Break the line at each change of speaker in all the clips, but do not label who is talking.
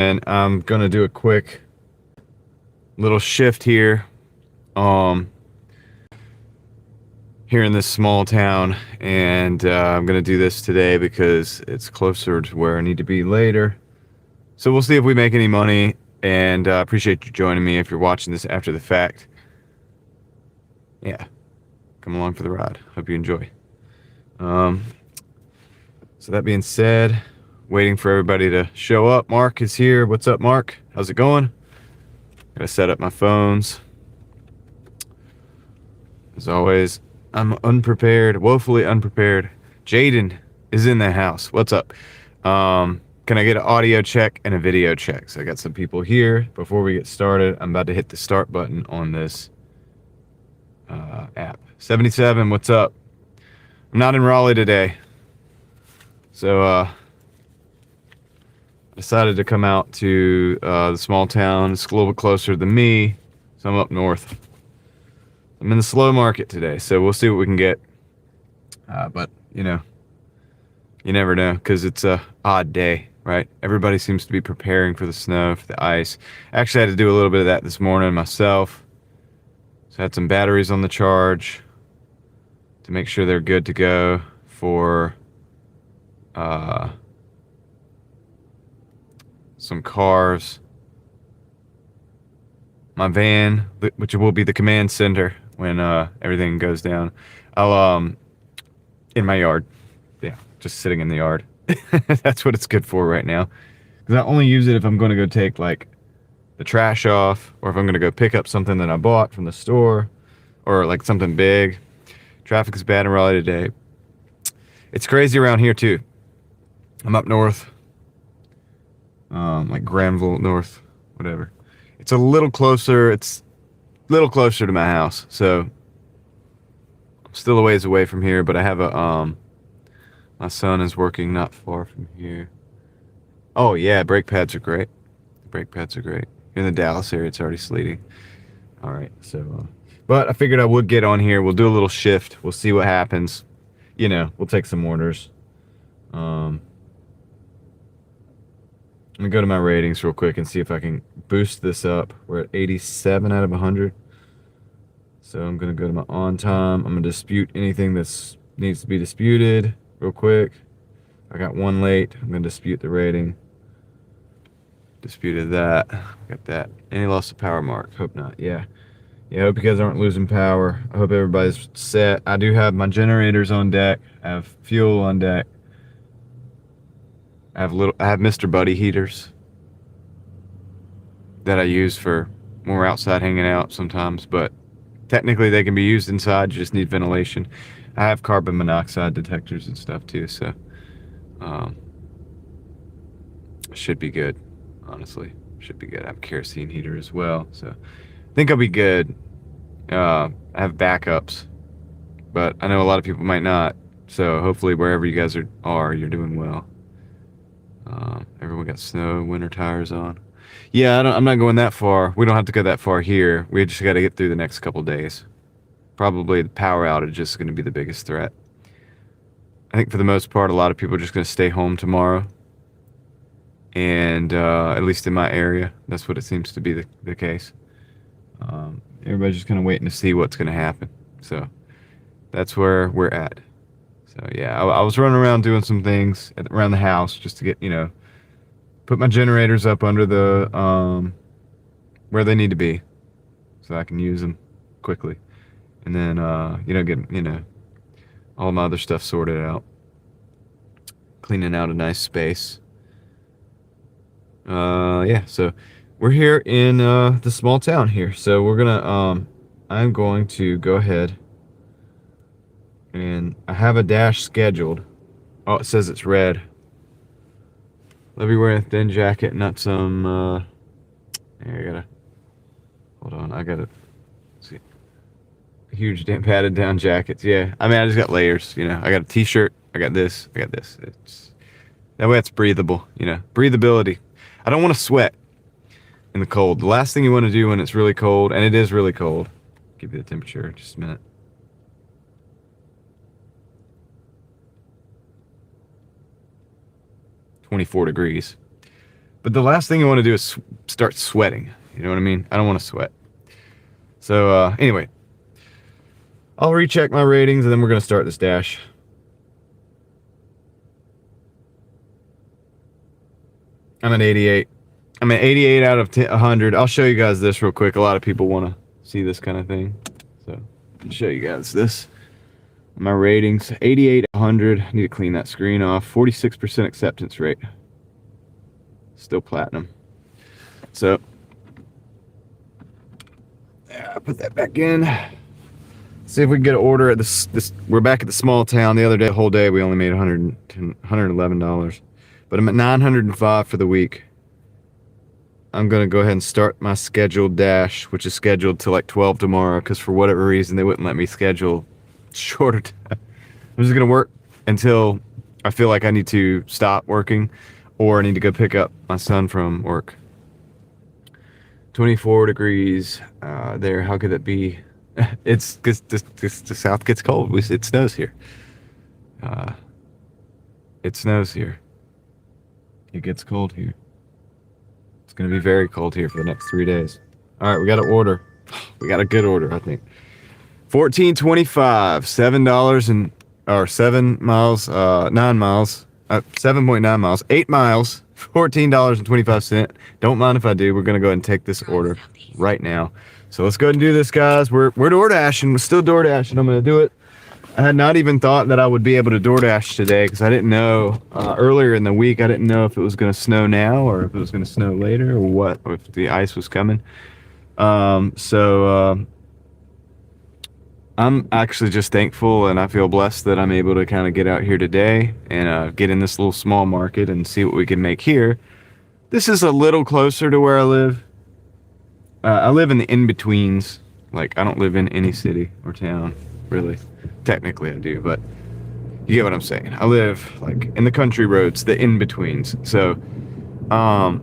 And I'm gonna do a quick little shift here. Um, Here in this small town, and I'm gonna do this today because it's closer to where I need to be later. So we'll see if we make any money. And appreciate you joining me if you're watching this after the fact. Yeah, come along for the ride. Hope you enjoy. Um, so that being said, waiting for everybody to show up. Mark is here. What's up, Mark? How's it going? Gotta set up my phones. As always, I'm unprepared, woefully unprepared. Jaden is in the house. What's up? Can I get an audio check and a video check? So I got some people here. Before we get started, I'm about to hit the start button on this app. 77, what's up? I'm not in Raleigh today. So I decided to come out to the small town. It's a little bit closer than me. So I'm up north. I'm in the slow market today, so we'll see what we can get. But, you know, you never know, because it's a odd day, right? Everybody seems to be preparing for the snow, for the ice. Actually, I had to do a little bit of that this morning myself. So I had some batteries on the charge to make sure they're good to go for some cars. My van, which will be the command center when everything goes down. I'll in my yard. Yeah, just sitting in the yard. That's what it's good for right now. Because I only use it if I'm going to go take like the trash off, or if I'm going to go pick up something that I bought from the store, or like something big. Traffic is bad in Raleigh today. It's crazy around here too. I'm up north, like Granville North, whatever. It's a little closer. It's a little closer to my house, so I'm still a ways away from here. But I have a my son is working not far from here. Oh yeah, brake pads are great. Brake pads are great. In the Dallas area, it's already sleeting. All right, so but I figured I would get on here. We'll do a little shift. We'll see what happens. You know, we'll take some orders. Let me go to my ratings real quick and see if I can boost this up. We're at 87 out of 100. So I'm going to go to my on time. I'm going to dispute anything that needs to be disputed real quick. I got one late. I'm going to dispute the rating. Disputed that. Got that. Any loss of power, Mark? Hope not. Yeah. Yeah, I hope you guys aren't losing power. I hope everybody's set. I do have my generators on deck. I have fuel on deck. I have Mr. Buddy heaters that I use for when we're outside hanging out sometimes, but technically they can be used inside. You just need ventilation. I have carbon monoxide detectors and stuff too, so should be good. Honestly, should be good. I have a kerosene heater as well, so I think I'll be good. I have backups, but I know a lot of people might not. So hopefully wherever you guys are, you're doing well. Everyone got snow, winter tires on. Yeah, I'm not going that far. We don't have to go that far here. We just got to get through the next couple days. Probably the power outage is going to be the biggest threat. I think for the most part, a lot of people are just going to stay home tomorrow. And at least in my area, that's what it seems to be the case. Everybody's just kind of waiting to see what's going to happen. So that's where we're at. So yeah, I was running around doing some things around the house just to get, put my generators up under the, where they need to be so I can use them quickly. And then, get, all my other stuff sorted out. Cleaning out a nice space. Yeah, so we're here in, the small town here. So we're gonna, I'm going to go ahead and I have a dash scheduled. Oh, it says it's red. I'll be wearing a thin jacket, not some, hold on, I gotta see. Huge damn padded down jackets, yeah. I mean, I just got layers, I got a t-shirt, I got this. That way it's breathable, breathability. I don't want to sweat in the cold. The last thing you want to do when it's really cold, and it is really cold, give you the temperature, just a minute. 24 degrees. But the last thing you want to do is start sweating. You know what I mean? I don't want to sweat. So anyway, I'll recheck my ratings and then we're going to start this dash. I'm at 88. I'm at 88 out of 100. I'll show you guys this real quick. A lot of people want to see this kind of thing. So I'll show you guys this. My ratings, 88 out of 100. I need to clean that screen off. 46% acceptance rate. Still platinum. So yeah, put that back in. See if we can get an order at this. We're back at the small town. The other day, whole day, we only made $111. But I'm at 905 for the week. I'm going to go ahead and start my scheduled dash, which is scheduled to like 12 tomorrow, because for whatever reason, they wouldn't let me schedule shorter time. I'm just going to work until I feel like I need to stop working or I need to go pick up my son from work. 24 degrees there. How could that be? It's because the south gets cold. It snows here. It snows here. It gets cold here. It's going to be very cold here for the next 3 days. All right, we got an order. We got a good order, I think. $14.25, $7 or 7 miles, 9 miles, 7.9 miles, 8 miles, $14.25. Don't mind if I do. We're going to go ahead and take this order right now. So let's go ahead and do this, guys. We're Doordashing. We're still Doordashing. I'm going to do it. I had not even thought that I would be able to Doordash today because I didn't know earlier in the week. I didn't know if it was going to snow now or if it was going to snow later or what, or if the ice was coming. So I'm actually just thankful and I feel blessed that I'm able to kind of get out here today and get in this little small market and see what we can make here. This is a little closer to where I live. I live in the in-betweens. Like, I don't live in any city or town, really. Technically I do, but you get what I'm saying. I live like in the country roads, the in-betweens. So I'm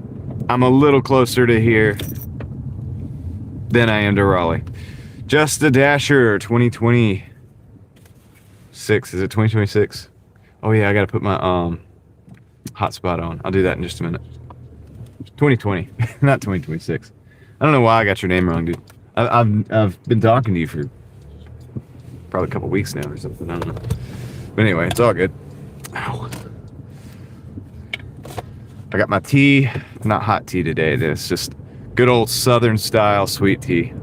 a little closer to here than I am to Raleigh. Just a Dasher 2026. Is it 2026? Oh yeah, I gotta put my hotspot on. I'll do that in just a minute. 2020, not 2026. I don't know why I got your name wrong, dude. I've been talking to you for probably a couple weeks now or something. I don't know. But anyway, it's all good. Ow. I got my tea. Not hot tea today. It's just good old Southern style sweet tea.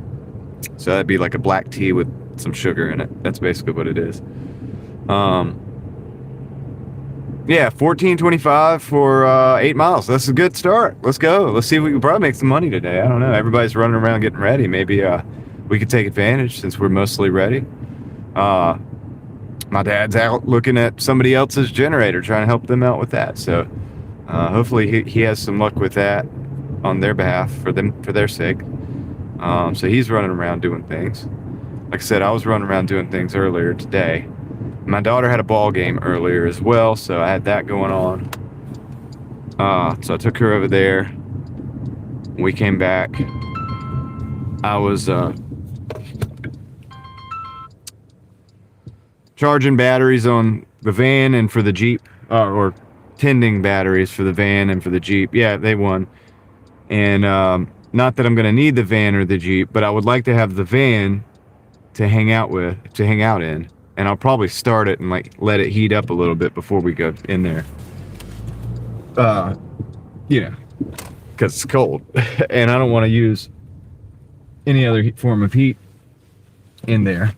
So that'd be like a black tea with some sugar in it. That's basically what it is. Yeah, $14.25 for 8 miles. That's a good start. Let's go. Let's see if we can probably make some money today. I don't know. Everybody's running around getting ready. Maybe we could take advantage since we're mostly ready. My dad's out looking at somebody else's generator, trying to help them out with that. So hopefully he has some luck with that on their behalf for their sake. So he's running around doing things. Like I said, I was running around doing things earlier today. My daughter had a ball game earlier as well, so I had that going on. So I took her over there. We came back. I was charging batteries on the van and for the Jeep, or tending batteries for the van and for the Jeep. Yeah, they won. And not that I'm going to need the van or the Jeep, but I would like to have the van to hang out in. And I'll probably start it and like let it heat up a little bit before we go in there. You know, because it's cold. And I don't want to use any other form of heat in there.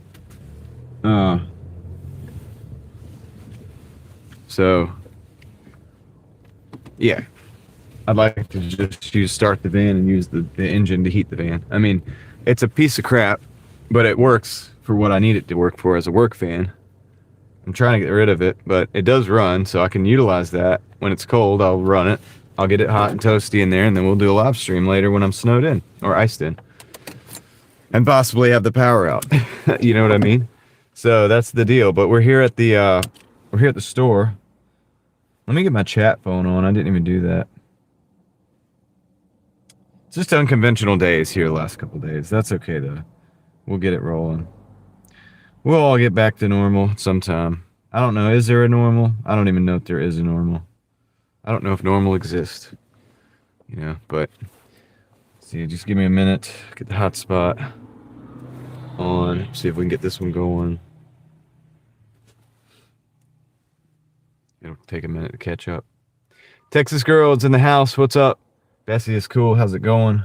So, yeah. I'd like to just start the van and use the engine to heat the van. I mean, it's a piece of crap, but it works for what I need it to work for as a work fan. I'm trying to get rid of it, but it does run, so I can utilize that. When it's cold, I'll run it. I'll get it hot and toasty in there, and then we'll do a live stream later when I'm snowed in or iced in. And possibly have the power out. You know what I mean? So that's the deal. But we're here at the store. Let me get my chat phone on. I didn't even do that. It's just unconventional days here the last couple days. That's okay though. We'll get it rolling. We'll all get back to normal sometime. I don't know. Is there a normal? I don't even know if there is a normal. I don't know if normal exists. But see, just give me a minute. Get the hotspot on. See if we can get this one going. It'll take a minute to catch up. Texas girls in the house. What's up? Bessie is cool. How's it going?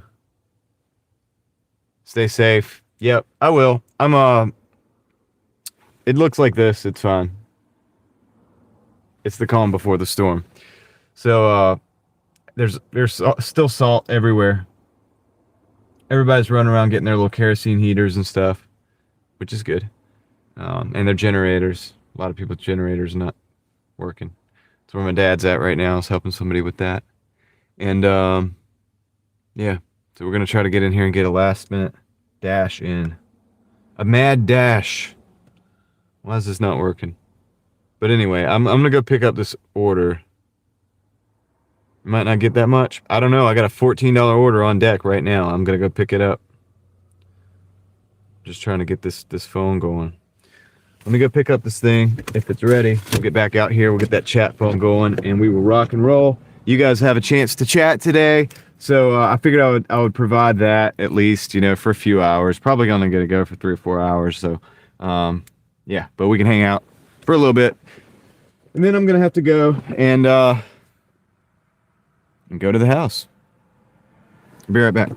Stay safe. Yep, I will. It looks like this. It's fine. It's the calm before the storm. So, there's still salt everywhere. Everybody's running around getting their little kerosene heaters and stuff, which is good. And their generators. A lot of people's generators not working. That's where my dad's at right now. Is helping somebody with that. And yeah. So we're gonna try to get in here and get a last minute dash in. A mad dash. Why is this not working? But anyway, I'm gonna go pick up this order. Might not get that much. I don't know. I got a $14 order on deck right now. I'm gonna go pick it up. Just trying to get this phone going. Let me go pick up this thing. If it's ready, we'll get back out here. We'll get that chat phone going, and we will rock and roll. You guys have a chance to chat today, so I figured I would provide that at least, for a few hours. Probably gonna get to go for 3 or 4 hours. So, yeah, but we can hang out for a little bit, and then I'm gonna have to go and go to the house. Be right back.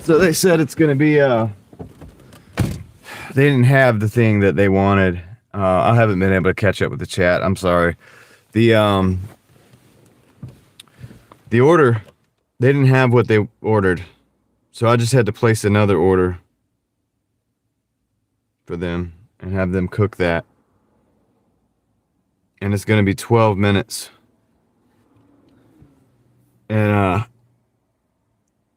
So they said it's going to be, they didn't have the thing that they wanted. I haven't been able to catch up with the chat. I'm sorry. The order, they didn't have what they ordered. So I just had to place another order for them and have them cook that. And it's going to be 12 minutes. And I'm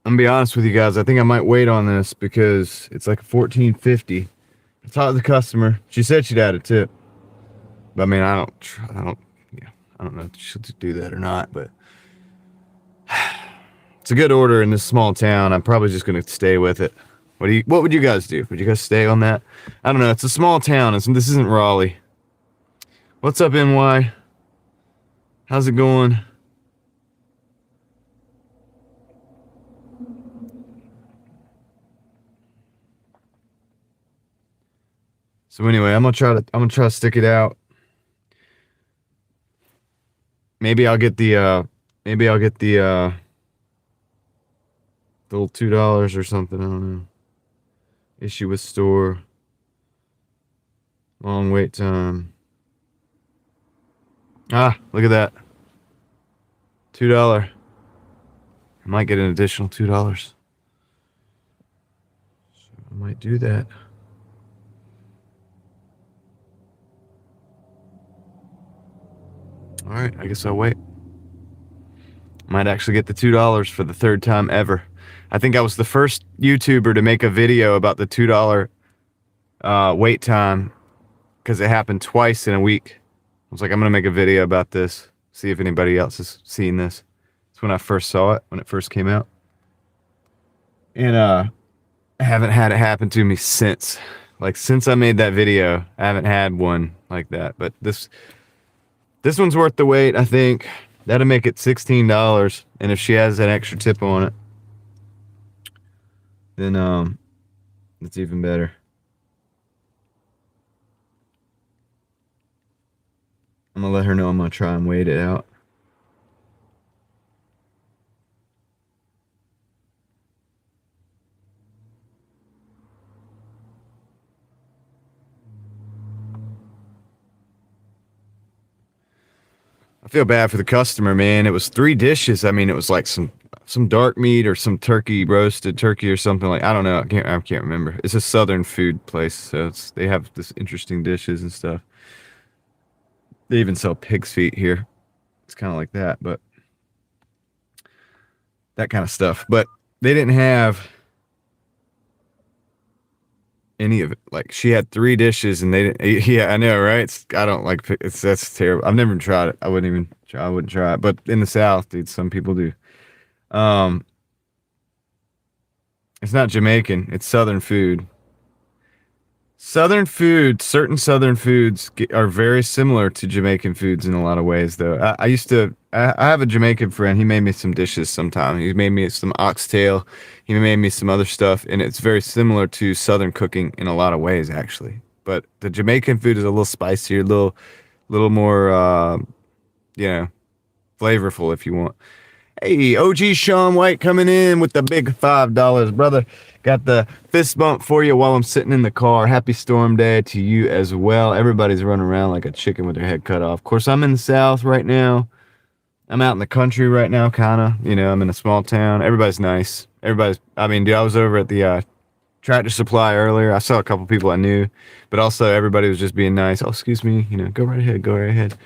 going to be honest with you guys. I think I might wait on this because it's like $14.50. I talked to the customer. She said she'd add a tip. But I mean, I don't know if she'll do that or not, but it's a good order in this small town. I'm probably just going to stay with it. What would you guys do? Would you guys stay on that? I don't know. It's a small town. This isn't Raleigh. What's up, NY? How's it going? So anyway, I'm gonna try to stick it out. Maybe I'll get the little $2 or something. I don't know. Issue with store. Long wait time. Ah, look at that. $2. I might get an additional $2. So I might do that. All right, I guess I'll wait. Might actually get the $2 for the third time ever. I think I was the first YouTuber to make a video about the $2 wait time because it happened twice in a week. I was like, I'm going to make a video about this, see if anybody else has seen this. It's when I first saw it, when it first came out. And I haven't had it happen to me since. Like, since I made that video, I haven't had one like that. But this one's worth the wait, I think. That'll make it $16. And if she has an extra tip on it, then it's even better. I'm gonna let her know I'm gonna try and wait it out. I feel bad for the customer, man. It was 3 dishes. I mean, it was like some dark meat or some roasted turkey or something like. I don't know. I can't remember. It's a southern food place, so they have this interesting dishes and stuff. They even sell pig's feet here. It's kind of like that, but that kind of stuff. But they didn't have any of it. Like, she had 3 dishes and they didn't. Yeah, I know, right? That's terrible. I've never tried it. I wouldn't try it. But in the South, dude, some people do. It's not Jamaican. It's Southern food. Certain Southern foods are very similar to Jamaican foods in a lot of ways, though. I have a Jamaican friend. He made me some dishes sometime. He made me some oxtail. He made me some other stuff, and it's very similar to Southern cooking in a lot of ways, actually. But the Jamaican food is a little spicier, a little more, flavorful, if you want. Hey, OG Sean White coming in with the big $5, brother. Got the fist bump for you while I'm sitting in the car. Happy Storm Day to you as well. Everybody's running around like a chicken with their head cut off. Of course, I'm in the South right now. I'm out in the country right now, kind of. I'm in a small town. Everybody's nice. I was over at the Tractor Supply earlier. I saw a couple people I knew, but also everybody was just being nice. Oh, excuse me. Go right ahead.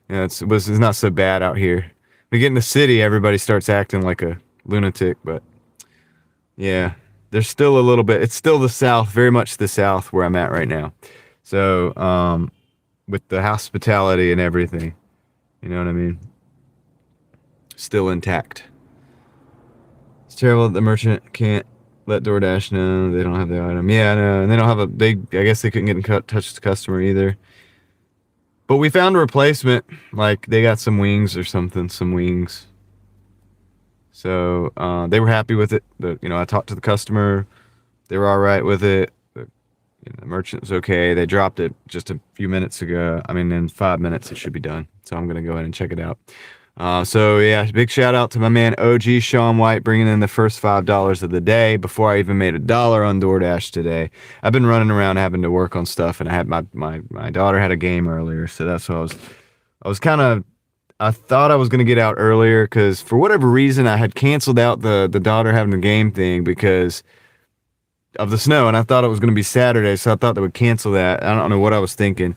It's not so bad out here. We get in the city, everybody starts acting like a lunatic, but yeah, there's still a little bit. It's still the South, very much the South where I'm at right now. So, with the hospitality and everything, you know what I mean? Still intact. It's terrible that the merchant can't let Doordash know they don't have the item. Yeah, no, and they don't have I guess they couldn't get in touch with the customer either. But we found a replacement. Like, they got some wings or something, So they were happy with it. I talked to the customer. They were all right with it. The merchant was okay. They dropped it just a few minutes ago. I mean, in 5 minutes it should be done. So I'm going to go ahead and check it out. So yeah, big shout out to my man OG Sean White bringing in the first $5 of the day before I even made $1 on Doordash today. I've been running around having to work on stuff, and I had my daughter had a game earlier, so that's what I was kind of. I thought I was gonna get out earlier because for whatever reason I had canceled out the daughter having the game thing because of the snow, and I thought it was gonna be Saturday, so I thought they would cancel that. I don't know what I was thinking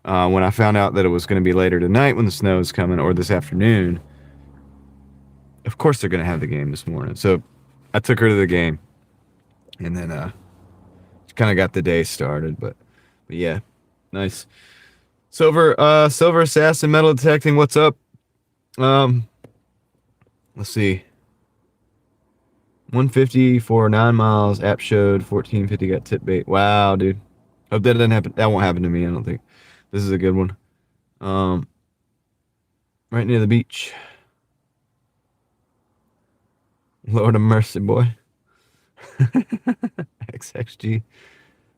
when I found out that it was gonna be later tonight when the snow is coming or this afternoon. Of course they're gonna have the game this morning, so I took her to the game, and then kind of got the day started. But yeah, nice. Silver Assassin Metal Detecting. What's up? Um, let's see. 150 for 9 miles. App showed 1450 got tip bait. Wow, dude. Hope that doesn't happen. That won't happen to me. I don't think. This is a good one. Um, right near the beach. Lord of mercy, boy. XXG.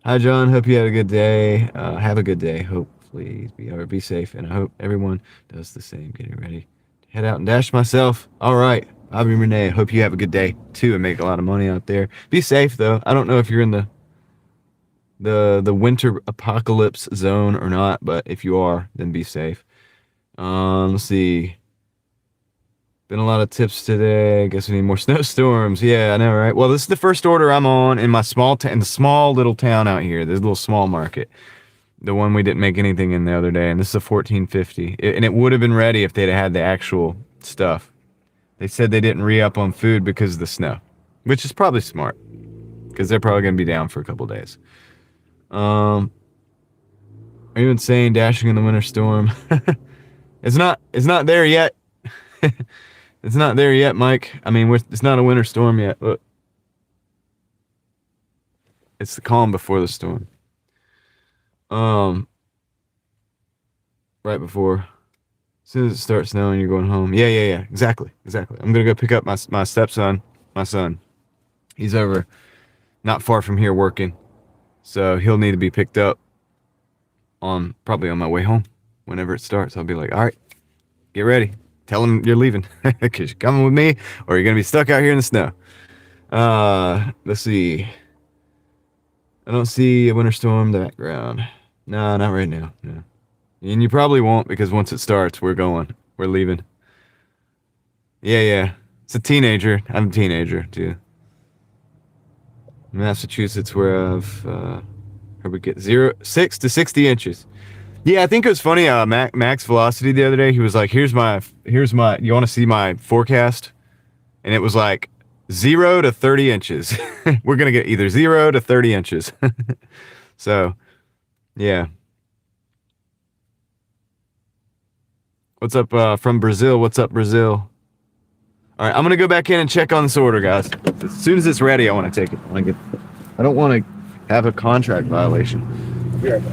Hi, John. Hope you had a good day. Have a good day. Hopefully, be safe, and I hope everyone does the same. Getting ready to head out and dash myself. All right, Bobby Renee. Hope you have a good day too, and make a lot of money out there. Be safe though. I don't know if you're in the winter apocalypse zone or not, but if you are, then be safe. Let's see. Been a lot of tips today. Guess we need more snowstorms. Yeah, I know, right? Well, this is the first order I'm on in my in the small little town out here. This little small market, the one we didn't make anything in the other day, and this is a 1450. And it would have been ready if they'd had the actual stuff. They said they didn't re-up on food because of the snow, which is probably smart because they're probably going to be down for a couple days. Are you insane? Dashing in the winter storm. It's not there yet. It's not there yet, Mike. I mean, it's not a winter storm yet. Look, it's the calm before the storm. Right before, as soon as it starts snowing, you're going home. Yeah. Exactly. I'm gonna go pick up my stepson, my son. He's over, not far from here working, so he'll need to be picked up probably on my way home. Whenever it starts, I'll be like, all right, get ready. Tell him you're leaving because you're coming with me, or you're gonna be stuck out here in the snow. Let's see. I don't see a winter storm in the background. No, not right now. No. And you probably won't because once it starts, we're going. We're leaving. Yeah. It's a teenager. I'm a teenager too. Massachusetts, where I've heard we get 6 to 60 inches. Yeah, I think it was funny. Max Velocity the other day, he was like, "Here's my. You want to see my forecast?" And it was like 0 to 30 inches. We're gonna get either 0 to 30 inches. So, yeah. What's up from Brazil? What's up, Brazil? All right, I'm gonna go back in and check on this order, guys. As soon as it's ready, I want to take it. I don't want to have a contract violation. Be right back.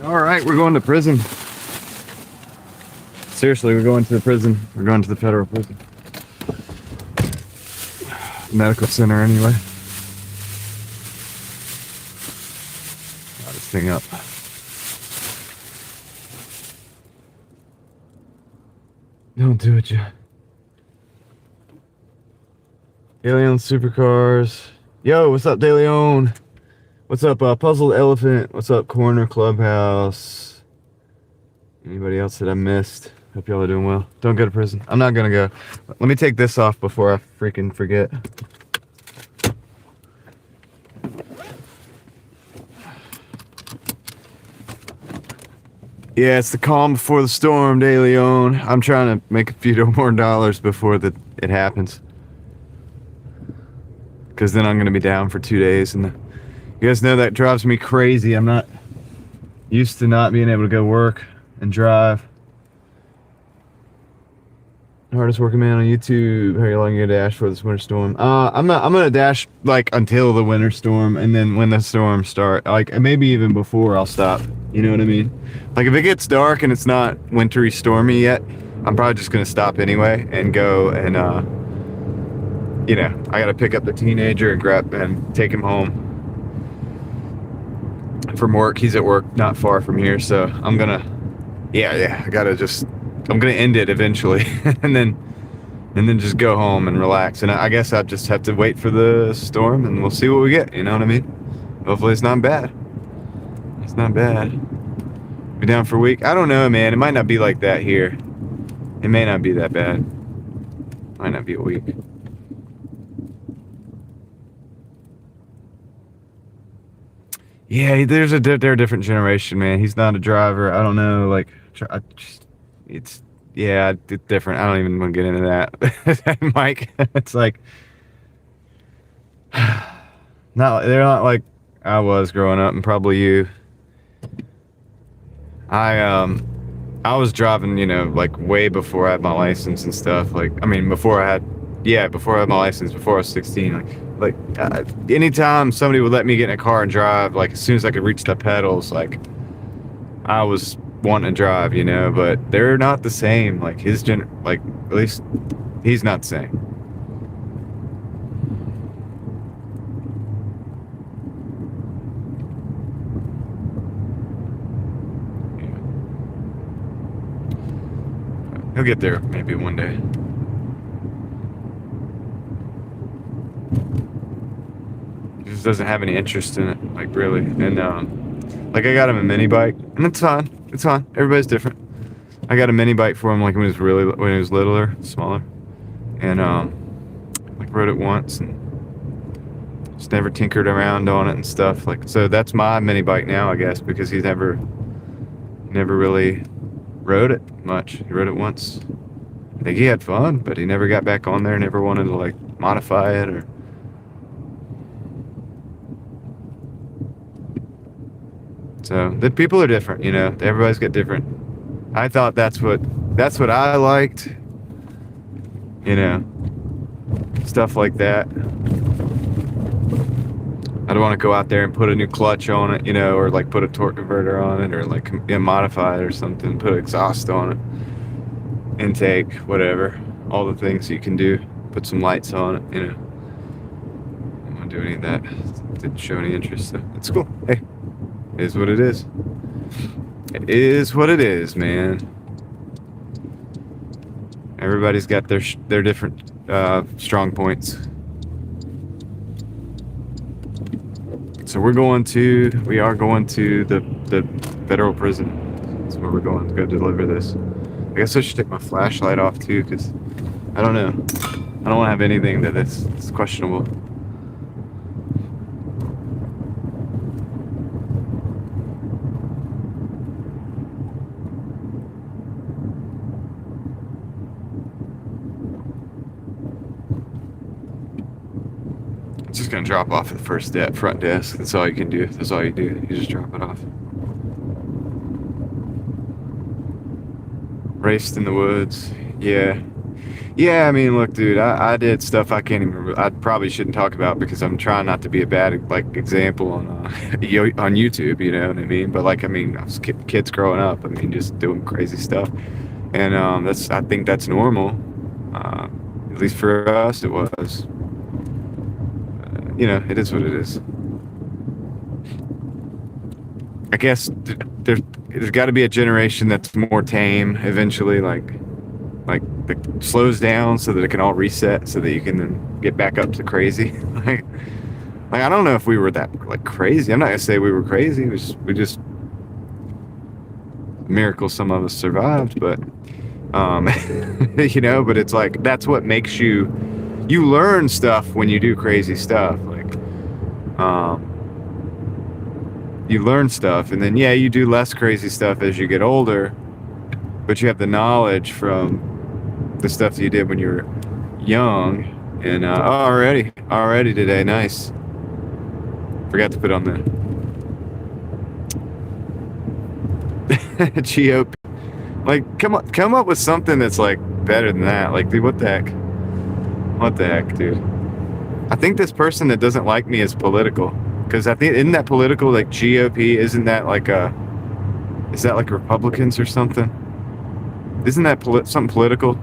All right, we're going to prison. Seriously, we're going to the prison. We're going to the federal prison. Medical center, anyway. Got this thing up. Don't do it, Joe. Alien Supercars. Yo, what's up, De Leon? What's up, Puzzled Elephant? What's up, Corner Clubhouse? Anybody else that I missed? Hope y'all are doing well. Don't go to prison. I'm not gonna go. Let me take this off before I freaking forget. Yeah, it's the calm before the storm, De Leon. I'm trying to make a few more dollars before it happens. Because then I'm going to be down for 2 days. And you guys know that drives me crazy. I'm not used to not being able to go work and drive. Hardest working man on YouTube. How long are you gonna dash for this winter storm? I'm gonna dash like until the winter storm, and then when the storm starts, like maybe even before, I'll stop. You know what I mean? Like if it gets dark and it's not wintry stormy yet, I'm probably just gonna stop anyway and go and you know, I gotta pick up the teenager and grab and take him home from work. He's at work not far from here, so I'm gonna I gotta just I'm gonna end it eventually and then just go home and relax. And I guess I just have to wait for the storm and we'll see what we get, you know what I mean? Hopefully it's not bad. It's not bad. Be down for a week. I don't know, man. It might not be like that here. It may not be that bad. Might not be a week. Yeah, they're a different generation, man. He's not a driver. I don't know, like, it's different. I don't even want to get into that. Mike, it's like, they're not like I was growing up, and probably you. I was driving, you know, like way before I had my license and stuff. Like, I mean, before I had my license, before I was 16. Like anytime somebody would let me get in a car and drive, like as soon as I could reach the pedals, like I was wanting to drive, you know. But they're not the same. Like like at least he's not the same. Yeah. He'll get there maybe one day. Just doesn't have any interest in it, like really. And like I got him a mini bike, and it's fine. It's fine. Everybody's different. I got a mini bike for him like when he was littler, smaller, and like rode it once and just never tinkered around on it and stuff. Like so, that's my mini bike now, I guess, because he's never really rode it much. He rode it once. I think he had fun, but he never got back on there. Never wanted to like modify it or. So the people are different, you know. Everybody's got different. I thought that's what I liked, you know, stuff like that. I don't want to go out there and put a new clutch on it, you know, or like put a torque converter on it, or like modify it or something. Put exhaust on it, intake, whatever. All the things you can do. Put some lights on it, you know. I don't want to do any of that. Didn't show any interest, so it's cool. Hey. It is what it is. It is what it is, man. Everybody's got their different strong points. So we are going to the federal prison. That's where we're going to go deliver this. I guess I should take my flashlight off too, because I don't know. I don't want to have anything that's questionable. Just gonna drop off at the front desk. That's all you can do. That's all you do. You just drop it off. Raced in the woods. Yeah. Yeah, I mean, look, dude, I did stuff I can't even. I probably shouldn't talk about because I'm trying not to be a bad like example on on YouTube. You know what I mean? But like, I mean, I was kids growing up. I mean, just doing crazy stuff, and that's I think that's normal. Uh, at least for us, it was. You know, it is what it is. I guess there's got to be a generation that's more tame eventually, like that slows down so that it can all reset so that you can then get back up to crazy. Like I don't know if we were that like crazy. I'm not gonna say we were crazy. We just miracle some of us survived, but you know, but it's like that's what makes you learn stuff when you do crazy stuff. Like you learn stuff, and then yeah, you do less crazy stuff as you get older, but you have the knowledge from the stuff that you did when you were young. And already today, nice. Forgot to put on the GOP. Like, come up with something that's like better than that. Like, dude, what the heck, dude? I think this person that doesn't like me is political, because I think isn't that political? Like GOP, isn't that like is that like Republicans or something? Isn't that something political?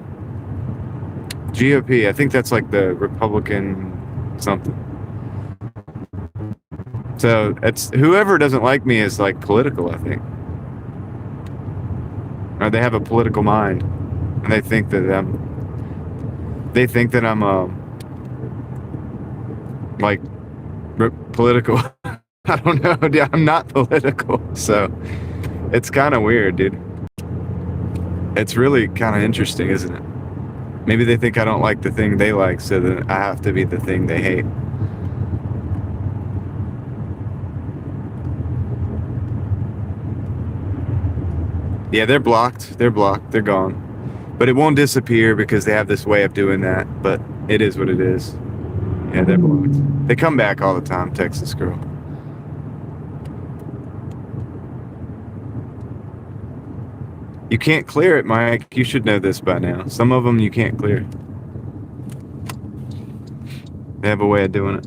GOP, I think that's like the Republican something. So it's whoever doesn't like me is like political, I think. Or they have a political mind, and they think that I'm like political. I don't know, dude, I'm not political, so it's kind of weird, dude. It's really kind of interesting, isn't it? Maybe they think I don't like the thing they like, so then I have to be the thing they hate. Yeah, they're blocked. They're blocked. They're gone. But it won't disappear because they have this way of doing that. But it is what it is. Yeah, they're blocked. They come back all the time, Texas girl. You can't clear it, Mike. You should know this by now. Some of them you can't clear. They have a way of doing it.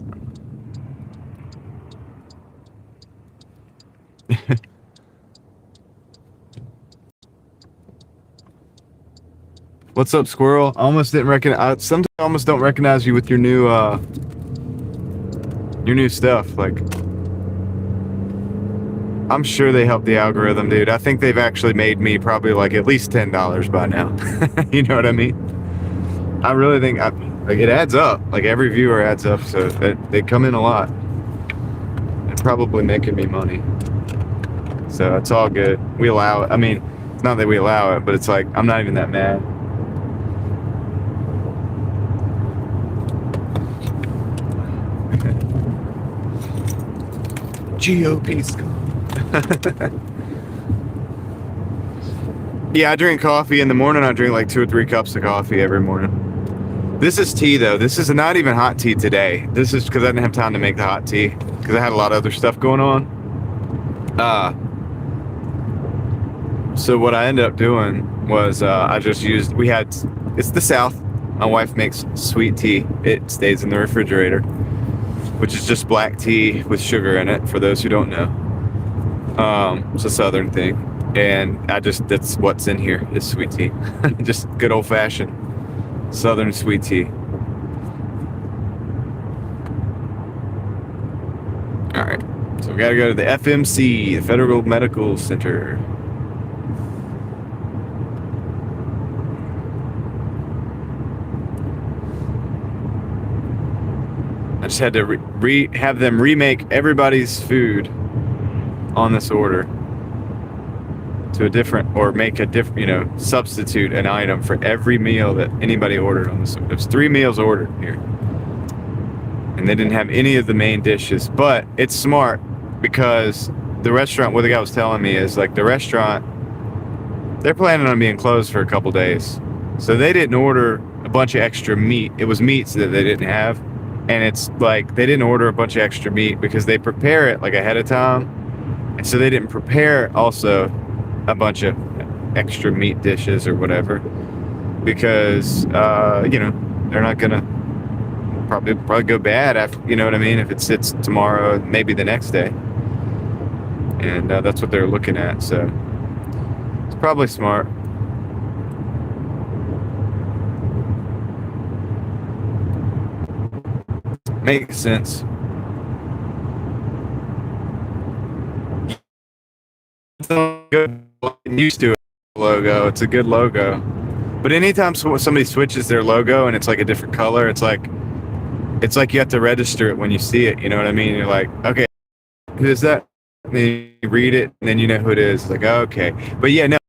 What's up, Squirrel? I almost didn't recognize. Sometimes I almost don't recognize you with your new stuff. Like, I'm sure they helped the algorithm, dude. I think they've actually made me probably like at least $10 by now. You know what I mean? I really think like it adds up. Like every viewer adds up, so they come in a lot. They're probably making me money, so it's all good. We allow it. I mean, it's not that we allow it, but it's like I'm not even that mad. GOP's. Yeah, I drink coffee in the morning. I drink like 2 or 3 cups of coffee every morning. This is tea though. This is not even hot tea today. This is because I didn't have time to make the hot tea because I had a lot of other stuff going on. So what I ended up doing was I just used. It's the South. My wife makes sweet tea. It stays in the refrigerator, which is just black tea with sugar in it, for those who don't know. It's a Southern thing, and that's what's in here is sweet tea. Just good old-fashioned Southern sweet tea. All right, so we gotta go to the FMC, the Federal Medical Center. I just had to have them remake everybody's food on this order to a different, or make a different, substitute an item for every meal that anybody ordered on this. There's 3 meals ordered here, and they didn't have any of the main dishes. But it's smart because the restaurant, what the guy was telling me is like the restaurant, they're planning on being closed for a couple days, so they didn't order a bunch of extra meat. It was meats that they didn't have. And it's like they didn't order a bunch of extra meat because they prepare it like ahead of time. And so they didn't prepare also a bunch of extra meat dishes or whatever. because they're not gonna probably go bad after, you know what I mean, if it sits tomorrow, maybe the next day. And that's what they're looking at, so it's probably smart. Makes sense. Good. Used to it. Logo. It's a good logo. But anytime somebody switches their logo and it's like a different color, it's like you have to register it when you see it. You know what I mean? You're like, okay, who is that? And then you read it, and then you know who it is. It's like, okay. But yeah, no, a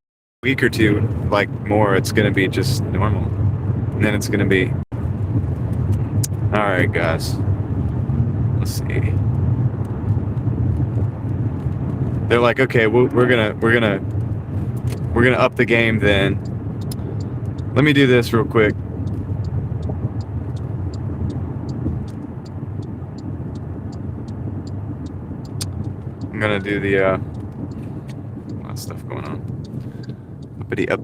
week or two, like more, it's gonna be just normal, and then it's gonna be. All right, guys. Let's see. They're like, okay, we're gonna up the game then. Let me do this real quick. I'm gonna do the a lot of stuff going on. Uppity up.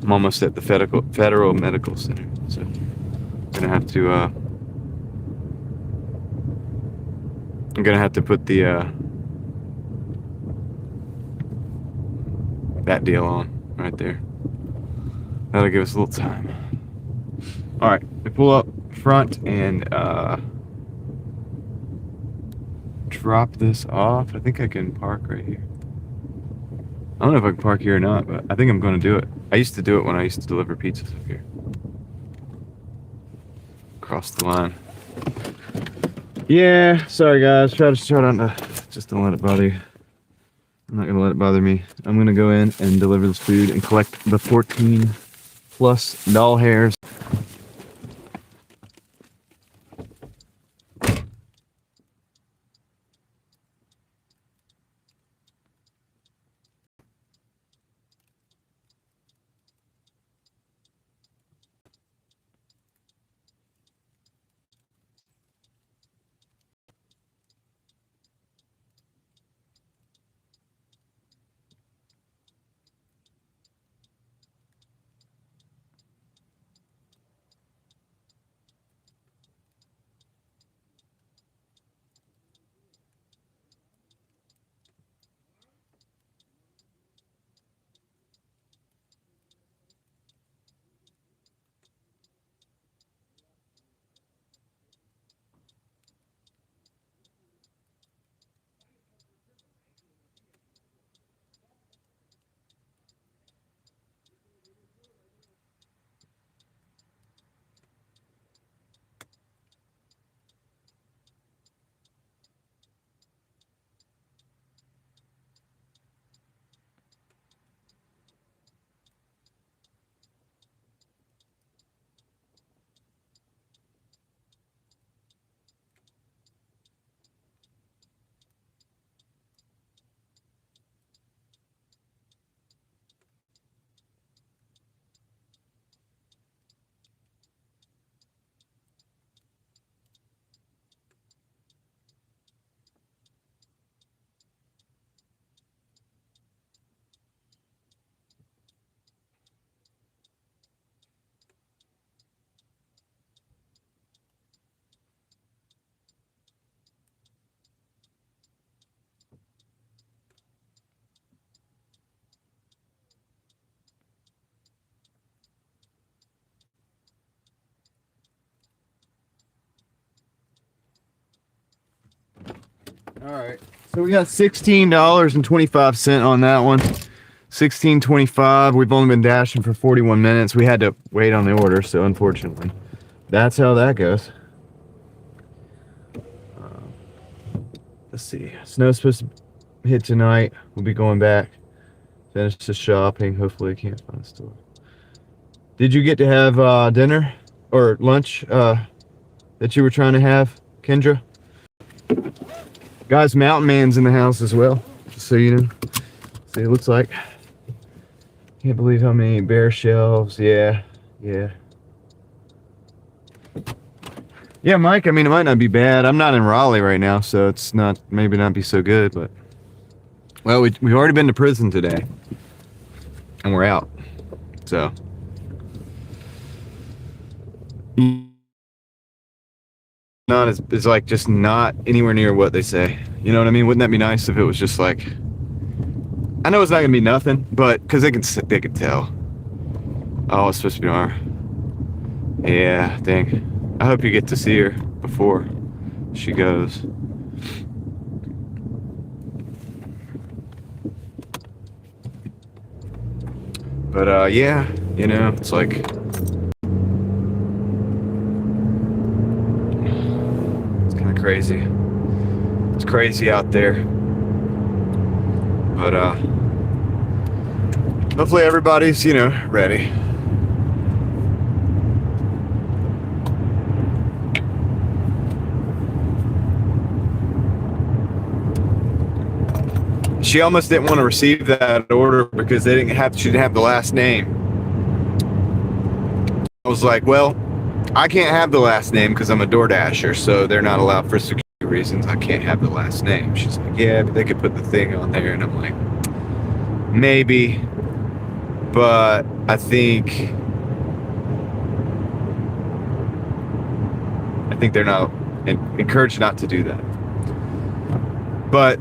I'm almost at the Federal Medical Center, so I'm gonna have to put the that deal on right there. That'll give us a little time. All right, we pull up front and drop this off. I think I can park right here. I don't know if I can park here or not, but I think I'm going to do it. I used to do it when I used to deliver pizzas up here. Cross the line. Yeah, sorry guys. Try not to just don't let it bother you. I'm not gonna let it bother me. I'm gonna go in and deliver this food and collect the 14 plus doll hairs. All right, so we got $16.25 on that one. $16.25. We've only been dashing for 41 minutes. We had to wait on the order, so unfortunately, that's how that goes. Let's see. Snow's supposed to hit tonight. We'll be going back, finish the shopping. Hopefully, I can't find a store. Did you get to have dinner or lunch that you were trying to have, Kendra? Guys, Mountain Man's in the house as well, just so you know. See, it looks like. Can't believe how many bare shelves. Yeah. Yeah, Mike, I mean, it might not be bad. I'm not in Raleigh right now, so it's not, maybe not be so good, but. Well, we've already been to prison today. And we're out. So, not as it's like just not anywhere near what they say. You know what I mean? Wouldn't that be nice if it was just like, I know it's not gonna be nothing, but because they can tell. Oh, it's supposed to be tomorrow. Yeah, dang. I hope you get to see her before she goes. But yeah, you know, it's like it's kind of crazy. It's crazy out there. But hopefully everybody's, you know, ready. She almost didn't want to receive that order because she didn't have the last name. I was like, well, I can't have the last name because I'm a Doordasher, so they're not allowed for security reasons. I can't have the last name. She's like, yeah, but they could put the thing on there. And I'm like, maybe, but I think they're not encouraged not to do that. But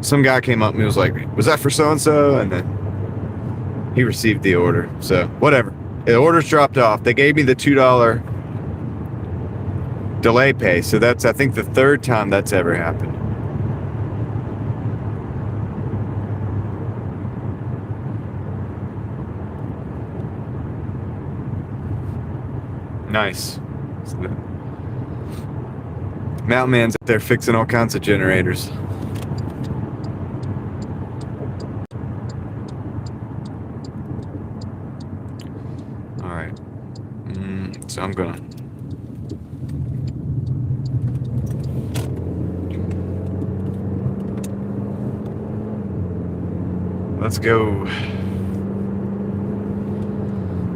some guy came up and he was like, was that for so-and-so? And then he received the order. So whatever. The order's dropped off. They gave me the $2 delay pay. So that's, I think, the third time that's ever happened. Nice. So Mountain Man's up there fixing all kinds of generators. Alright. So I'm gonna let's go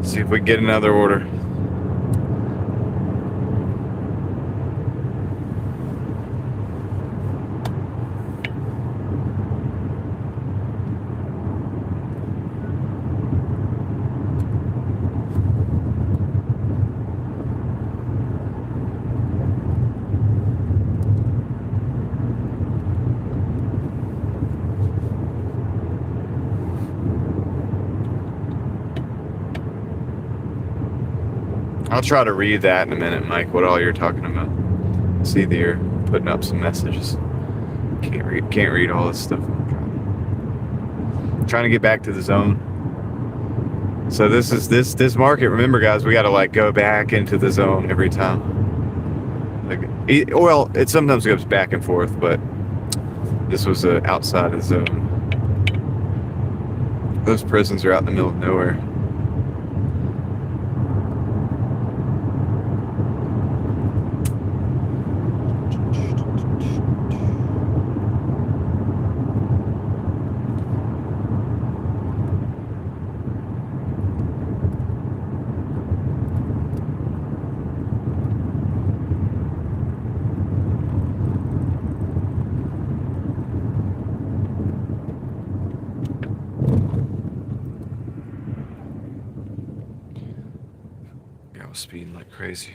see if we can get another order. I'll try to read that in a minute, Mike, what all you're talking about. See that you're putting up some messages. Can't read all this stuff. I'm trying to get back to the zone. So this is this market. Remember, guys, we got to like go back into the zone every time. Like, well, it sometimes goes back and forth, but this was outside of the zone. Those prisons are out in the middle of nowhere. Speeding like crazy.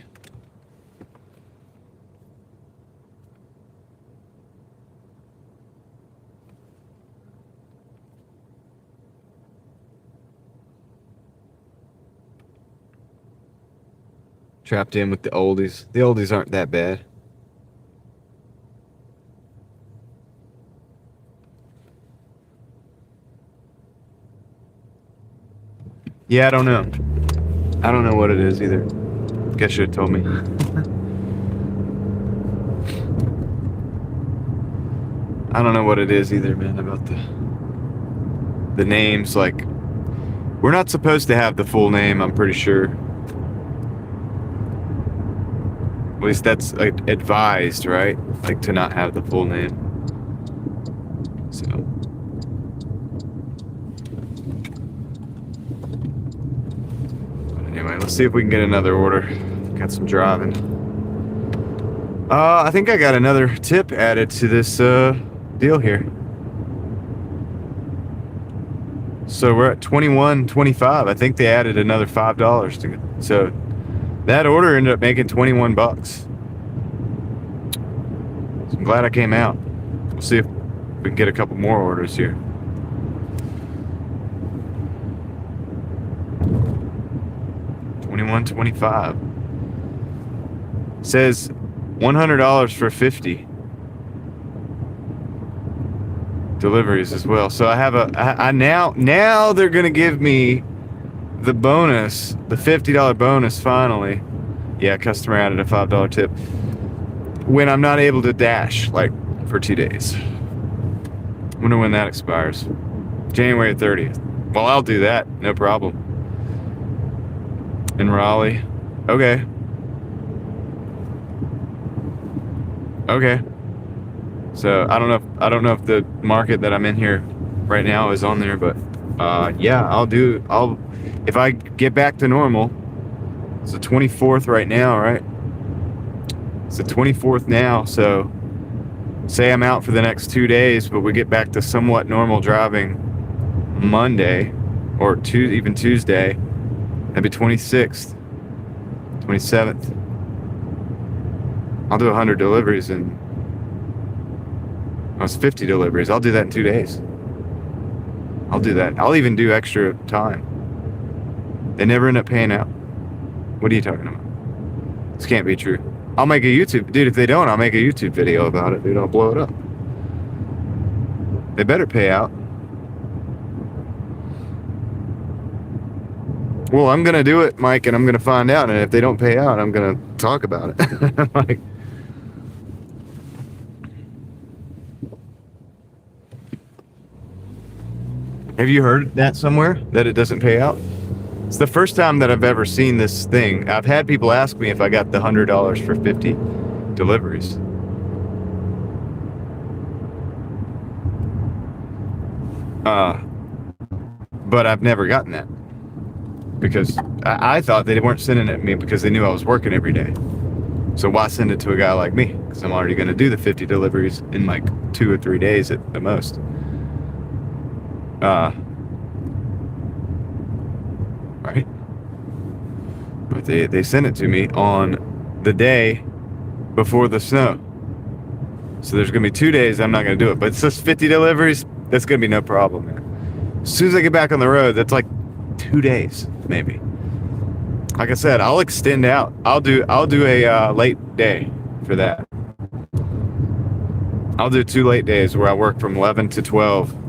Trapped in with the oldies. The oldies aren't that bad. Yeah, I don't know. I don't know what it is either. Guess you should have told me. I don't know what it is either, man, about the names. Like, we're not supposed to have the full name, I'm pretty sure. At least that's advised, right? Like, to not have the full name. So. Anyway, let's see if we can get another order. Got some driving. I think I got another tip added to this deal here. So we're at $21.25. I think they added another $5 to it. So That order ended up making 21 bucks. So I'm glad I came out. We'll see if we can get a couple more orders here. $21.25. Says $100 for 50 deliveries as well. So I have now they're gonna give me the bonus, the $50 bonus finally. Yeah, customer added a $5 tip when I'm not able to dash like for 2 days. Wonder when that expires. January 30th. Well, I'll do that, no problem. In Raleigh. Okay. So I don't know if the market that I'm in here right now is on there, but yeah, if I get back to normal. It's the 24th right now, right? It's the 24th now, so say I'm out for the next 2 days, but we get back to somewhat normal driving Monday or even Tuesday. That'd be 26th, 27th. I'll do 100 deliveries and it's 50 deliveries. I'll do that in 2 days. I'll do that. I'll even do extra time. They never end up paying out. What are you talking about? This can't be true. I'll make a YouTube... Dude, if they don't, I'll make a YouTube video about it, dude. I'll blow it up. They better pay out. Well, I'm going to do it, Mike, and I'm going to find out. And if they don't pay out, I'm going to talk about it. Like... Have you heard that somewhere? That it doesn't pay out? It's the first time that I've ever seen this thing. I've had people ask me if I got the $100 for 50 deliveries. But I've never gotten that. Because I thought they weren't sending it to me because they knew I was working every day. So why send it to a guy like me? Because I'm already going to do the 50 deliveries in like 2 or 3 days at the most. Right? But they sent it to me on the day before the snow. So there's going to be 2 days I'm not going to do it. But it's just 50 deliveries. That's going to be no problem, man. As soon as I get back on the road, that's like 2 days, maybe. Like I said, I'll extend out. I'll do a late day for that. I'll do 2 late days where I work from 11 to 12.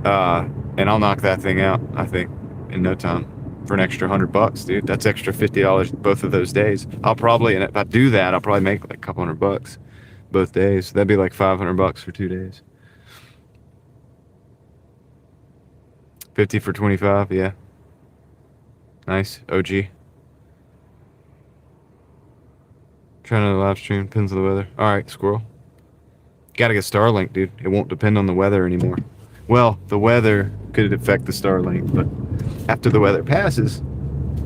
And I'll knock that thing out, I think, in no time for an extra $100, dude. That's extra $50 both of those days. I'll probably, and if I do that, I'll probably make like a couple $100 both days. That'd be like $500 for 2 days. 50 for 25, yeah. Nice, OG. Trying to live stream, depends on the weather. All right, squirrel. Gotta get Starlink, dude. It won't depend on the weather anymore. Well, the weather could affect the Starlink, but after the weather passes,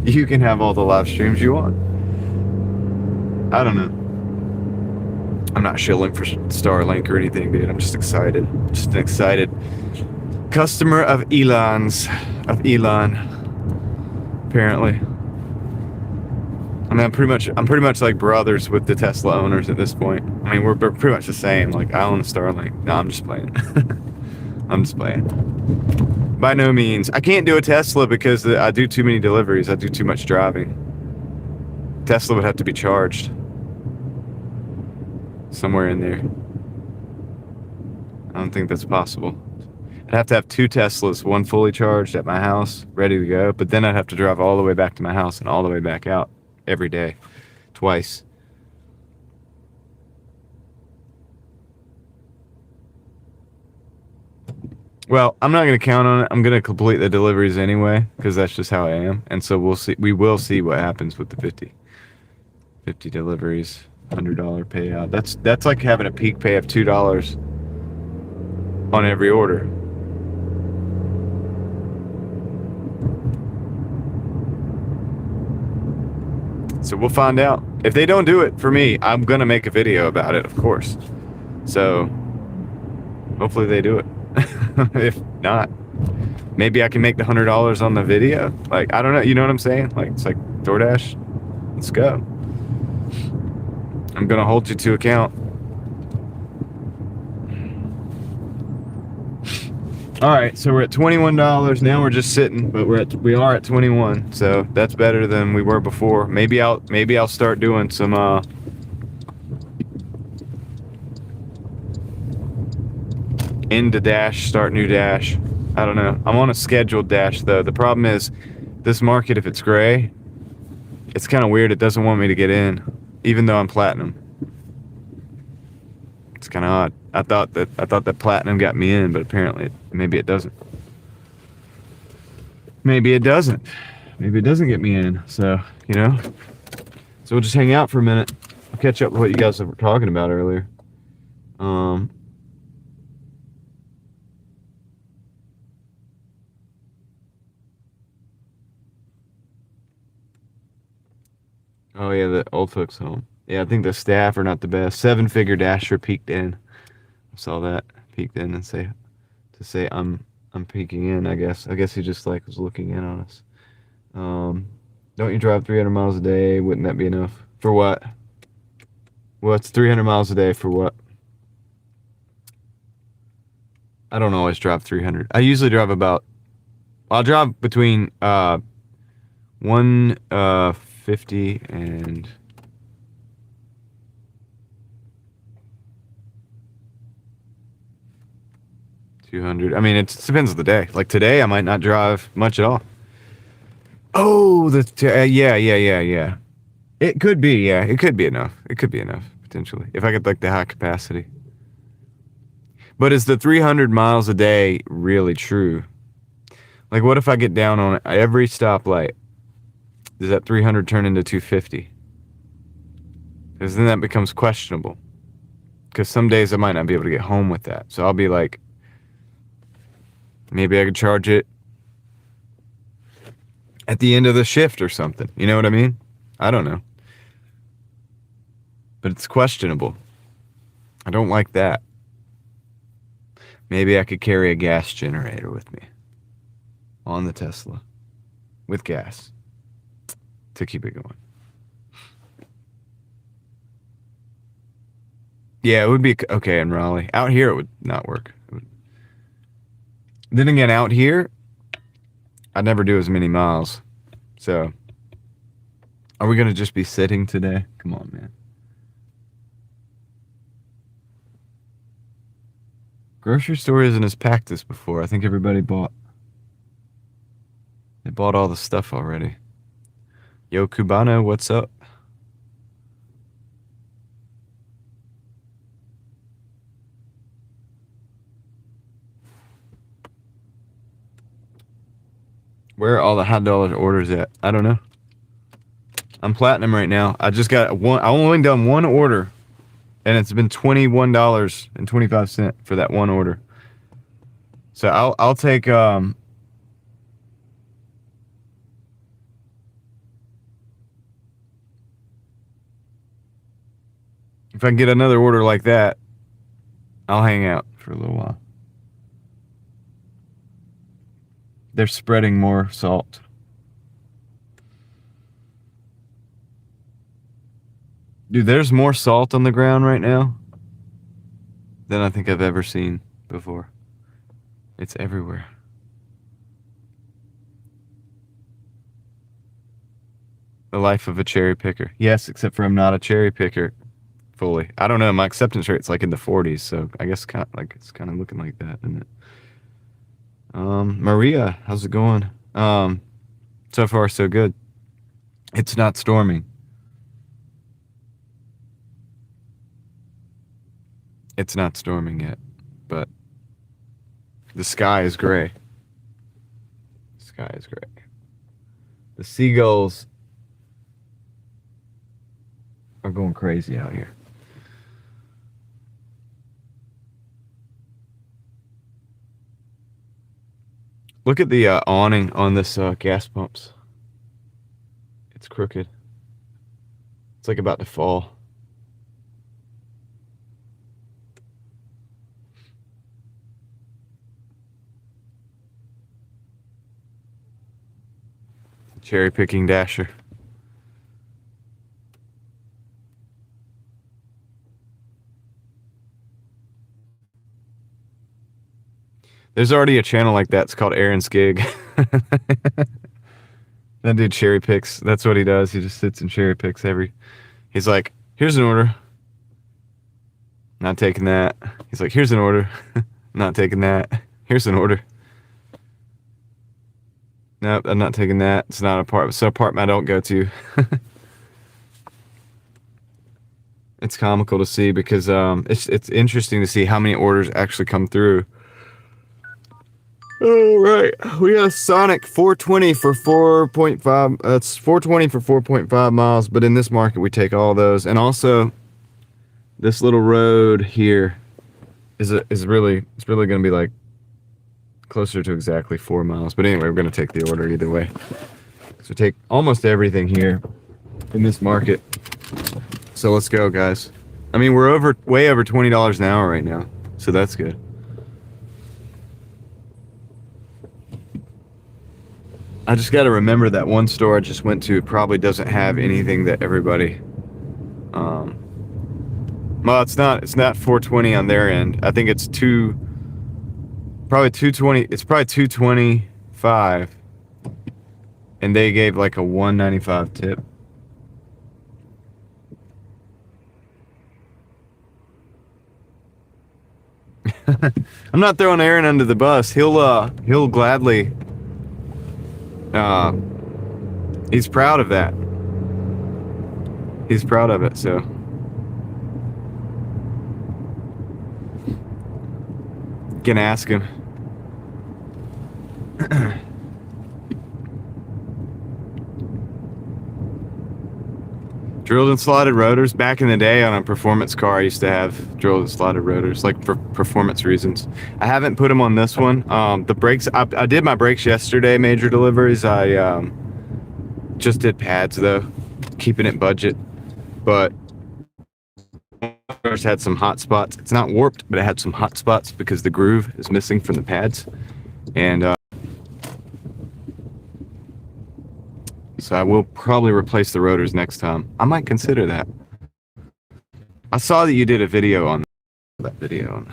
you can have all the live streams you want. I don't know. I'm not shilling for Starlink or anything, dude. I'm just excited. Just an excited customer of Elon's. Of Elon, apparently. I mean, I'm pretty much like brothers with the Tesla owners at this point. I mean, we're pretty much the same. Like, I own a Starlink. No, I'm just playing. I'm just playing. By no means. I can't do a Tesla because I do too many deliveries. I do too much driving. Tesla would have to be charged. Somewhere in there. I don't think that's possible. I'd have to have 2 Teslas, one fully charged at my house, ready to go. But then I'd have to drive all the way back to my house and all the way back out every day. Twice. Well, I'm not going to count on it. I'm going to complete the deliveries anyway, because that's just how I am. And so we'll see. We will see what happens with the 50 deliveries, $100 payout. That's like having a peak pay of $2 on every order. So we'll find out. If they don't do it for me, I'm going to make a video about it, of course. So hopefully they do it. If not, maybe I can make the $100 on the video. Like, I don't know. You know what I'm saying? Like, it's like Doordash. Let's go. I'm gonna hold you to account. All right, so we're at $21 now. We're just sitting, but we are at 21, so that's better than we were before. Maybe I'll start doing some end to dash, start new dash. I don't know. I'm on a scheduled dash though. The problem is this market, if it's gray, it's kind of weird. It doesn't want me to get in, even though I'm platinum. It's kind of odd. I thought that platinum got me in, but apparently maybe it doesn't. Maybe it doesn't. Maybe it doesn't get me in. So, you know. So we'll just hang out for a minute. I'll catch up with what you guys were talking about earlier. Oh yeah, the old folks home. Yeah, I think the staff are not the best. 7-figure dasher peeked in. I saw that peeked in and say I'm peeking in. I guess he just like was looking in on us. Don't you drive 300 miles a day? Wouldn't that be enough? For what? What's 300 miles a day for what? I don't always drive 300. I usually drive I'll drive between 150 and 200. I mean, it depends on the day. Like today, I might not drive much at all. Oh, yeah. It could be, yeah. It could be enough. It could be enough, potentially. If I get like the high capacity. But is the 300 miles a day really true? Like, what if I get down on every stoplight? Does that 300 turn into 250? Because then that becomes questionable. Because some days I might not be able to get home with that. So I'll be like, maybe I could charge it at the end of the shift or something. You know what I mean? I don't know. But it's questionable. I don't like that. Maybe I could carry a gas generator with me on the Tesla with gas to keep it going. Yeah, it would be okay in Raleigh. Out here, it would not work. Then again, out here, I'd never do as many miles. So, are we going to just be sitting today? Come on, man. Grocery store isn't as packed as before. I think everybody bought. They bought all the stuff already. Yo, Cubano, what's up? Where are all the high dollar orders at? I don't know. I'm platinum right now. I just got one. I only done one order, and it's been $21.25 for that one order. So I'll take if I can get another order like that, I'll hang out for a little while. They're spreading more salt. Dude, there's more salt on the ground right now than I think I've ever seen before. It's everywhere. The life of a cherry picker. Yes, except for I'm not a cherry picker fully. I don't know. My acceptance rate's like in the 40s, so I guess it's kind of looking like that, isn't it? Maria, how's it going? So far so good. It's not storming. It's not storming yet, but the sky is gray. The sky is gray. The seagulls are going crazy out here. Look at the awning on this gas pumps. It's crooked. It's like about to fall. Cherry picking dasher. There's already a channel like that. It's called Aaron's Gig. That dude cherry picks. That's what he does. He just sits and cherry picks He's like, here's an order. Not taking that. He's like, here's an order. Not taking that. Here's an order. Nope, I'm not taking that. It's not a part. It's an apartment I don't go to. It's comical to see because it's interesting to see how many orders actually come through. Oh, right. We got a Sonic 420 for 4.5. That's 420 for 4.5 miles. But in this market, we take all those. And also, this little road here is really going to be like closer to exactly 4 miles. But anyway, we're going to take the order either way. So take almost everything here in this market. So let's go, guys. I mean, we're way over $20 an hour right now. So that's good. I just got to remember that one store I just went to probably doesn't have anything that everybody. Well, it's not 420 on their end. I think it's probably 220. It's probably 225, and they gave like a 195 tip. I'm not throwing Aaron under the bus. He'll gladly. He's proud of that. He's proud of it, so. Can ask him. Drilled and slotted rotors. Back in the day on a performance car, I used to have drilled and slotted rotors, like for performance reasons. I haven't put them on this one. The brakes, I did my brakes yesterday, major deliveries. I just did pads though, keeping it budget. But it had some hot spots. It's not warped, but it had some hot spots because the groove is missing from the pads. And so I will probably replace the rotors next time. I might consider that. I saw that you did a video on that video on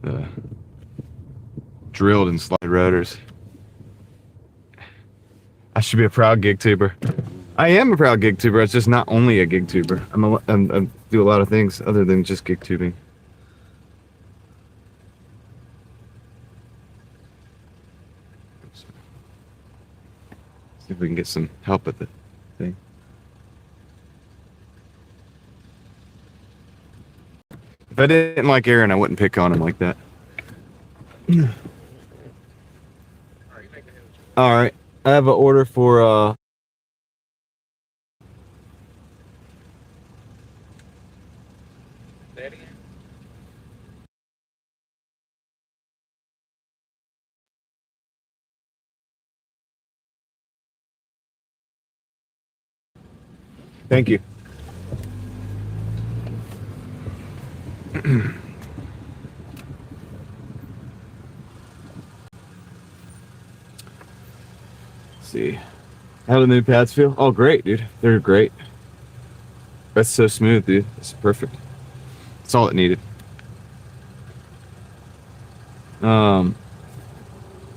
the drilled and slotted rotors. I should be a proud gig tuber. I am a proud gig tuber. It's just not only a gig tuber. I do a lot of things other than just gig tubing. See if we can get some help at the thing. If I didn't like Aaron, I wouldn't pick on him like that. All right. I have an order for Say it again. Thank you. Let's see. How do the new pads feel? Oh, great, dude. They're great. That's so smooth, dude. It's perfect. That's all it needed.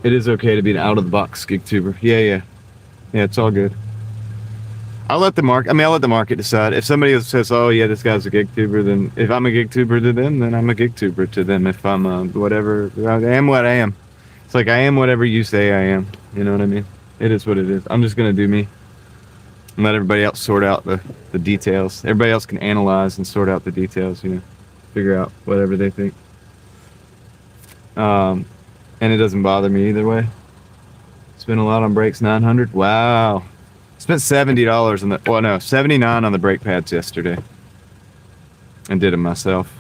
It is okay to be an out-of-the-box gig tuber. Yeah, it's all good. I'll let the market decide. If somebody says, "Oh yeah, this guy's a gig tuber," then if I'm a gig tuber to them, then I'm a gig tuber to them. If I'm whatever, I am what I am. It's like I am whatever you say I am. You know what I mean? It is what it is. I'm just gonna do me and let everybody else sort out the details. Everybody else can analyze and sort out the details. You know, figure out whatever they think. And it doesn't bother me either way. Spent a lot on brakes. 900. Wow. Spent $70 on the, well, no, $79 on the brake pads yesterday. And did them myself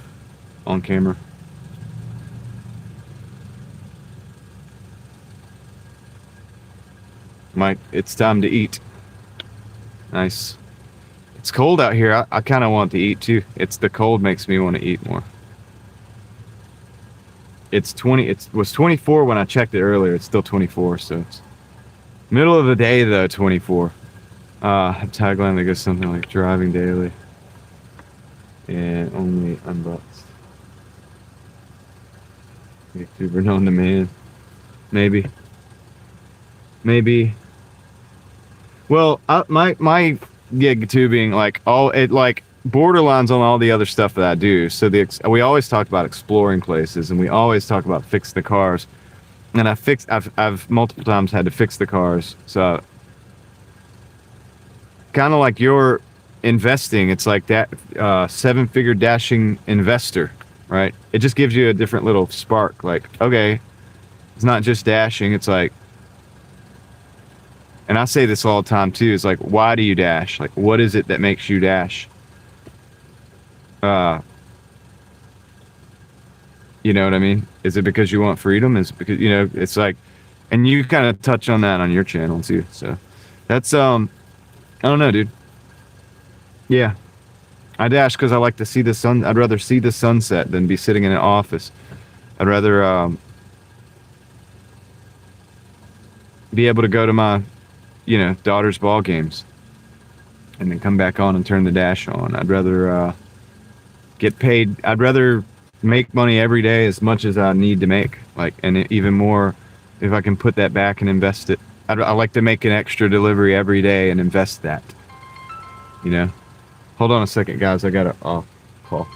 on camera. It's time to eat. Nice. It's cold out here. I kind of want to eat too. The cold makes me want to eat more. It was 24 when I checked it earlier. It's still 24, so it's middle of the day though, 24. Tagline that goes something like driving daily and only unboxed. YouTuber known to man. Maybe. Maybe. Well, my gig too being like all it like borderlines on all the other stuff that I do. So we always talk about exploring places, and we always talk about fix the cars. And I've multiple times had to fix the cars. So kind of like your investing, it's like that seven-figure dashing investor, right? It just gives you a different little spark. Like, okay, it's not just dashing. It's like, and I say this all the time too. It's like, why do you dash? Like, what is it that makes you dash? Uh, you know what I mean? Is it because you want freedom? Is it because it's like, and you kind of touch on that on your channel too. So that's I don't know, dude. Yeah, I dash because I like to see the sun. I'd rather see the sunset than be sitting in an office. I'd rather be able to go to my, daughter's ball games and then come back on and turn the dash on. I'd rather get paid. I'd rather make money every day as much as I need to make. Like, and even more if I can put that back and invest it. I like to make an extra delivery every day and invest that. You know. Hold on a second, guys. I got a call.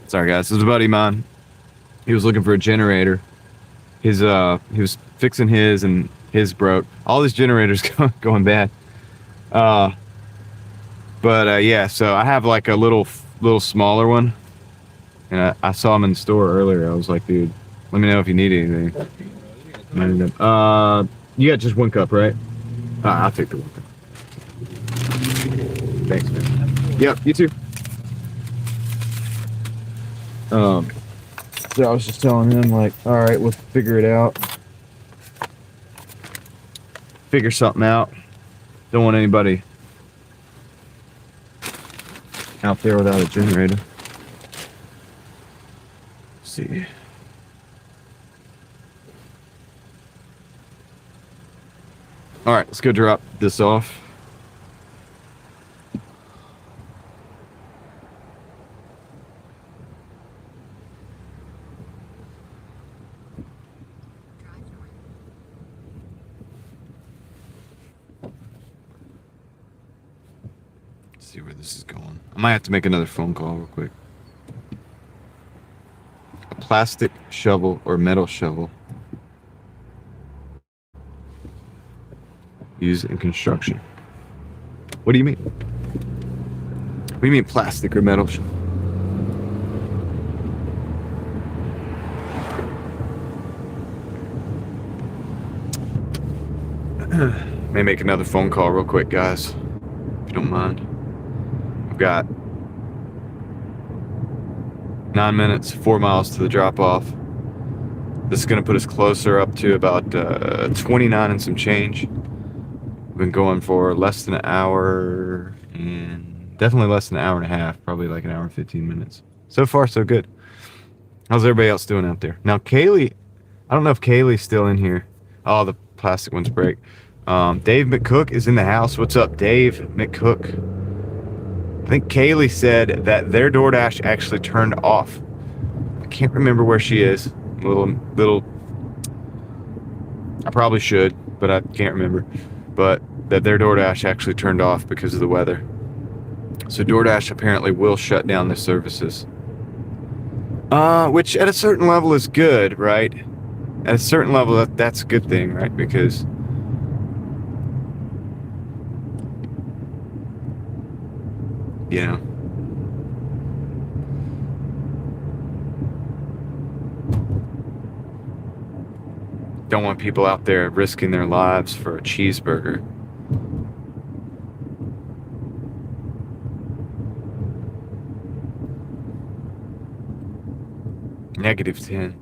Sorry guys, this is a buddy of mine. He was looking for a generator. He was fixing his and his broke. All these generators going bad. Yeah, so I have like a little smaller one, and I saw him in the store earlier. I was like, dude, let me know if you need anything. You got just one cup, right? I'll take the one cup. Thanks, man. Yep, you too. So I was just telling him, like, all right, we'll figure it out. Figure something out. Don't want anybody out there without a generator. Let's see. All right, let's go drop this off. See where this is going. I might have to make another phone call real quick. A plastic shovel or metal shovel used in construction. What do you mean? What do you mean plastic or metal shovel? May make another phone call real quick, guys, if you don't mind. I've got 9 minutes, 4 miles to the drop-off. This is going to put us closer up to about 29 and some change. We've been going for less than an hour, and definitely less than an hour and a half, probably like an hour and 15 minutes. So far, so good. How's everybody else doing out there? Now, Kaylee, I don't know if Kaylee's still in here. Oh, the plastic ones break. Dave McCook is in the house. What's up, Dave McCook? I think Kaylee said that their DoorDash actually turned off. I can't remember where she is. Little. I probably should, but I can't remember. But that their DoorDash actually turned off because of the weather. So DoorDash apparently will shut down their services. Which at a certain level is good, right? At a certain level, that's a good thing, right? Because you know, don't want people out there risking their lives for a cheeseburger. -10.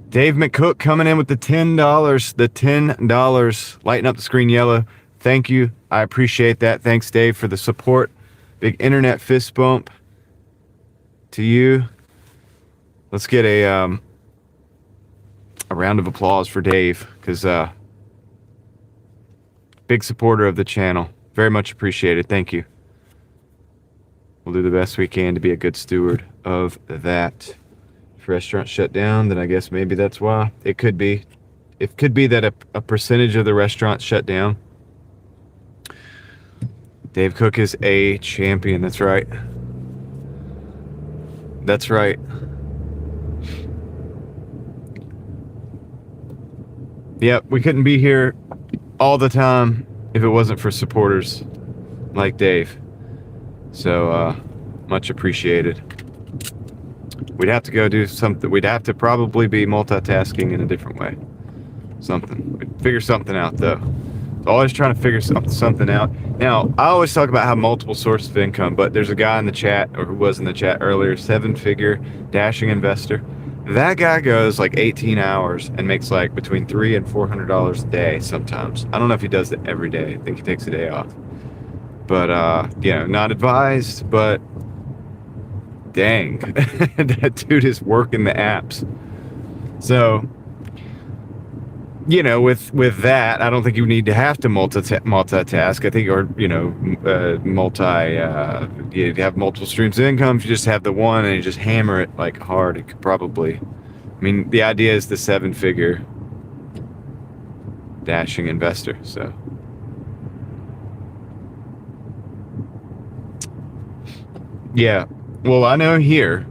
Dave McCook coming in with the $10. The $10. Lighten up the screen yellow. Thank you. I appreciate that. Thanks, Dave, for the support. Big internet fist bump to you. Let's get a round of applause for Dave, because big supporter of the channel. Very much appreciated. Thank you. We'll do the best we can to be a good steward of that. If restaurants shut down, then I guess maybe that's why. It could be. It could be that a percentage of the restaurants shut down. Dave Cook is a champion. That's right. That's right. Yep, we couldn't be here all the time if it wasn't for supporters like Dave. So, much appreciated. We'd have to go do something. We'd have to probably be multitasking in a different way. Something. We'd figure something out, though. Always trying to figure something out. Now, I always talk about how multiple sources of income, but there's a guy in the chat, or who was in the chat earlier, 7-figure dashing investor. That guy goes like 18 hours and makes like between $300 and $400 a day sometimes. I don't know if he does it every day. I think he takes a day off. But, not advised, but dang, that dude is working the apps. So, with that, I don't think you need to have to multitask. I think, you have multiple streams of income. If you just have the one and you just hammer it like hard, it could probably, the idea is the 7-figure dashing investor. So, yeah, Well, I know here,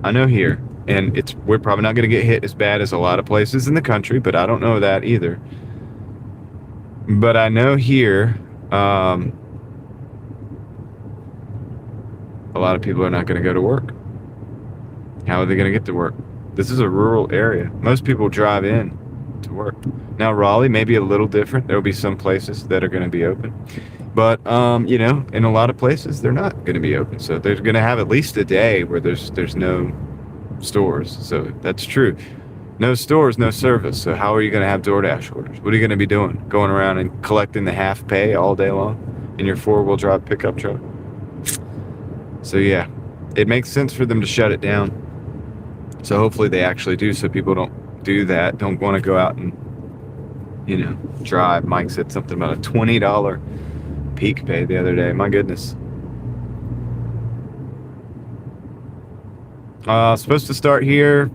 and we're probably not going to get hit as bad as a lot of places in the country, but I don't know that either. But I know here, a lot of people are not going to go to work. How are they going to get to work? This is a rural area. Most people drive in to work. Now, Raleigh may be a little different. There will be some places that are going to be open. But, in a lot of places, they're not going to be open. So they're going to have at least a day where there's no stores. So that's true. No stores, no service. So how are you going to have DoorDash orders? What are you going to be doing? Going around and collecting the half pay all day long in your 4-wheel drive pickup truck? So yeah, it makes sense for them to shut it down. So hopefully they actually do, so people don't do that. Don't want to go out and, drive. Mike said something about a $20 peak pay the other day. My goodness. Supposed to start here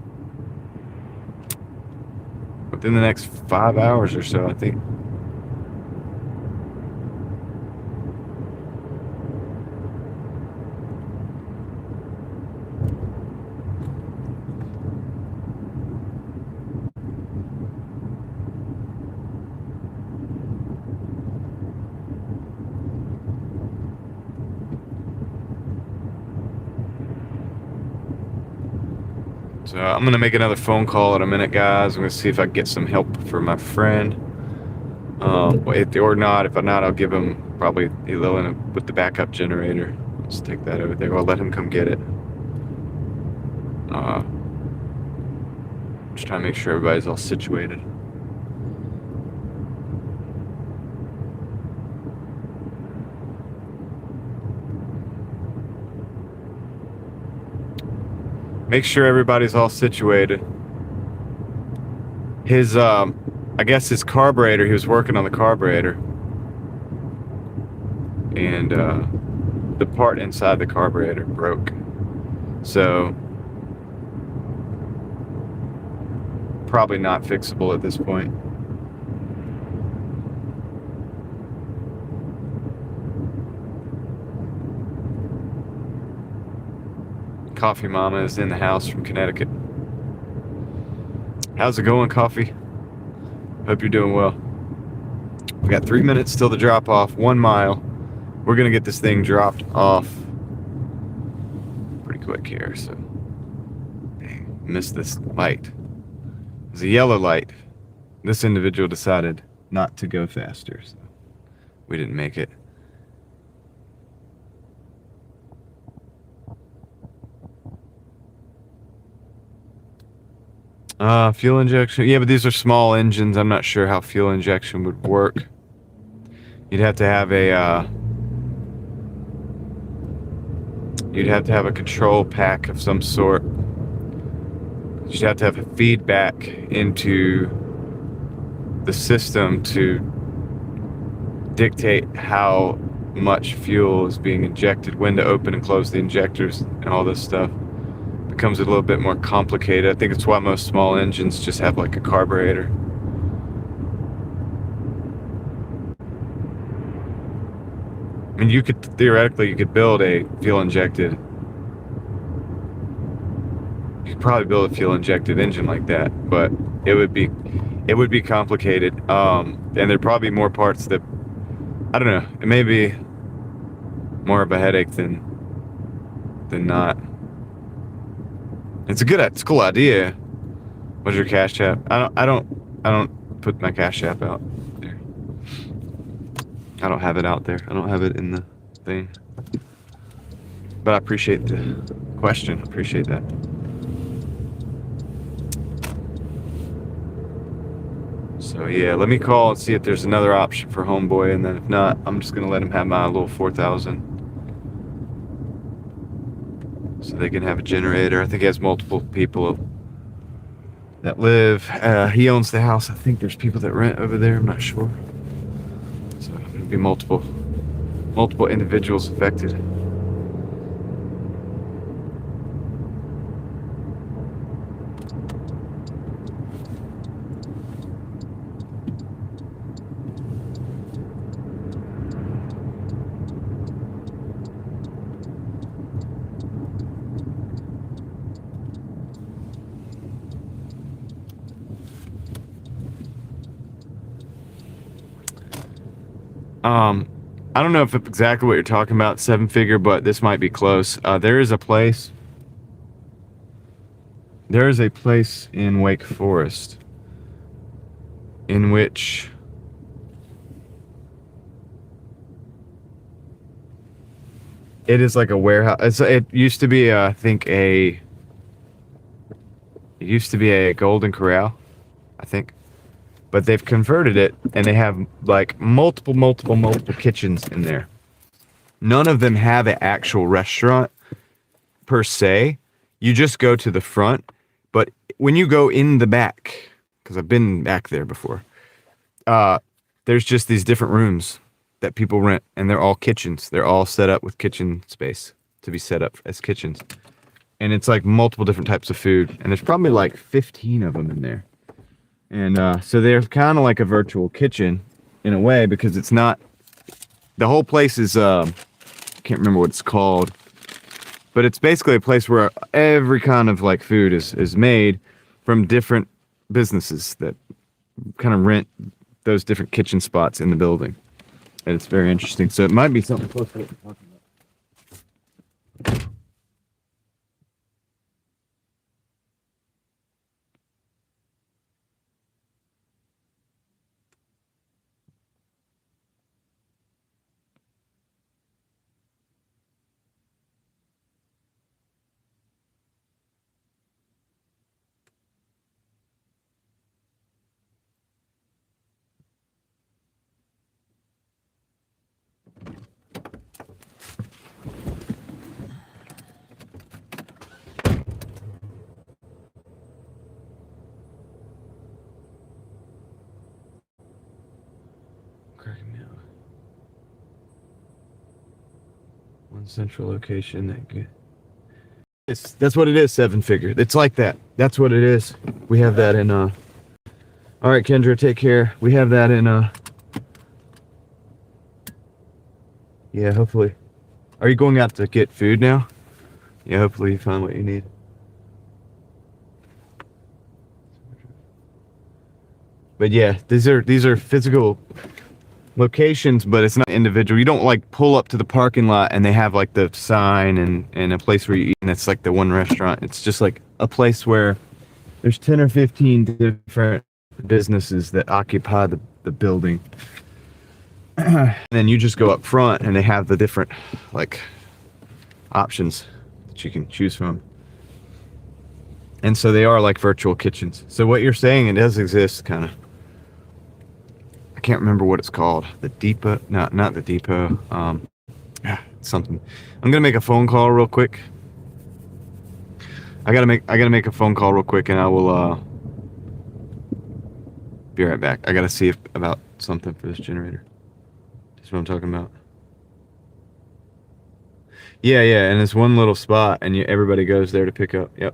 within the next 5 hours or so, I think. So I'm going to make another phone call in a minute, guys. I'm going to see if I can get some help for my friend. Or not. If not, I'll give him probably with the backup generator. Let's take that over there. I'll let him come get it. Just trying to make sure everybody's all situated. Make sure everybody's all situated. I guess his carburetor, he was working on the carburetor. And the part inside the carburetor broke. So, probably not fixable at this point. Coffee Mama is in the house from Connecticut. How's it going, Coffee? Hope you're doing well. We got 3 minutes till the drop off, 1 mile. We're gonna get this thing dropped off pretty quick here, so. Dang, missed this light. It's a yellow light. This individual decided not to go faster, so we didn't make it. Fuel injection. Yeah, but these are small engines. I'm not sure how fuel injection would work. You'd have to have a control pack of some sort. You'd have to have a feedback into the system to dictate how much fuel is being injected, when to open and close the injectors, and all this stuff. Becomes a little bit more complicated. I think it's why most small engines just have like a carburetor. I mean, theoretically you could build a fuel injected. You could probably build a fuel injected engine like that, but it would be complicated. And there'd probably be more parts that, I don't know, it may be more of a headache than not. It's a cool idea. What's your Cash App? I don't put my Cash App out there. I don't have it out there. I don't have it in the thing. But I appreciate the question. Appreciate that. So yeah, let me call and see if there's another option for Homeboy, and then if not, I'm just gonna let him have my little 4,000. So they can have a generator. I think he has multiple people that live. He owns the house. I think there's people that rent over there. I'm not sure. So there'll be multiple individuals affected. I don't know if it's exactly what you're talking about, seven figure, but this might be close. There is a place. There is a place in Wake Forest in which it is like a warehouse. It used to be, I think, it used to be a Golden Corral, I think, but they've converted it, and they have like multiple kitchens in there. None of them have an actual restaurant per se. You just go to the front, but when you go in the back, because I've been back there before, uh, there's just these different rooms that people rent, and they're all kitchens. They're all set up with kitchen space to be set up as kitchens. And it's like multiple different types of food, and there's probably like 15 of them in there. And so they're kind of like a virtual kitchen in a way, because it's not, the whole place is, I can't remember what it's called, but it's basically a place where every kind of like food is made from different businesses that kind of rent those different kitchen spots in the building. And it's very interesting. So it might be something close to what we're talking about. Cracking me up. One central location that good. That's what it is, seven figure. It's like that. That's what it is. We have that in all right, Kendra, take care. We have that in yeah, hopefully. Are you going out to get food now? Yeah, hopefully you find what you need. But yeah, these are physical locations, but it's not individual. You don't like pull up to the parking lot and they have like the sign and a place where you eat, and it's like the one restaurant. It's just like a place where there's 10 or 15 different businesses that occupy the building. And then you just go up front and they have the different like options that you can choose from. And so they are like virtual kitchens. So what you're saying, it does exist, kind of. I can't remember what it's called. The depot? No, not the depot. Something. I'm gonna make a phone call real quick. I gotta make a phone call real quick, and I will be right back. I gotta see about something for this generator. That's what I'm talking about. Yeah, yeah, and it's one little spot, and everybody goes there to pick up. Yep.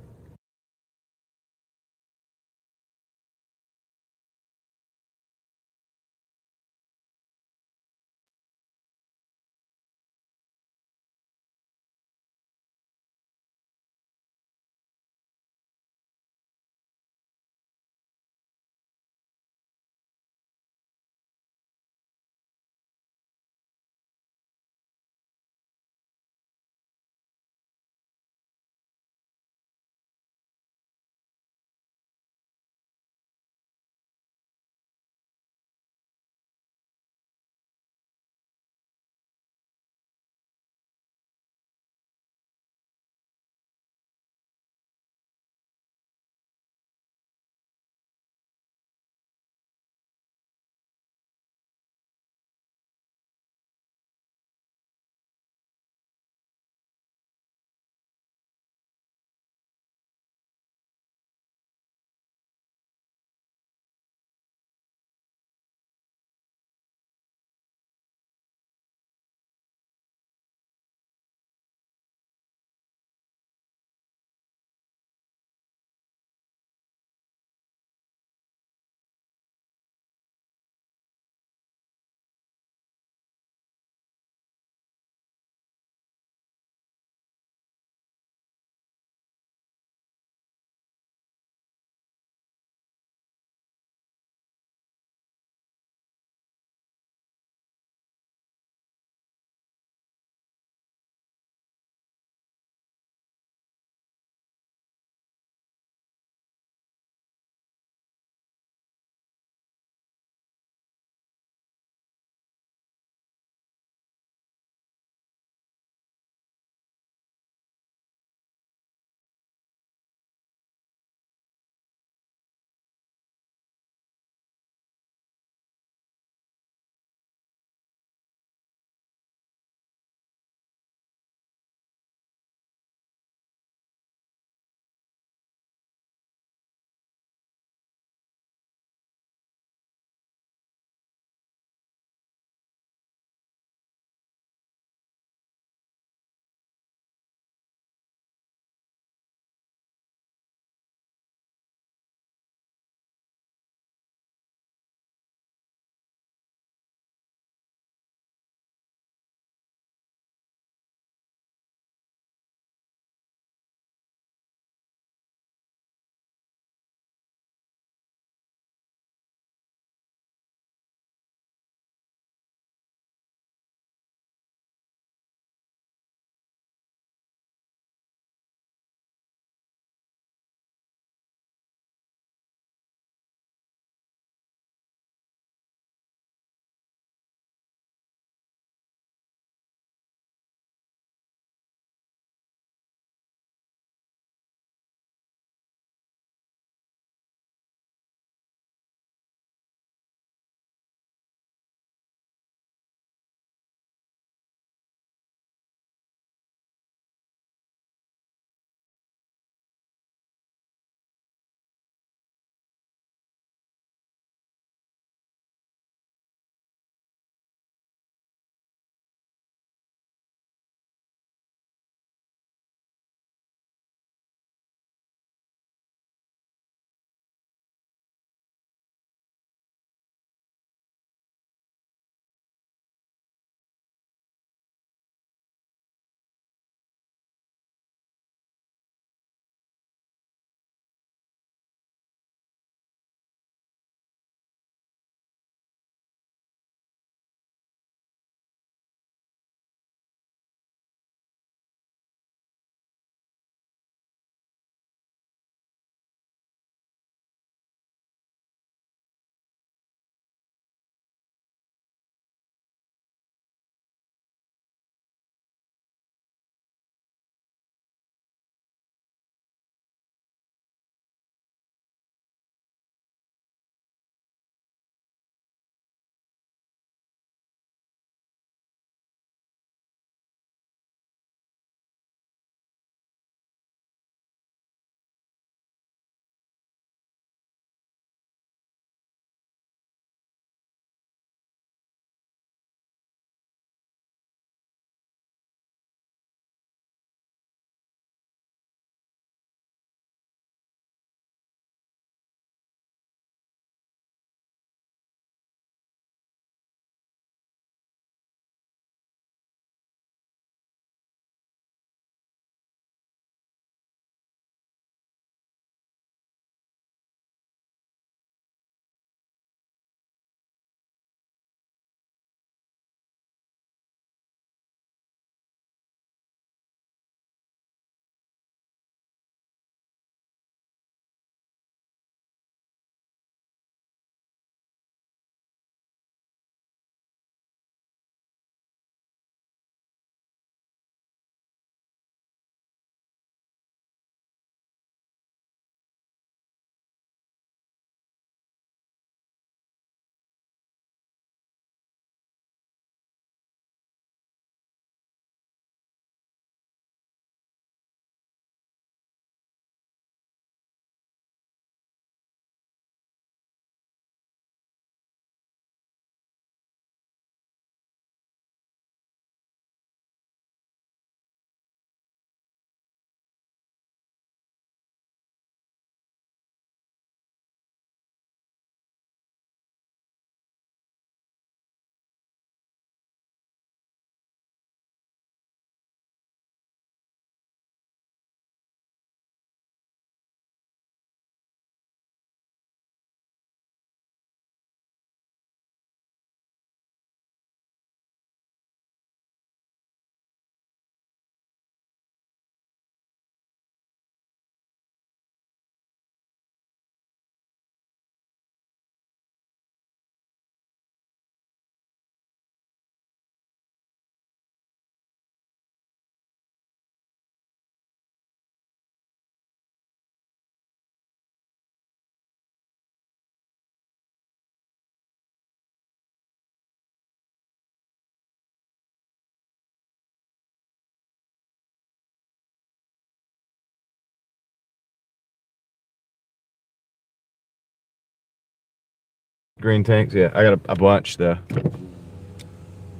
green tanks. Yeah, I got a bunch though.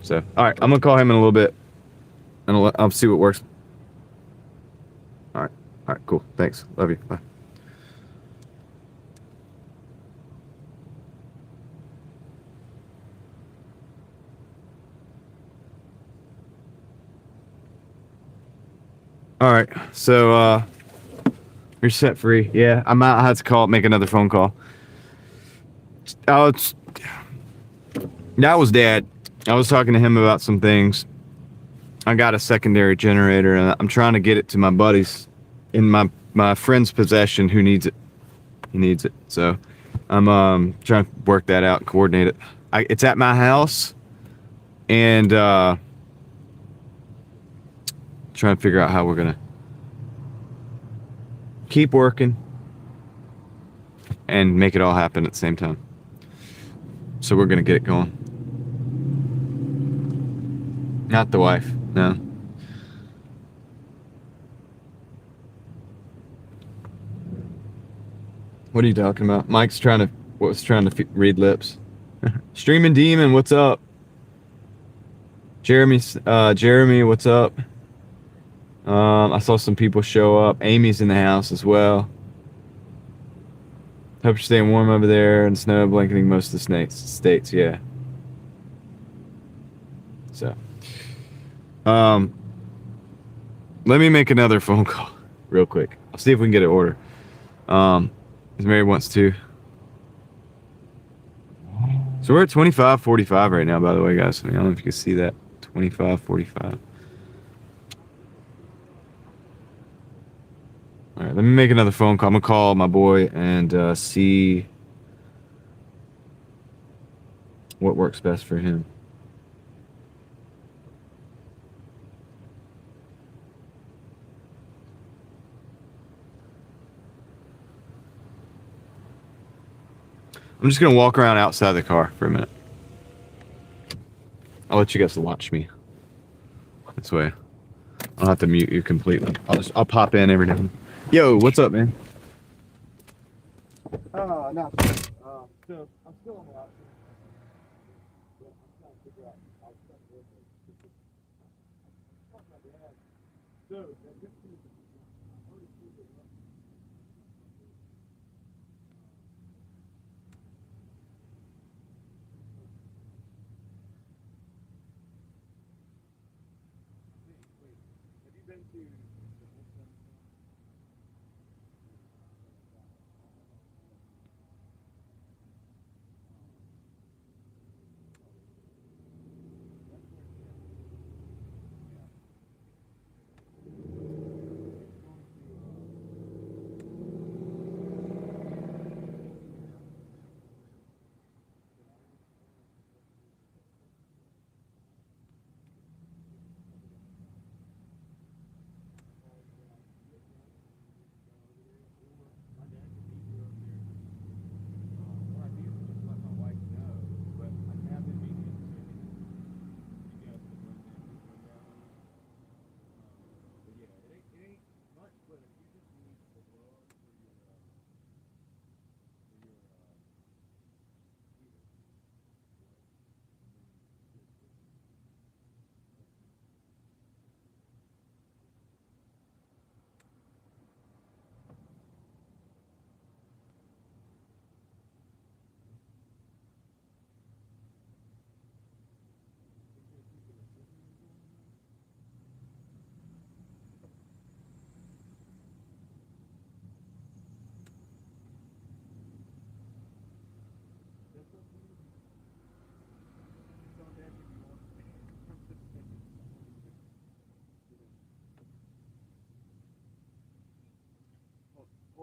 So, all right, I'm gonna call him in a little bit, and I'll see what works. All right, cool. Thanks. Love you. Bye. All right, so you're set free. Yeah, I might have to make another phone call. Oh, that was Dad. I was talking to him about some things. I got a secondary generator, and I'm trying to get it to my buddies in my friend's possession who needs it. He needs it, so I'm trying to work that out and coordinate it. It's at my house, and trying to figure out how we're gonna keep working and make it all happen at the same time. So we're gonna get it going. Not the wife, no. What are you talking about? Mike's trying to read lips. Streaming Demon, what's up? Jeremy, what's up? I saw some people show up. Amy's in the house as well. Hope you're staying warm over there and snow blanketing most of the states, yeah. So, let me make another phone call real quick. I'll see if we can get an order. If Mary wants to. So we're at 25.45 right now, by the way, guys. I don't know if you can see that. 25.45. All right, let me make another phone call. I'm gonna call my boy and see what works best for him. I'm just gonna walk around outside the car for a minute. I'll let you guys watch me. This way, I don't have to mute you completely. I'll pop in every now and then. Yo, what's up, man? No. So I'm still on the outside. I'm trying to figure out how to work it. So, have you been to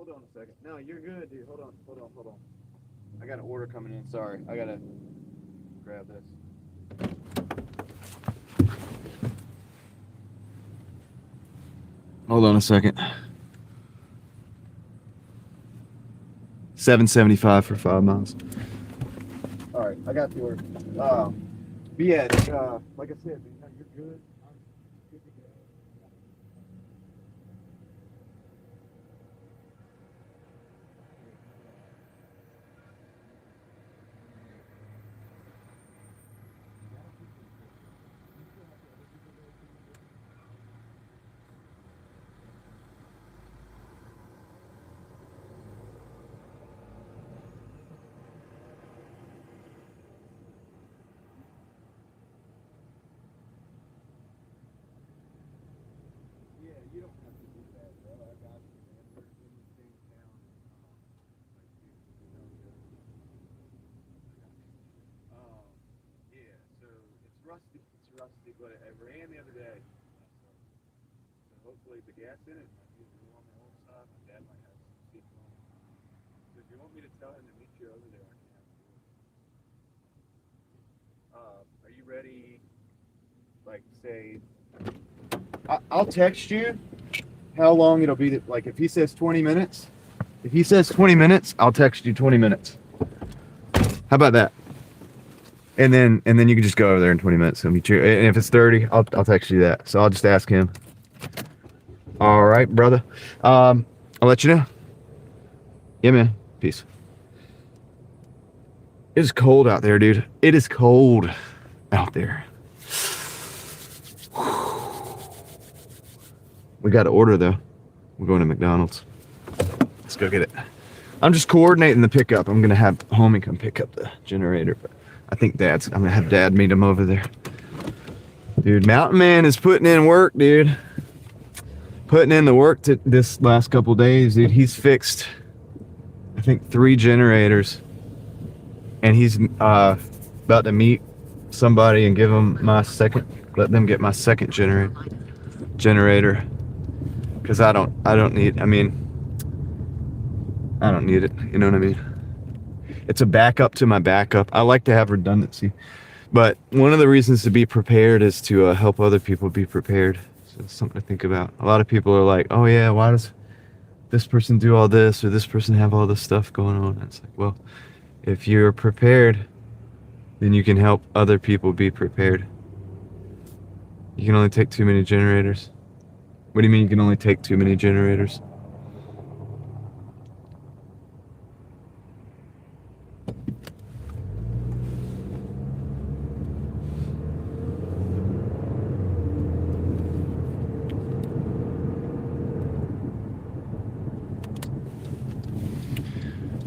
Hold on a second. No, you're good, dude. Hold on. I got an order coming in. Sorry. I gotta grab this. Hold on a second. $7.75 for 5 miles. All right, I got the order. But yeah, like I said, man, you're good. I'm good to go. but it ran the other day. So hopefully the gas in it might be a little on the old side. My dad might have some people on. So if you want me to tell him to meet you over there, I can have him do it. Are you ready? Like, say, I'll text you how long it'll be. Like, if he says 20 minutes, I'll text you 20 minutes. How about that? And then you can just go over there in 20 minutes and meet you. And if it's 30, I'll text you that. So I'll just ask him. All right, brother. I'll let you know. Yeah, man. Peace. It is cold out there, dude. It is cold out there. We got to order though. We're going to McDonald's. Let's go get it. I'm just coordinating the pickup. I'm gonna have homie come pick up the generator, but I think I'm gonna have dad meet him over there. Dude, Mountain Man is putting in work, dude. Putting in the work to this last couple days, dude. He's fixed, I think, 3 generators, and he's about to meet somebody and give them let them get my second generator, because I don't need it. You know what I mean? It's a backup to my backup. I like to have redundancy, but one of the reasons to be prepared is to help other people be prepared. So it's something to think about. A lot of people are like, oh yeah, why does this person do all this, or this person have all this stuff going on? And it's like, well, if you're prepared, then you can help other people be prepared. You can only take too many generators. What do you mean you can only take too many generators?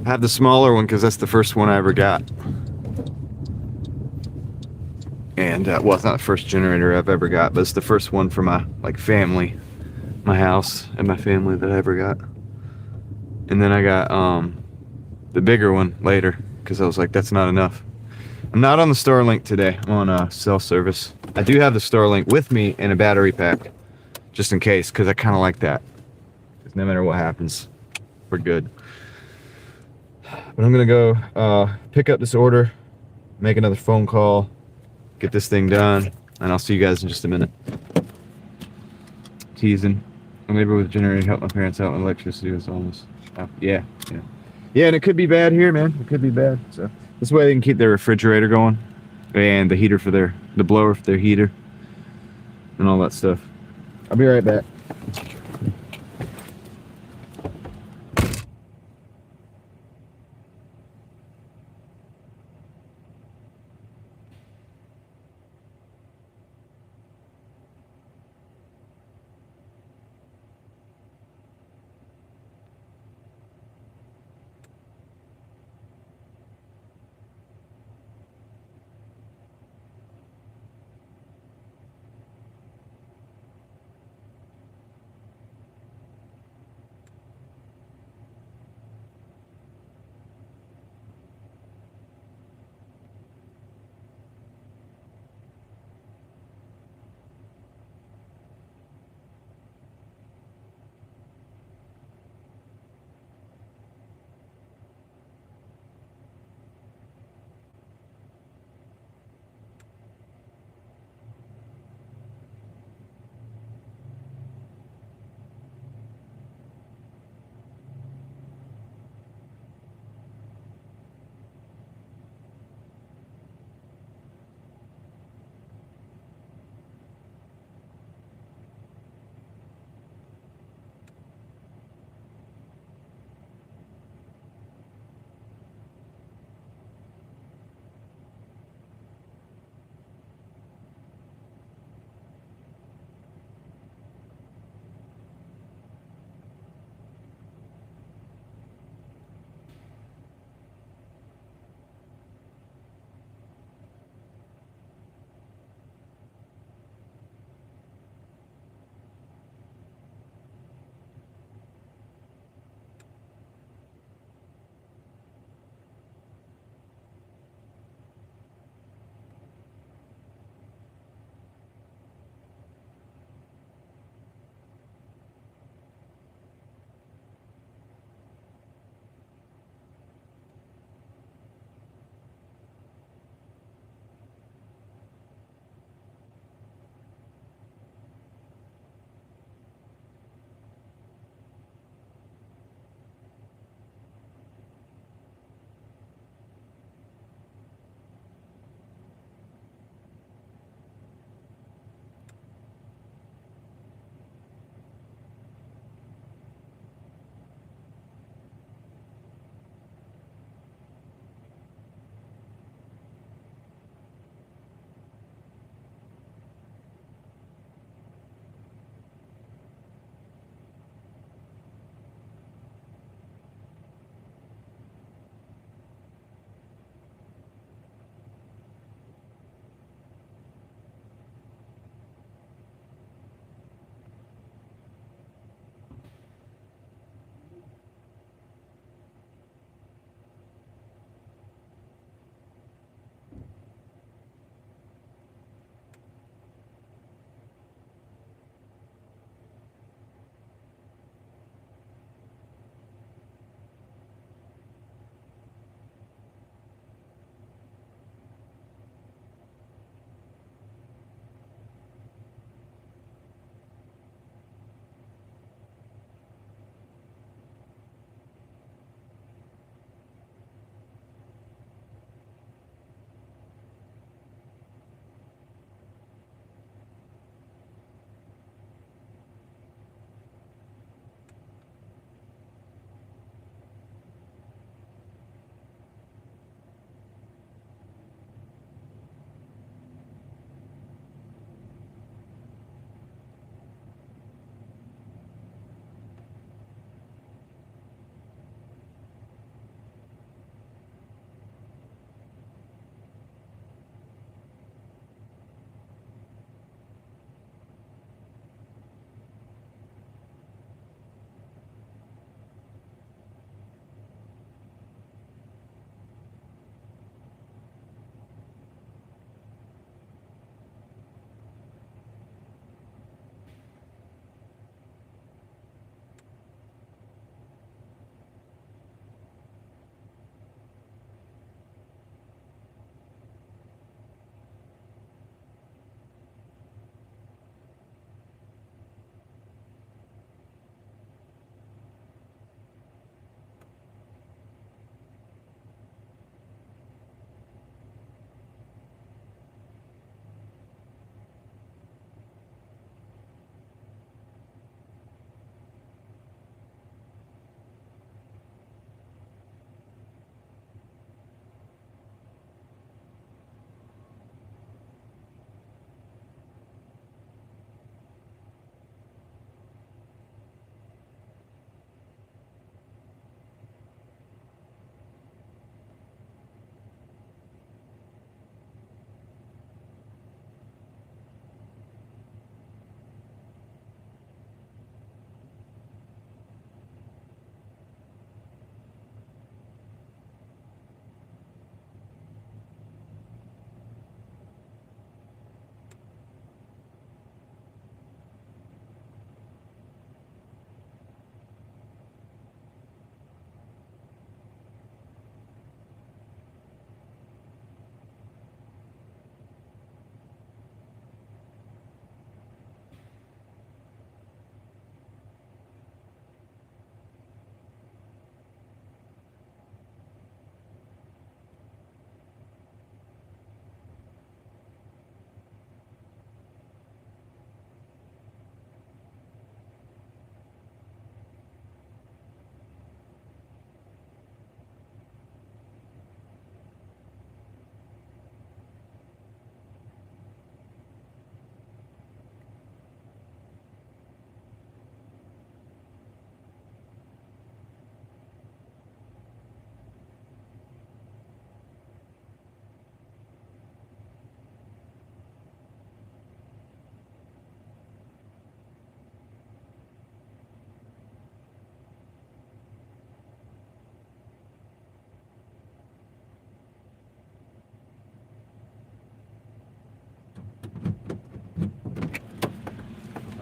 I have the smaller one because that's the first one I ever got. And, well, it's not the first generator I've ever got, but it's the first one for my, family, my house and my family that I ever got. And then I got, the bigger one later because I was like, that's not enough. I'm not on the Starlink today. I'm on, cell service. I do have the Starlink with me in a battery pack, just in case, because I kind of like that. Because no matter what happens, we're good. But I'm gonna go pick up this order, make another phone call, get this thing done, and I'll see you guys in just a minute. Teasing. I'm able with generator to help my parents out when electricity was almost out. Yeah, and it could be bad here, man. It could be bad. So this way they can keep their refrigerator going, and the heater for the blower for their heater, and all that stuff. I'll be right back.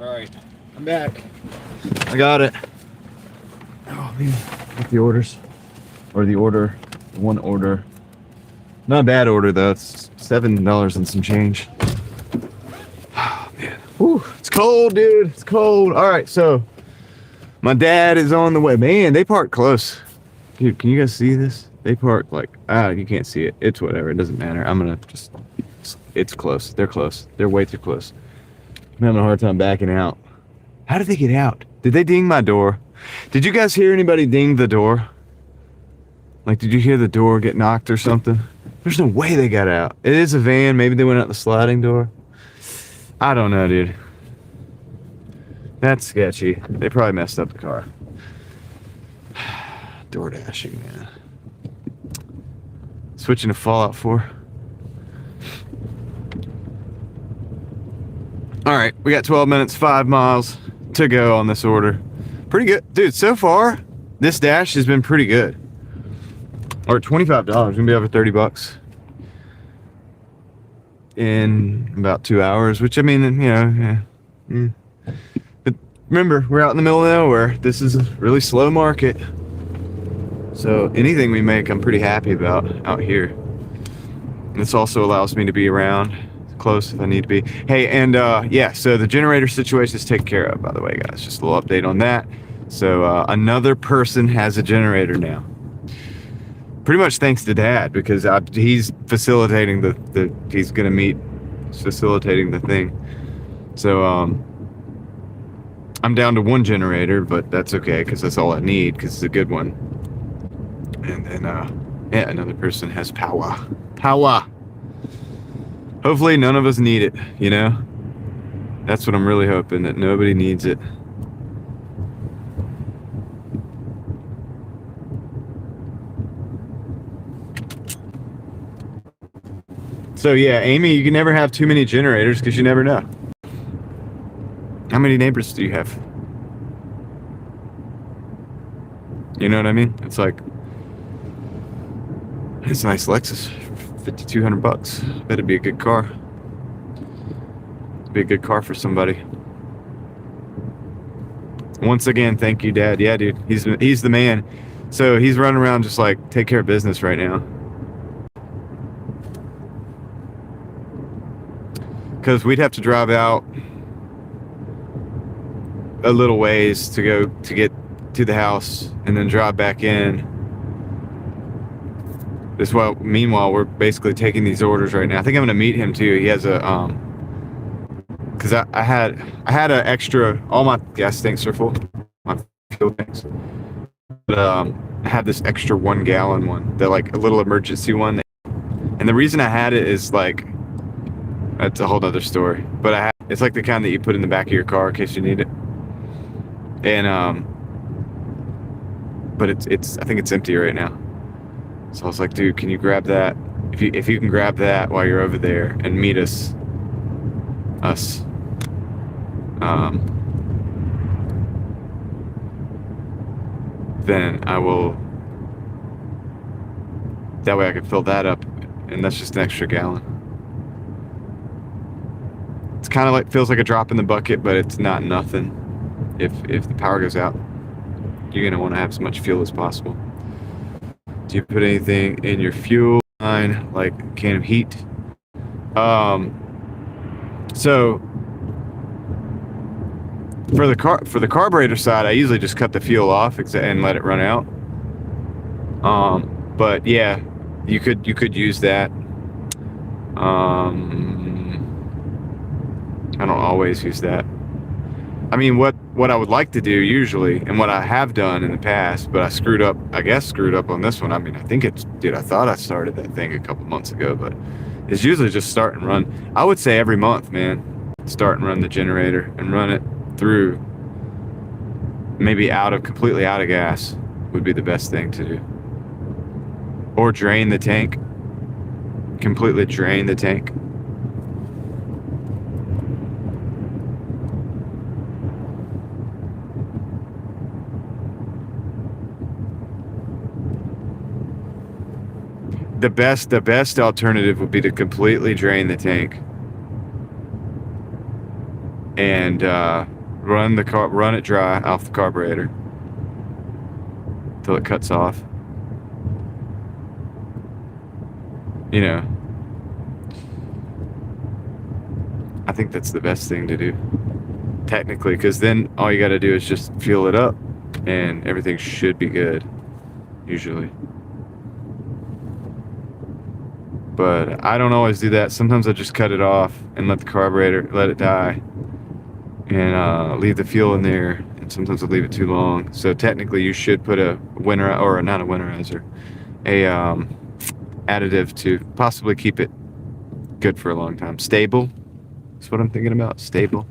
Alright, I'm back. I got it. Oh man, got the orders. Or the order. One order. Not a bad order though. It's $7 and some change. Oh man. Whew. It's cold, dude. It's cold. Alright, so my dad is on the way. Man, they park close. Dude, can you guys see this? They park like, you can't see it. It's whatever. It doesn't matter. I'm gonna just, it's close. They're close. They're way too close. I'm having a hard time backing out. How did they get out? Did they ding my door? Did you guys hear anybody ding the door? Like, did you hear the door get knocked or something? There's no way they got out. It is a van. Maybe they went out the sliding door. I don't know, dude. That's sketchy. They probably messed up the car. Doordashing, man. Switching to Fallout 4. Alright, we got 12 minutes, 5 miles to go on this order. Pretty good. Dude, so far, this dash has been pretty good. Or $25, gonna be over 30 bucks in about 2 hours, which I mean, you know, yeah. But remember, we're out in the middle of nowhere. This is a really slow market. So anything we make, I'm pretty happy about out here. This also allows me to be around close if I need to be. Hey, and yeah, so the generator situation is taken care of, by the way, guys. Just a little update on that. So another person has a generator now. Pretty much thanks to Dad, because he's facilitating he's gonna meet facilitating the thing. So I'm down to 1 generator, but that's okay because that's all I need because it's a good one. And then yeah, another person has power. Hopefully none of us need it, you know? That's what I'm really hoping, that nobody needs it. So yeah, Amy, you can never have too many generators because you never know. How many neighbors do you have? You know what I mean? It's like, it's a nice Lexus, $5,200. Bet it'd be a good car. It'd be a good car for somebody. Once again, thank you, Dad. Yeah, dude, he's the man. So he's running around just like take care of business right now. Because we'd have to drive out a little ways to get to the house and then drive back in. Meanwhile, we're basically taking these orders right now. I think I'm gonna meet him too. He has a because I had an extra. All my gas tanks are full, my fuel tanks. But I had this extra 1 gallon one, that like a little emergency one. And the reason I had it is like, that's a whole nother story. But it's like the kind that you put in the back of your car in case you need it. And but it's I think it's empty right now. So I was like, dude, can you grab that? If you can grab that while you're over there and meet us, then I will. That way I can fill that up, and that's just an extra gallon. It's kind of like, feels like a drop in the bucket, but it's not nothing. If the power goes out, you're gonna want to have as much fuel as possible. Do you put anything in your fuel line, like a can of heat? So for the carburetor side, I usually just cut the fuel off and let it run out. But yeah, you could use that. I don't always use that. I mean, what I would like to do usually, and what I have done in the past, but I screwed up on this one. I mean, I thought I started that thing a couple months ago, but it's usually just start and run. I would say every month, man, start and run the generator and run it through, maybe completely out of gas would be the best thing to do. Or drain the tank, completely drain the tank. The best alternative would be to completely drain the tank and Run it dry off the carburetor till it cuts off. You know, I think that's the best thing to do, technically, because then all you got to do is just fuel it up and everything should be good, usually. But I don't always do that. Sometimes I just cut it off and let it die, and leave the fuel in there. And sometimes I leave it too long. So technically, you should put a not a winterizer, a additive to possibly keep it good for a long time. Stable. That's what I'm thinking about. Stable.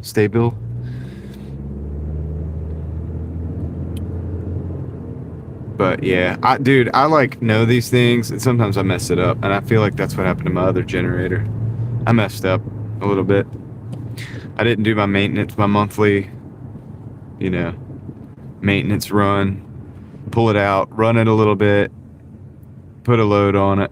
But yeah, I like know these things, and sometimes I mess it up, and I feel like that's what happened to my other generator. I messed up a little bit. I didn't do my maintenance, my monthly, maintenance run. Pull it out, run it a little bit, put a load on it.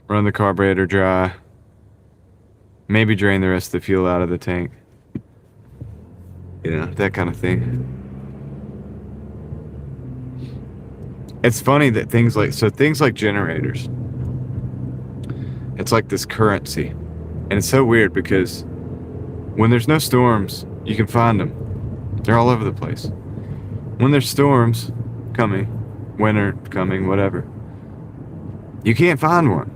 Run the carburetor dry. Maybe drain the rest of the fuel out of the tank. That kind of thing. It's funny that things like generators, it's like this currency. And it's so weird because when there's no storms, you can find them. They're all over the place. When there's storms coming, winter coming, whatever, you can't find one.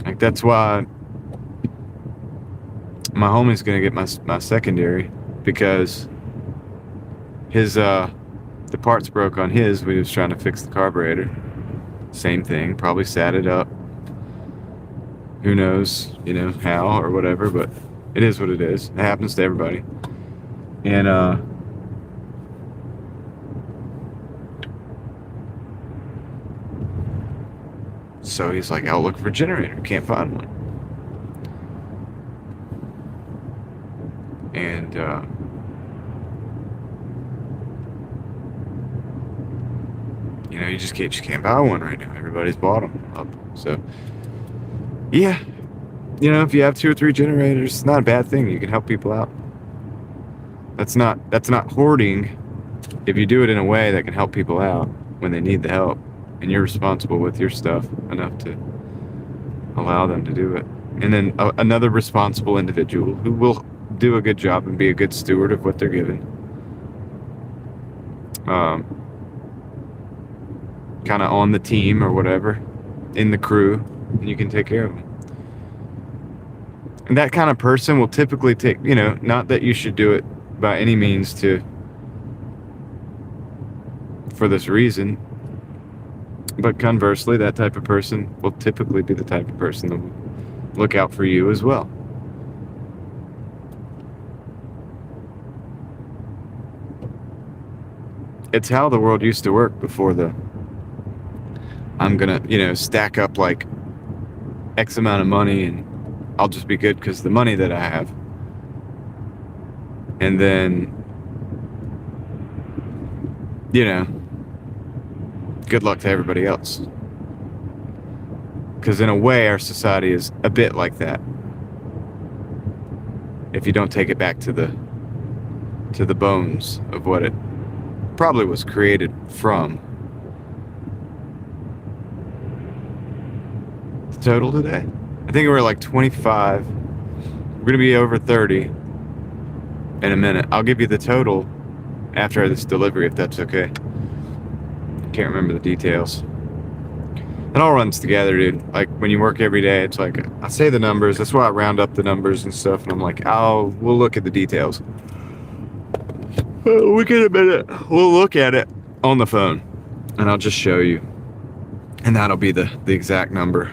Like, that's why my homie's gonna get my secondary, because his the parts broke on his when he was trying to fix the carburetor. Same thing, probably sat it up. Who knows, how or whatever, but it is what it is. It happens to everybody. And so he's like, I'll look for a generator. Can't find one. And you just can't buy one right now. Everybody's bought them up. So yeah, if you have 2 or 3 generators, it's not a bad thing. You can help people out. That's not hoarding if you do it in a way that can help people out when they need the help, and you're responsible with your stuff enough to allow them to do it. And then another responsible individual who will do a good job and be a good steward of what they're given. Kind of on the team or whatever, in the crew, and you can take care of them. And that kind of person will typically take, not that you should do it by any means for this reason, but conversely, that type of person will typically be the type of person that will look out for you as well. It's how the world used to work before I'm gonna, stack up like X amount of money and I'll just be good because the money that I have. And then, good luck to everybody else. Because in a way, our society is a bit like that. If you don't take it back to the bones of what it probably was created from. The total today? I think we're like 25. We're going to be over 30 in a minute. I'll give you the total after this delivery, if that's okay. Can't remember the details. It all runs together, dude. Like, when you work every day, it's like, I say the numbers. That's why I round up the numbers and stuff. And I'm like, we'll look at the details. We can admit it. We'll look at it on the phone, and I'll just show you. And that'll be the exact number.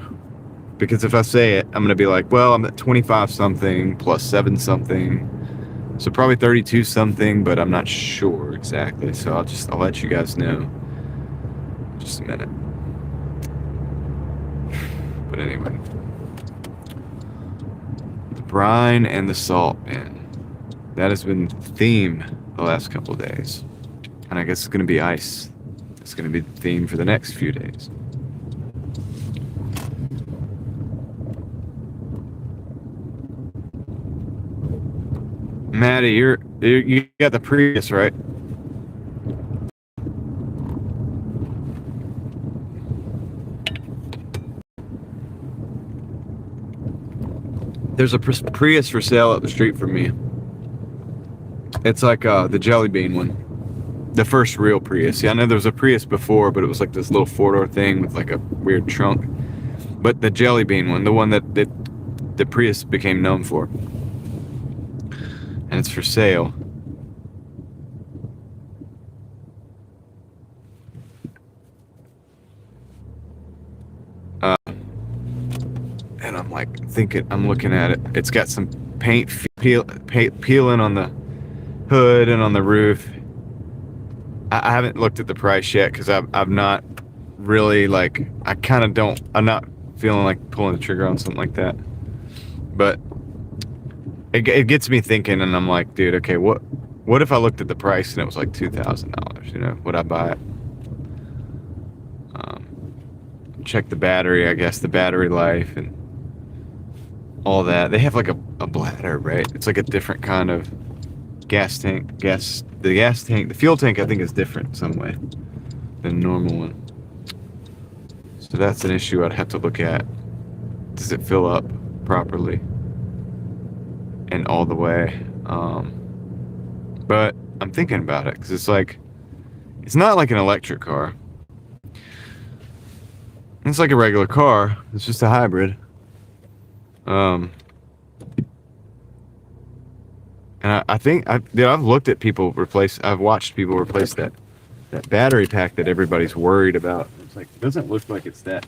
Because if I say it, I'm going to be like, well, I'm at 25 something plus 7 something. So probably 32 something, but I'm not sure exactly. So I'll let you guys know. Just a minute. But anyway. The brine and the salt, man. That has been the theme the last couple of days. And I guess it's going to be ice. It's going to be the theme for the next few days. Maddie, you got the Prius, right? There's a Prius for sale up the street from me. It's like the Jelly Bean one. The first real Prius. Yeah, I know there was a Prius before, but it was like this little four-door thing with like a weird trunk. But the Jelly Bean one, the one that the Prius became known for. And it's for sale. And I'm like thinking, I'm looking at it. It's got some paint peeling on the hood and on the roof. I haven't looked at the price yet because I've not really like, I'm not feeling like pulling the trigger on something like that. But it gets me thinking, and I'm like, dude, okay, what if I looked at the price and it was like $2,000? You know, would I buy it? Check the battery, I guess, the battery life and all that. They have like a bladder, right? It's like a different kind of gas tank. The fuel tank I think is different in some way than a normal one. So that's an issue I'd have to look at. Does it fill up properly and all the way? But I'm thinking about it because it's not like an electric car. It's like a regular car. It's just a hybrid. And I think I've looked at I've watched people replace that battery pack that everybody's worried about. It's like, it doesn't look like it's that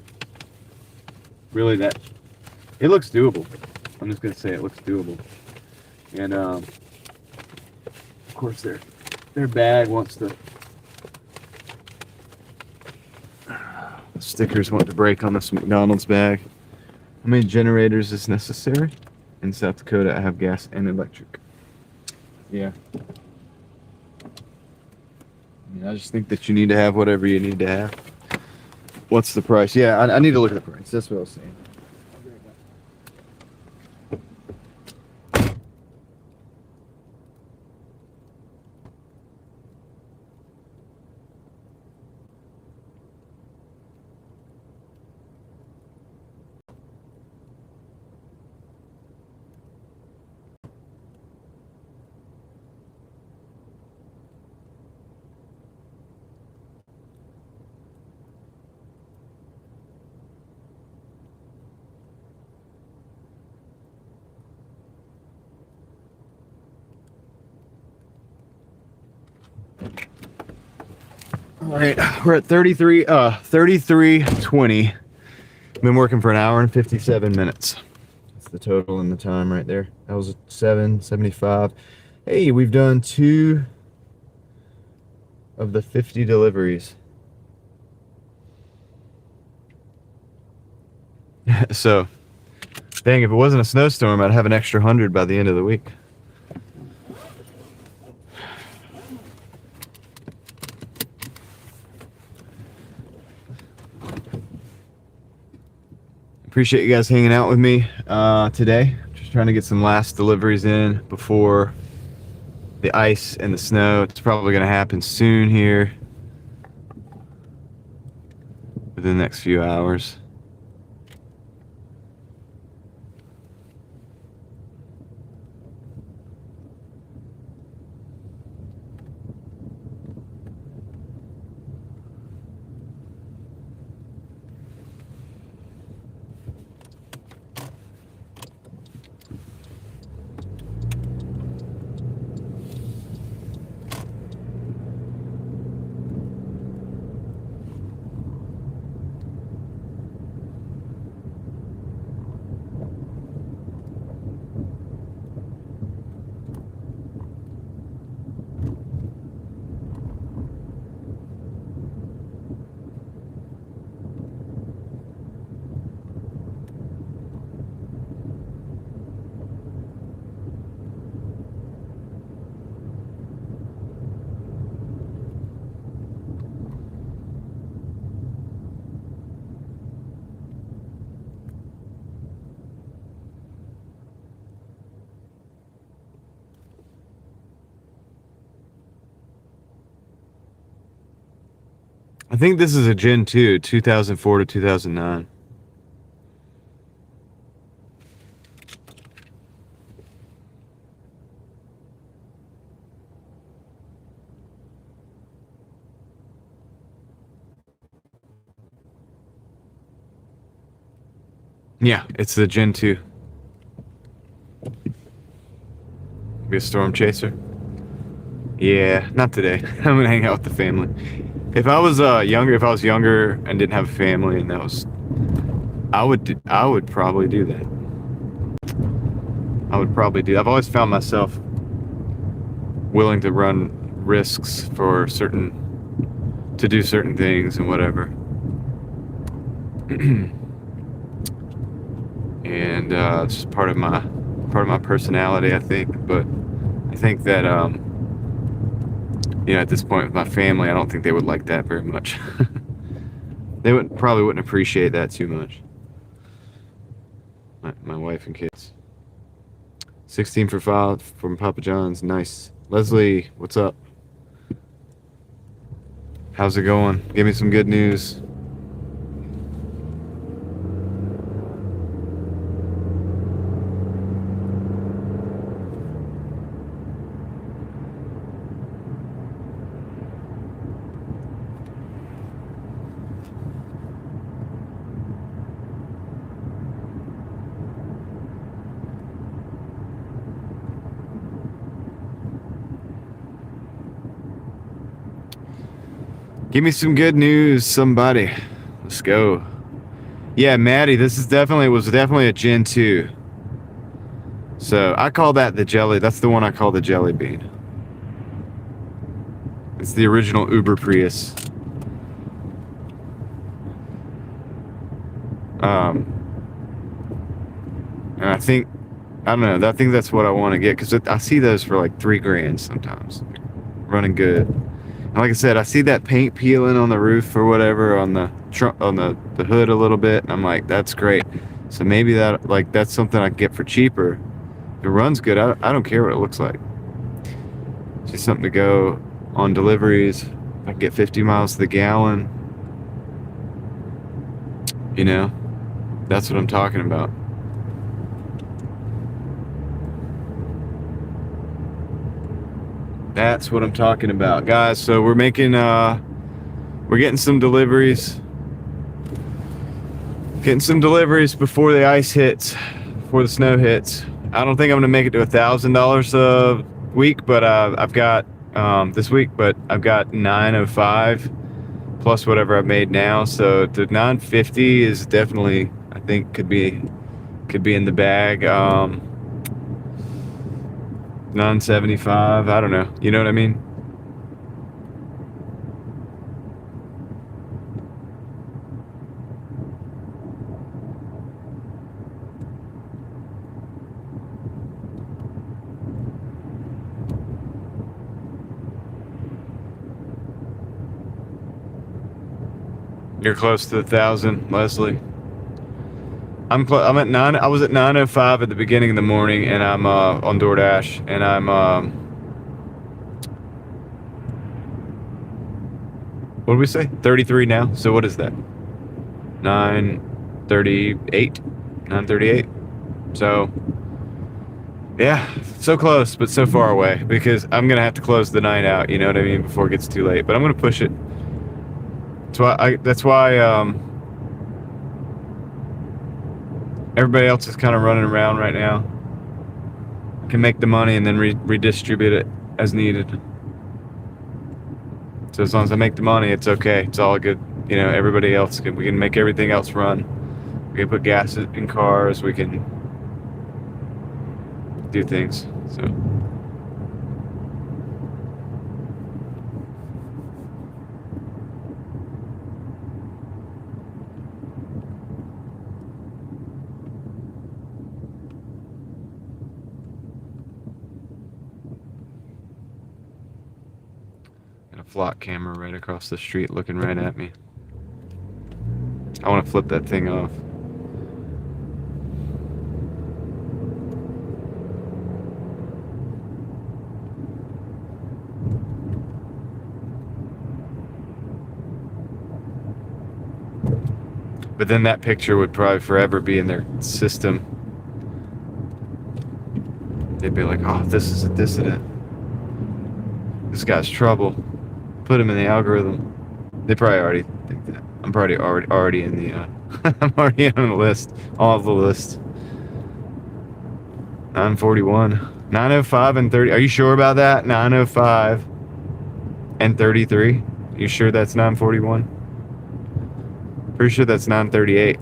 it looks doable. I'm just gonna say it looks doable. And of course their bag wants to, stickers want to break on this McDonald's bag. How many generators is necessary? In South Dakota, I have gas and electric. Yeah. I just think that you need to have whatever you need to have. What's the price? Yeah, I need to look at the price. That's what I was saying. All right, we're at 33:20. Been working for an hour and 57 minutes. That's the total in the time right there. That was 7:75. Hey, we've done 2 of the 50 deliveries. So, dang, if it wasn't a snowstorm, I'd have an extra 100 by the end of the week. Appreciate you guys hanging out with me today. Just trying to get some last deliveries in before the ice and the snow. It's probably going to happen soon here within the next few hours. I think this is a Gen 2, 2004 to 2009. Yeah, it's the Gen 2. Be a storm chaser. Yeah, not today. I'm gonna hang out with the family. If I was younger and didn't have a family, and I would probably do that. I would probably do. I've always found myself willing to run risks to do certain things and whatever. And it's just part of my personality, I think. But I think that at this point with my family, I don't think they would like that very much. They probably wouldn't appreciate that too much. My wife and kids. 16 for 5 from Papa John's. Nice. Leslie, what's up? How's it going? Give me some good news. Give me some good news, somebody. Let's go. Yeah, Maddie, this was definitely a Gen 2. So I call that the jelly. That's the one I call the jelly bean. It's the original Uber Prius. And I think that's what I want to get, because I see those for like $3,000 sometimes, running good. And like I said, I see that paint peeling on the roof or whatever, on the trunk, on the hood a little bit, and I'm like, that's great. So maybe that's something I can get for cheaper. If it runs good, I don't care what it looks like. It's just something to go on deliveries. I can get 50 miles to the gallon. That's what I'm talking about. That's what I'm talking about, guys. So we're getting some deliveries. Getting some deliveries before the ice hits, before the snow hits. I don't think I'm gonna make it to $1,000 a week, but I've got this week, but I've got 905 plus whatever I've made now. So the 950 is definitely, I think, could be in the bag. 975, I don't know. You know what I mean? You're close to 1,000, Leslie. I'm at 9. I was at 9:05 at the beginning of the morning, and I'm on Doordash, and I'm what did we say? 33 now. So what is that? 9:38. 9:38. So yeah, so close, but so far away, because I'm gonna have to close the night out. You know what I mean? Before it gets too late. But I'm gonna push it. That's why everybody else is kind of running around right now. I can make the money and then redistribute it as needed. So as long as I make the money, it's okay. It's all good. Everybody else we can make everything else run. We can put gas in cars. We can do things. So. Flock camera right across the street looking right at me. I want to flip that thing off. But then that picture would probably forever be in their system. They'd be like, oh, this is a dissident. This guy's trouble. Put him in the algorithm. They probably already think that. I'm probably already in the I'm already on the list. All of the list. 941. 905 and 30. Are you sure about that? 905 and 33. You sure that's 941? Pretty sure that's 938.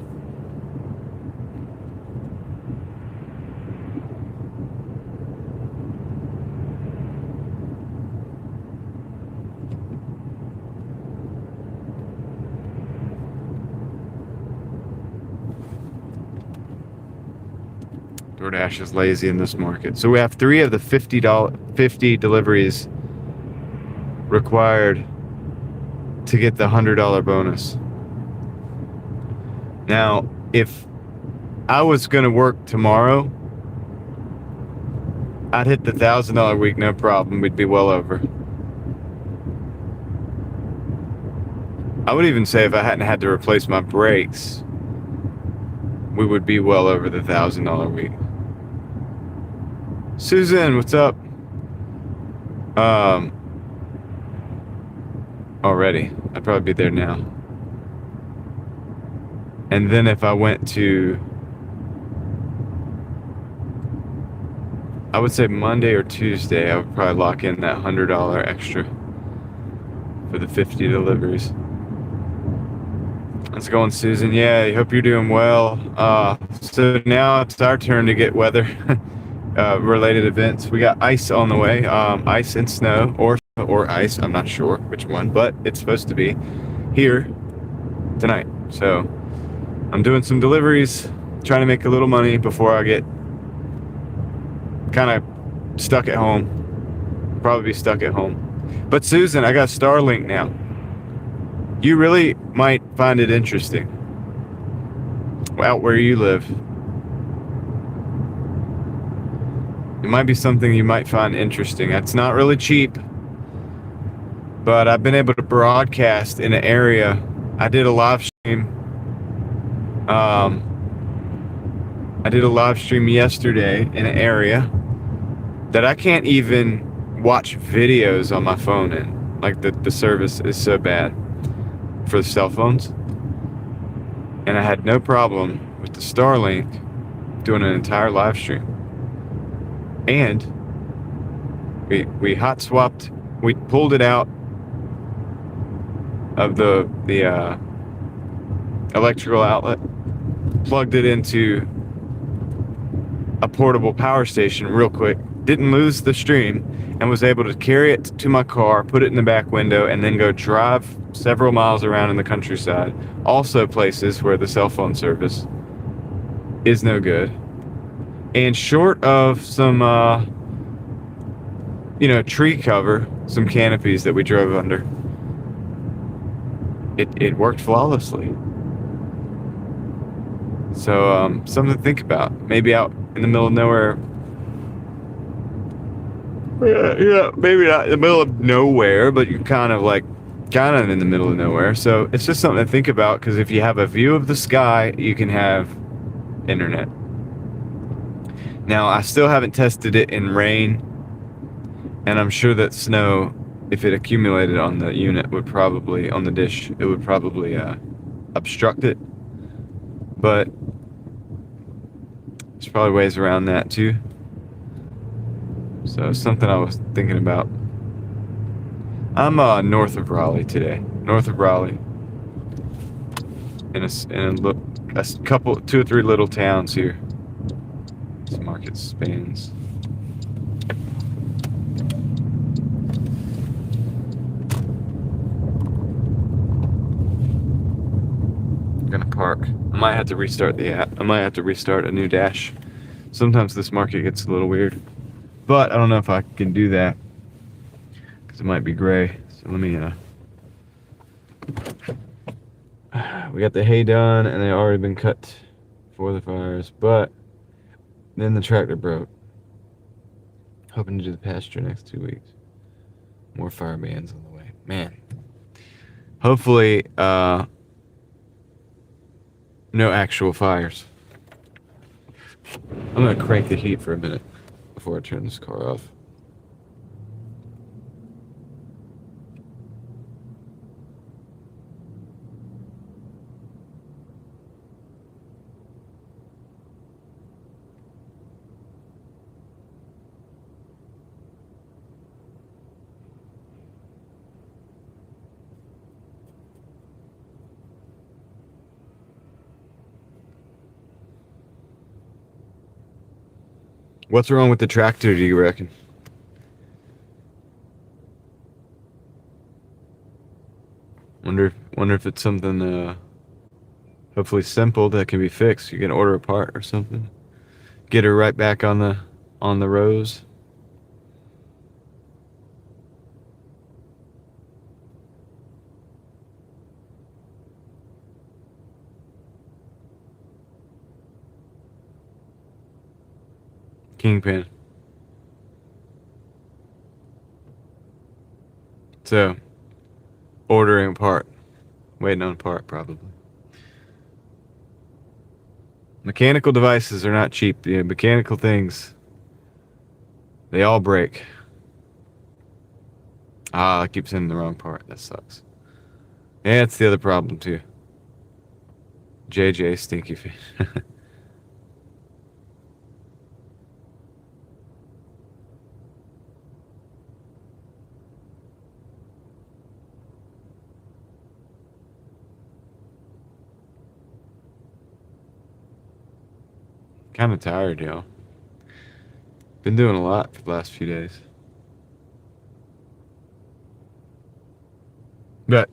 Doordash is lazy in this market. So we have 3 of the $50 deliveries required to get the $100 bonus. Now, if I was going to work tomorrow, I'd hit the $1,000 week, no problem. We'd be well over. I would even say if I hadn't had to replace my brakes, we would be well over the $1,000 week. Susan, what's up? Already. I'd probably be there now. And then if I went to, I would say Monday or Tuesday, I would probably lock in that $100 extra for the 50 deliveries. How's it going, Susan? Yeah, I hope you're doing well. So now it's our turn to get weather related events. We got ice on the way, ice and snow, or ice, I'm not sure which one, but it's supposed to be here tonight. So I'm doing some deliveries, trying to make a little money before I get kind of stuck at home. Probably be stuck at home. But Susan, I got Starlink now. You really might find it interesting out where you live. It might be something you might find interesting. It's not really cheap, but I've been able to broadcast in an area. I did a live stream. I did a live stream yesterday in an area that I can't even watch videos on my phone in. Like the service is so bad for the cell phones. And I had no problem with the Starlink doing an entire live stream. And we hot swapped, we pulled it out of the electrical outlet, plugged it into a portable power station real quick, didn't lose the stream, and was able to carry it to my car, put it in the back window, and then go drive several miles around in the countryside. Also places where the cell phone service is no good. And short of some, tree cover, some canopies that we drove under, it worked flawlessly. So, something to think about. Maybe out in the middle of nowhere. Yeah, maybe not in the middle of nowhere, but you're kind of in the middle of nowhere. So it's just something to think about, because if you have a view of the sky, you can have internet. Now, I still haven't tested it in rain, and I'm sure that snow, if it accumulated on the unit, on the dish, it would probably obstruct it. But there's probably ways around that too. So something I was thinking about. I'm north of Raleigh today. North of Raleigh. In a couple, 2 or 3 little towns here. This market spans. I'm gonna park. I might have to restart the app. I might have to restart a new dash. Sometimes this market gets a little weird. But I don't know if I can do that, because it might be gray. So let me, we got the hay done, and they already been cut for the fires, but then the tractor broke. Hoping to do the pasture next 2 weeks. More fire bans on the way. Man. Hopefully, No actual fires. I'm gonna crank the heat for a minute before I turn this car off. What's wrong with the tractor, do you reckon? Wonder if it's something hopefully simple that can be fixed. You can order a part or something. Get her right back on the rows. Kingpin. So, ordering a part. Waiting on a part, probably. Mechanical devices are not cheap. The mechanical things, they all break. I keep sending the wrong part. That sucks. Yeah, that's the other problem, too. JJ Stinky Fish. Kind of tired, yo. Been doing a lot for the last few days. But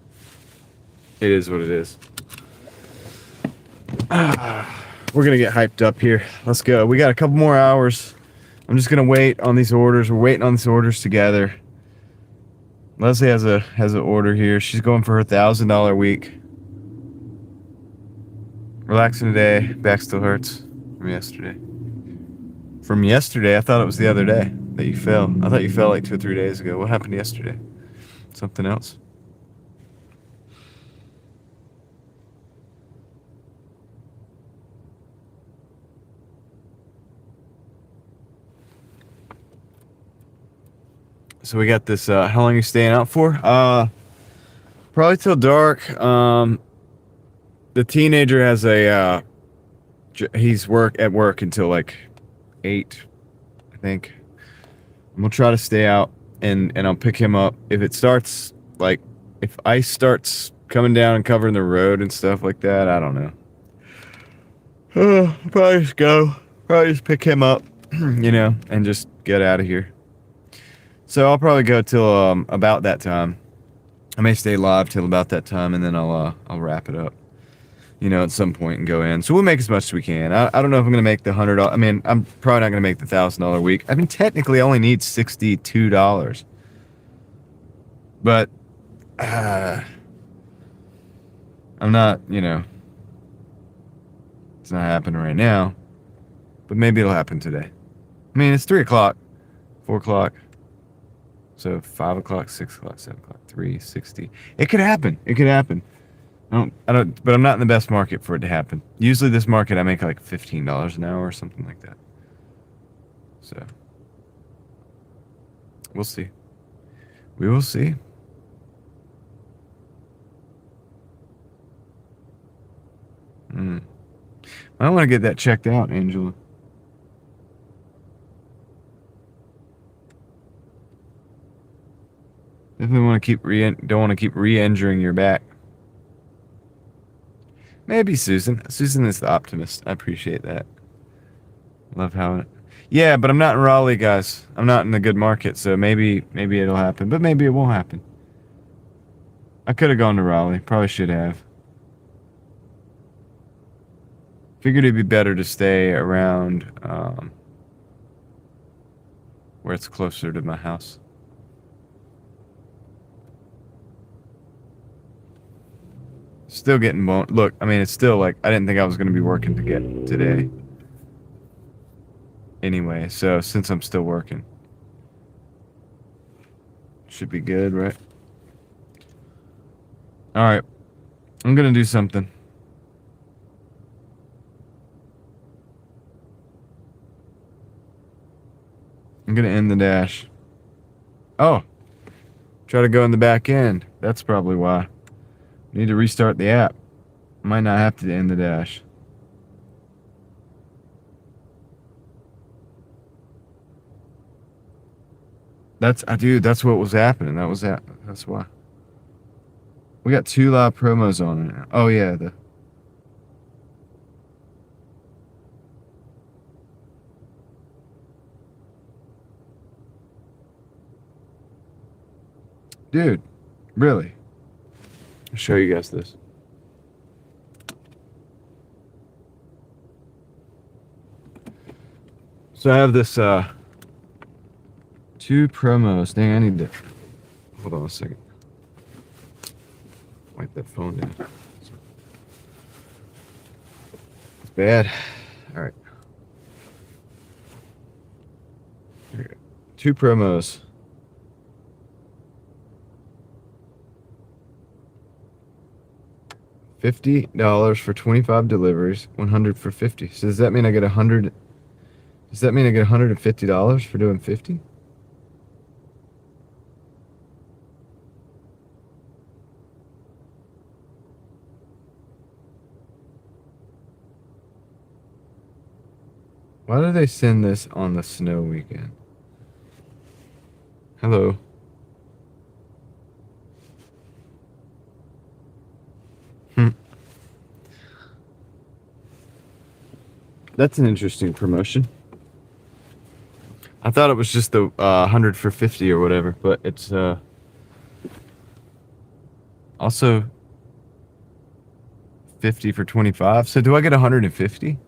it is what it is. We're going to get hyped up here. Let's go. We got a couple more hours. I'm just going to wait on these orders. We're waiting on these orders together. Leslie has an order here. She's going for her $1,000 week. Relaxing today. Back still hurts from yesterday. From yesterday? I thought it was the other day that you fell. I thought you fell like 2 or 3 days ago. What happened yesterday? Something else? So we got this, how long are you staying out for? Probably till dark. The teenager has he's at work until like 8, I think. I'm gonna try to stay out and I'll pick him up. If it starts, like, if ice starts coming down and covering the road and stuff like that, I don't know. I'll probably just go. Probably just pick him up, and just get out of here. So I'll probably go till about that time. I may stay live till about that time, and then I'll wrap it up, at some point and go in. So we'll make as much as we can. I don't know if I'm gonna make the $100. I mean, I'm probably not gonna make the $1,000 week. I mean, technically, I only need $62, but I'm not. It's not happening right now, but maybe it'll happen today. I mean, it's 3 o'clock, 4 o'clock. So 5 o'clock, 6 o'clock, 7 o'clock, 3:60. It could happen. It could happen. I don't, but I'm not in the best market for it to happen. Usually this market, I make like $15 an hour or something like that. So we'll see. We will see. I want to get that checked out, Angela. Definitely want to don't want to keep re-injuring your back. Maybe Susan. Susan is the optimist. I appreciate that. Love how it. Yeah, but I'm not in Raleigh, guys. I'm not in the good market, so maybe it'll happen, but maybe it won't happen. I could have gone to Raleigh. Probably should have. Figured it'd be better to stay around where it's closer to my house. Still getting boned. Look, I mean, it's still like, I didn't think I was going to be working to get today. Anyway, so since I'm still working, should be good, right? All right. I'm going to do something. gonna end the dash. Oh, try to go in the back end. That's probably why. Need to restart the app. Might not have to end the dash. Dude, that's what was happening. That's why. We got 2 live promos on it now. Oh yeah, dude, really. I'll show you guys this. So I have this 2 promos. Dang, I need to hold on a second. Wipe that phone down. It's bad. All right. Here we go. 2 promos. $50 for 25 deliveries, 100 for 50. So does that mean I get 100? Does that mean I get $150 for doing 50? Why do they send this on the snow weekend? Hello. That's an interesting promotion. I thought it was just the 100 for 50 or whatever, but it's also 50 for 25. So do I get 150?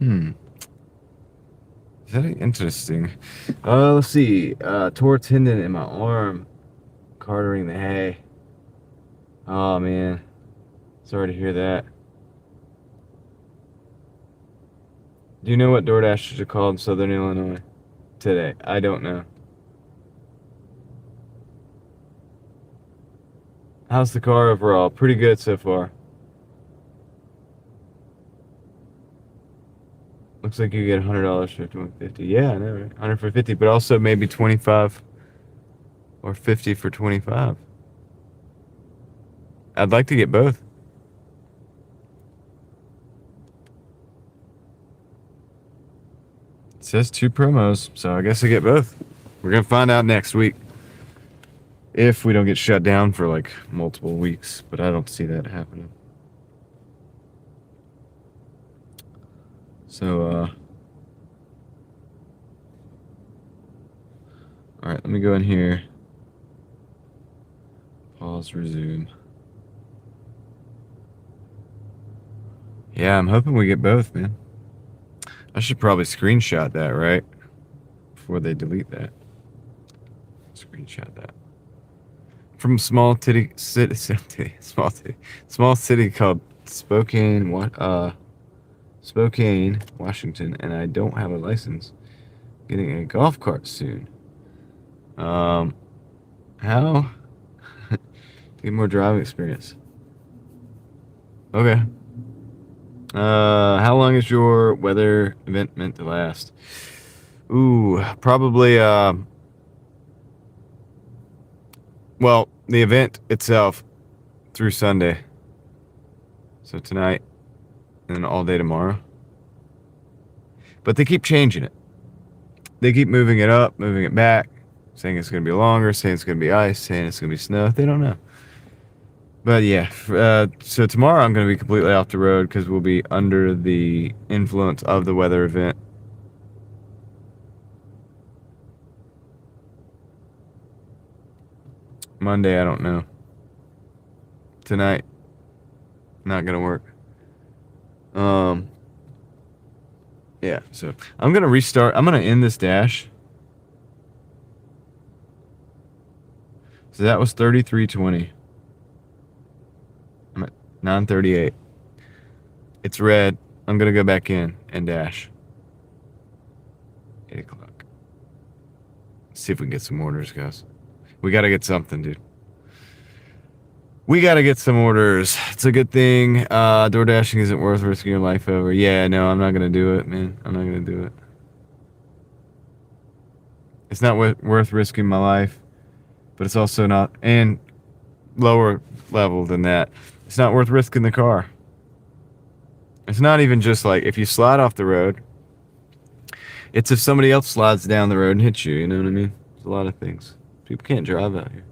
Is that interesting? Let's see. Tore tendon in my arm. Cartering the hay. Oh, man. Sorry to hear that. Do you know what Doordashers are called in Southern Illinois today? I don't know. How's the car overall? Pretty good so far. Looks like you get $100 for 150. Yeah, I know, right? 100 for 50, but also maybe 25 or 50 for 25. I'd like to get both. It says 2 promos, so I guess I get both. We're gonna find out next week if we don't get shut down for like multiple weeks, but I don't see that happening. So, all right, let me go in here. Pause, resume. Yeah, I'm hoping we get both, man. I should probably screenshot that, right? Before they delete that. Screenshot that. From small city called Spokane, Washington, and I don't have a license. Getting a golf cart soon. How? Get more driving experience. Okay. How long is your weather event meant to last? Ooh, probably, well, the event itself through Sunday. So tonight and then all day tomorrow. But they keep changing it. They keep moving it up, moving it back, saying it's going to be longer, saying it's going to be ice, saying it's going to be snow. They don't know. But yeah, so tomorrow I'm going to be completely off the road because we'll be under the influence of the weather event. Monday, I don't know. Tonight, not going to work. Yeah, so I'm going to restart. I'm going to end this dash. So that was 33:20. I'm at 9:38. It's red. I'm going to go back in and dash. 8 o'clock. See if we can get some orders, guys. We got to get something, dude. We got to get some orders. It's a good thing. Doordashing isn't worth risking your life over. Yeah, no, I'm not going to do it, man. I'm not going to do it. It's not worth risking my life, but it's also not, and lower level than that, it's not worth risking the car. It's not even just like if you slide off the road. It's if somebody else slides down the road and hits you, you know what I mean? There's a lot of things. People can't drive out here.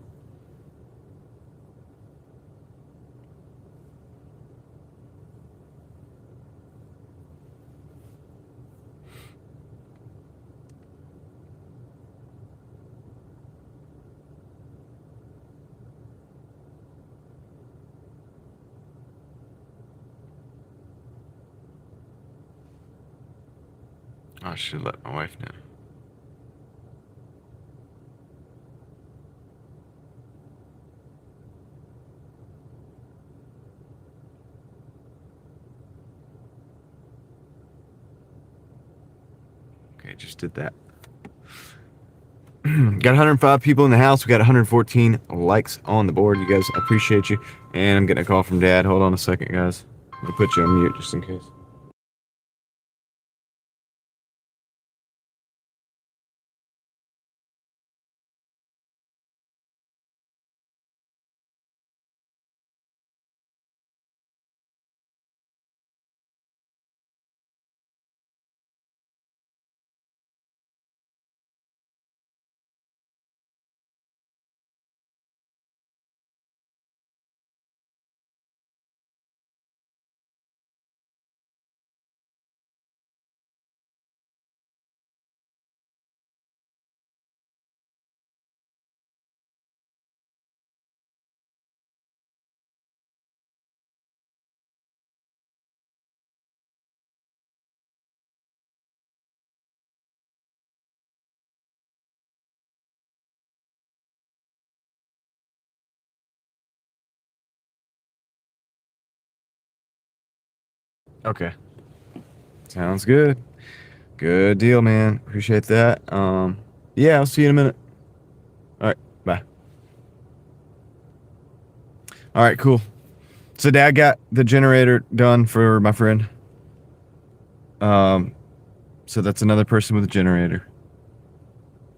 Oh, I should let my wife know. Okay, just did that. Got 105 people in the house. We got 114 likes on the board. You guys, I appreciate you. And I'm getting a call from Dad. Hold on a second, guys. I'll put you on mute just in case. Okay. Sounds good. Good deal, man. Appreciate that. Yeah, I'll see you in a minute. All right, bye. All right, cool. So Dad got the generator done for my friend. So that's another person with a generator.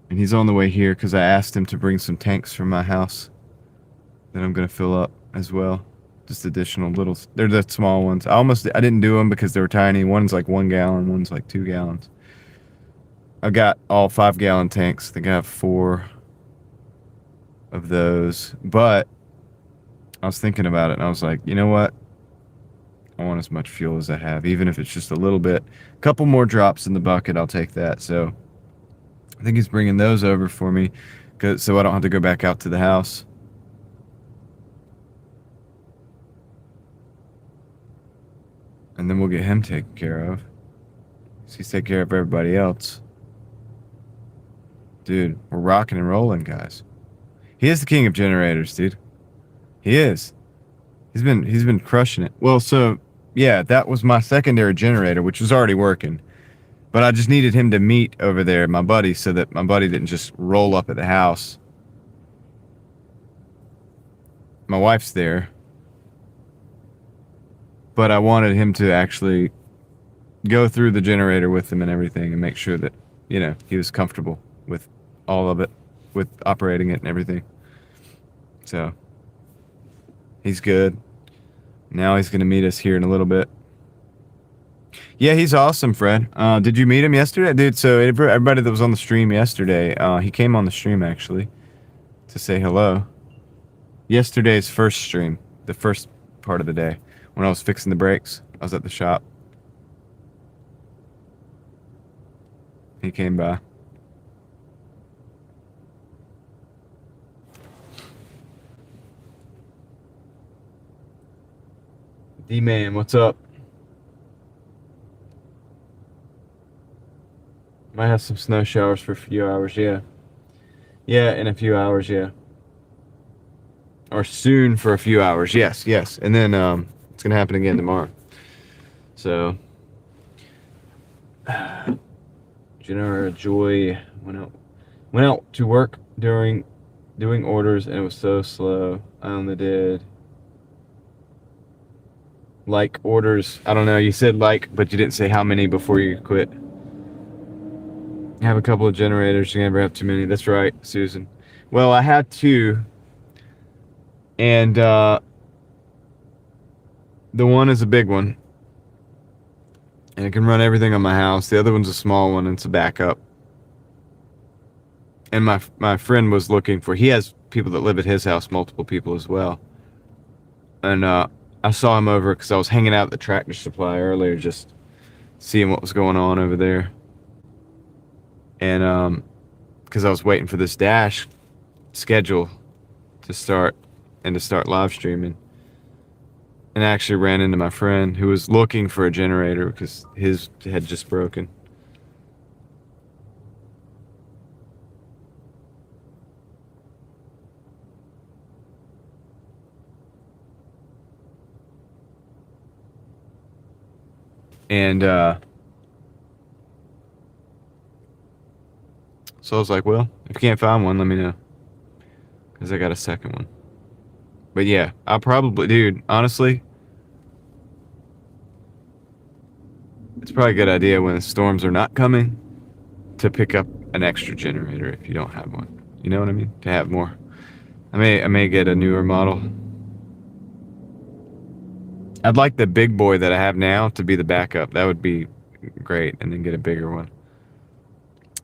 And he's on the way here because I asked him to bring some tanks from my house that I'm going to fill up as well. Just additional little, they're the small ones. I didn't do them because they were tiny. One's like 1 gallon, one's like 2 gallons. I got all 5-gallon tanks. I think I have 4 of those. But I was thinking about it and I was like, you know what? I want as much fuel as I have, even if it's just a little bit. A couple more drops in the bucket, I'll take that. So I think he's bringing those over for me so I don't have to go back out to the house. And then we'll get him taken care of. So he's taking care of everybody else. Dude, we're rocking and rolling, guys. He is the king of generators, dude. He is. He's been crushing it. Well, so yeah, that was my secondary generator, which was already working. But I just needed him to meet over there, my buddy, so that my buddy didn't just roll up at the house. My wife's there. But I wanted him to actually go through the generator with him and everything and make sure that, you know, he was comfortable with all of it, with operating it and everything. So he's good. Now he's going to meet us here in a little bit. Yeah, he's awesome, Fred. Did you meet him yesterday? Dude, so everybody that was on the stream yesterday, he came on the stream, actually, to say hello. Yesterday's first stream, the first part of the day, when I was fixing the brakes. I was at the shop. He came by. D-Man, what's up? Might have some snow showers for a few hours, yeah. Yeah, in a few hours, yeah. Or soon for a few hours, yes. And then it's going to happen again tomorrow. So, Jenna Joy went out to work doing orders, and it was so slow. I only did like orders. I don't know, you said like, but you didn't say how many before you quit. Have a couple of generators. You never have too many. That's right, Susan. Well, I had two, and the one is a big one, and it can run everything on my house. The other one's a small one, and it's a backup. And my friend was looking for. He has people that live at his house, multiple people as well. And I saw him over because I was hanging out at the Tractor Supply earlier, just seeing what was going on over there. And because I was waiting for this Dash schedule to start and to start live streaming. And I actually ran into my friend who was looking for a generator because his had just broken. And so I was like, well, if you can't find one, let me know. Because I got a second one. But yeah, I'll probably, dude, honestly, it's probably a good idea when storms are not coming to pick up an extra generator if you don't have one. You know what I mean? To have more. I may get a newer model. I'd like the big boy that I have now to be the backup. That would be great, and then get a bigger one.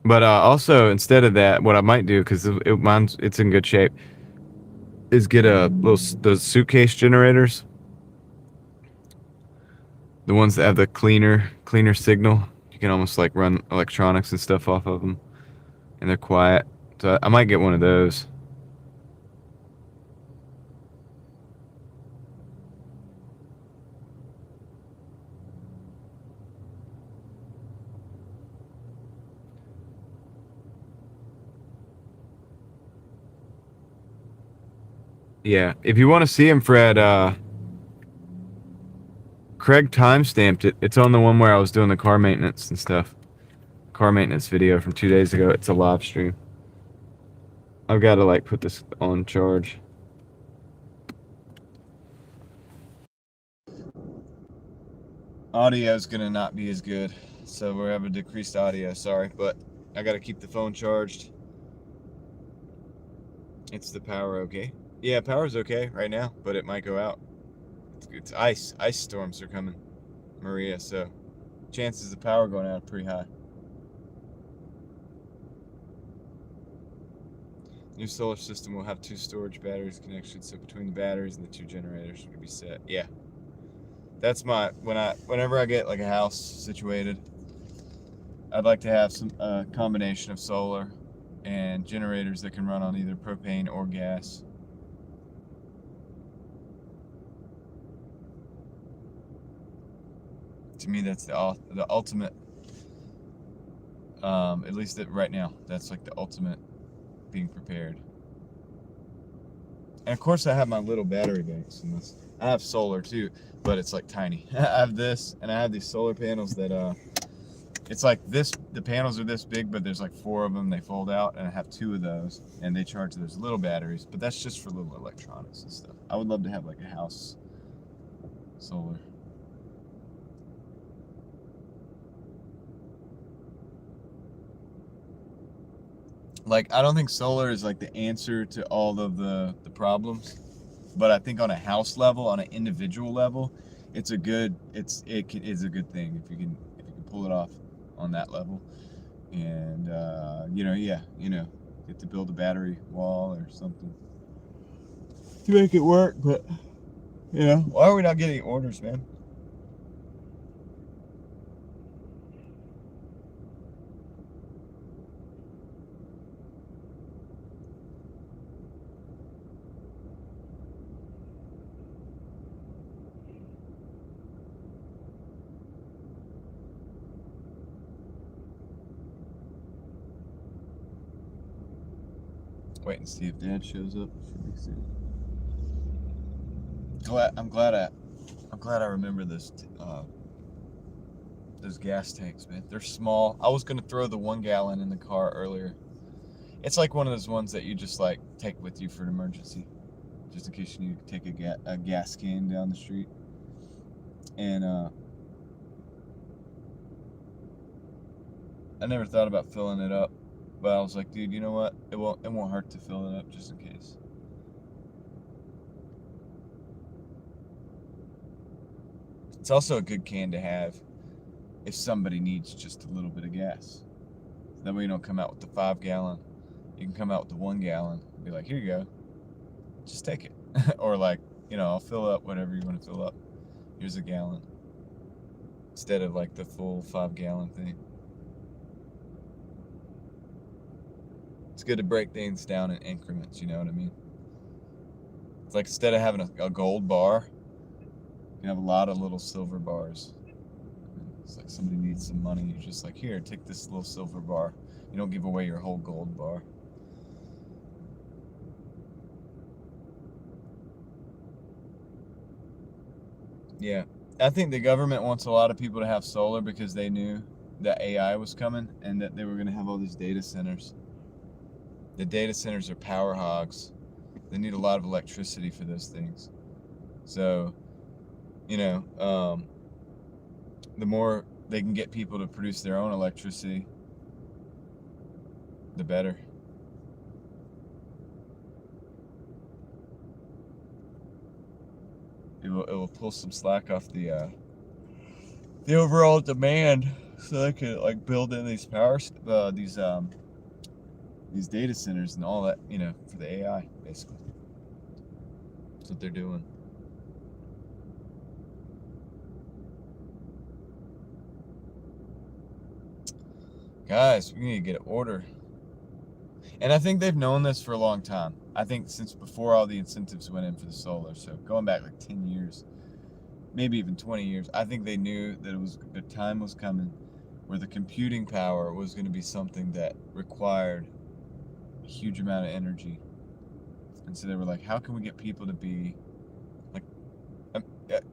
But also, instead of that, what I might do, because it's in good shape, is get those suitcase generators, the ones that have the cleaner signal. You can almost like run electronics and stuff off of them, and they're quiet. So I might get one of those. Yeah, if you want to see him, Fred, Craig timestamped it. It's on the one where I was doing the car maintenance and stuff. Car maintenance video from 2 days ago. It's a live stream. I've got to like put this on charge. Audio is gonna not be as good, so we're having decreased audio. Sorry, but I got to keep the phone charged. It's the power okay? Yeah, power's okay right now, but it might go out. It's ice. Ice storms are coming, Maria. So chances of power going out are pretty high. New solar system will have 2 storage batteries connected, so between the batteries and the 2 generators would be set. Yeah, that's my whenever I get like a house situated, I'd like to have some combination of solar and generators that can run on either propane or gas. To me, that's the ultimate. At least right now, that's like the ultimate being prepared. And of course, I have my little battery banks in this. I have solar too, but it's like tiny. I have this, and I have these solar panels that it's like this. The panels are this big, but there's like 4 of them. They fold out, and I have 2 of those, and they charge those little batteries. But that's just for little electronics and stuff. I would love to have like a house solar. Like, I don't think solar is like the answer to all of the problems, but I think on a house level, on an individual level, it's a good is a good thing if you can pull it off on that level. And get to build a battery wall or something to make it work. But why are we not getting orders, man? Wait and see if Dad shows up. Should be soon. I'm glad I remember this. Those gas tanks, man. They're small. I was gonna throw the 1 gallon in the car earlier. It's like one of those ones that you just like take with you for an emergency, just in case you need to take a gas can down the street. And I never thought about filling it up, but I was like, dude, you know what? It won't hurt to fill it up just in case. It's also a good can to have if somebody needs just a little bit of gas. That way you don't come out with the 5 gallon. You can come out with the 1 gallon. Be like, here you go. Just take it. Or like, I'll fill up whatever you want to fill up. Here's a gallon. Instead of like the full 5 gallon thing. It's good to break things down in increments, you know what I mean? It's like instead of having a gold bar, you have a lot of little silver bars. It's like somebody needs some money, you're just like, here, take this little silver bar. You don't give away your whole gold bar. Yeah, I think the government wants a lot of people to have solar because they knew that AI was coming and that they were going to have all these data centers. The data centers are power hogs. They need a lot of electricity for those things. So, the more they can get people to produce their own electricity, the better. It will pull some slack off the overall demand, so they could like build in these these data centers and all that, for the AI basically. That's what they're doing. Guys, we need to get an order. And I think they've known this for a long time. I think since before all the incentives went in for the solar, so going back like 10 years, maybe even 20 years, I think they knew that the time was coming where the computing power was going to be something that required a huge amount of energy. And so they were like, how can we get people to be like,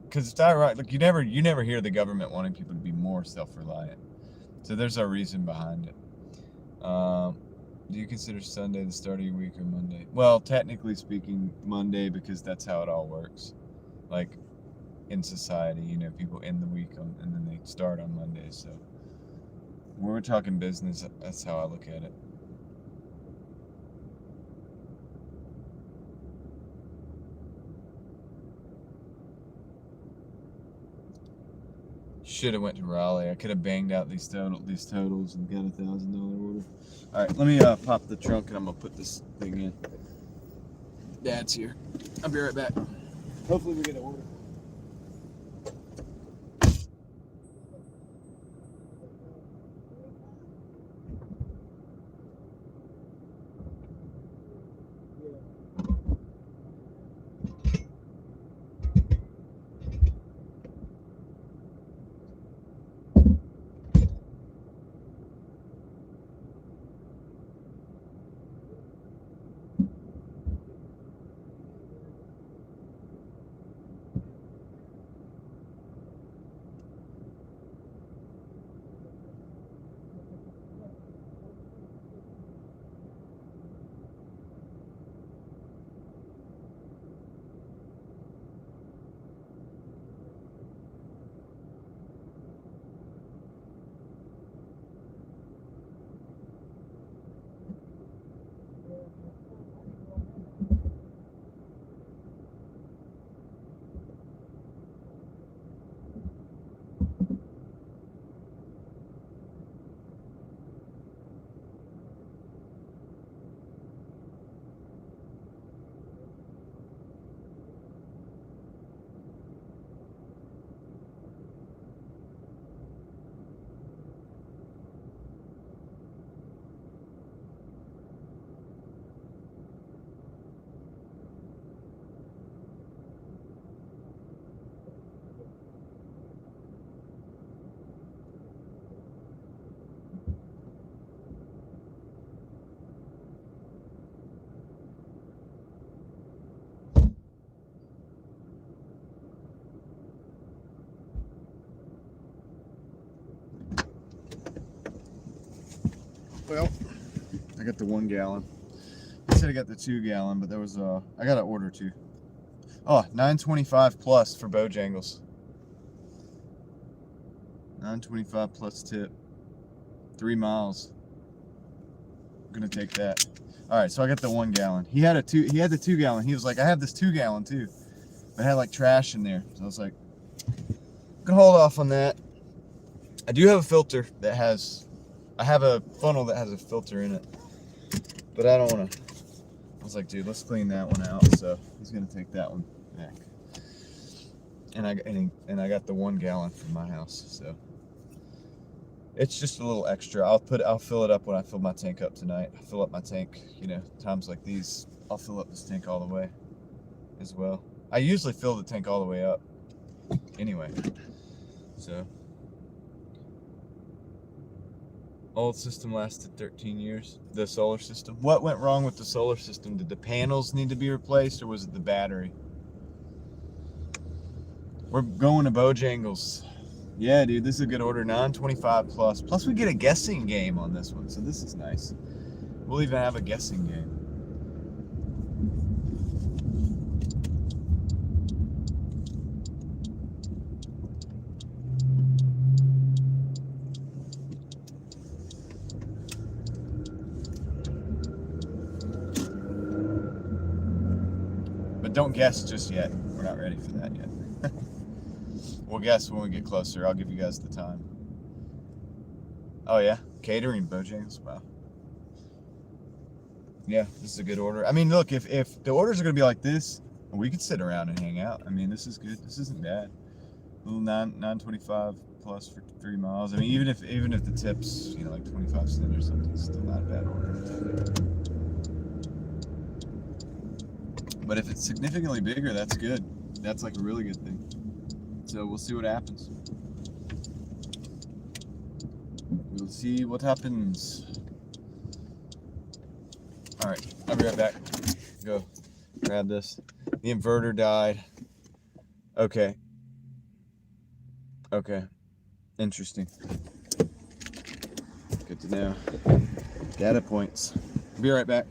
because it's ironic, like you never hear the government wanting people to be more self-reliant. So there's a reason behind it. Do you consider Sunday the start of your week or Monday? Well, technically speaking, Monday, because that's how it all works. Like in society, people end the week and then they start on Monday. So when we're talking business, that's how I look at it. Should have went to Raleigh. I could have banged out these totals and got a $1,000 order. All right, let me pop the trunk and I'm gonna put this thing in. Dad's here. I'll be right back. Hopefully we get an order. Well, I got the 1 gallon. I said I got the 2 gallon, but there was I got to order 2. Oh, $9.25 plus for Bojangles. $9.25 plus tip.
3 miles. I'm gonna take that. All right, so I got the 1 gallon. He had the 2 gallon. He was like, I have this 2 gallon too, but it had like trash in there. So I was like, I'm gonna hold off on that. I do have a filter that has, I have a funnel that has a filter in it, but I don't want to. I was like, dude, let's clean that one out. So he's gonna take that one back. And I got the 1 gallon from my house. So it's just a little extra. I'll fill it up when I fill my tank up tonight. I fill up my tank, times like these, I'll fill up this tank all the way as well. I usually fill the tank all the way up anyway. So old system lasted 13 years. The solar system. What went wrong with the solar system? Did the panels need to be replaced, or was it the battery? We're going to Bojangles. Yeah, dude, this is a good order. 925 plus. Plus, we get a guessing game on this one, so this is nice. We'll even have a guessing game. But don't guess just yet. We're not ready for that yet. We'll guess when we get closer. I'll give you guys the time. Oh yeah, catering Bojangles. Wow. Yeah, this is a good order. I mean, look, if the orders are gonna be like this, we could sit around and hang out. I mean, this is good. This isn't bad. A little 925 plus for 3 miles. I mean, even if the tips, like 25 cents or something, it's still not a bad order. But if it's significantly bigger, that's good. That's like a really good thing. So we'll see what happens. We'll see what happens. All right, I'll be right back. Go grab this. The inverter died. Okay. Interesting. Good to know. Data points. Be right back.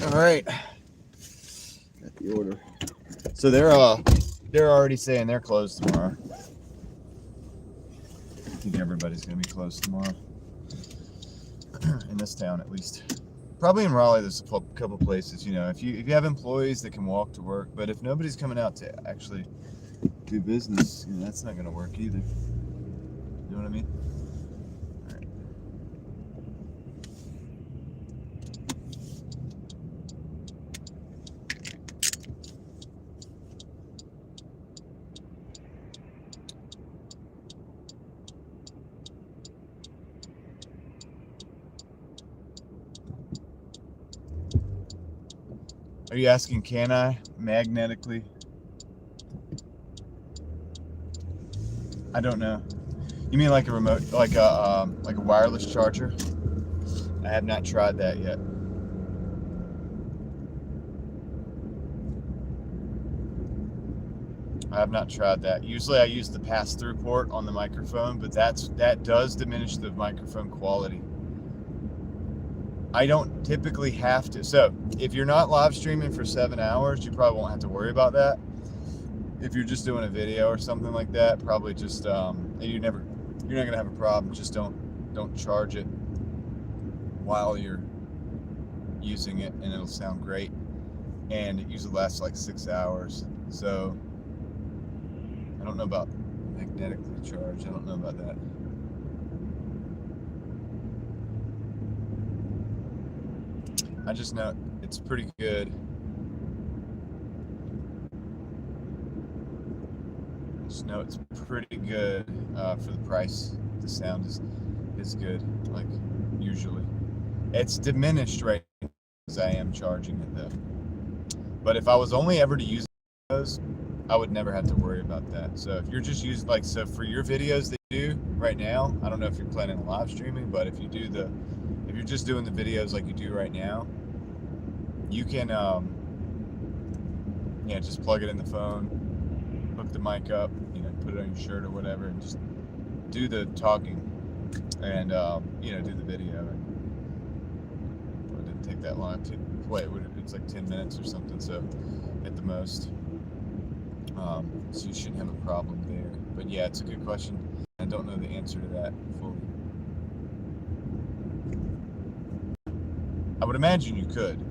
All right. Got the order. So they're already saying they're closed tomorrow. I think everybody's gonna be closed tomorrow. In this town, at least. Probably in Raleigh, there's a couple places. You know, if you have employees that can walk to work, but if nobody's coming out to actually do business, you know, that's not gonna work either. You know what I mean? All right. Are you asking, can I magnetically? I don't know. You mean like a remote, like a wireless charger? I have not tried that yet. I have not tried that. Usually I use the pass-through port on the microphone, but that does diminish the microphone quality. I don't typically have to. So if you're not live streaming for 7 hours, you probably won't have to worry about that. If you're just doing a video or something like that, probably just you're not gonna have a problem. Just don't charge it while you're using it, and it'll sound great. And it usually lasts like 6 hours. So I don't know about magnetically charged. I don't know about that. I just know it's pretty good. I just know it's pretty good for the price. The sound is good, like usually. It's diminished right now because I am charging it though. But if I was only ever to use those, I would never have to worry about that. So if you're just using, like, so for your videos that you do right now, I don't know if you're planning on live streaming, but if you're just doing the videos like you do right now, you can just plug it in the phone, hook the mic up, you know, put it on your shirt or whatever, and just do the talking and do the video. And it didn't take that long to wait. It's like 10 minutes or something, so at the most. So you shouldn't have a problem there. But yeah, it's a good question. I don't know the answer to that fully. I would imagine you could.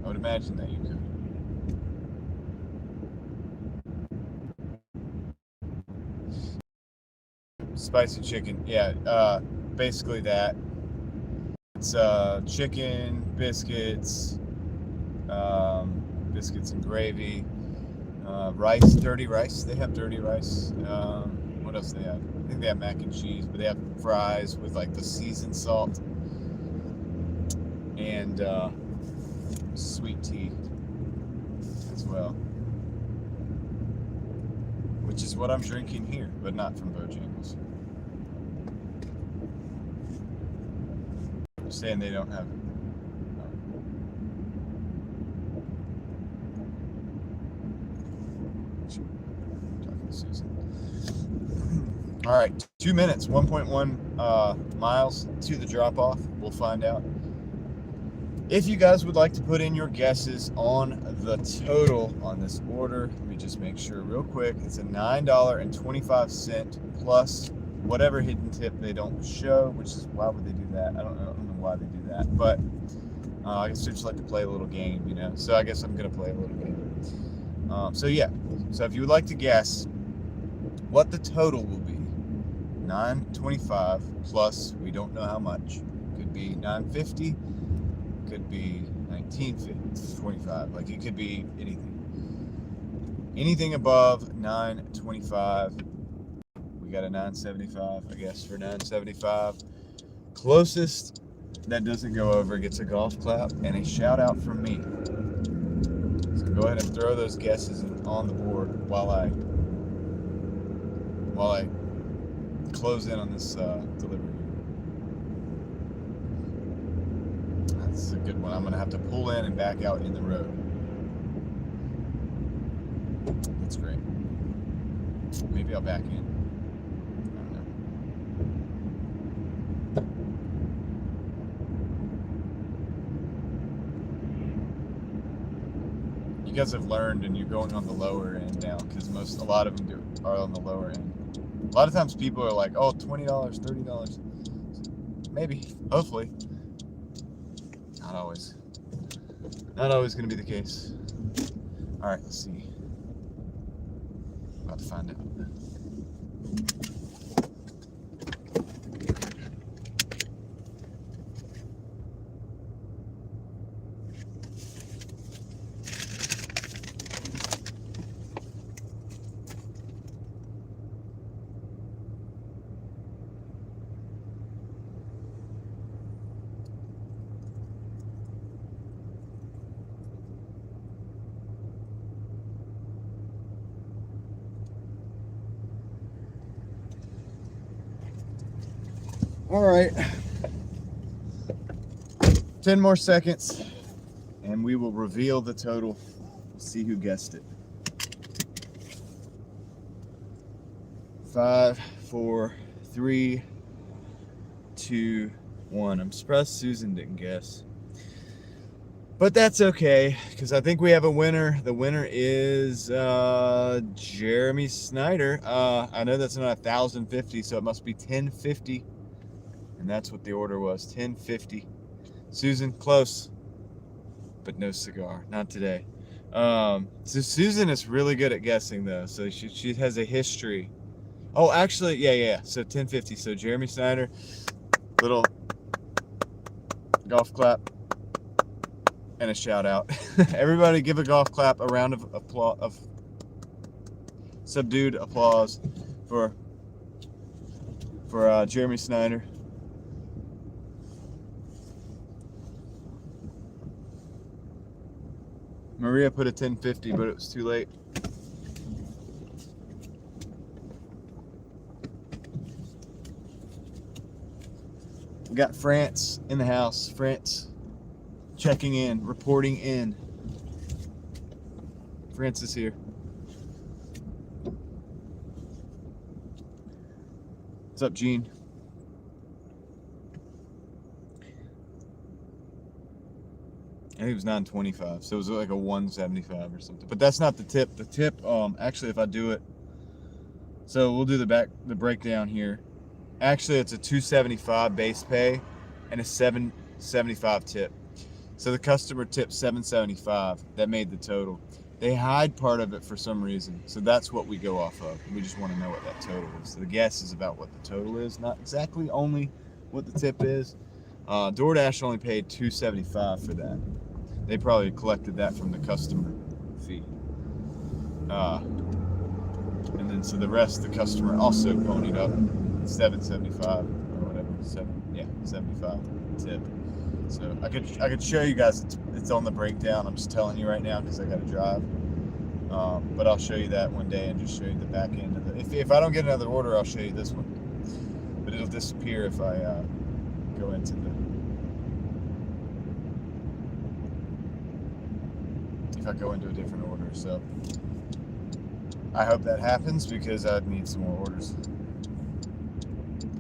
I would imagine that you could. Spicy chicken, yeah, basically that. It's chicken, biscuits, biscuits and gravy, rice, dirty rice. They have dirty rice. What else do they have? I think they have mac and cheese, but they have fries with like the seasoned salt and sweet tea as well, which is what I'm drinking here, but not from Bojangles. They're saying they don't have talking to Susan. All right, 2 minutes, 1.1 miles to the drop-off. We'll find out. If you guys would like to put in your guesses on the total on this order, let me just make sure real quick. It's a $9.25 plus whatever hidden tip they don't show, which is, why would they do that? I don't know why they do that, but I guess they just like to play a little game, you know. So I guess I'm gonna play a little game. So yeah, so if you would like to guess what the total will be, $9.25 plus we don't know how much. Could be $9.50. Could be $19.25. Like, it could be anything above $9.25. We got a $9.75, I guess, for $9.75. Closest that doesn't go over gets a golf clap and a shout out from me. So go ahead and throw those guesses on the board while I close in on this delivery. This is a good one. I'm going to have to pull in and back out in the road. That's great. Maybe I'll back in. I don't know. guys have learned and you're going on the lower end now, because a lot of them are on the lower end. A lot of times people are like, oh, $20, $30. Maybe, hopefully. Not always. Not always going to be the case. All right, let's see. About to find out. All right, 10 more seconds and we will reveal the total. We'll see who guessed it. 5, 4, 3, 2, 1. I'm surprised Susan didn't guess, but that's okay, because I think we have a winner. The winner is Jeremy Snyder. I know that's not 1,050, so it must be 1,050. And that's what the order was, 1050. Susan, close, but no cigar, not today. So Susan is really good at guessing though, so she has a history. Oh, actually, yeah. So 1050. So Jeremy Snyder, little golf clap and a shout out. Everybody, give a golf clap, a round of applause, of subdued applause for Jeremy Snyder. Maria put a 1050, but it was too late. We got France in the house. France checking in, reporting in. France is here. What's up, Gene? I think it was 925, so it was like a 175 or something. But that's not the tip. The tip, actually, if I do it, so we'll do the breakdown here. Actually, it's a 275 base pay and a 775 tip. So the customer tipped 775. That made the total. They hide part of it for some reason, so that's what we go off of. We just want to know what that total is. So the guess is about what the total is, not exactly only what the tip is. Doordash only paid $275 for that. They probably collected that from the customer fee. And then so the rest, the customer also ponied up $775 or whatever. 75 tip. So I could show you guys. It's on the breakdown. I'm just telling you right now because I got to drive. But I'll show you that one day and just show you the back end of it. If I don't get another order, I'll show you this one. But it'll disappear if I go into a different order. So I hope that happens because I need some more orders.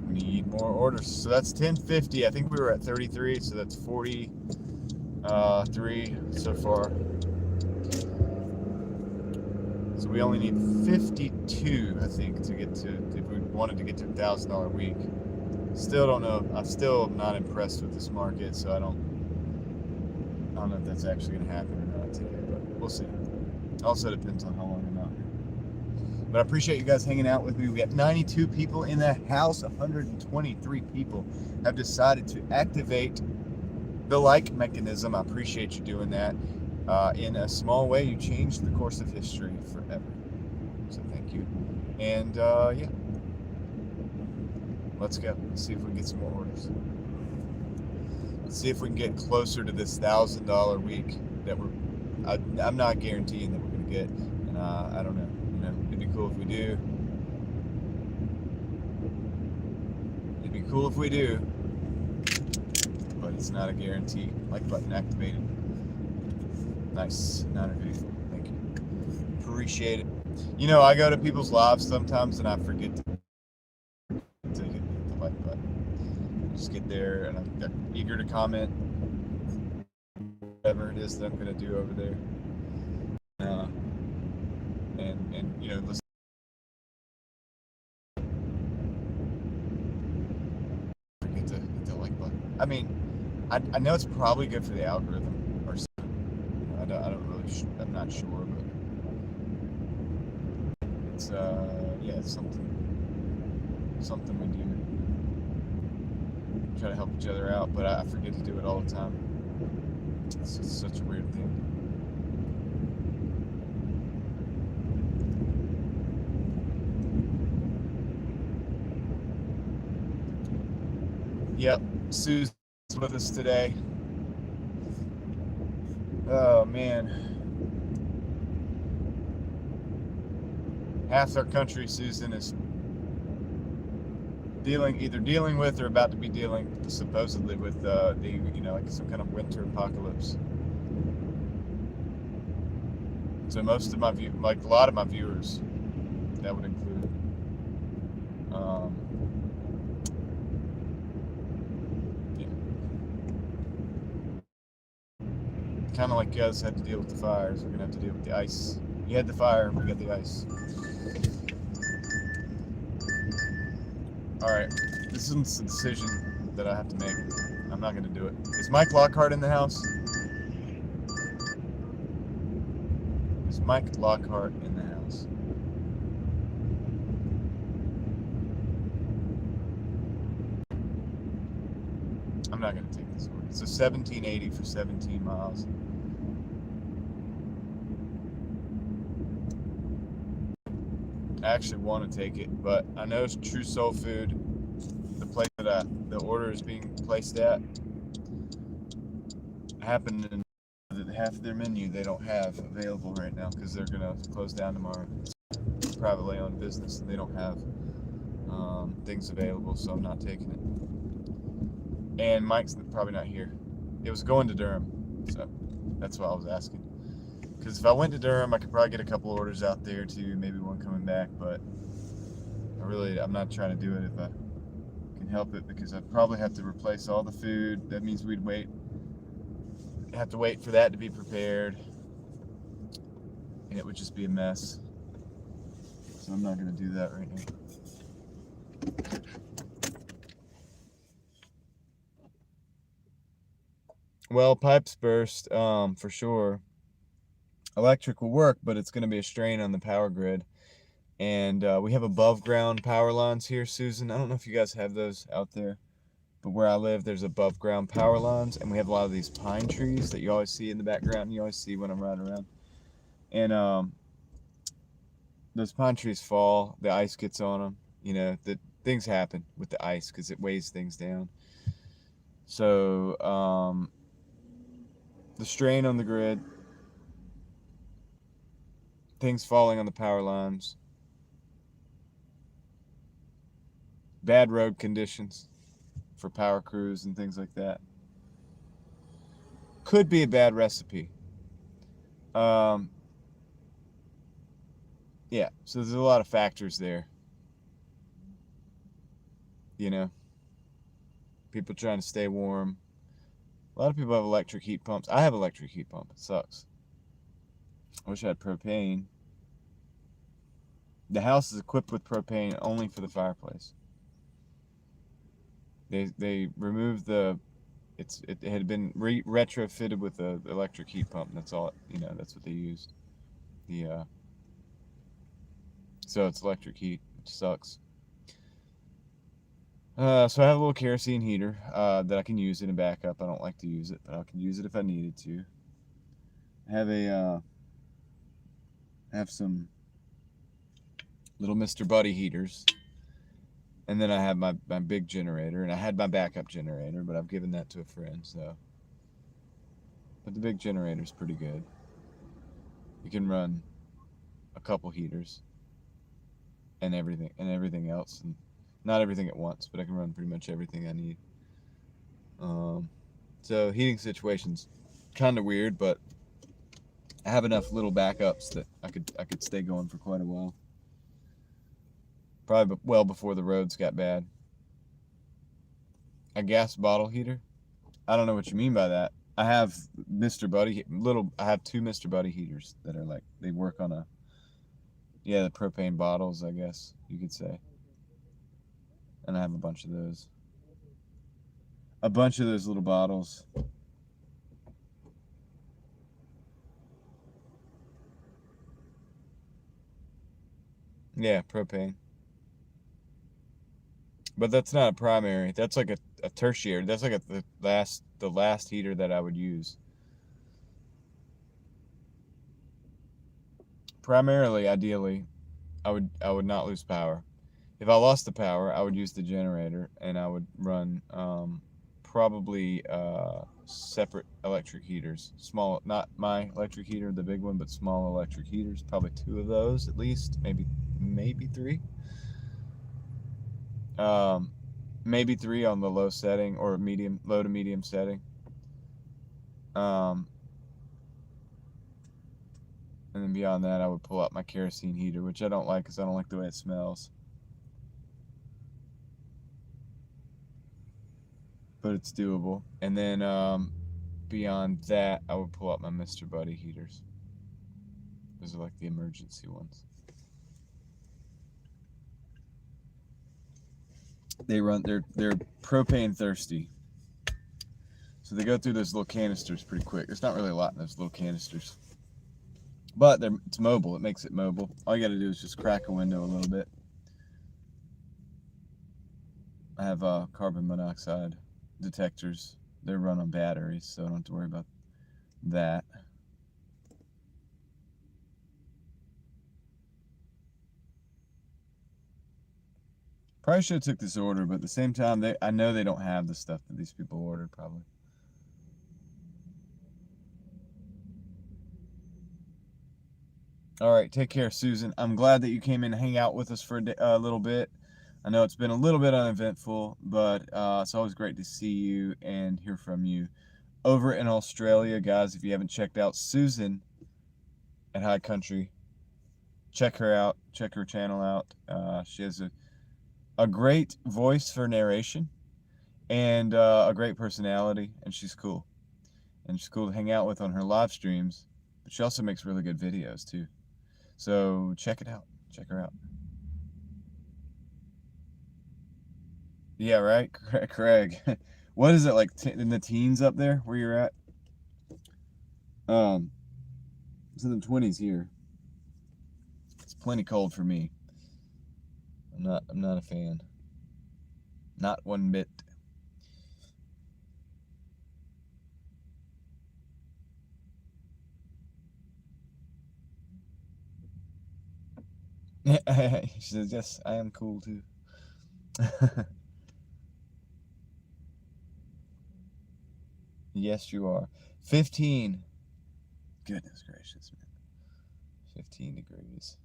We need more orders. So that's 1050. I think we were at 33, so that's 43 so far. So we only need 52, I think, to get to, if we wanted to get to $1,000 a week. Still don't know. I'm still not impressed with this market, so I don't know if that's actually going to happen or not today, but we'll see. Also depends on how long I'm out here. But I appreciate you guys hanging out with me. We got 92 people in the house. 123 people have decided to activate the like mechanism. I appreciate you doing that. In a small way, you changed the course of history forever. So thank you. And yeah, let's go. Let's see if we can get some more orders. Let's see if we can get closer to this $1,000 week that I'm not guaranteeing that we're going to get. And I don't know. You know, it'd be cool if we do. It'd be cool if we do. But it's not a guarantee. Like button activated. Nice. 950. Thank you. Appreciate it. You know, I go to people's lives sometimes and I forget to hit the like button. Just get there and I'm eager to comment whatever it is that I'm going to do over there. and you know, listen. Hit the like button. I mean, I know it's probably good for the algorithm or something. I don't really. I'm not sure, but it's yeah, it's something we do. Try to help each other out, but I forget to do it all the time. It's such a weird thing. Yep, Sue's with us today. Oh man, half our country, Susan, is either dealing with or about to be dealing supposedly with the you know, like some kind of winter apocalypse. So most of my like a lot of my viewers, that would include. Yeah. Kind of like you guys had to deal with the fires, we're gonna have to deal with the ice. You had the fire, we got the ice. All right, this is a decision that I have to make. I'm not gonna do it. Is Mike Lockhart in the house? Is Mike Lockhart in the house? I'm not gonna take this order. It's a 1780 for 17 miles. I actually want to take it, but I know it's True Soul Food, the place that the order is being placed at. I happen to know that half of their menu they don't have available right now because they're gonna close down tomorrow. It's a privately owned business, and they don't have things available, so I'm not taking it. And Mike's probably not here. It was going to Durham, so that's why I was asking. Because if I went to Durham, I could probably get a couple orders out there too, maybe one coming back, but I'm not trying to do it if I can help it, because I'd probably have to replace all the food. That means we'd have to wait for that to be prepared, and it would just be a mess. So I'm not going to do that right now. Well, pipes burst, for sure. Electric will work, but it's going to be a strain on the power grid. And we have above ground power lines here, Susan. I don't know if you guys have those out there, but where I live, there's above ground power lines, and we have a lot of these pine trees that you always see in the background. You always see when I'm riding around. And those pine trees fall, the ice gets on them. You know, things happen with the ice because it weighs things down. So the strain on the grid, things falling on the power lines, bad road conditions for power crews and things like that. Could be a bad recipe. Yeah, so there's a lot of factors there. You know, people trying to stay warm. A lot of people have electric heat pumps. I have electric heat pump. It sucks. I wish I had propane. The house is equipped with propane only for the fireplace. They removed it had been retrofitted with the electric heat pump. That's all. You know, that's what they used. So it's electric heat, which sucks. So I have a little kerosene heater that I can use in a backup. I don't like to use it, but I can use it if I needed to. I have some little Mr. Buddy heaters, and then I have my big generator, and I had my backup generator, but I've given that to a friend. So, but the big generator is pretty good. You can run a couple heaters and everything else, and not everything at once, but I can run pretty much everything I need. So heating situation's kind of weird, but I have enough little backups that I could stay going for quite a while. Probably well before the roads got bad. A gas bottle heater? I don't know what you mean by that. I have Mr. Buddy I have 2 Mr. Buddy heaters that are like, they work on the propane bottles, I guess you could say. And I have a bunch of those. A bunch of those little bottles. Yeah, propane. But that's not a primary. That's like a tertiary. That's like the last heater that I would use. Primarily, ideally, I would not lose power. If I lost the power, I would use the generator, and I would run probably separate electric heaters. Small, not my electric heater, the big one, but small electric heaters. Probably 2 of those at least, maybe 3. Maybe 3 on the low setting or low to medium setting. And then beyond that, I would pull out my kerosene heater, which I don't like because I don't like the way it smells. But it's doable. And then beyond that, I would pull out my Mr. Buddy heaters. Those are like the emergency ones. They're propane thirsty. So they go through those little canisters pretty quick. There's not really a lot in those little canisters. But it's mobile. It makes it mobile. All you got to do is just crack a window a little bit. I have carbon monoxide detectors. They're run on batteries, so I don't have to worry about that. Probably should have took this order, but at the same time, I know they don't have the stuff that these people ordered, probably. All right, take care, Susan. I'm glad that you came in to hang out with us for a little bit. I know it's been a little bit uneventful, but it's always great to see you and hear from you. Over in Australia, guys, if you haven't checked out Susan at High Country, check her out. Check her channel out. She has a great voice for narration and a great personality, and she's cool. And she's cool to hang out with on her live streams, but she also makes really good videos, too. So check it out. Check her out. Yeah, right, Craig. What is it, like in the teens up there where you're at? It's in the 20s here. It's plenty cold for me. I'm not a fan. Not one bit. She says, yes, I am cool too. Yes, you are. 15. Goodness gracious, man. 15 degrees.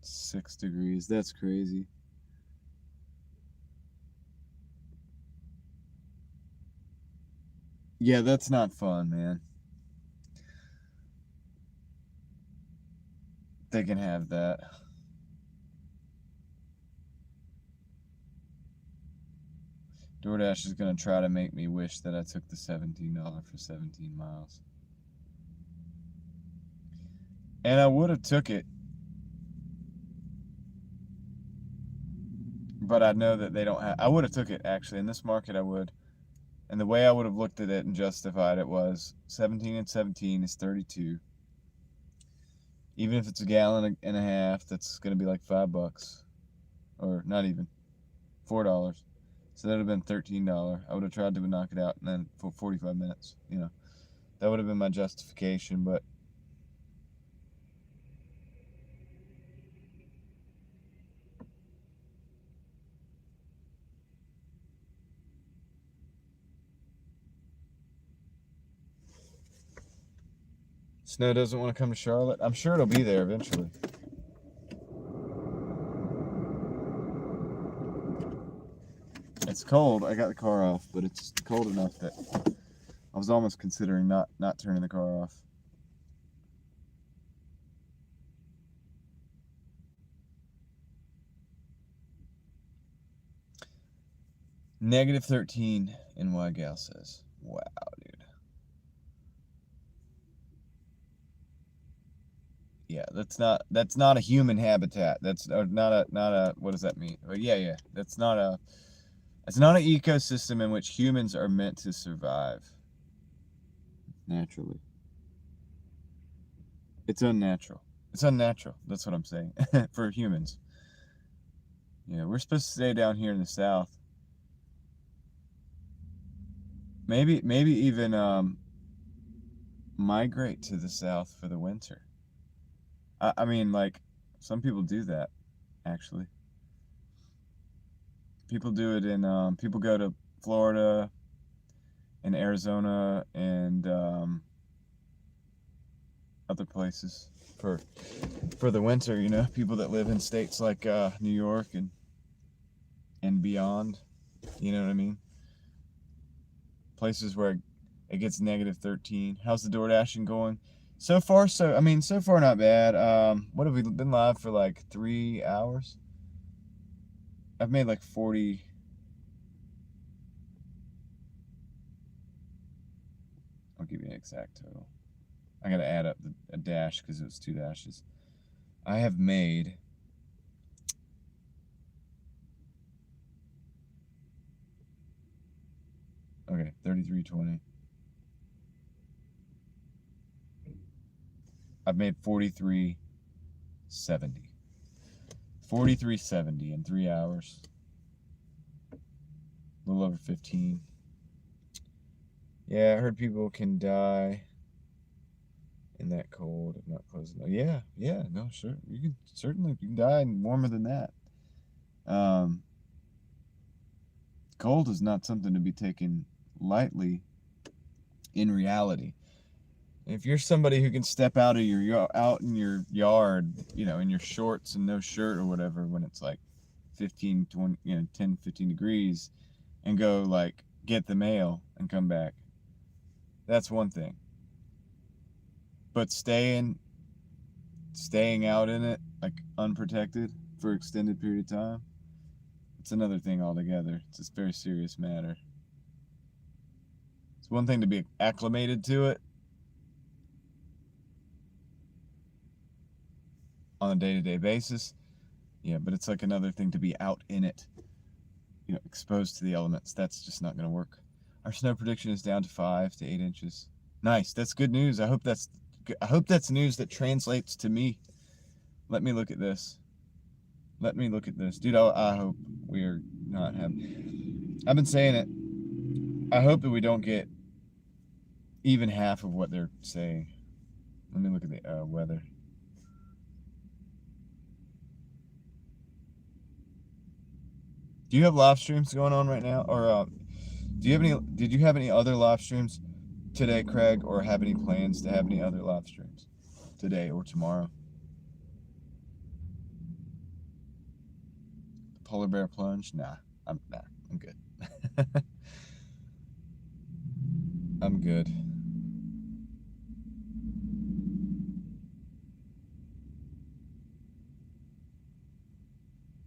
Six degrees. That's crazy. Yeah, that's not fun, man. They can have that. Doordash is going to try to make me wish that I took the $17 for 17 miles. And I would have took it. But I know that they don't have... I would have took it, actually. In this market, I would. And the way I would have looked at it and justified it was 17 and 17 is 32. Even if it's a gallon and a half, that's going to be like $5. Or not even. $4. So that would have been $13. I would have tried to knock it out and then for 45 minutes, you know. That would have been my justification, but snow doesn't want to come to Charlotte. I'm sure it'll be there eventually. It's cold. I got the car off, but it's cold enough that I was almost considering not turning the car off. Negative 13, NY Gal says. Wow, dude. Yeah, that's not a human habitat. That's not a what does that mean? But yeah. It's not an ecosystem in which humans are meant to survive naturally. It's unnatural. It's unnatural. That's what I'm saying. For humans. Yeah, we're supposed to stay down here in the south. Maybe even migrate to the south for the winter. I mean, like, some people do that, actually. People do it in, people go to Florida and Arizona and other places for the winter, you know, people that live in states like New York and beyond, you know what I mean? Places where it gets negative 13. How's the Doordashing going? So far, so far not bad. What have we been live for, like 3 hours? I've made like 40. I'll give you an exact total. I gotta add up a dash because it was 2 dashes. I have made okay, 33.20. I've made 43.70. 43.70 in 3 hours. A little over 15. Yeah, I heard people can die in that cold if not close enough. Yeah, no, sure. You can die warmer than that. Cold is not something to be taken lightly in reality. If you're somebody who can step out in your yard, you know, in your shorts and no shirt or whatever when it's like 15, 20, 10, 15 degrees and go like get the mail and come back, that's one thing. But staying out in it like unprotected for extended period of time, it's another thing altogether. It's a very serious matter. It's one thing to be acclimated to it on a day-to-day basis. Yeah, but it's like another thing to be out in it, you know, exposed to the elements. That's just not going to work. Our snow prediction is down to 5 to 8 inches. Nice. That's good news. I hope that's news that translates to me. Let me look at this. Dude, I hope we're not having... I've been saying it. I hope that we don't get even half of what they're saying. Let me look at the weather. Do you have live streams going on right now? Or did you have any other live streams today, Craig, or have any plans to have any other live streams today or tomorrow? Polar bear plunge? Nah, I'm good. I'm good.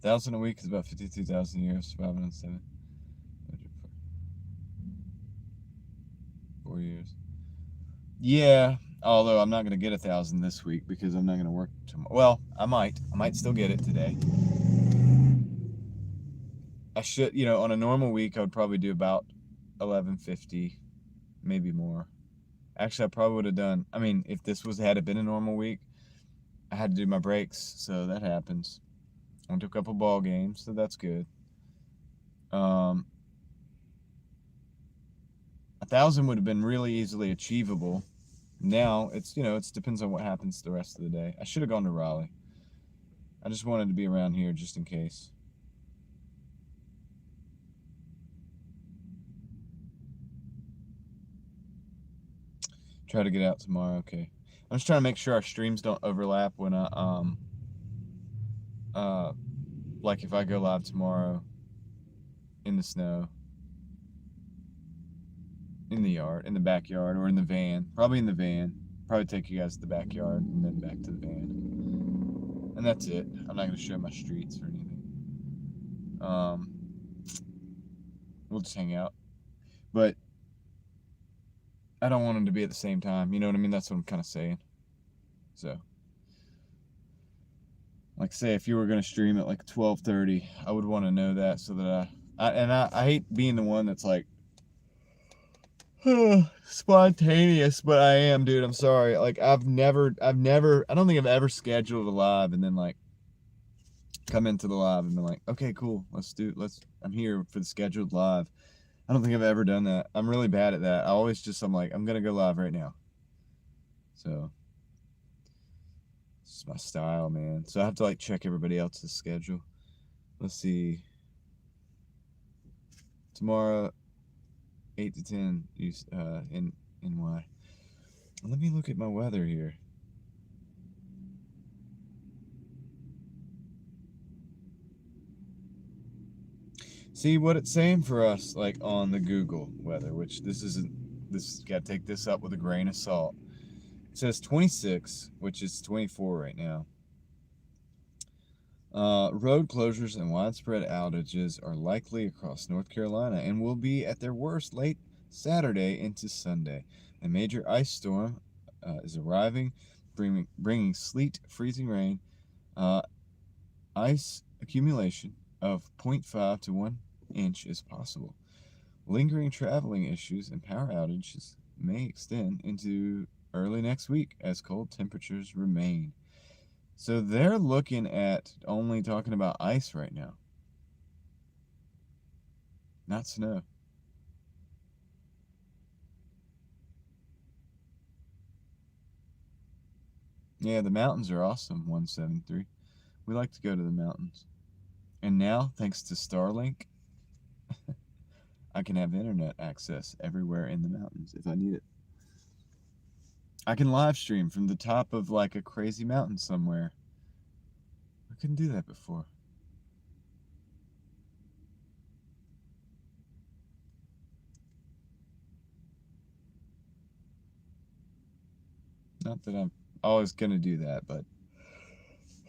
1,000 a week is about 52,000 a year, 507. 4 years. Yeah, although I'm not gonna get 1,000 this week because I'm not gonna work tomorrow. Well, I might still get it today. I should, you know, on a normal week, I would probably do about 1150, maybe more. Actually, I probably would have done, I mean, if this had been a normal week, I had to do my breaks, so that happens. I went to a couple ball games, so that's good. 1,000 would have been really easily achievable. Now, it's, you know, it depends on what happens the rest of the day. I should have gone to Raleigh. I just wanted to be around here just in case. Try to get out tomorrow, okay. I'm just trying to make sure our streams don't overlap when like if I go live tomorrow in the snow, in the yard, in the backyard, or in the van. Probably in the van. Probably take you guys to the backyard and then back to the van. And that's it. I'm not going to show my streets or anything. We'll just hang out. But I don't want them to be at the same time. You know what I mean? That's what I'm kind of saying. So, like, say if you were gonna stream at like 12:30, I would want to know that so that I hate being the one that's like spontaneous, but I am, dude. I'm sorry. Like, I don't think I've ever scheduled a live and then like come into the live and been like, okay, cool, I'm here for the scheduled live. I don't think I've ever done that. I'm really bad at that. I'm like, I'm gonna go live right now. So it's my style, man. So I have to like check everybody else's schedule. Let's see. Tomorrow, 8 to 10, in NY. Let me look at my weather here. See what it's saying for us, like on the Google weather, which this got to take this up with a grain of salt. It says 26, which is 24 right now. Road closures and widespread outages are likely across North Carolina and will be at their worst late Saturday into Sunday. A major ice storm is arriving, bringing sleet, freezing rain, ice accumulation of 0.5 to 1 inch is possible. Lingering traveling issues and power outages may extend into early next week as cold temperatures remain. So they're looking at only talking about ice right now, not snow. Yeah, the mountains are awesome, 173. We like to go to the mountains. And now, thanks to Starlink, I can have internet access everywhere in the mountains if I need it. I can live stream from the top of like a crazy mountain somewhere. I couldn't do that before. Not that I'm always going to do that, but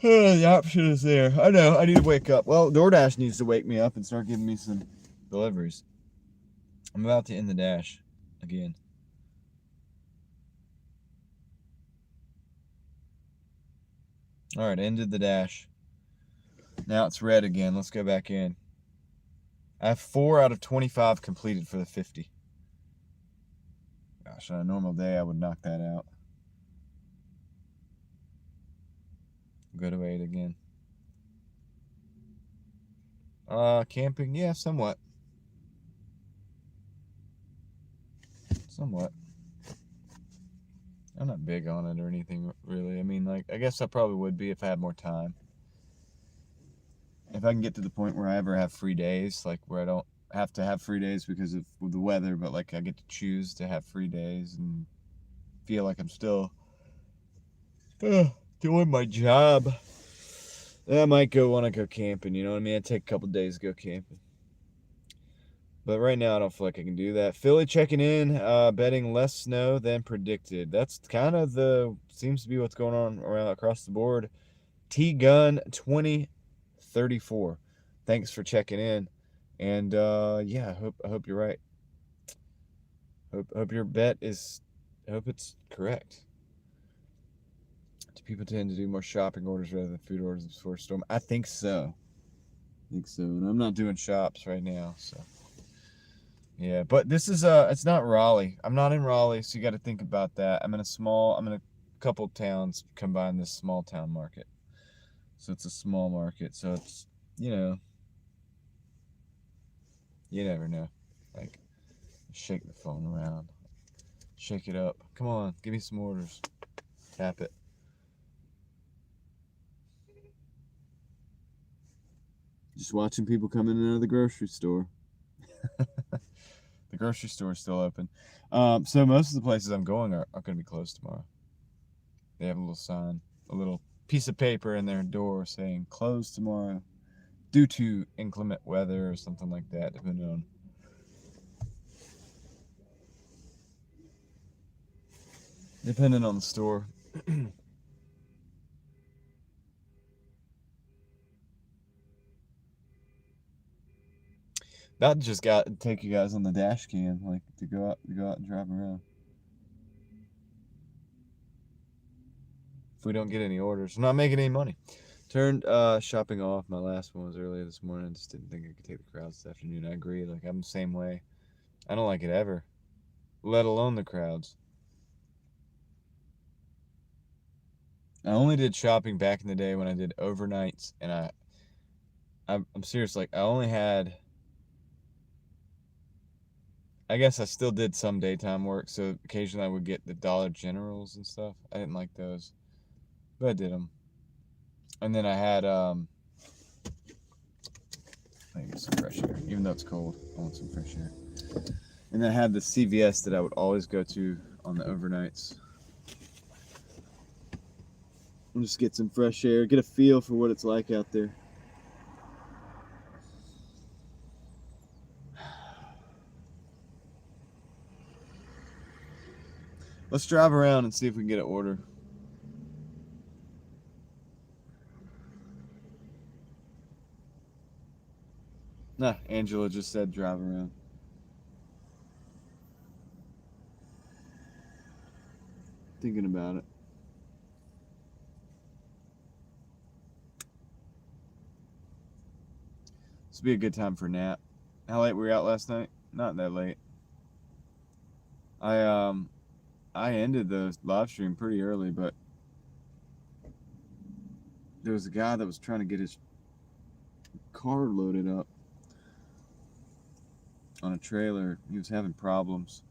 the option is there. I know, I need to wake up. Well, Doordash needs to wake me up and start giving me some deliveries. I'm about to end the dash again. All right, ended the dash. Now it's red again. Let's go back in. I have 4 out of 25 completed for the 50. Gosh, on a normal day, I would knock that out. Go to 8 again. Camping, yeah, somewhat. Somewhat. I'm not big on it or anything, really. I mean, like, I guess I probably would be if I had more time. If I can get to the point where I ever have free days, like where I don't have to have free days because of the weather, but like I get to choose to have free days and feel like I'm still doing my job, then I might want to go camping, you know what I mean? I'd take a couple days to go camping. But right now, I don't feel like I can do that. Philly checking in, betting less snow than predicted. That's kind of seems to be what's going on around across the board. T-Gun 2034. Thanks for checking in. And yeah, I hope you're right. Hope your bet is, I hope it's correct. Do people tend to do more shopping orders rather than food orders before a storm? I think so. And I'm not doing shops right now, so. Yeah, but this is it's not Raleigh. I'm not in Raleigh, so you got to think about that. I'm in a couple towns combine this small town market. So it's a small market, so it's, you never know. Like, shake the phone around. Shake it up. Come on, give me some orders. Tap it. Just watching people come in and out of the grocery store. The grocery store is still open. So most of the places I'm going are going to be closed tomorrow. They have a little sign, a little piece of paper in their door saying closed tomorrow due to inclement weather or something like that, depending on the store. That just got take you guys on the dash cam, like to go out and drive around. If we don't get any orders, we're not making any money. Turned shopping off. My last one was earlier this morning. I just didn't think I could take the crowds this afternoon. I agree. Like I'm the same way. I don't like it ever, let alone the crowds. I only did shopping back in the day when I did overnights, and I'm serious. Like I only had. I guess I still did some daytime work, so occasionally I would get the Dollar Generals and stuff. I didn't like those, but I did them. And then I had I get some fresh air, even though it's cold. I want some fresh air. And then I had the CVS that I would always go to on the overnights. And just get some fresh air, get a feel for what it's like out there. Let's drive around and see if we can get an order. Nah, Angela just said drive around. Thinking about it. This would be a good time for a nap. How late were you out last night? Not that late. I ended the live stream pretty early, but there was a guy that was trying to get his car loaded up on a trailer. He was having problems.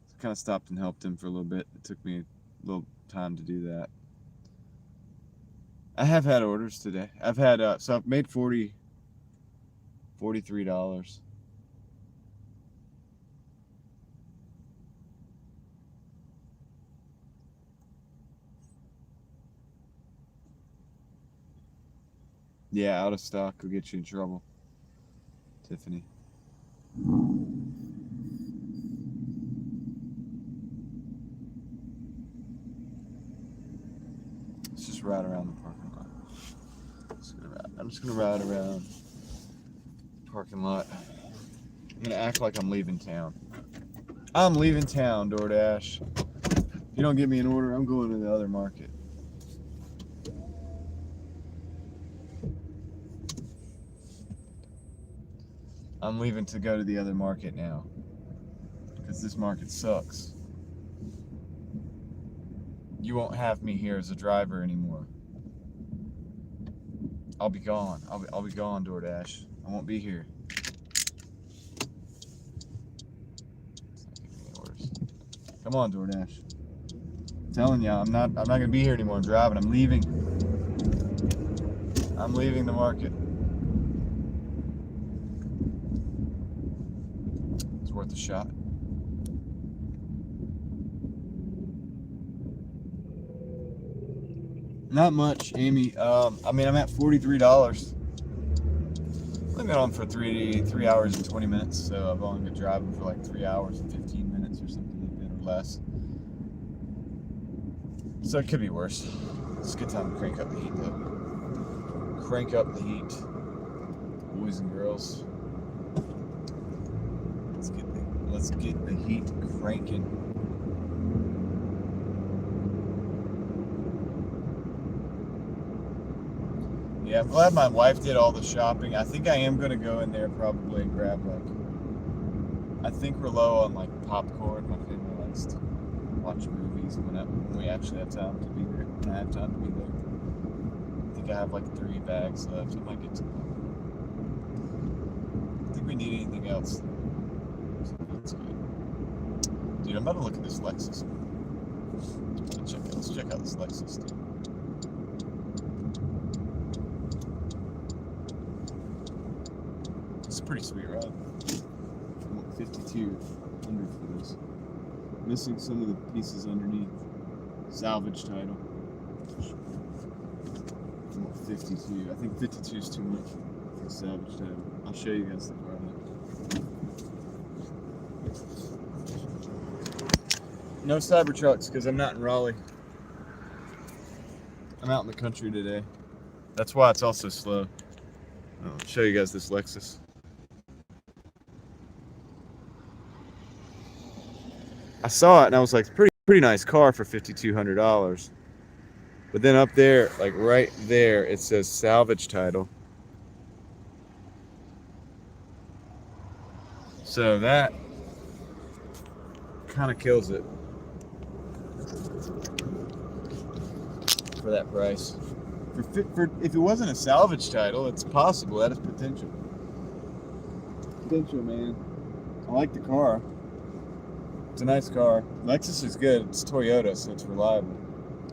So I kind of stopped and helped him for a little bit. It took me a little time to do that. I have had orders today. I've had so I've made $43. Yeah, out of stock will get you in trouble, Tiffany. Let's just ride around the parking lot. I'm just gonna ride around the parking lot. I'm gonna act like I'm leaving town. I'm leaving town, Doordash. If you don't give me an order, I'm going to the other market. I'm leaving to go to the other market now, because this market sucks. You won't have me here as a driver anymore. I'll be gone. I'll be gone, Doordash. I won't be here. Come on, Doordash. I'm telling you, I'm not gonna be here anymore. I'm driving. I'm leaving. I'm leaving the market. It's worth a shot. Not much, Amy. I mean, I'm at $43. I've been on for three hours and 20 minutes, so I've only been driving for like 3 hours and 15 minutes or something like that, or less. So it could be worse. It's a good time to crank up the heat, though. Crank up the heat, boys and girls. Let's get the heat cranking. Yeah, I'm glad my wife did all the shopping. I think I am going to go in there probably and grab I think we're low on popcorn. My family likes to watch movies when we actually have time to be there. When I have time to be there. I think I have 3 bags left. I might get some. I don't think we need anything else. So that's good. Dude, I'm about to look at this Lexus. Let's check out this Lexus, dude. It's a pretty sweet ride. I want 52 under for this. Missing some of the pieces underneath. Salvage title. I want 52. I think 52 is too much for salvage title. I'll show you guys the car now. No Cybertrucks because I'm not in Raleigh. I'm out in the country today. That's why it's also slow. I'll show you guys this Lexus. I saw it and I was like, pretty nice car for $5,200. But then up there, like right there, it says salvage title. So that kind of kills it for that price. For if it wasn't a salvage title, it's possible. That is potential. Potential, man. I like the car. It's a nice car. Lexus is good. It's Toyota, so it's reliable.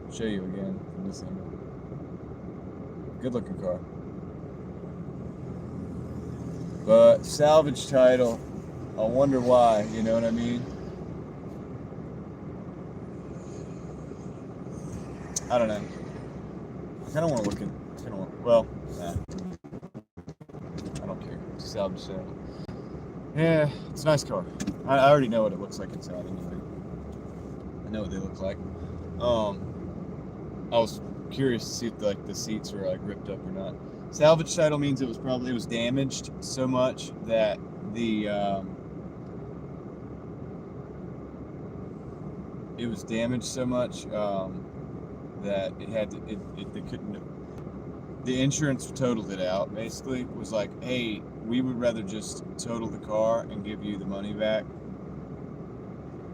I'll show you again from this angle. Good looking car. But salvage title, I wonder why, you know what I mean? I don't know. I kind of want to look at, well, nah. I don't care. It's a salvage title. Yeah, it's a nice car. I already know what it looks like inside anyway. I know what they look like. I was curious to see if like the seats were like ripped up or not. Salvage title means it was damaged so much that the it was damaged so much that it had to they couldn't. The insurance totaled it out. Basically, was like, hey, we would rather just total the car and give you the money back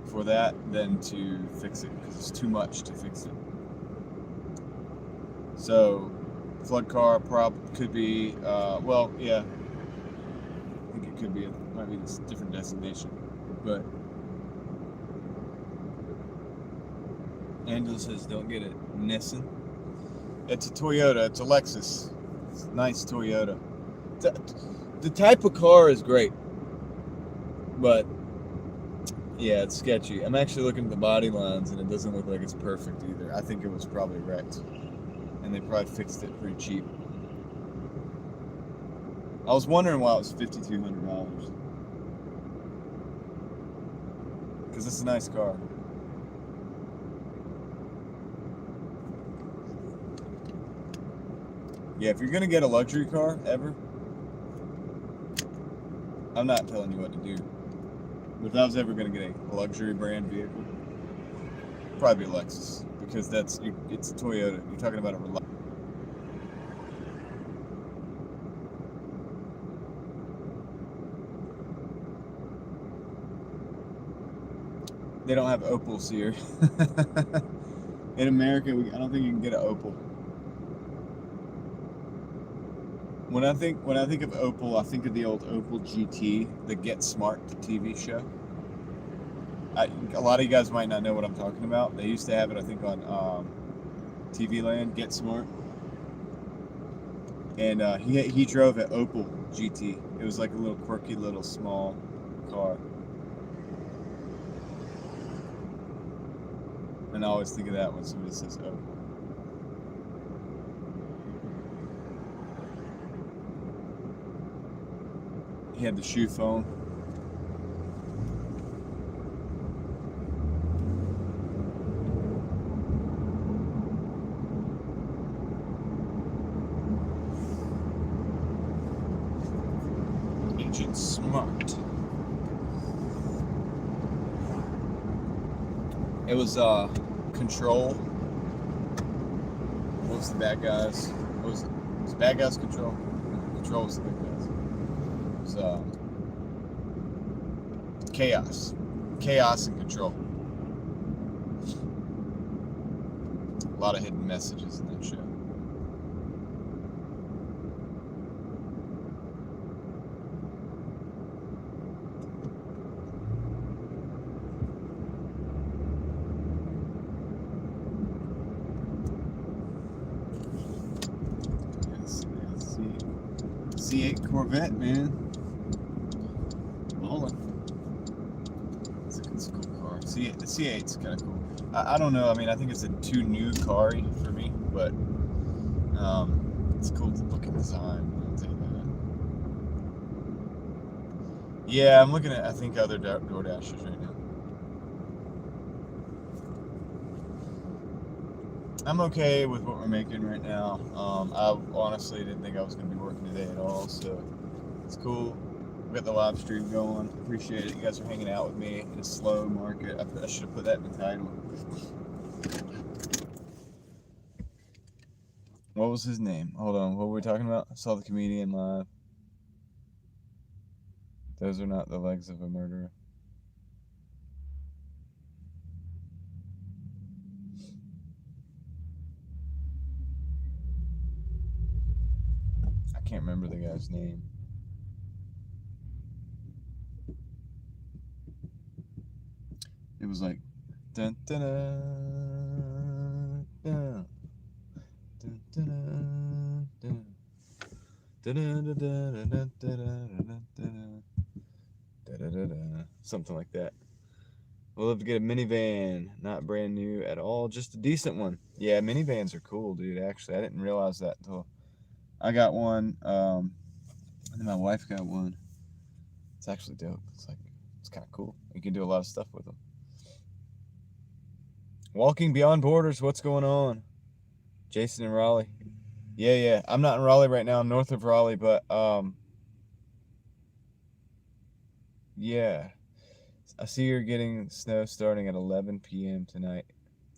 for that than to fix it because it's too much to fix it. So, flood car could be, well, yeah, I think it could be, might be a different destination, but Angela says don't get it. Nissan. It's a Toyota. It's a Lexus. It's a nice Toyota. The type of car is great, but yeah, it's sketchy. I'm actually looking at the body lines, and it doesn't look like it's perfect either. I think it was probably wrecked, and they probably fixed it pretty cheap. I was wondering why it was $5,200, because it's a nice car. Yeah, if you're gonna get a luxury car ever, I'm not telling you what to do. But if I was ever gonna get a luxury brand vehicle, probably be a Lexus, because it's a Toyota. You're talking about a reliable. They don't have Opals here. In America, I don't think you can get an Opal. When I think of Opal, I think of the old Opal GT, the Get Smart TV show. A lot of you guys might not know what I'm talking about. They used to have it, I think, on TV Land, Get Smart. And he drove an Opal GT. It was like a little quirky, little small car. And I always think of that when somebody says Opal. He had the shoe phone. Agent Smart. It was Control. What was the bad guys? What was it? Was it Bad Guys Control? Control was the bad guys. It was Chaos and Control. A lot of hidden messages in that show. C8 Corvette, man. Ballin'. It's a cool car. The C8's kind of cool. I don't know. I mean, I think it's a too new car-y for me, but it's cool looking design. I'll tell you that. Yeah, I'm looking at, I think, other Doordashers right now. I'm okay with what we're making right now. I honestly didn't think I was going to be working today at all, so it's cool. We got the live stream going. Appreciate it. You guys are hanging out with me in a slow market. I should have put that in the title. What was his name? Hold on. What were we talking about? I saw the comedian live. Those are not the legs of a murderer. I can't remember the guy's name. It was like dun dun dun dun dun dun dun, something like that. We'll have to get a minivan, not brand new at all, just a decent one. Yeah, minivans are cool, dude. Actually, I didn't realize that until I got one. And then my wife got one. It's actually dope. It's kind of cool. You can do a lot of stuff with them. Walking Beyond Borders, what's going on? Jason in Raleigh. Yeah. I'm not in Raleigh right now. I'm north of Raleigh, but yeah. I see you're getting snow starting at 11 p.m. tonight.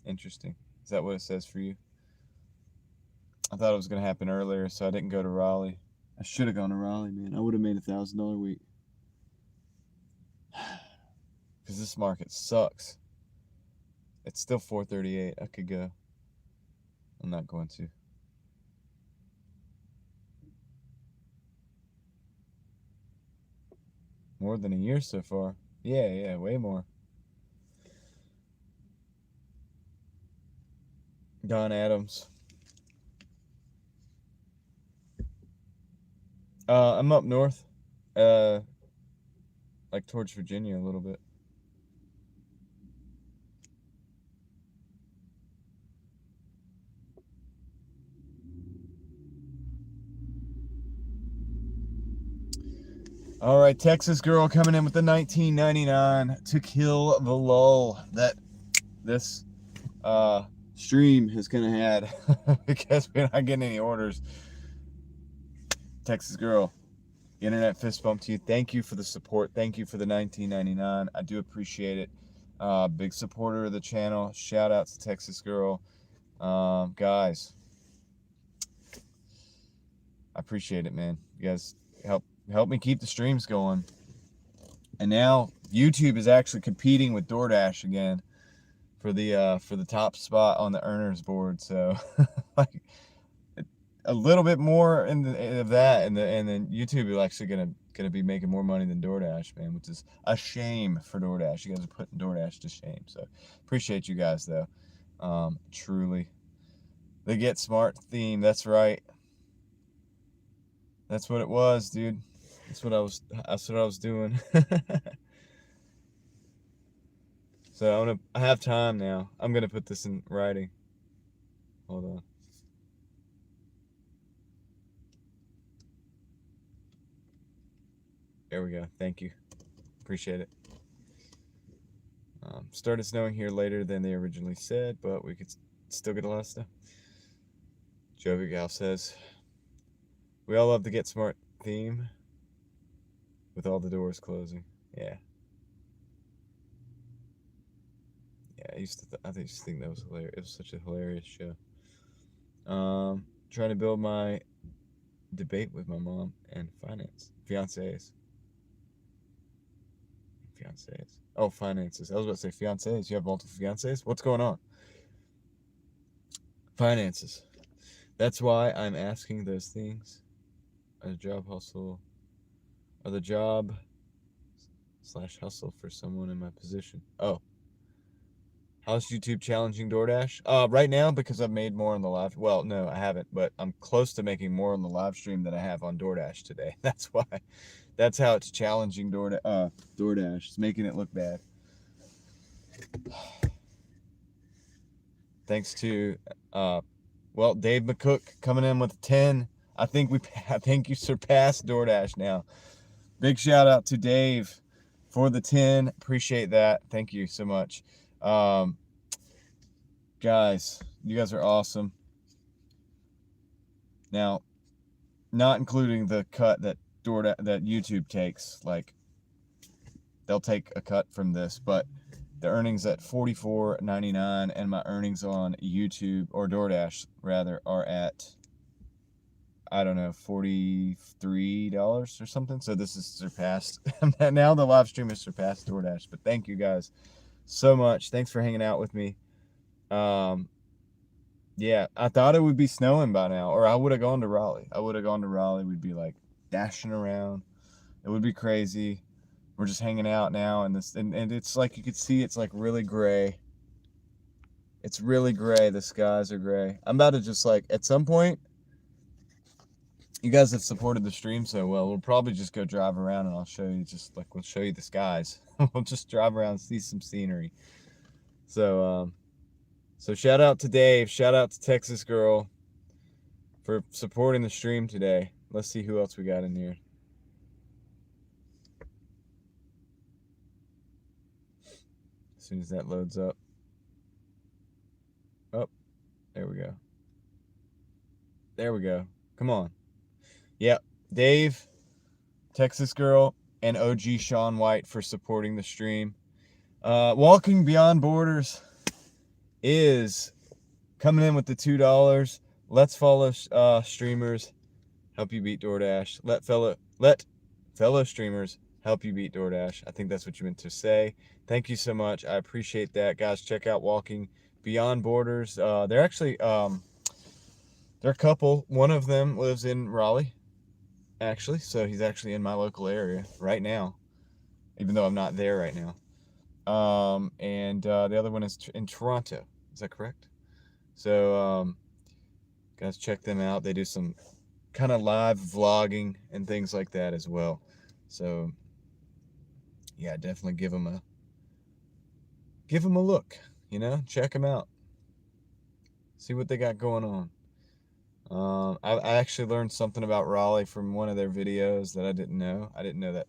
Interesting. Is that what it says for you? I thought it was going to happen earlier, so I didn't go to Raleigh. I should have gone to Raleigh, man. I would have made $1,000 week. Because this market sucks. It's still 438. I could go. I'm not going to. More than a year so far. Yeah, way more. Don Adams. I'm up north. Like towards Virginia a little bit. All right, Texas girl coming in with the 1999 to kill the lull that this stream has kind of had because we're not getting any orders. Texas girl, internet fist bump to you. Thank you for the support. Thank you for the 1999. I do appreciate it. Big supporter of the channel. Shout out to Texas girl. Guys, I appreciate it, man. You guys help me keep the streams going. And now YouTube is actually competing with Doordash again for the top spot on the earners board. So like a little bit more of that, and then YouTube is actually gonna be making more money than Doordash, man, which is a shame for Doordash. You guys are putting Doordash to shame. So appreciate you guys though. Truly. The Get Smart theme, that's right. That's what it was, dude. That's what I was doing. So I have time now. I'm gonna put this in writing. Hold on. There we go. Thank you. Appreciate it. Started snowing here later than they originally said, but we could still get a lot of snow. Jovi Gal says, we all love the Get Smart theme with all the doors closing. Yeah. Yeah, I used to think that was hilarious. It was such a hilarious show. Trying to build my debate with my mom and fiancés. Oh, finances. I was about to say fiancés. You have multiple fiancés? What's going on? Finances. That's why I'm asking those things. A job hustle. Or the job / hustle for someone in my position. Oh. How's YouTube challenging DoorDash? Right now, because I've made more on the live. Well, no, I haven't, but I'm close to making more on the live stream than I have on DoorDash today. That's why. That's how it's challenging DoorDash. It's making it look bad. Thanks to, Dave McCook coming in with 10. I think you surpassed DoorDash now. Big shout out to Dave for the 10. Appreciate that. Thank you so much. Guys, you guys are awesome. Now, not including the cut that that YouTube takes. Like, they'll take a cut from this, but the earnings at $44.99, and my earnings on YouTube, or DoorDash rather, are at, I don't know, $43 or something. So this is surpassed. Now the live stream has surpassed DoorDash. But thank you guys so much. Thanks for hanging out with me. Yeah, I thought it would be snowing by now, or I would have gone to Raleigh. We'd be like dashing around. It would be crazy. We're just hanging out now, and it's like, you could see it's like really gray. It's really gray. The skies are gray. I'm about to just, like, at some point, you guys have supported the stream so well, we'll probably just go drive around, and I'll show you, just like, we'll show you the skies. We'll just drive around and see some scenery. So shout out to Dave, shout out to Texas Girl for supporting the stream today. Let's see who else we got in here. As soon as that loads up. Oh, there we go. There we go. Come on. Yep, Dave, Texas Girl, and OG Sean White for supporting the stream. Walking Beyond Borders is coming in with the $2. Let's follow streamers, help you beat DoorDash. Let fellow streamers help you beat DoorDash. I think that's what you meant to say. Thank you so much. I appreciate that, guys. Check out Walking Beyond Borders. They're actually they're a couple. One of them lives in Raleigh, actually, so he's actually in my local area right now, even though I'm not there right now. And the other one is in Toronto. Is that correct? So guys, check them out. They do some kind of live vlogging and things like that as well. So yeah, definitely give them a look, you know, check them out, see what they got going on. I actually learned something about Raleigh from one of their videos that I didn't know. I didn't know that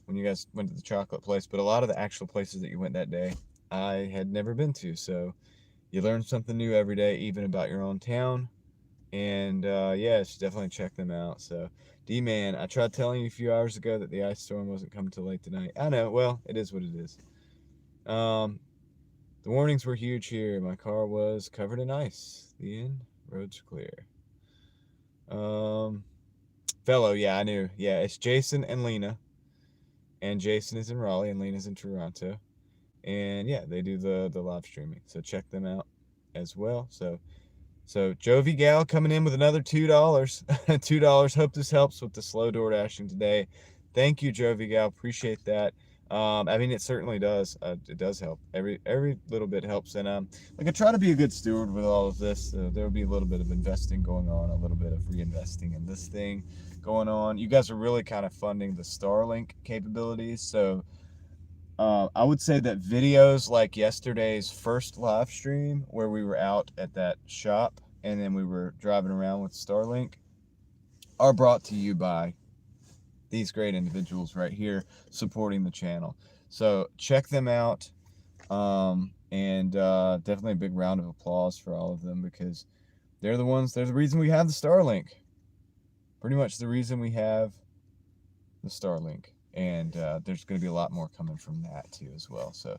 when you guys went to the chocolate place, but a lot of the actual places that you went that day, I had never been to. So you learn something new every day, even about your own town. And yeah, definitely check them out. So D-Man, I tried telling you a few hours ago that the ice storm wasn't coming till late tonight. I know, well, it is what it is. The warnings were huge here. My car was covered in ice. The end. Roads clear. Fellow, yeah, I knew. Yeah, it's Jason and Lena. And Jason is in Raleigh and Lena's in Toronto. And yeah, they do the live streaming. So check them out as well. So Jovi Gal coming in with another $2. $2. Hope this helps with the slow door dashing today. Thank you, Jovi Gal. Appreciate that. I mean, it certainly does. It does help. Every little bit helps. And like, I try to be a good steward with all of this. There will be a little bit of investing going on, a little bit of reinvesting in this thing going on. You guys are really kind of funding the Starlink capabilities. So I would say that videos like yesterday's first live stream, where we were out at that shop and then we were driving around with Starlink, are brought to you by these great individuals right here supporting the channel. So check them out, and definitely a big round of applause for all of them, because they're the reason we have the Starlink. Pretty much the reason we have the Starlink. And there's going to be a lot more coming from that too as well. So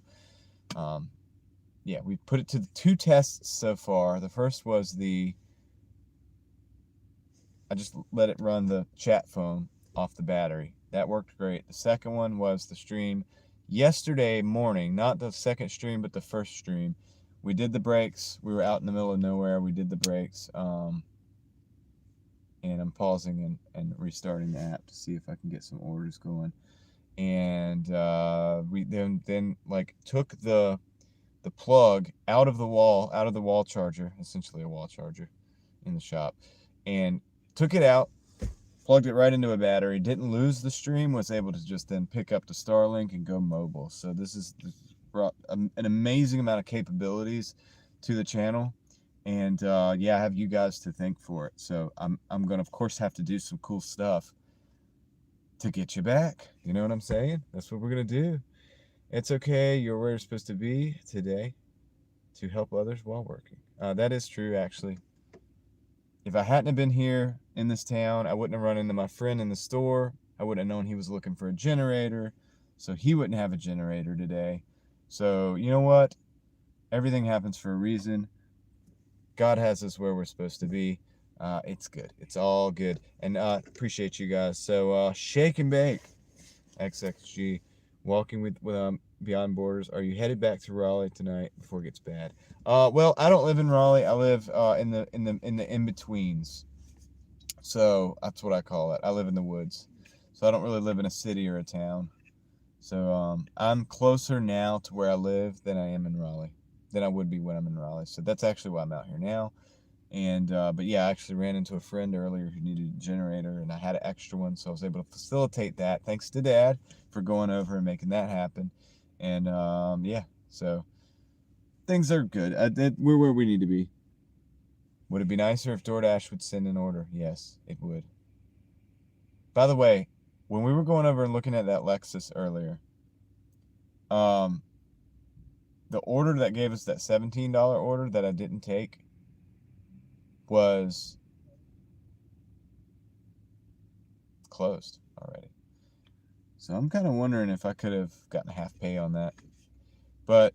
yeah, we put it to the 2 tests so far. The first was I just let it run the chat phone off the battery. That worked great. The second one was the stream yesterday morning, not the second stream, but the first stream. We did the brakes. We were out in the middle of nowhere. We did the brakes. And I'm pausing and restarting the app to see if I can get some orders going. And we then like took the plug out of the wall charger, essentially a wall charger in the shop, and took it out, plugged it right into a battery, didn't lose the stream, was able to just then pick up the Starlink and go mobile. So this brought an amazing amount of capabilities to the channel. And yeah, I have you guys to thank for it. So I'm gonna, of course, have to do some cool stuff to get you back. You know what I'm saying? That's what we're gonna do. It's okay. You're where you're supposed to be today to help others while working. That is true, actually. If I hadn't have been here in this town, I wouldn't have run into my friend in the store I wouldn't have known he was looking for a generator, so he wouldn't have a generator today. So you know what? Everything happens for a reason. God has us where we're supposed to be. It's good. It's all good. And appreciate you guys. So shake and bake. XXG. Walking with Beyond Borders. Are you headed back to Raleigh tonight before it gets bad? Well, I don't live in Raleigh. I live in the in-betweens. So that's what I call it. I live in the woods. So I don't really live in a city or a town. So I'm closer now to where I live than I am in Raleigh, than I would be when I'm in Raleigh. So that's actually why I'm out here now. And but yeah, I actually ran into a friend earlier who needed a generator, and I had an extra one, so I was able to facilitate that. Thanks to Dad for going over and making that happen. And yeah, so things are good. We're where we need to be. Would it be nicer if Doordash would send an order? Yes, it would. By the way, when we were going over and looking at that Lexus earlier, the order that gave us that $17 order that I didn't take was closed already. So I'm kind of wondering if I could have gotten half pay on that. But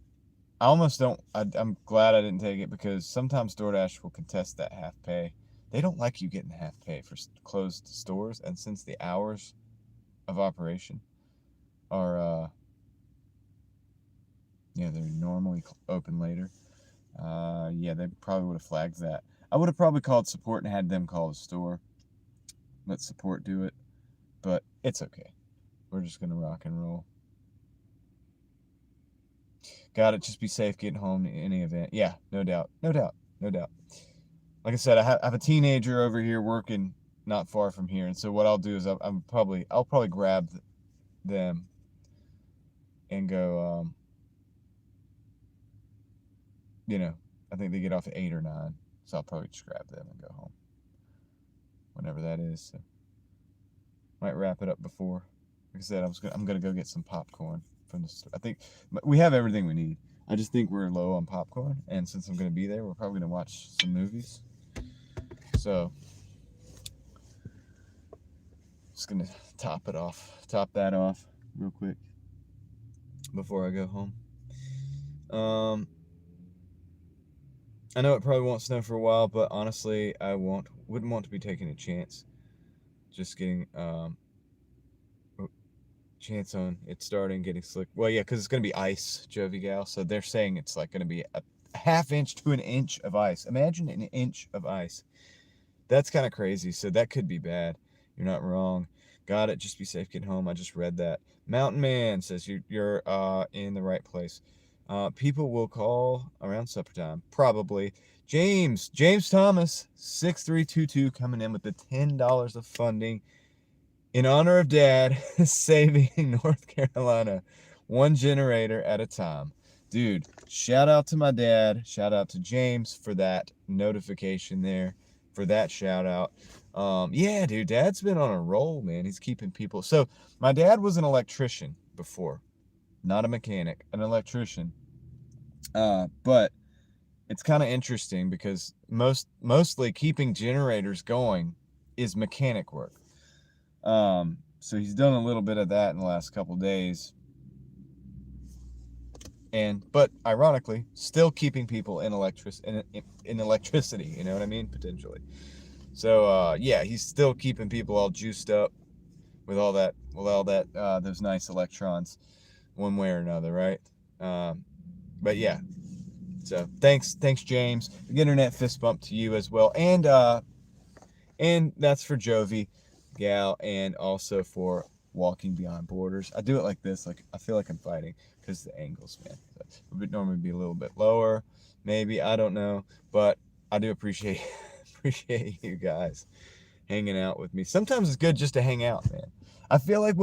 I almost don't. I'm glad I didn't take it, because sometimes DoorDash will contest that half pay. They don't like you getting half pay for closed stores, and since the hours of operation are yeah, they're normally open later, yeah, they probably would have flagged that. I would have probably called support and had them call the store, let support do it, but it's okay. We're just gonna rock and roll. Got it. Just be safe getting home in any event. Yeah, no doubt, no doubt, no doubt. Like I said, I have a teenager over here working not far from here, and so what I'll do is I'll probably grab them and go. You know, I think they get off at 8 or 9, so I'll probably just grab them and go home whenever that is. So might wrap it up before. Like I said, I'm gonna go get some popcorn from the store. I think we have everything we need. I just think we're low on popcorn, and since I'm gonna be there, we're probably gonna watch some movies. So just gonna top that off real quick before I go home. I know it probably won't snow for a while, but honestly, I wouldn't want to be taking a chance. Just getting chance on it starting getting slick. Well, yeah, because it's gonna be ice, Jovi Gal. So they're saying it's like gonna be a half inch to an inch of ice. Imagine an inch of ice. That's kind of crazy. So that could be bad. You're not wrong. Got it. Just be safe getting home. I just read that. Mountain Man says you're in the right place. People will call around supper time, probably. James Thomas, 6322, coming in with the $10 of funding in honor of Dad saving North Carolina one generator at a time. Dude, shout out to my dad. Shout out to James for that notification there, for that shout out. Yeah, dude, Dad's been on a roll, man. He's keeping people. So my dad was an electrician before, not a mechanic, an electrician. But it's kind of interesting because mostly keeping generators going is mechanic work. So he's done a little bit of that in the last couple of days. But ironically, still keeping people in electricity, you know what I mean? Potentially. So yeah, he's still keeping people all juiced up with all that, those nice electrons, one way or another, right? But yeah. So thanks, James. Big internet fist bump to you as well, and that's for Jovi Gal, and also for Walking Beyond Borders. I do it like this, like I feel like I'm fighting because the angles, man. So it would normally be a little bit lower, maybe, I don't know, but I do appreciate you guys hanging out with me. Sometimes it's good just to hang out, man. I feel like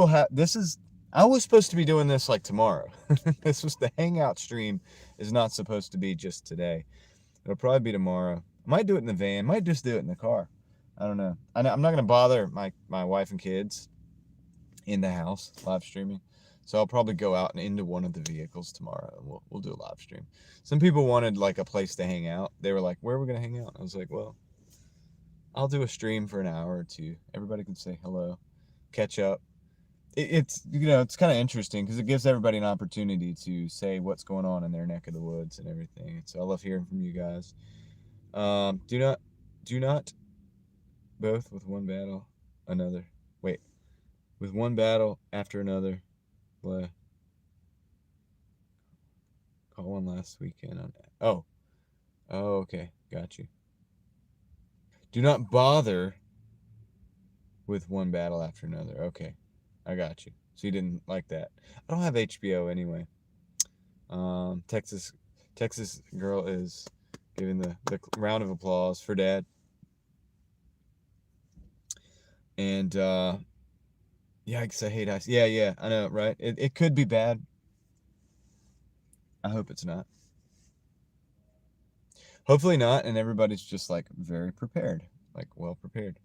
I was supposed to be doing this like tomorrow. This was the hangout stream, is not supposed to be just today. It'll probably be tomorrow. I might do it in the van, might just do it in the car. I don't know. I'm not going to bother my wife and kids in the house live streaming. So I'll probably go out and into one of the vehicles tomorrow, and we'll do a live stream. Some people wanted like a place to hang out. They were like, where are we going to hang out? I was like, well, I'll do a stream for an hour or two. Everybody can say hello, catch up, it's it's kind of interesting because it gives everybody an opportunity to say what's going on in their neck of the woods and everything. So I love hearing from you guys. Do not both with one battle another. Wait, with one battle after another. Call one last weekend on. Oh, okay, got you. Do not bother with one battle after another. Okay, I got you. So you didn't like that. I don't have HBO anyway. Texas girl is giving the round of applause for Dad. And yikes, I hate ice. Yeah, I know, right? It could be bad. I hope it's not. Hopefully not, and everybody's just like very prepared, like well prepared.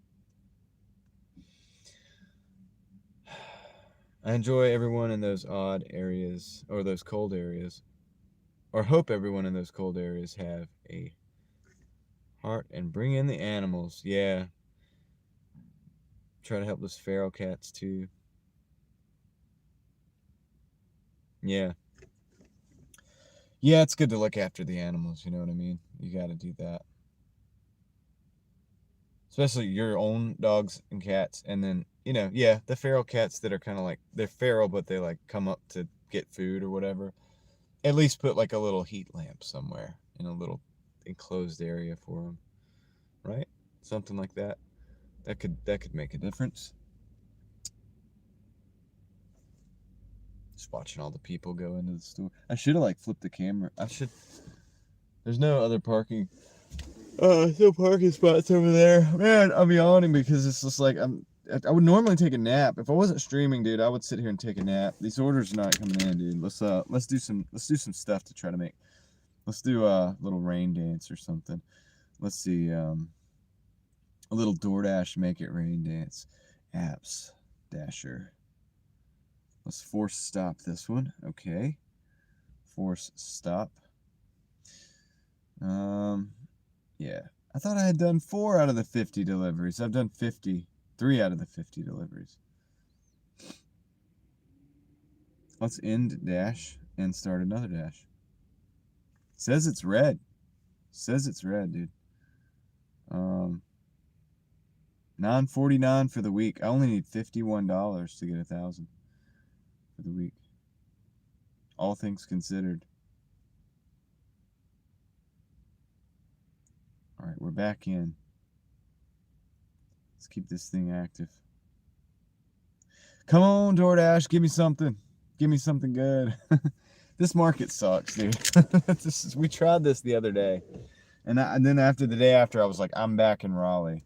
I enjoy everyone in those odd areas or those cold areas, or hope everyone in those cold areas have a heart and bring in the animals. Yeah. Try to help those feral cats too. Yeah. Yeah, it's good to look after the animals, you know what I mean? You got to do that. Especially your own dogs and cats. And then, yeah, the feral cats that are kind of like, they're feral, but they like come up to get food or whatever. At least put like a little heat lamp somewhere in a little enclosed area for them. Right? Something like that. That could make a difference. Just watching all the people go into the store. I should have like flipped the camera. There's no other parking. No parking spots over there. Man, I'm yawning because it's just like I would normally take a nap. If I wasn't streaming, dude, I would sit here and take a nap. These orders are not coming in, dude. Let's do some stuff to try to make. Let's do a little rain dance or something. Let's see, a little Doordash make it rain dance. Apps. Dasher. Let's force stop this one. Okay. Force stop. Yeah. I thought I had done 4 out of the 50 deliveries. I've done 3 out of the 50 deliveries. Let's end dash and start another dash. Says it's red. Says it's red, dude. $9.49 for the week. I only need $51 to get 1,000 for the week. All things considered. All right, we're back in. Let's keep this thing active. Come on, DoorDash, give me something. Give me something good. This market sucks, dude. We tried this the other day. And then after the day after, I was like, I'm back in Raleigh.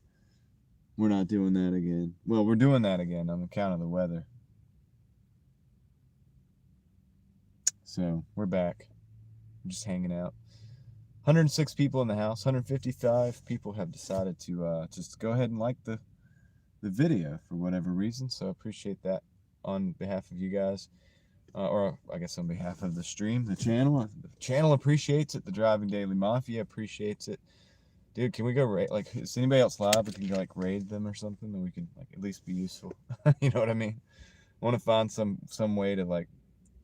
We're not doing that again. Well, we're doing that again on account of the weather. So, we're back. I'm just hanging out. 106 people in the house. 155 people have decided to just go ahead and like the video for whatever reason. So, I appreciate that on behalf of you guys. Or I guess on behalf of the stream, the channel. The channel appreciates it. The Driving Daily Mafia appreciates it. Dude, can we go raid? Like, is anybody else live? We can go like raid them or something, and we can like at least be useful. You know what I mean? I want to find some way to like,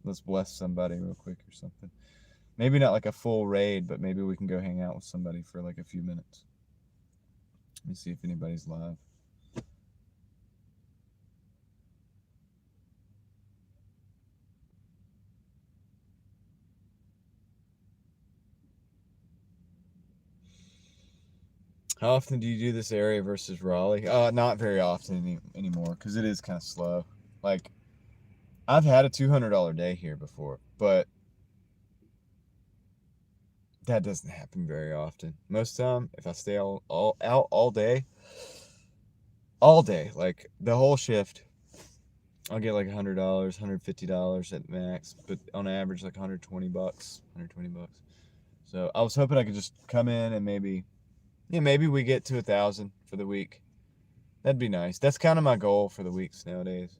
let's bless somebody real quick or something. Maybe not like a full raid, but maybe we can go hang out with somebody for like a few minutes. Let me see if anybody's live. How often do you do this area versus Raleigh? Not very often anymore because it is kind of slow. Like, I've had a $200 day here before, but that doesn't happen very often. Most time, if I stay out all day, like the whole shift, I'll get like $100, $150 at max, but on average like $120, $120. So I was hoping I could just come in and maybe we get to 1,000 for the week. That'd be nice. That's kind of my goal for the weeks nowadays.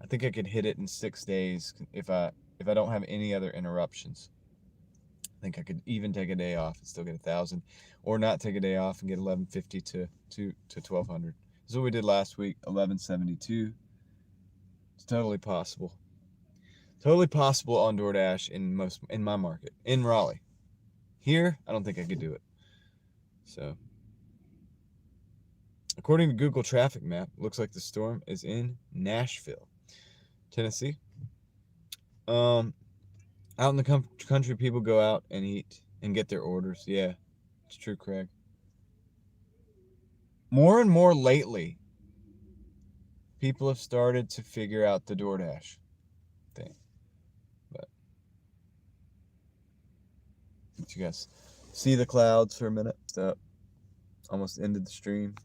I think I could hit it in 6 days if I don't have any other interruptions. I think I could even take a day off and still get 1,000, or not take a day off and get 1,150 to 1,200. This is what we did last week. 1,172 It's totally possible. Totally possible on DoorDash in my market, in Raleigh. Here, I don't think I could do it. So, according to Google Traffic Map, looks like the storm is in Nashville, Tennessee. Out in the country, people go out and eat and get their orders. Yeah, it's true, Craig. More and more lately, people have started to figure out the DoorDash thing. But let you guys see the clouds for a minute. So, almost ended the stream.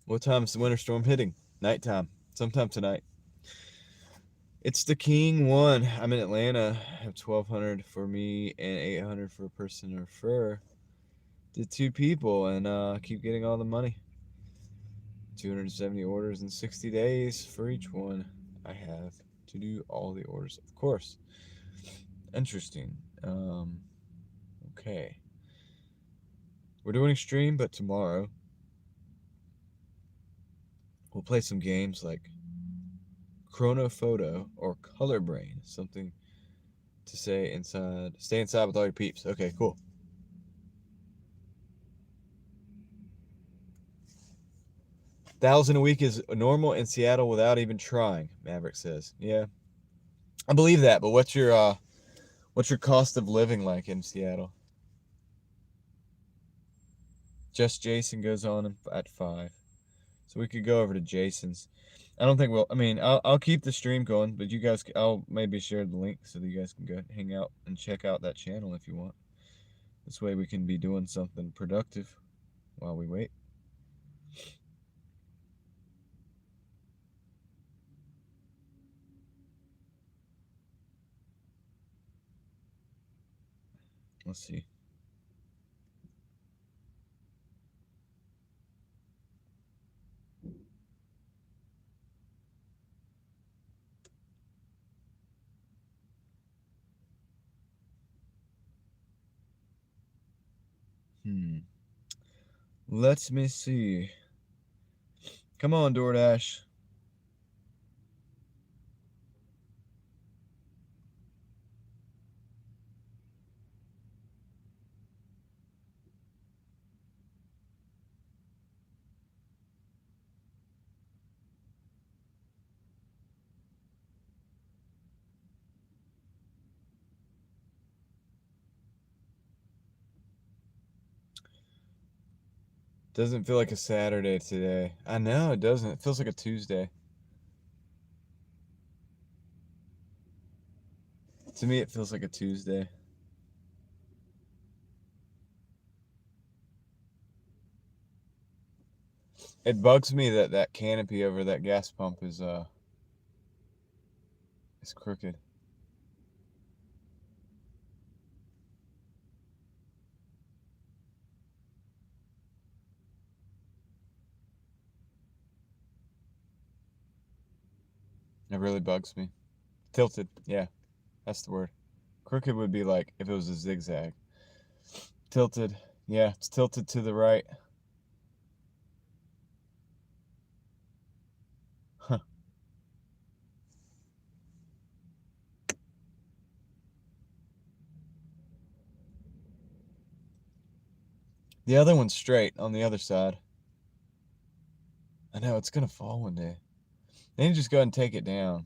What time is the winter storm hitting? Nighttime. Sometime tonight. It's the King one. I'm in Atlanta. I have 1,200 for me and 800 for a person to refer. Did 2 people and keep getting all the money. 270 orders in 60 days for each one. I have to do all the orders, of course. Interesting. Okay. We're doing a stream, but tomorrow we'll play some games like Chronophoto or Color Brain. Something to say inside. Stay inside with all your peeps. Okay, cool. $1,000 a week is normal in Seattle without even trying, Maverick says. Yeah, I believe that. But what's your cost of living like in Seattle? Just Jason goes on at 5, so we could go over to Jason's. I don't think we'll. I mean, I'll keep the stream going, but you guys, I'll maybe share the link so that you guys can go hang out and check out that channel if you want. This way we can be doing something productive while we wait. Let's see. Let me see. Come on, Doordash. Doesn't feel like a Saturday today. I know, it doesn't. It feels like a Tuesday. To me, it feels like a Tuesday. It bugs me that that canopy over that gas pump is crooked. It really bugs me. Tilted, yeah, that's the word. Crooked would be like if it was a zigzag. Tilted, yeah, it's tilted to the right. Huh. The other one's straight on the other side. I know, it's gonna fall one day. Then you just go ahead and take it down.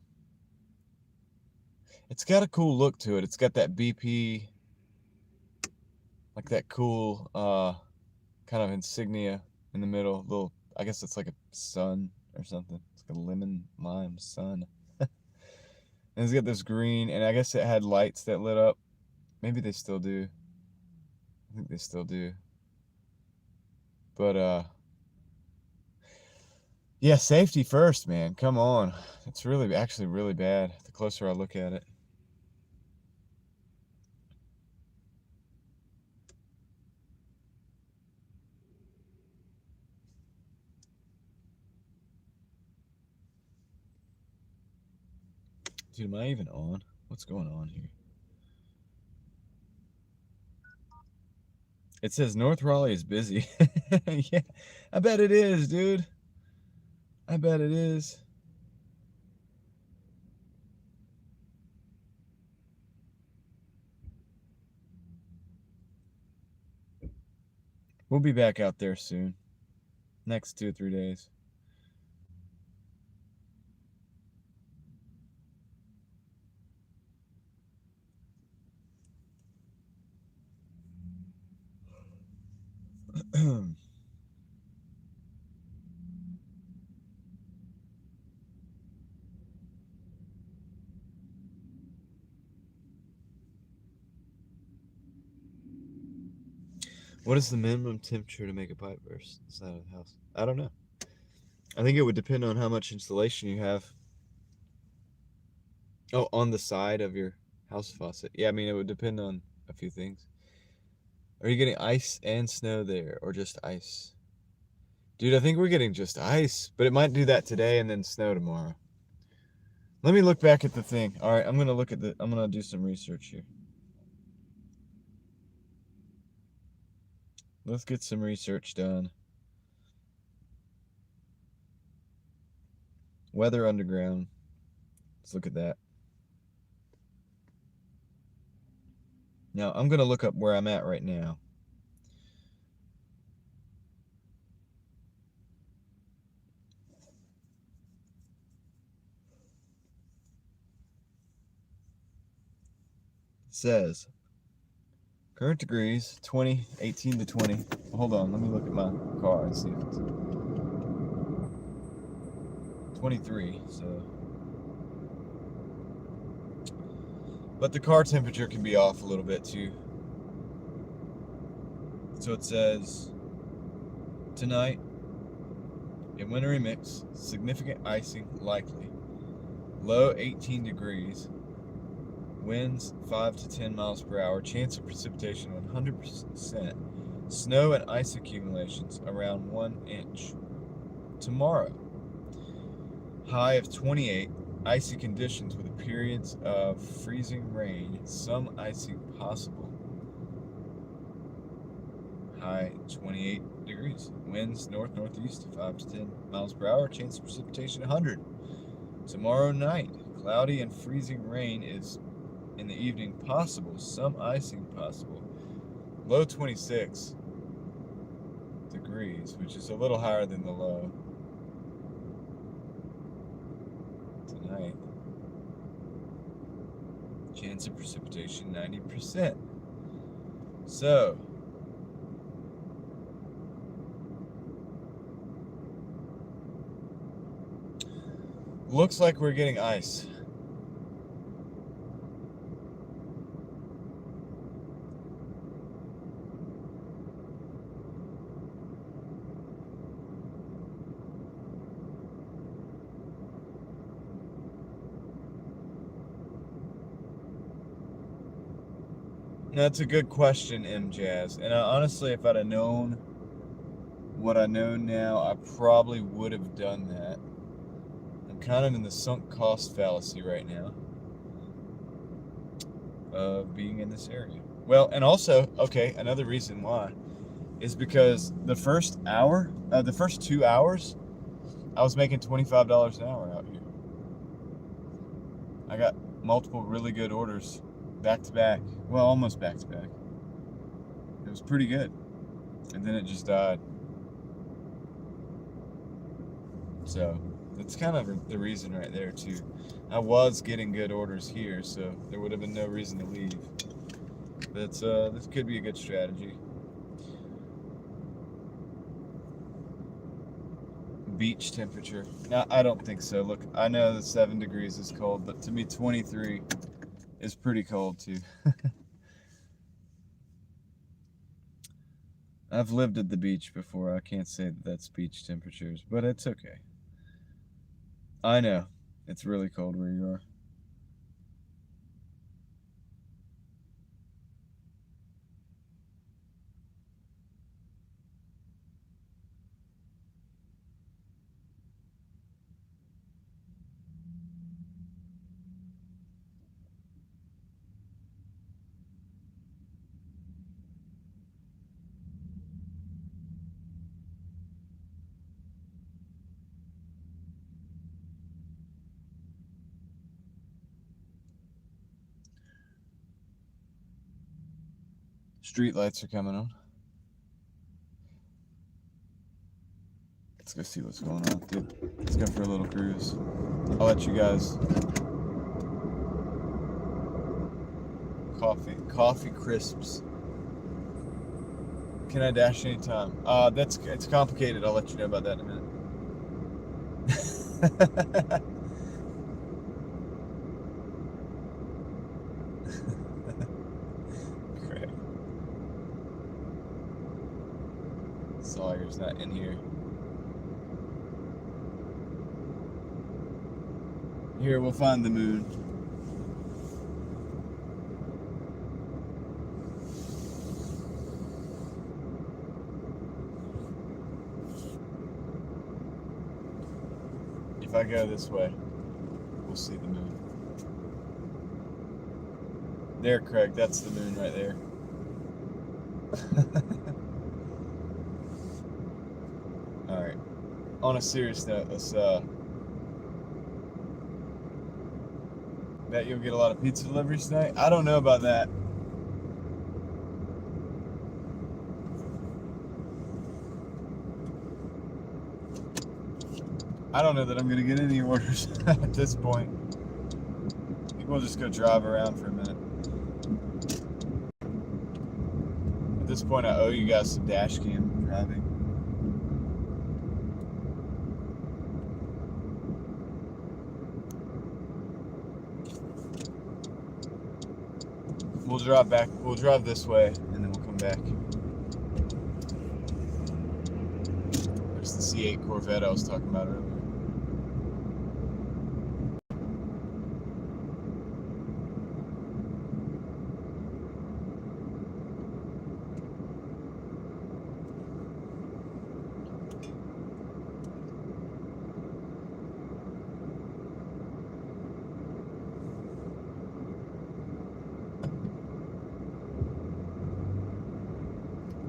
It's got a cool look to it. It's got that BP, like that cool kind of insignia in the middle. Little, I guess it's like a sun or something. It's like a lemon lime sun. And it's got this green, and I guess it had lights that lit up. Maybe they still do. I think they still do. But yeah, safety first, man. Come on. It's really actually really bad the closer I look at it. Dude, am I even on? What's going on here? It says North Raleigh is busy. Yeah, I bet it is, dude. I bet it is. We'll be back out there soon. Next 2 or 3 days. What is the minimum temperature to make a pipe burst inside of the house? I don't know. I think it would depend on how much insulation you have. Oh, on the side of your house faucet. Yeah, I mean, it would depend on a few things. Are you getting ice and snow there, or just ice? Dude, I think we're getting just ice, but it might do that today and then snow tomorrow. Let me look back at the thing. All right, I'm gonna do some research here. Let's get some research done. Weather underground. Let's look at that. Now, I'm gonna look up where I'm at right now. It says current degrees 20, 18 to 20. Hold on, let me look at my car and see if it's 23. So, but the car temperature can be off a little bit too. So it says tonight in wintry mix, significant icing likely. Low 18 degrees. Winds 5 to 10 miles per hour. Chance of precipitation 100%. Snow and ice accumulations around 1 inch. Tomorrow, high of 28. Icy conditions with periods of freezing rain. Some icing possible. High 28 degrees. Winds north-northeast 5 to 10 miles per hour. Chance of precipitation 100. Tomorrow night, cloudy and freezing rain is in the evening possible. Some icing possible. Low 26 degrees, which is a little higher than the low tonight. Chance of precipitation 90%. So, looks like we're getting ice. That's a good question, M Jazz. And honestly, if I'd have known what I know now, I probably would have done that. I'm kind of in the sunk cost fallacy right now of being in this area. Well, and also, okay, another reason why is because the first 2 hours, I was making $25 an hour out here. I got multiple really good orders back to back. Well, almost back to back. It was pretty good. And then it just died. So that's kind of the reason right there too. I was getting good orders here, so there would have been no reason to leave. That's this could be a good strategy. Beach temperature. Now, I don't think so. Look, I know that 7 degrees is cold, but to me 23 is pretty cold too. I've lived at the beach before. I can't say that that's beach temperatures, but it's okay. I know. It's really cold where you are. Street lights are coming on. Let's go see what's going on, dude. Let's go for a little cruise. I'll let you guys. Coffee crisps. Can I dash anytime? It's complicated. I'll let you know about that in a minute. Crap. Sawyer's not in here. Here, we'll find the moon. If I go this way, we'll see the moon. There, Craig, that's the moon right there. Alright. On a serious note, let's bet you'll get a lot of pizza deliveries tonight? I don't know about that. I don't know that I'm gonna get any orders at this point. I think we'll just go drive around for a minute. At this point, I owe you guys some dash cam driving. We'll drive back. We'll drive this way, and then we'll come back. There's the C8 Corvette I was talking about earlier.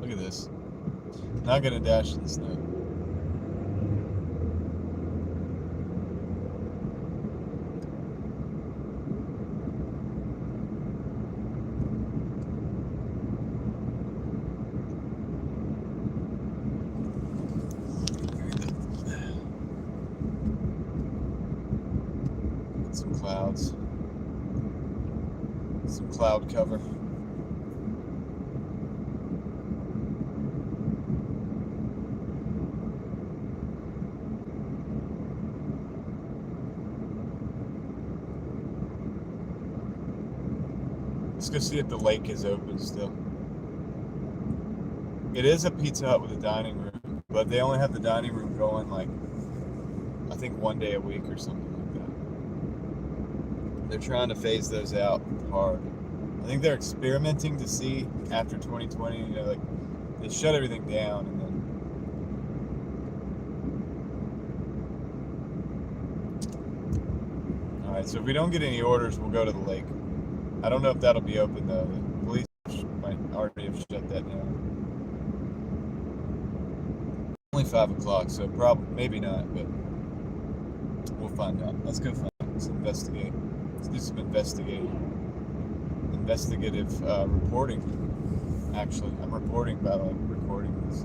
Look at this. Not gonna dash in the snow. Some clouds. Some cloud cover. Let's go see if the lake is open still. It is a Pizza Hut with a dining room, but they only have the dining room going like, I think 1 day a week or something like that. They're trying to phase those out hard. I think they're experimenting to see after 2020, you know, like they shut everything down and then. All right, so if we don't get any orders, we'll go to the lake. I don't know if that'll be open though. The police might already have shut that down. Only 5 o'clock, so probably maybe not, but we'll find out. Let's go find out. Let's investigate. Let's do some investigative reporting. Actually, I'm reporting by like recording this.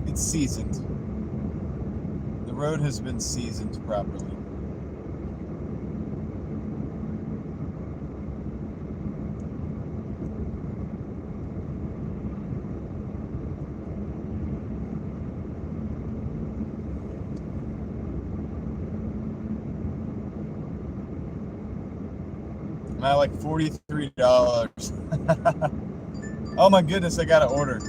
It's seasoned. The road has been seasoned properly. I'm at like $43. Oh my goodness, I got an order.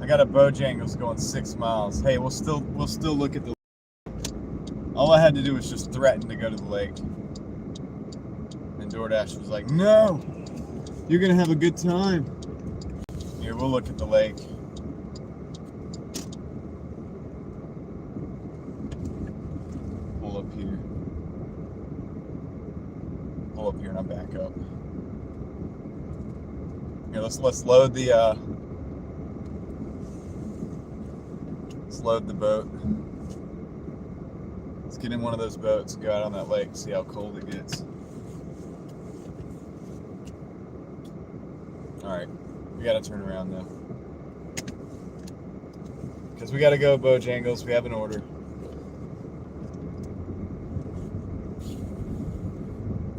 I got a Bojangles going 6 miles. Hey, we'll still look at the. All I had to do was just threaten to go to the lake. And Doordash was like, "No, you're gonna have a good time." Here, we'll look at the lake. Pull up here. Pull up here and I'll back up. Here, let's load the boat. Let's get in one of those boats and go out on that lake and see how cold it gets. Alright, we gotta turn around though. Because we gotta go, Bojangles. We have an order.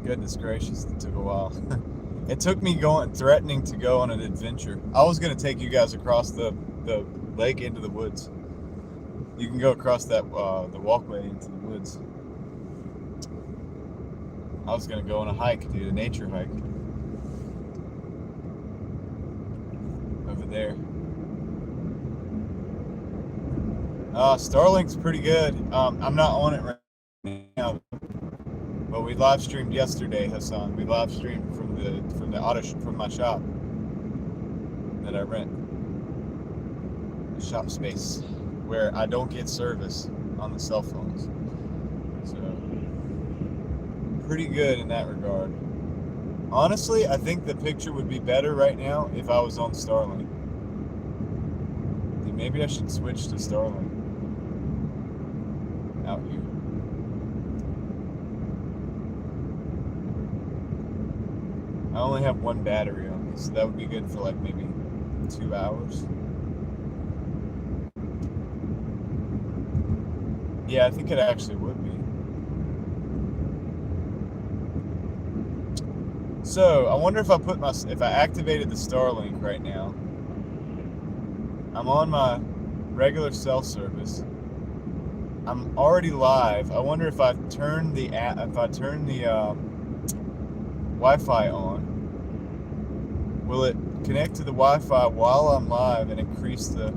Goodness gracious, it took a while. It took me threatening to go on an adventure. I was gonna take you guys across the lake into the woods. You can go across that the walkway into the woods. I was gonna go on a hike, dude, a nature hike. Over there. Starlink's pretty good. I'm not on it right now, but we live streamed yesterday, Hassan. We live streamed from my shop that I rent, the shop space where I don't get service on the cell phones. So pretty good in that regard. Honestly, I think the picture would be better right now if I was on Starlink. Maybe I should switch to Starlink out here. I only have one battery on me, so that would be good for like maybe 2 hours. Yeah, I think it actually would be. So I wonder if I activated the Starlink right now. I'm on my regular cell service. I'm already live. I wonder if I turn the Wi-Fi on, will it connect to the Wi-Fi while I'm live and increase the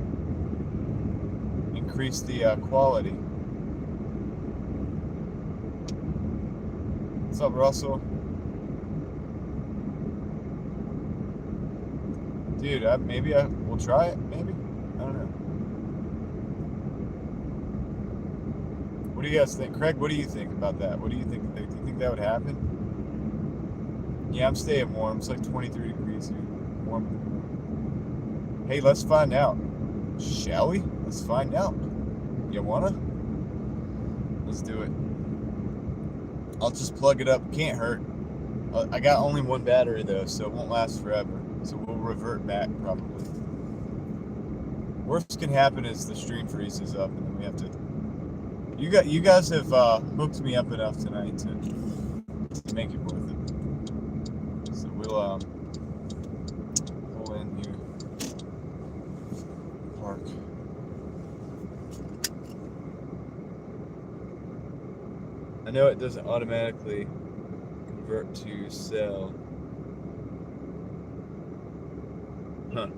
quality? What's up, Russell? Dude, maybe I will try it. Maybe, I don't know. What do you guys think, Craig? What do you think about that? What do you think? Do you think that would happen? Yeah, I'm staying warm. It's like 23 degrees here. Warm. Hey, let's find out. Shall we? Let's find out. You wanna? Let's do it. I'll just plug it up. Can't hurt. I got only one battery though, so it won't last forever. So we'll revert back probably. Worst can happen is the stream freezes up and then we have to. You guys have hooked me up enough tonight to make it worth it. So we'll pull in here. Park. I know it doesn't automatically convert to cell. Huh.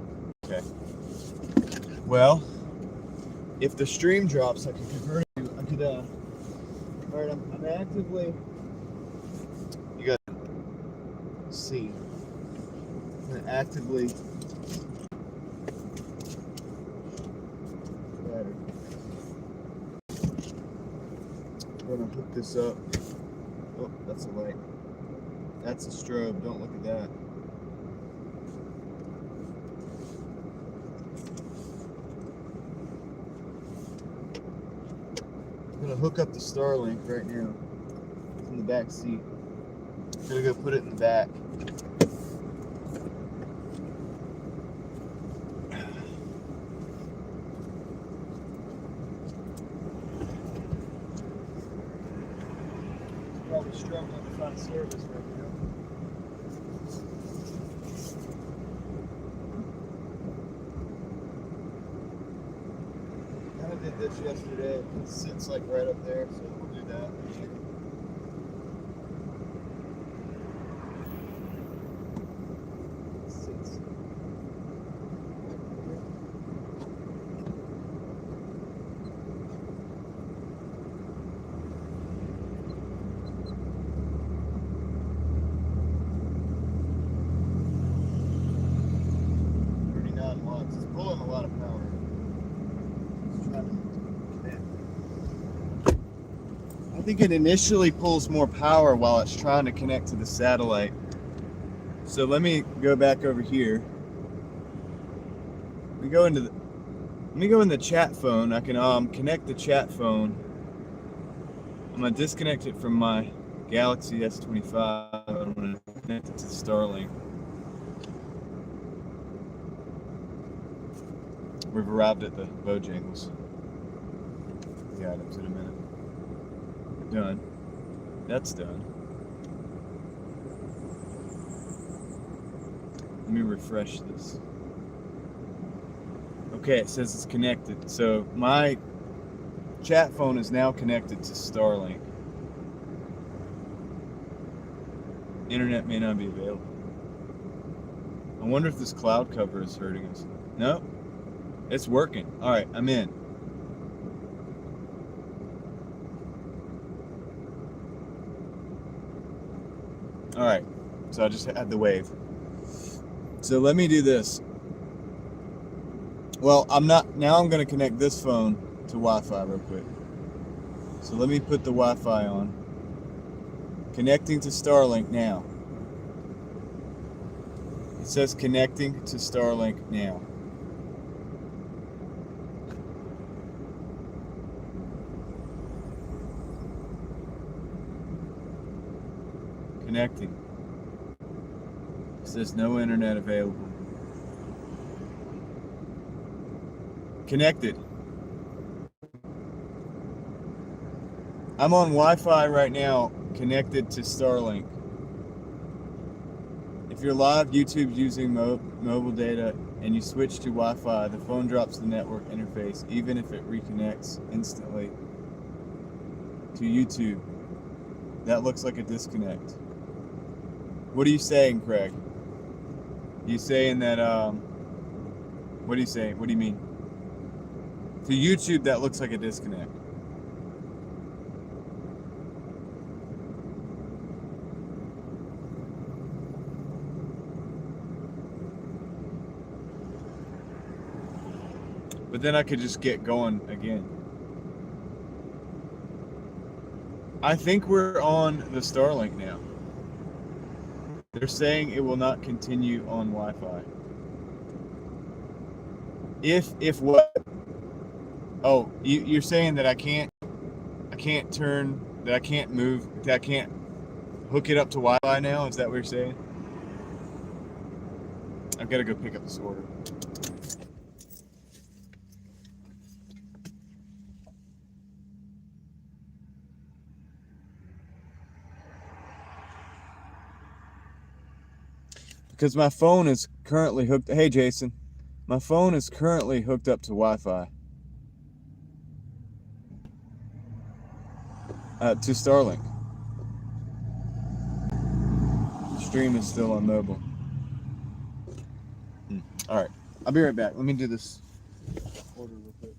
Okay. Well, if the stream drops, I can convert it to. Alright, I'm actively. You gotta see. I'm gonna actively. Better. I'm gonna hook this up. Oh, that's a light. That's a strobe. Don't look at that. I'm gonna hook up the Starlink right now. It's in the back seat. I'm gonna go put it in the back. Probably struggling to find service right now. I did this yesterday. It sits like right up there, so we'll do that. It sits. It's pulling a lot of power. I think it initially pulls more power while it's trying to connect to the satellite. So let me go back over here. Let me go in the chat phone. I can connect the chat phone. I'm gonna disconnect it from my Galaxy S25. I'm gonna connect it to Starlink. We've arrived at the Bojangles. The items in a minute. Done. That's done. Let me refresh this. Okay, it says it's connected. So my chat phone is now connected to Starlink. Internet may not be available. I wonder if this cloud cover is hurting us. No, it's working. All right, I'm in. All right, so I just had the wave. So let me do this. Well, I'm going to connect this phone to Wi-Fi real quick. So let me put the Wi-Fi on. Connecting to Starlink now. It says connecting to Starlink now. Connecting. It says no internet available. Connected. I'm on Wi-Fi right now, connected to Starlink. If you're live YouTube using mobile data and you switch to Wi-Fi, the phone drops the network interface, even if it reconnects instantly to YouTube. That looks like a disconnect. What are you saying, Craig? You saying that, what are you saying? What do you mean? To YouTube, that looks like a disconnect. But then I could just get going again. I think we're on the Starlink now. They're saying it will not continue on Wi-Fi. If what? Oh, you're saying that I can't move, that I can't hook it up to Wi-Fi now? Is that what you're saying? I've got to go pick up this order. Because my phone is currently hooked. Hey, Jason. My phone is currently hooked up to Wi-Fi. To Starlink. The stream is still on mobile. All right. I'll be right back. Let me do this order real quick.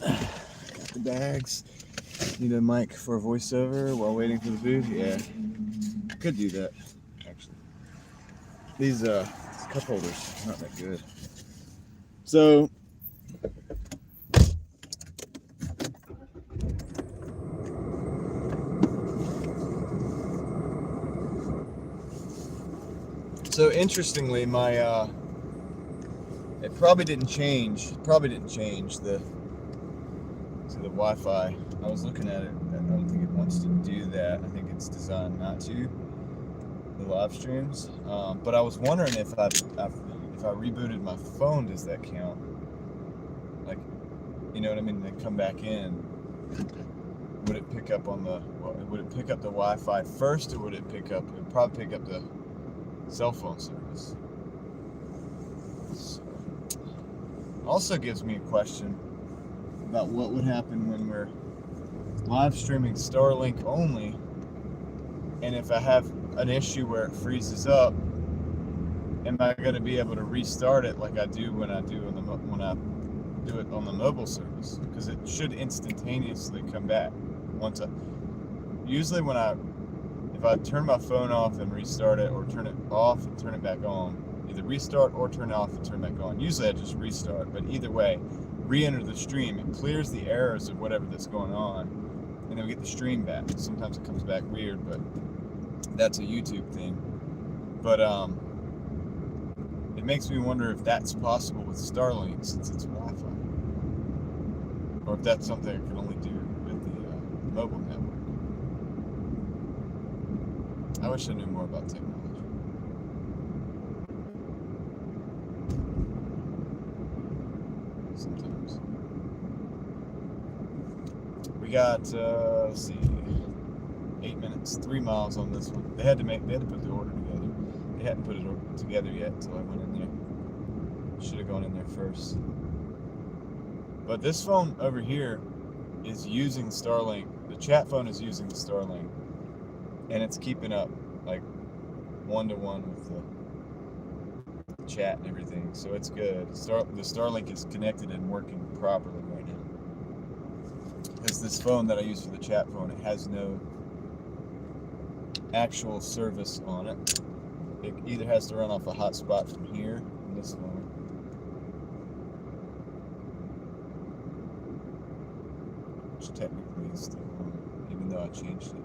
man. Got the bags. Need a mic for a voiceover while waiting for the booth. Yeah. Could do that, actually. These cup holders, not that good. So interestingly, my it probably didn't change. The Wi-Fi. I was looking at it. I don't think it wants to do that. I think it's designed not to, the live streams. But I was wondering if I rebooted my phone, does that count? Like, you know what I mean? They come back in. Would it pick up on would it pick up the Wi-Fi first, or would it probably pick up the cell phone service? So, also gives me a question about what would happen when we're live streaming Starlink only, and if I have an issue where it freezes up, am I going to be able to restart it like I do when I do it on the mobile service? Because it should instantaneously come back usually if I turn my phone off and restart it, or turn it off and turn it back on, either restart or turn it off and turn it back on. Usually I just restart, but either way, re-enter the stream. It clears the errors of whatever that's going on, and then we get the stream back. Sometimes it comes back weird, but that's a YouTube thing. But it makes me wonder if that's possible with Starlink, since it's Wi-Fi, or if that's something I can only do with the mobile network. I wish I knew more about technology. Sometimes. We got, let's see, 8 minutes, 3 miles on this one. They had to put the order together. They hadn't put it together yet until I went in there. Should have gone in there first. But this phone over here is using Starlink. The chat phone is using the Starlink, and it's keeping up like 1-to-1 with the chat and everything. So it's good. The Starlink is connected and working properly right now. Because this phone that I use for the chat phone, it has no actual service on it. It either has to run off a hotspot from here, from this phone, which technically is still on, even though I changed it.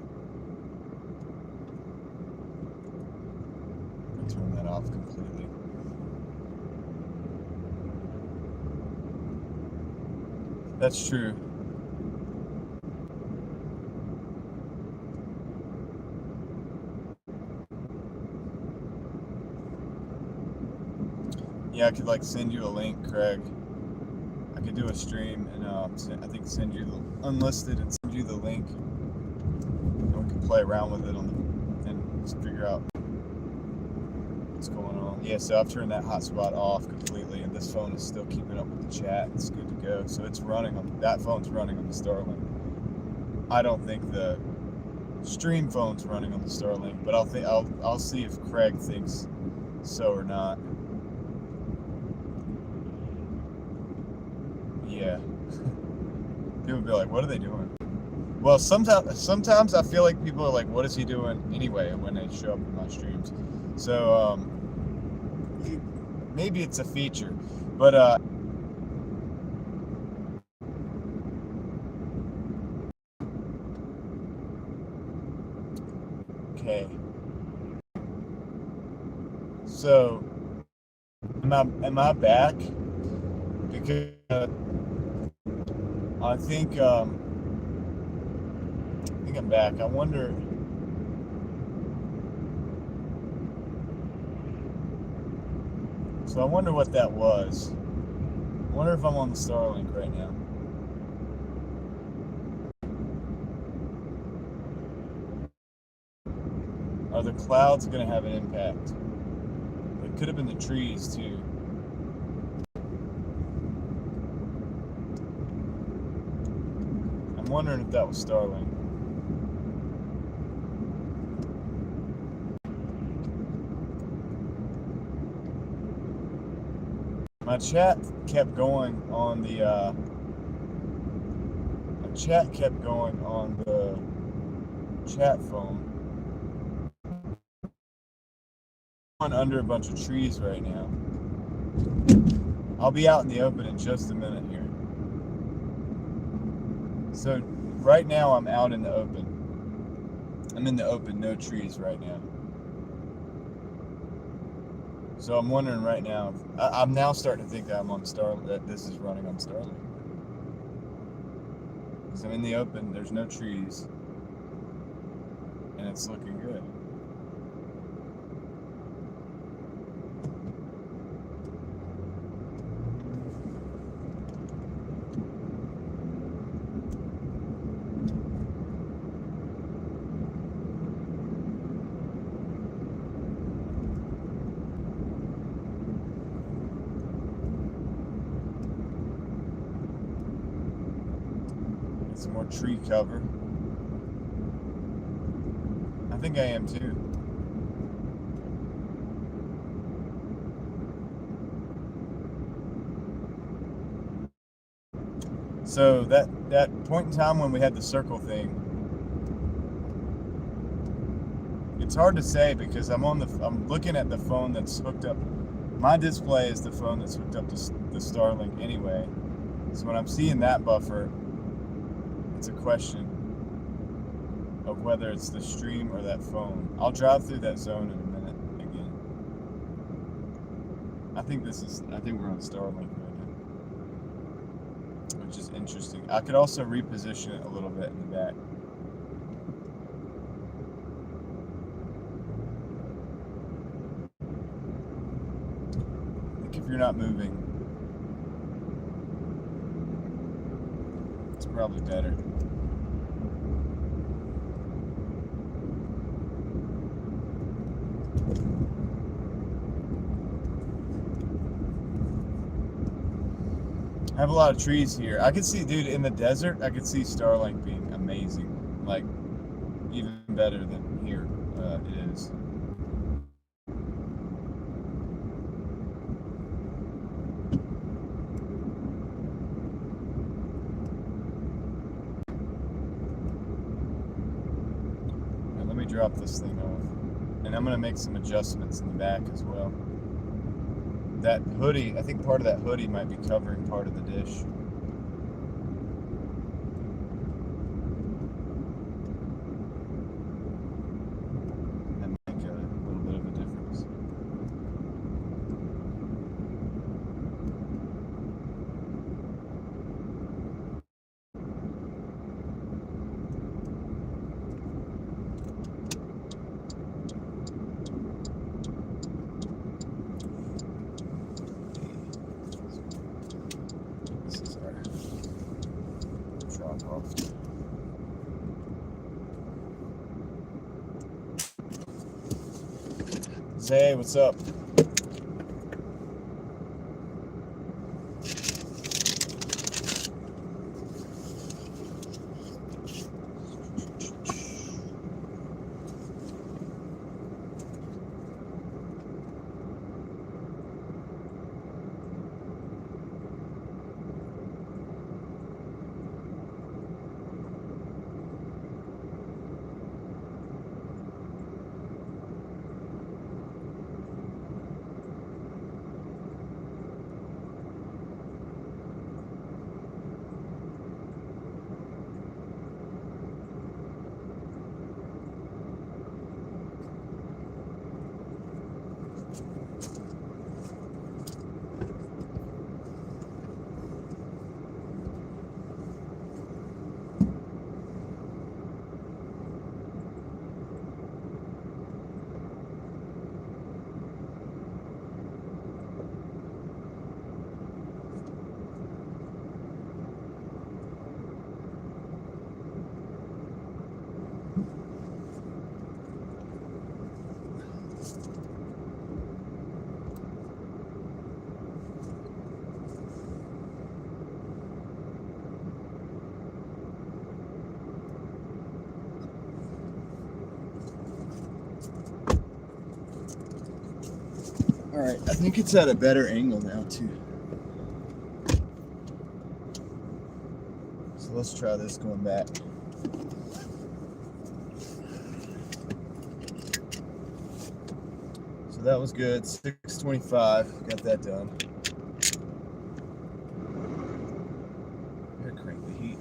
I'll turn that off completely. That's true. Yeah, I could like send you a link, Craig. I could do a stream and I think send you the unlisted and send you the link, and we can play around with it and figure out what's going on. Yeah, so I've turned that hotspot off completely, and this phone is still keeping up with the chat. It's good to go. So it's running on that phone's running on the Starlink. I don't think the stream phone's running on the Starlink, but I'll see if Craig thinks so or not. Yeah. People would be like, what are they doing? Well, sometimes I feel like people are like, what is he doing anyway, when they show up in my streams. So maybe it's a feature, but okay. So am I back? Because I think I'm back. I wonder. So I wonder what that was. I wonder if I'm on the Starlink right now. Are the clouds going to have an impact? It could have been the trees too. I'm wondering if that was Starlink. My chat kept going on the chat kept going on the chat phone. I'm under a bunch of trees right now. I'll be out in the open in just a minute here. So right now I'm out in the open. I'm in the open, no trees right now. So I'm wondering right now, I'm now starting to think that I'm on that this is running on Starlink. Because I'm in the open, there's no trees, and it's looking good. Some more tree cover. I think I am too. So that point in time when we had the circle thing, it's hard to say because I'm looking at the phone that's hooked up. My display is the phone that's hooked up to the Starlink anyway. So when I'm seeing that buffer, it's a question of whether it's the stream or that phone. I'll drive through that zone in a minute again. I think we're on Starlink right now, which is interesting. I could also reposition it a little bit in the back. I think if you're not moving, it's probably better. I have a lot of trees here. I could see, dude, in the desert, I could see Starlink being amazing. Like, even better than here it is. Now, let me drop this thing off. And I'm going to make some adjustments in the back as well. That hoodie, I think part of that hoodie might be covering part of the dish. That might make a little bit of a difference. Hey, what's up? All right, I think it's at a better angle now too. So let's try this going back. So that was good. 625. Got that done. Gotta crank the heat.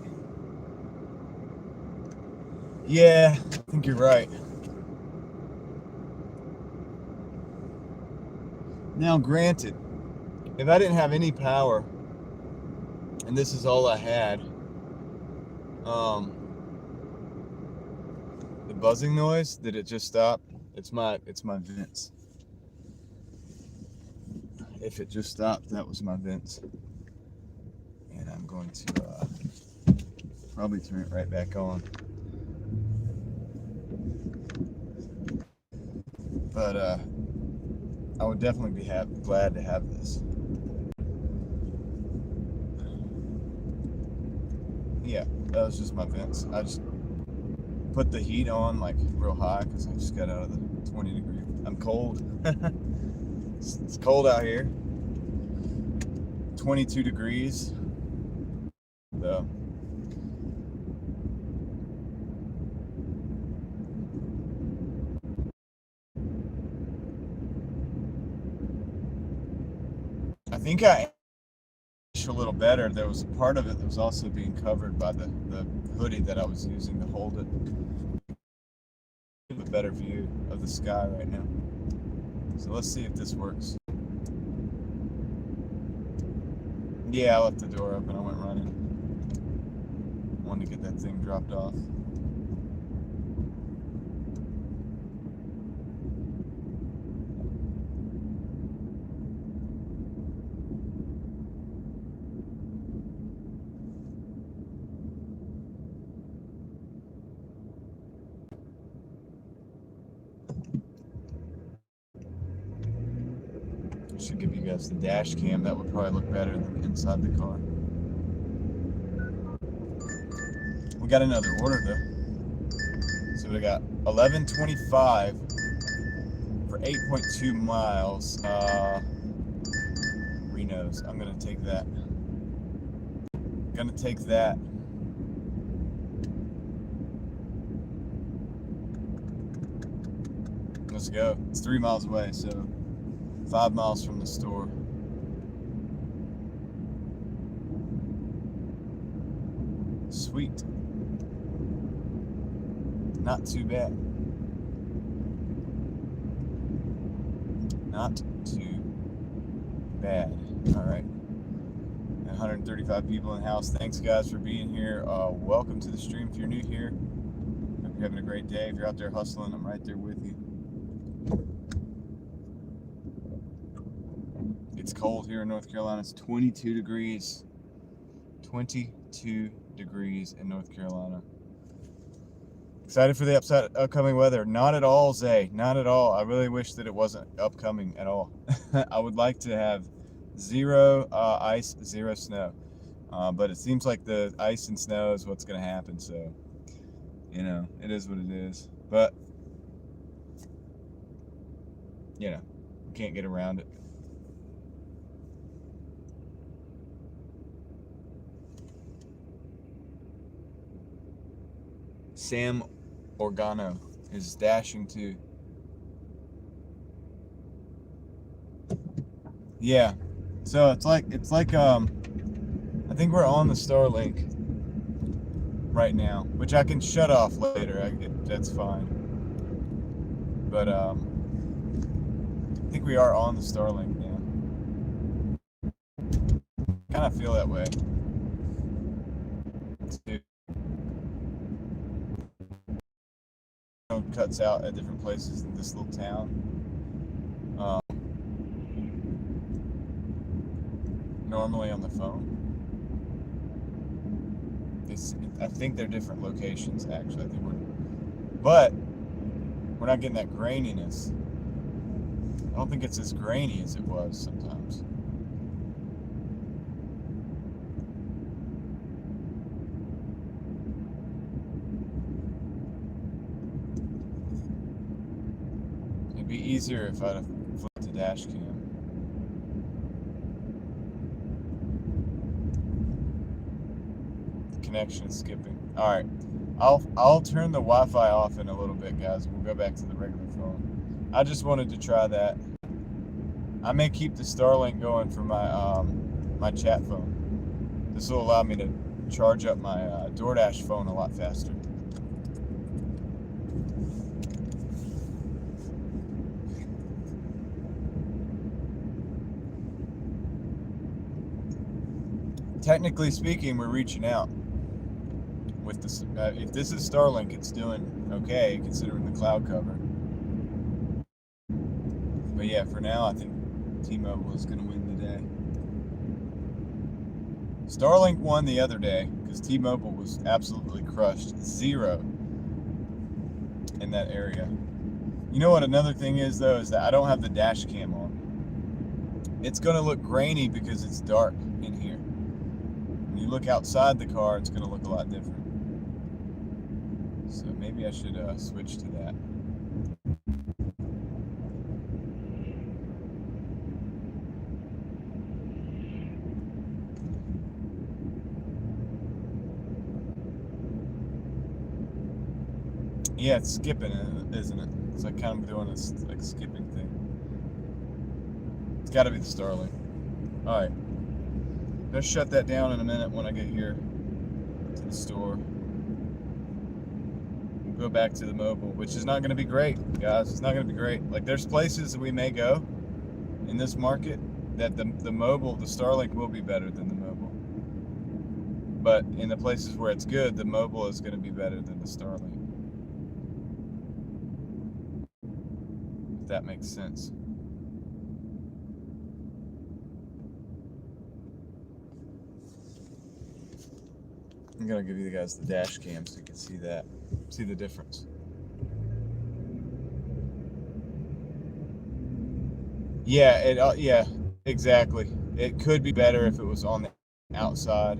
Yeah, I think you're right. Now, granted, if I didn't have any power and this is all I had, the buzzing noise, did it just stop? It's my vents. If it just stopped, that was my vents. And I'm going to probably turn it right back on. But I would definitely be glad to have this. Yeah, that was just my vents. I just put the heat on like real high because I just got out of the 20 degree. I'm cold. It's cold out here. 22 degrees. So I think I a little better. There was a part of it that was also being covered by the hoodie that I was using to hold it. A better view of the sky right now. So let's see if this works. Yeah, I left the door open. I went running. Wanted to get that thing dropped off. Should give you guys the dash cam. That would probably look better than inside the car. We got another order though. So we got 1125 for 8.2 miles. Reno's. I'm gonna take that. Let's go. It's 3 miles away, so 5 miles from the store. Sweet. Not too bad. Not too bad. All right. 135 people in the house. Thanks, guys, for being here. Welcome to the stream if you're new here. Hope you're having a great day. If you're out there hustling, I'm right there with you. It's cold here in North Carolina. It's 22 degrees. 22 degrees in North Carolina. Excited for the upcoming weather. Not at all, Zay. Not at all. I really wish that it wasn't upcoming at all. I would like to have zero ice, zero snow. But it seems like the ice and snow is what's going to happen. So, you know, it is what it is. But, you know, we can't get around it. Sam Organo is dashing too. Yeah, so it's like I think we're on the Starlink right now, which I can shut off later. That's fine. But I think we are on the Starlink now. Kind of feel that way. Cuts out at different places in this little town. Normally on the phone. I think they're different locations actually. But we're not getting that graininess. I don't think it's as grainy as it was sometimes. It'd be easier if I'd have flipped the dash cam. connection is skipping. All right, I'll turn the Wi-Fi off in a little bit, guys. We'll go back to the regular phone. I just wanted to try that. I may keep the Starlink going for my my chat phone. This will allow me to charge up my Doordash phone a lot faster. Technically speaking, we're reaching out with this. If this is Starlink, it's doing okay considering the cloud cover. But yeah, for now, I think T-Mobile is going to win the day. Starlink won the other day because T-Mobile was absolutely crushed. 0 in that area. You know what another thing is, though, is that I don't have the dash cam on. It's going to look grainy because it's dark in here. When you look outside the car, it's going to look a lot different. So maybe I should switch to that. Yeah, it's skipping, isn't it? It's like kind of doing this like skipping thing. It's got to be the Starlink. All right. Let's shut that down in a minute when I get here to the store. We'll go back to the mobile, which is not going to be great, guys. It's not going to be great. Like, there's places that we may go in this market that the mobile, the Starlink will be better than the mobile. But in the places where it's good, the mobile is going to be better than the Starlink. If that makes sense. I'm gonna give you guys the dash cam so you can see that, see the difference. Yeah, yeah, exactly. It could be better if it was on the outside.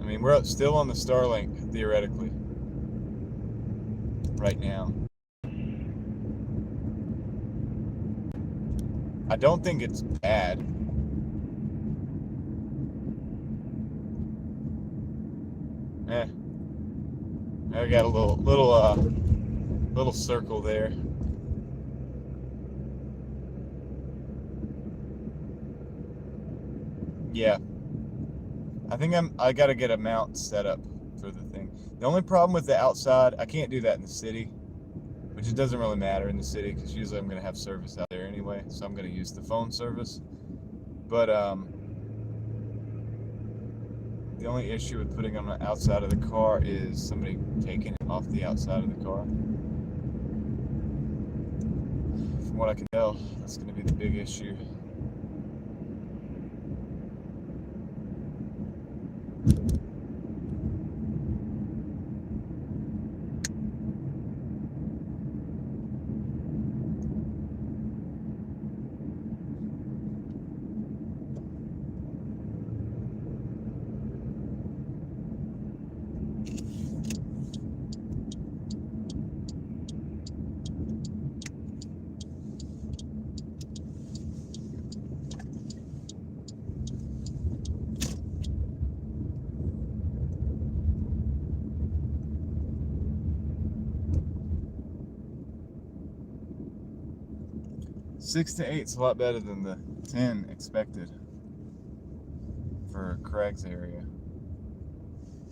I mean, we're still on the Starlink theoretically right now. I don't think it's bad. I got a little circle there. Yeah, I think I gotta get a mount set up for the thing. The only problem with the outside, I can't do that in the city, which it doesn't really matter in the city because usually I'm gonna have service out there anyway, so I'm gonna use the phone service. But the only issue with putting on the outside of the car is somebody taking it off the outside of the car. From what I can tell, that's going to be the big issue. Six to 8 is a lot better than the 10 expected for Craig's area.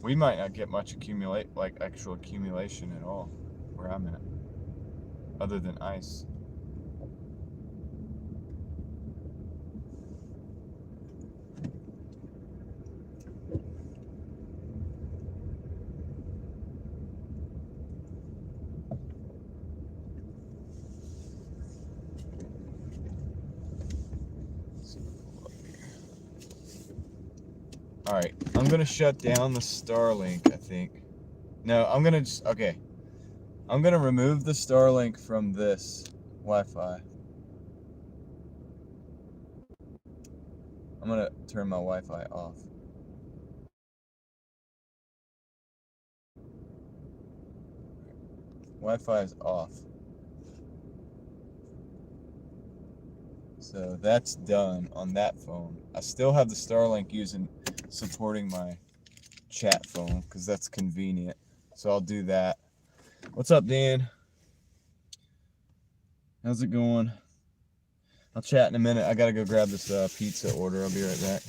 We might not get much actual accumulation at all where I'm at, other than ice. All right, I'm gonna shut down the Starlink, I think. No, I'm gonna just, okay. I'm gonna remove the Starlink from this Wi-Fi. I'm gonna turn my Wi-Fi off. Wi-Fi is off. So that's done on that phone. I still have the Starlink supporting my chat phone because that's convenient. So I'll do that. What's up, Dan? How's it going? I'll chat in a minute. I gotta go grab this pizza order. I'll be right back.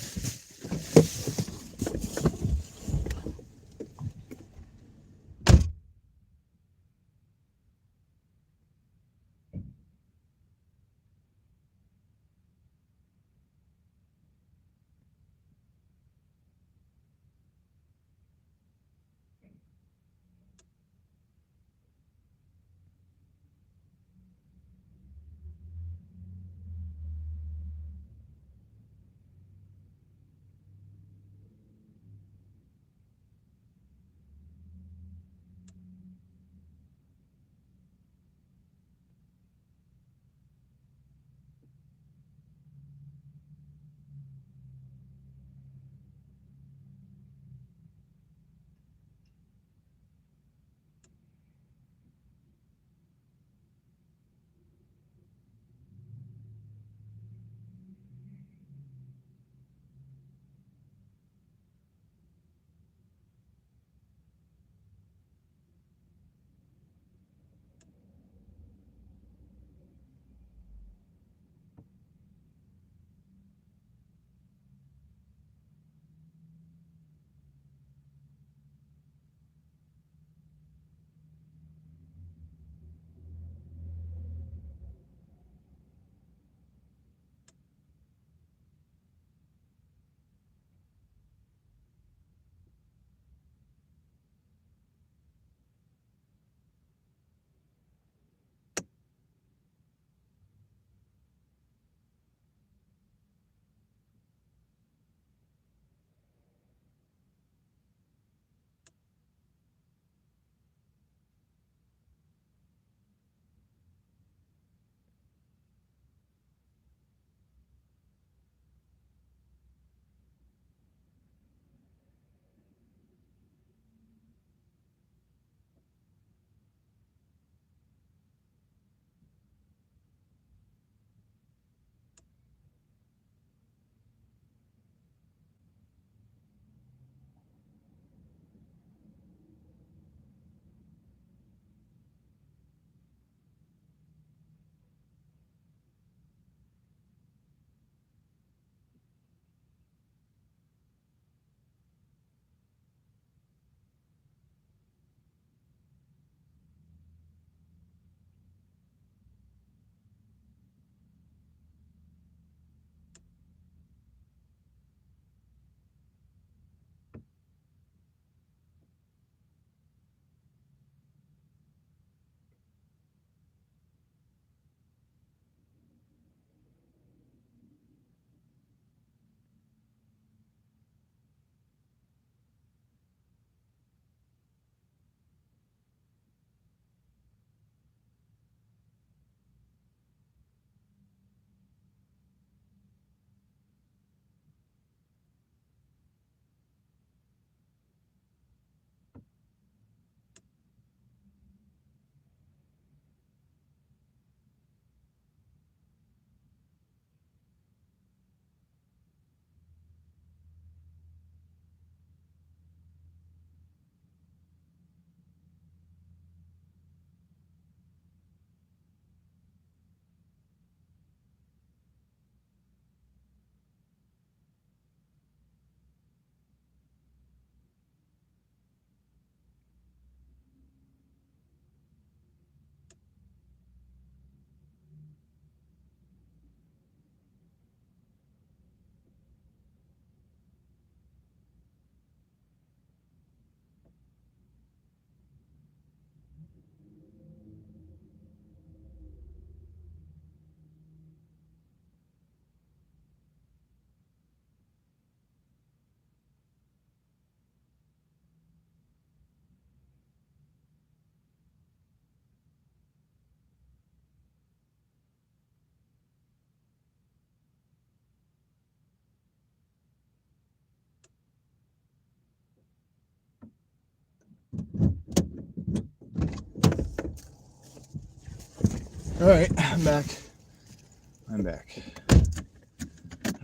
All right, I'm back.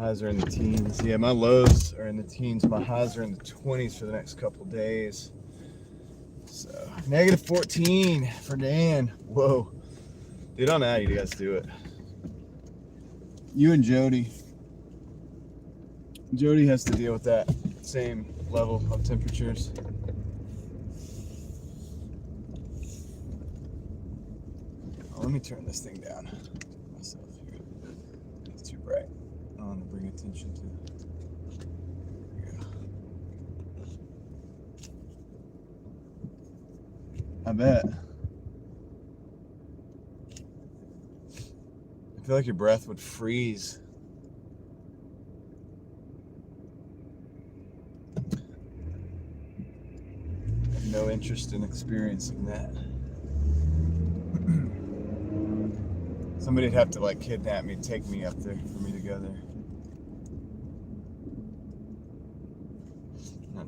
Highs are in the teens. Yeah, my lows are in the teens. My highs are in the 20s for the next couple days. So, negative 14 for Dan. Whoa. Dude, I don't know how you guys do it. You and Jody. Jody has to deal with that same level of temperatures. Oh, let me turn this thing down myself here. It's too bright. I want to bring attention to it. There we go. I bet. I feel like your breath would freeze. I have no interest in experiencing that. Somebody'd have to like kidnap me, take me up there for me to go there.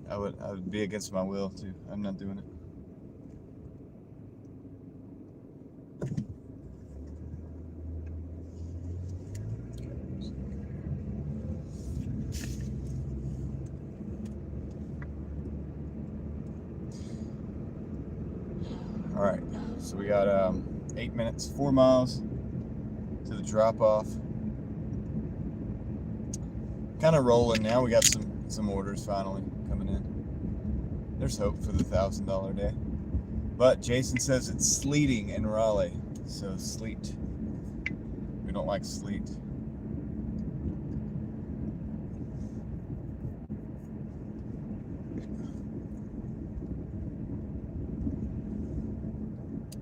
I would be against my will too. I'm not doing it. All right, so we got 8 minutes, 4 miles to the drop off. Kind of rolling now. We got some orders finally coming in. There's hope for the $1,000 day. But Jason says it's sleeting in Raleigh, so sleet. We don't like sleet.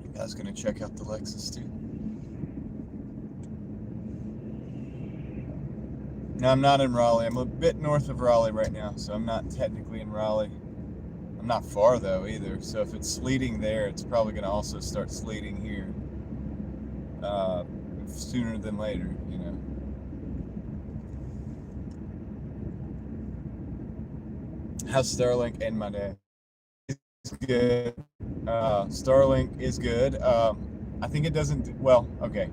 You guys gonna check out the Lexus too? No, I'm not in Raleigh. I'm a bit north of Raleigh right now, so I'm not technically in Raleigh. I'm not far though either, so if it's sleeting there, it's probably going to also start sleeting here sooner than later, you know. How's Starlink and my day? It's good. Starlink is good. I think it doesn't. Well, okay.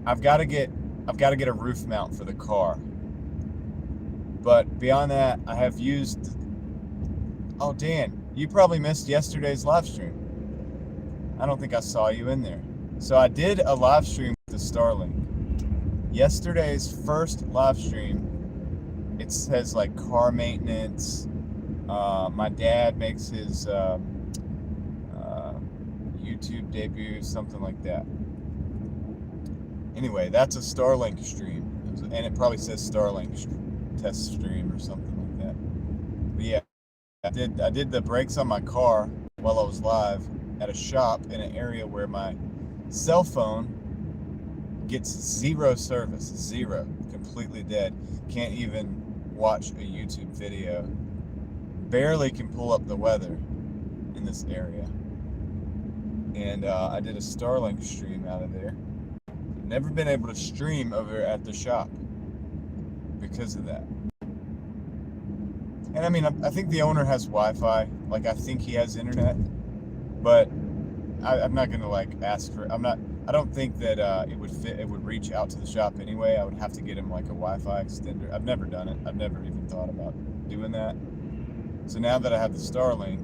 I've got to get a roof mount for the car. But beyond that, I have used. Oh, Dan, you probably missed yesterday's live stream. I don't think I saw you in there. So I did a live stream with the Starlink. Yesterday's first live stream, it says like car maintenance. My dad makes his YouTube debut, something like that. Anyway, that's a Starlink stream. And it probably says Starlink test stream or something like that. But yeah. I did the brakes on my car while I was live at a shop in an area where my cell phone gets zero service, zero, completely dead. Can't even watch a YouTube video. Barely can pull up the weather in this area. And I did a Starlink stream out of there. Never been able to stream over at the shop because of that. And I mean, I think the owner has Wi-Fi. Like, I think he has internet, but I'm not gonna like ask for. I don't think that it would fit. It would reach out to the shop anyway. I would have to get him like a Wi-Fi extender. I've never done it. I've never even thought about doing that. So now that I have the Starlink,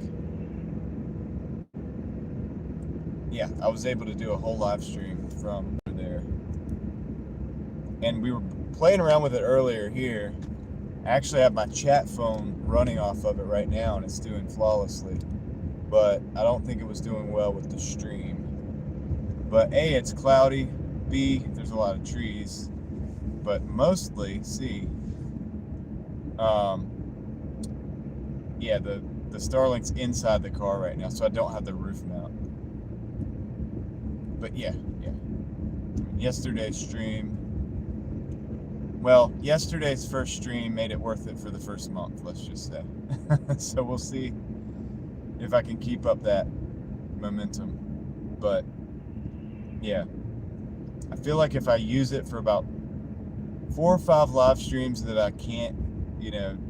yeah, I was able to do a whole live stream from there. And we were playing around with it earlier here. I actually have my chat phone running off of it right now, and it's doing flawlessly. But I don't think it was doing well with the stream. But A, it's cloudy. B, there's a lot of trees. But mostly, C, yeah, the Starlink's inside the car right now, so I don't have the roof mount. But yeah. Yesterday's stream. Well, yesterday's first stream made it worth it for the first month, let's just say. So we'll see if I can keep up that momentum. But yeah, I feel like if I use it for about 4 or 5 live streams that I can't,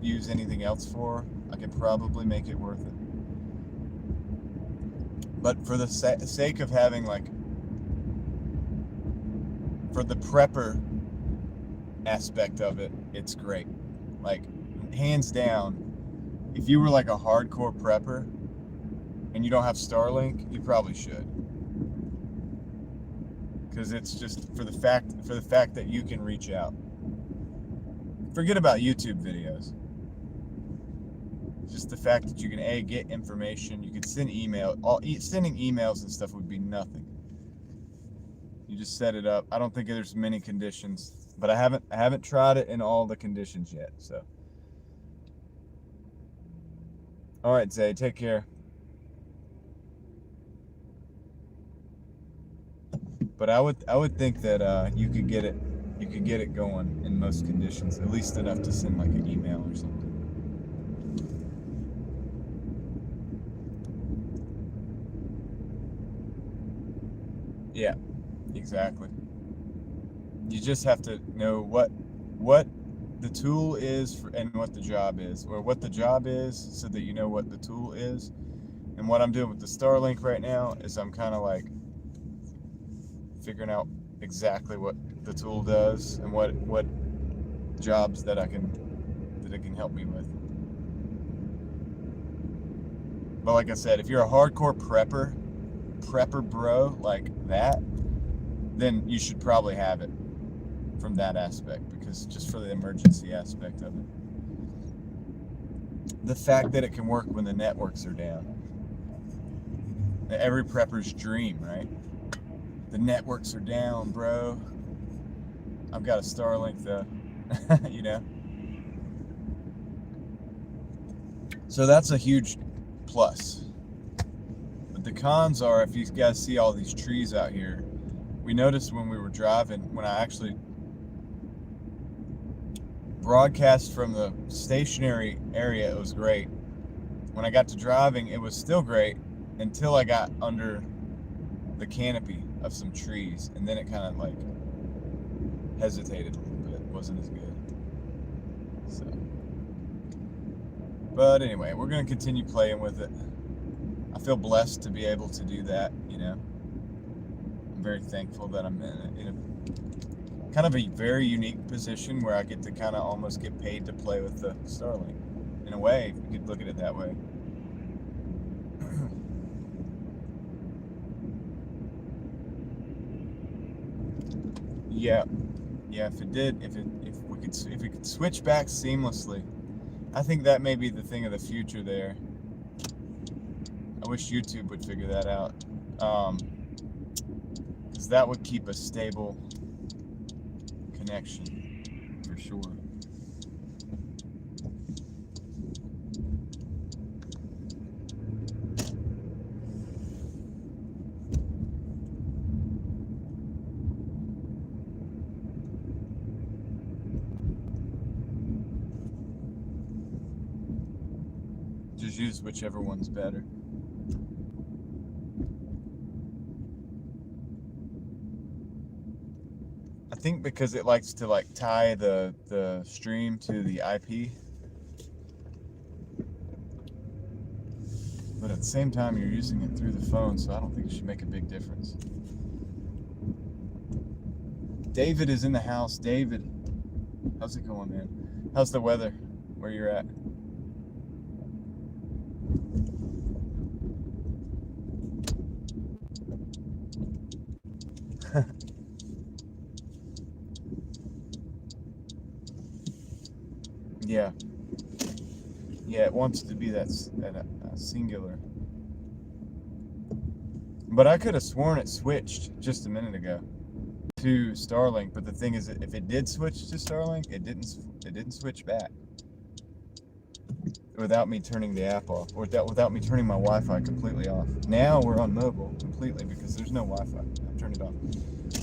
use anything else for, I could probably make it worth it. But for the sake of having, like, for the prepper aspect of it, it's great. Like, hands down, if you were like a hardcore prepper and you don't have Starlink, you probably should. Because it's just for the fact that you can reach out. Forget about YouTube videos. Just the fact that you can get information, you can send sending emails and stuff would be nothing. You just set it up. I don't think there's many conditions, but I haven't tried it in all the conditions yet. So, all right, Zay, take care. But I would think that you could get it going in most conditions, at least enough to send like an email or something. Yeah, exactly. You just have to know what the tool is and what the job is, or what the job is, so that you know what the tool is. And what I'm doing with the Starlink right now is I'm kind of like figuring out exactly what the tool does and what jobs that it can help me with. But like I said, if you're a hardcore prepper bro like that, then you should probably have it from that aspect, because just for the emergency aspect of it. The fact that it can work when the networks are down. Every prepper's dream, right? The networks are down, bro. I've got a Starlink though, you know? So that's a huge plus. But the cons are, if you guys see all these trees out here, we noticed when we were driving, when I actually broadcast from the stationary area, it was great. When I got to driving, it was still great until I got under the canopy of some trees, and then it kind of like hesitated a little bit. It wasn't as good. So, but anyway, we're gonna continue playing with it. I feel blessed to be able to do that, you know. I'm very thankful that I'm in a kind of a very unique position where I get to kind of almost get paid to play with the Starlink. In a way, if you could look at it that way. Yeah, if we could switch back seamlessly, I think that may be the thing of the future there. I wish YouTube would figure that out, because that would keep a stable connection for sure. Just use whichever one's better. I think because it likes to like tie the stream to the IP, but at the same time you're using it through the phone, so I don't think it should make a big difference. David is in the house. David, how's it going, man? How's the weather where you're at? Yeah, it wants to be that singular. But I could have sworn it switched just a minute ago to Starlink. But the thing is, if it did switch to Starlink, it didn't switch back without me turning the app off, or without me turning my Wi-Fi completely off. Now we're on mobile completely because there's no Wi-Fi. I've turned it off.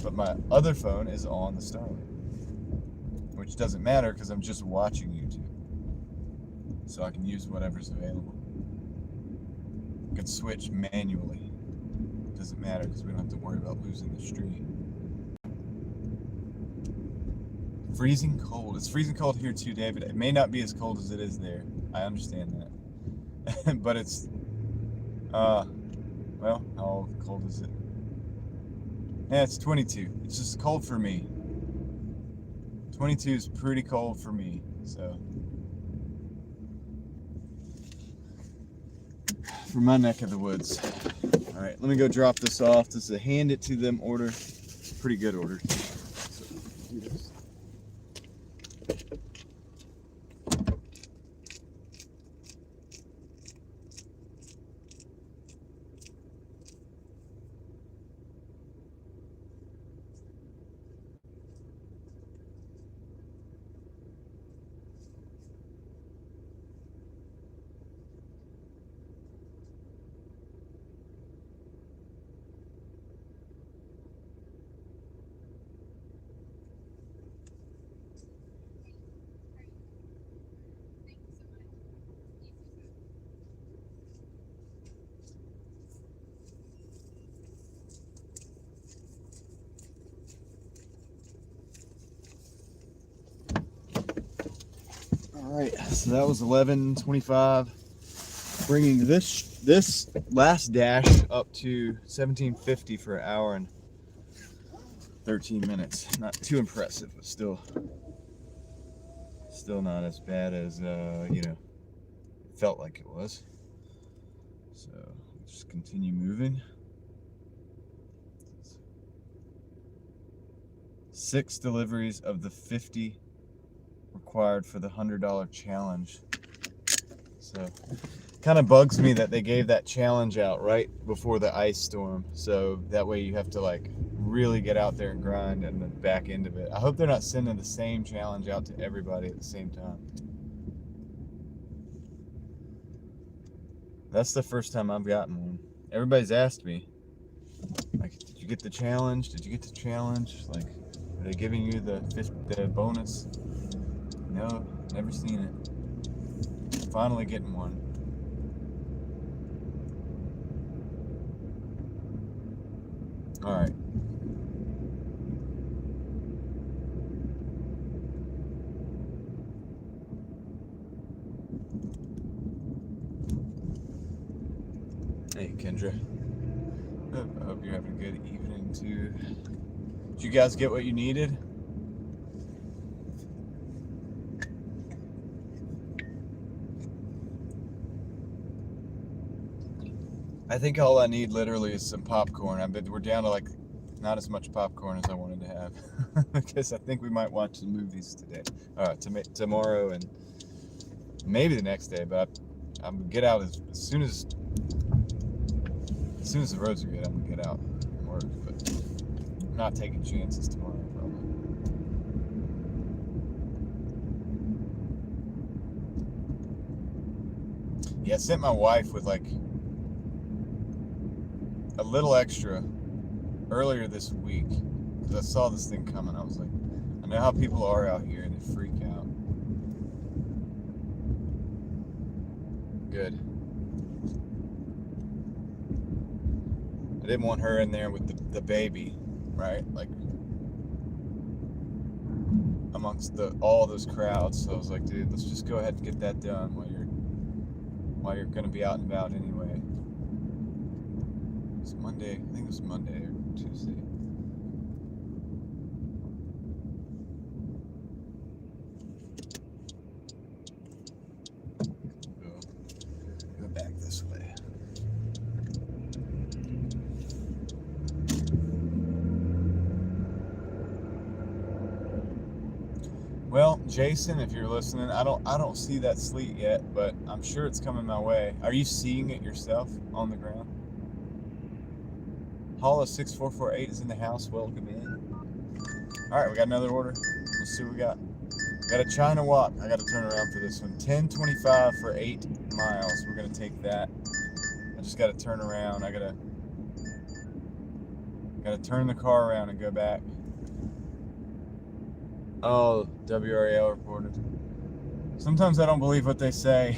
But my other phone is on the Starlink, which doesn't matter because I'm just watching YouTube. So I can use whatever's available. I can switch manually. It doesn't matter because we don't have to worry about losing the stream. Freezing cold. It's freezing cold here too, David. It may not be as cold as it is there. I understand that. But it's, well, how cold is it? Yeah, it's 22. It's just cold for me. 22 is pretty cold for me, so. For my neck of the woods. All right, let me go drop this off. This is a hand it to them order. Pretty good order. So, do this. All right, so that was 11:25, bringing this last dash up to 1750 for an hour and 13 minutes. Not too impressive, but still not as bad as felt like it was. So just continue moving. 6 deliveries of the 50 required for the $100 challenge. So kind of bugs me that they gave that challenge out right before the ice storm, so that way you have to like really get out there and grind and the back end of it. I hope they're not sending the same challenge out to everybody at the same time. That's the first time I've gotten one. Everybody's asked me, like, did you get the challenge? Did you get the challenge? Like, are they giving you the bonus? No, never seen it. Finally getting one. All right. Hey, Kendra. I hope you're having a good evening too. Did you guys get what you needed? I think all I need literally is some popcorn. We're down to like not as much popcorn as I wanted to have because I think we might watch some movies today, tomorrow, and maybe the next day. But I'm gonna get out as soon as the roads are good. I'm gonna get out and work, but I'm not taking chances tomorrow probably. Yeah, I sent my wife with like a little extra earlier this week because I saw this thing coming. I was like, I know how people are out here and they freak out. Good. I didn't want her in there with the baby, right? Like amongst all those crowds. So I was like, dude, let's just go ahead and get that done while you're gonna be out and about anyway. It's Monday. I think it was Monday or Tuesday. Go back this way. Well, Jason, if you're listening, I don't see that sleet yet, but I'm sure it's coming my way. Are you seeing it yourself on the ground? Hollow 6448 is in the house. Welcome in. All right, we got another order. Let's see what we got. Got a China walk. I got to turn around for this one. 1025 for 8 miles. We're gonna take that. I just got to turn around. I gotta turn the car around and go back. Oh, WRAL reported. Sometimes I don't believe what they say.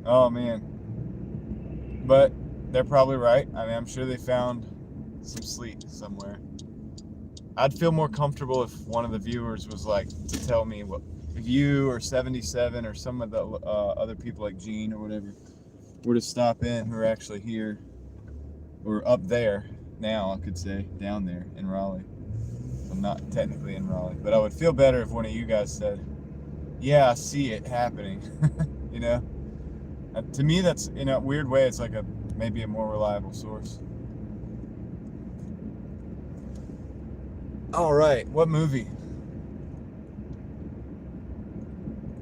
Oh man. But they're probably right. I mean, I'm sure they found some sleet somewhere. I'd feel more comfortable if one of the viewers was like to tell me what, if you or 77 or some of the other people like Gene or whatever were to stop in who are actually here or up there now, I could say, down there in Raleigh. I'm not technically in Raleigh. But I would feel better if one of you guys said, yeah, I see it happening. You know? To me, that's, in a weird way, it's like maybe a more reliable source. All right, what movie?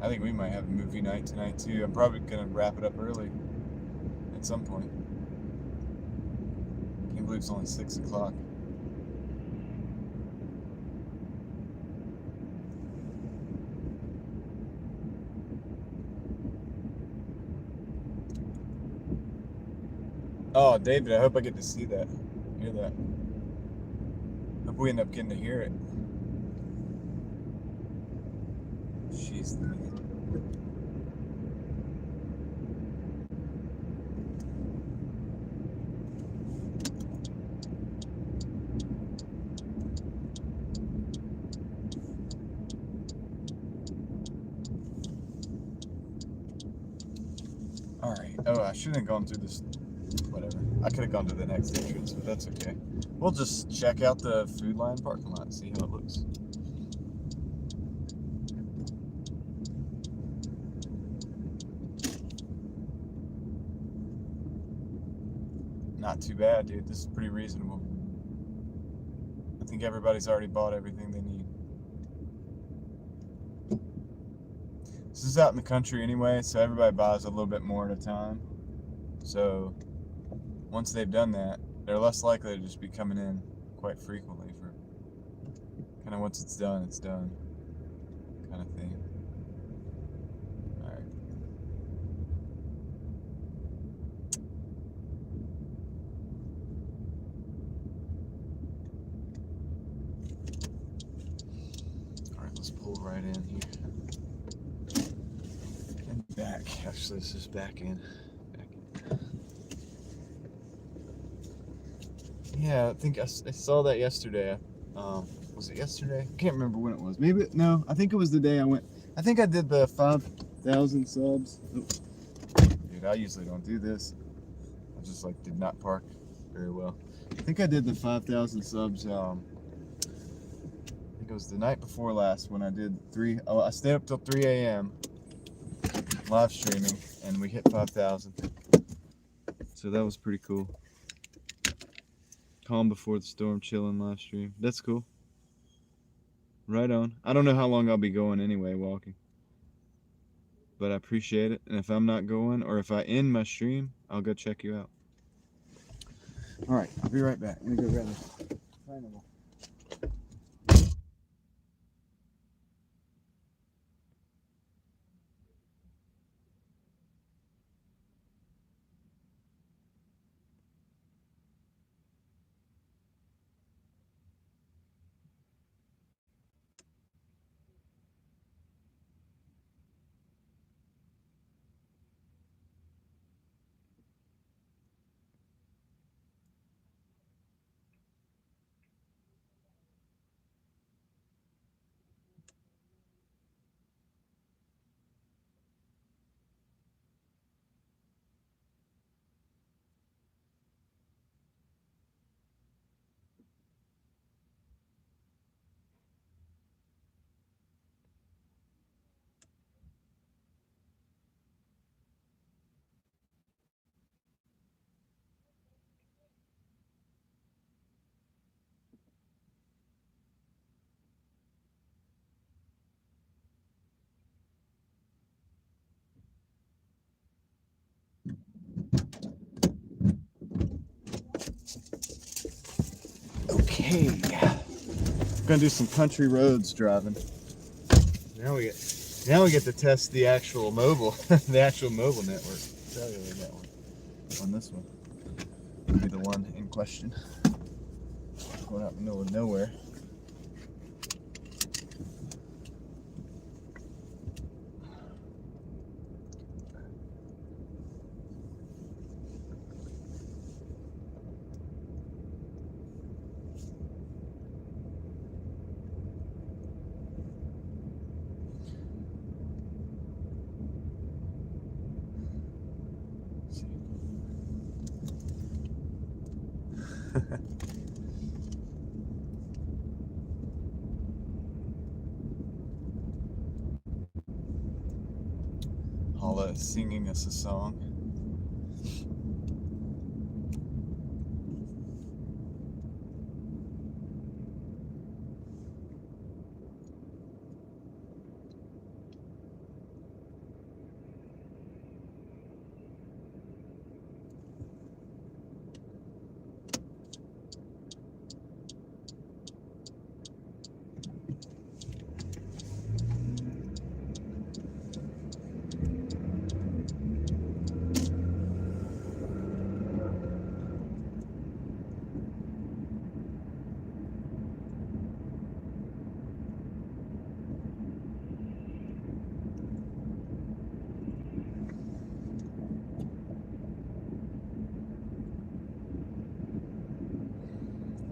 I think we might have a movie night tonight too. I'm probably gonna wrap it up early at some point. Can't believe it's only 6 o'clock. Oh, David, I hope I get to see that. Hear that. Hope we end up getting to hear it. Jeez, man. All right. Oh, I shouldn't have gone through this. Whatever. I could have gone to the next entrance, but that's okay. We'll just check out the Food Lion parking lot and see how it looks. Not too bad, dude. This is pretty reasonable. I think everybody's already bought everything they need. This is out in the country anyway, so everybody buys a little bit more at a time. So once they've done that, they're less likely to just be coming in quite frequently for kind of once it's done kind of thing. All right. All right, let's pull right in here. And back. Actually, this is back in. Yeah, I think I saw that yesterday. Was it yesterday? I can't remember when it was. Maybe, no, I think it was the day I went. I think I did the 5,000 subs. Oops. Dude, I usually don't do this. I just did not park very well. I think I did the 5,000 subs. I think it was the night before last when I did I stayed up till 3 a.m. live streaming, and we hit 5,000. So that was pretty cool. Calm before the storm, chilling live stream. That's cool. Right on. I don't know how long I'll be going anyway, walking. But I appreciate it. And if I'm not going, or if I end my stream, I'll go check you out. All right, I'll be right back. Let me go grab this pineapple. Okay, gonna do some country roads driving. Now we get to test the actual mobile, the actual mobile network. Cellular network on this one. Will be the one in question. Going out in the middle of nowhere. Paula is singing us a song.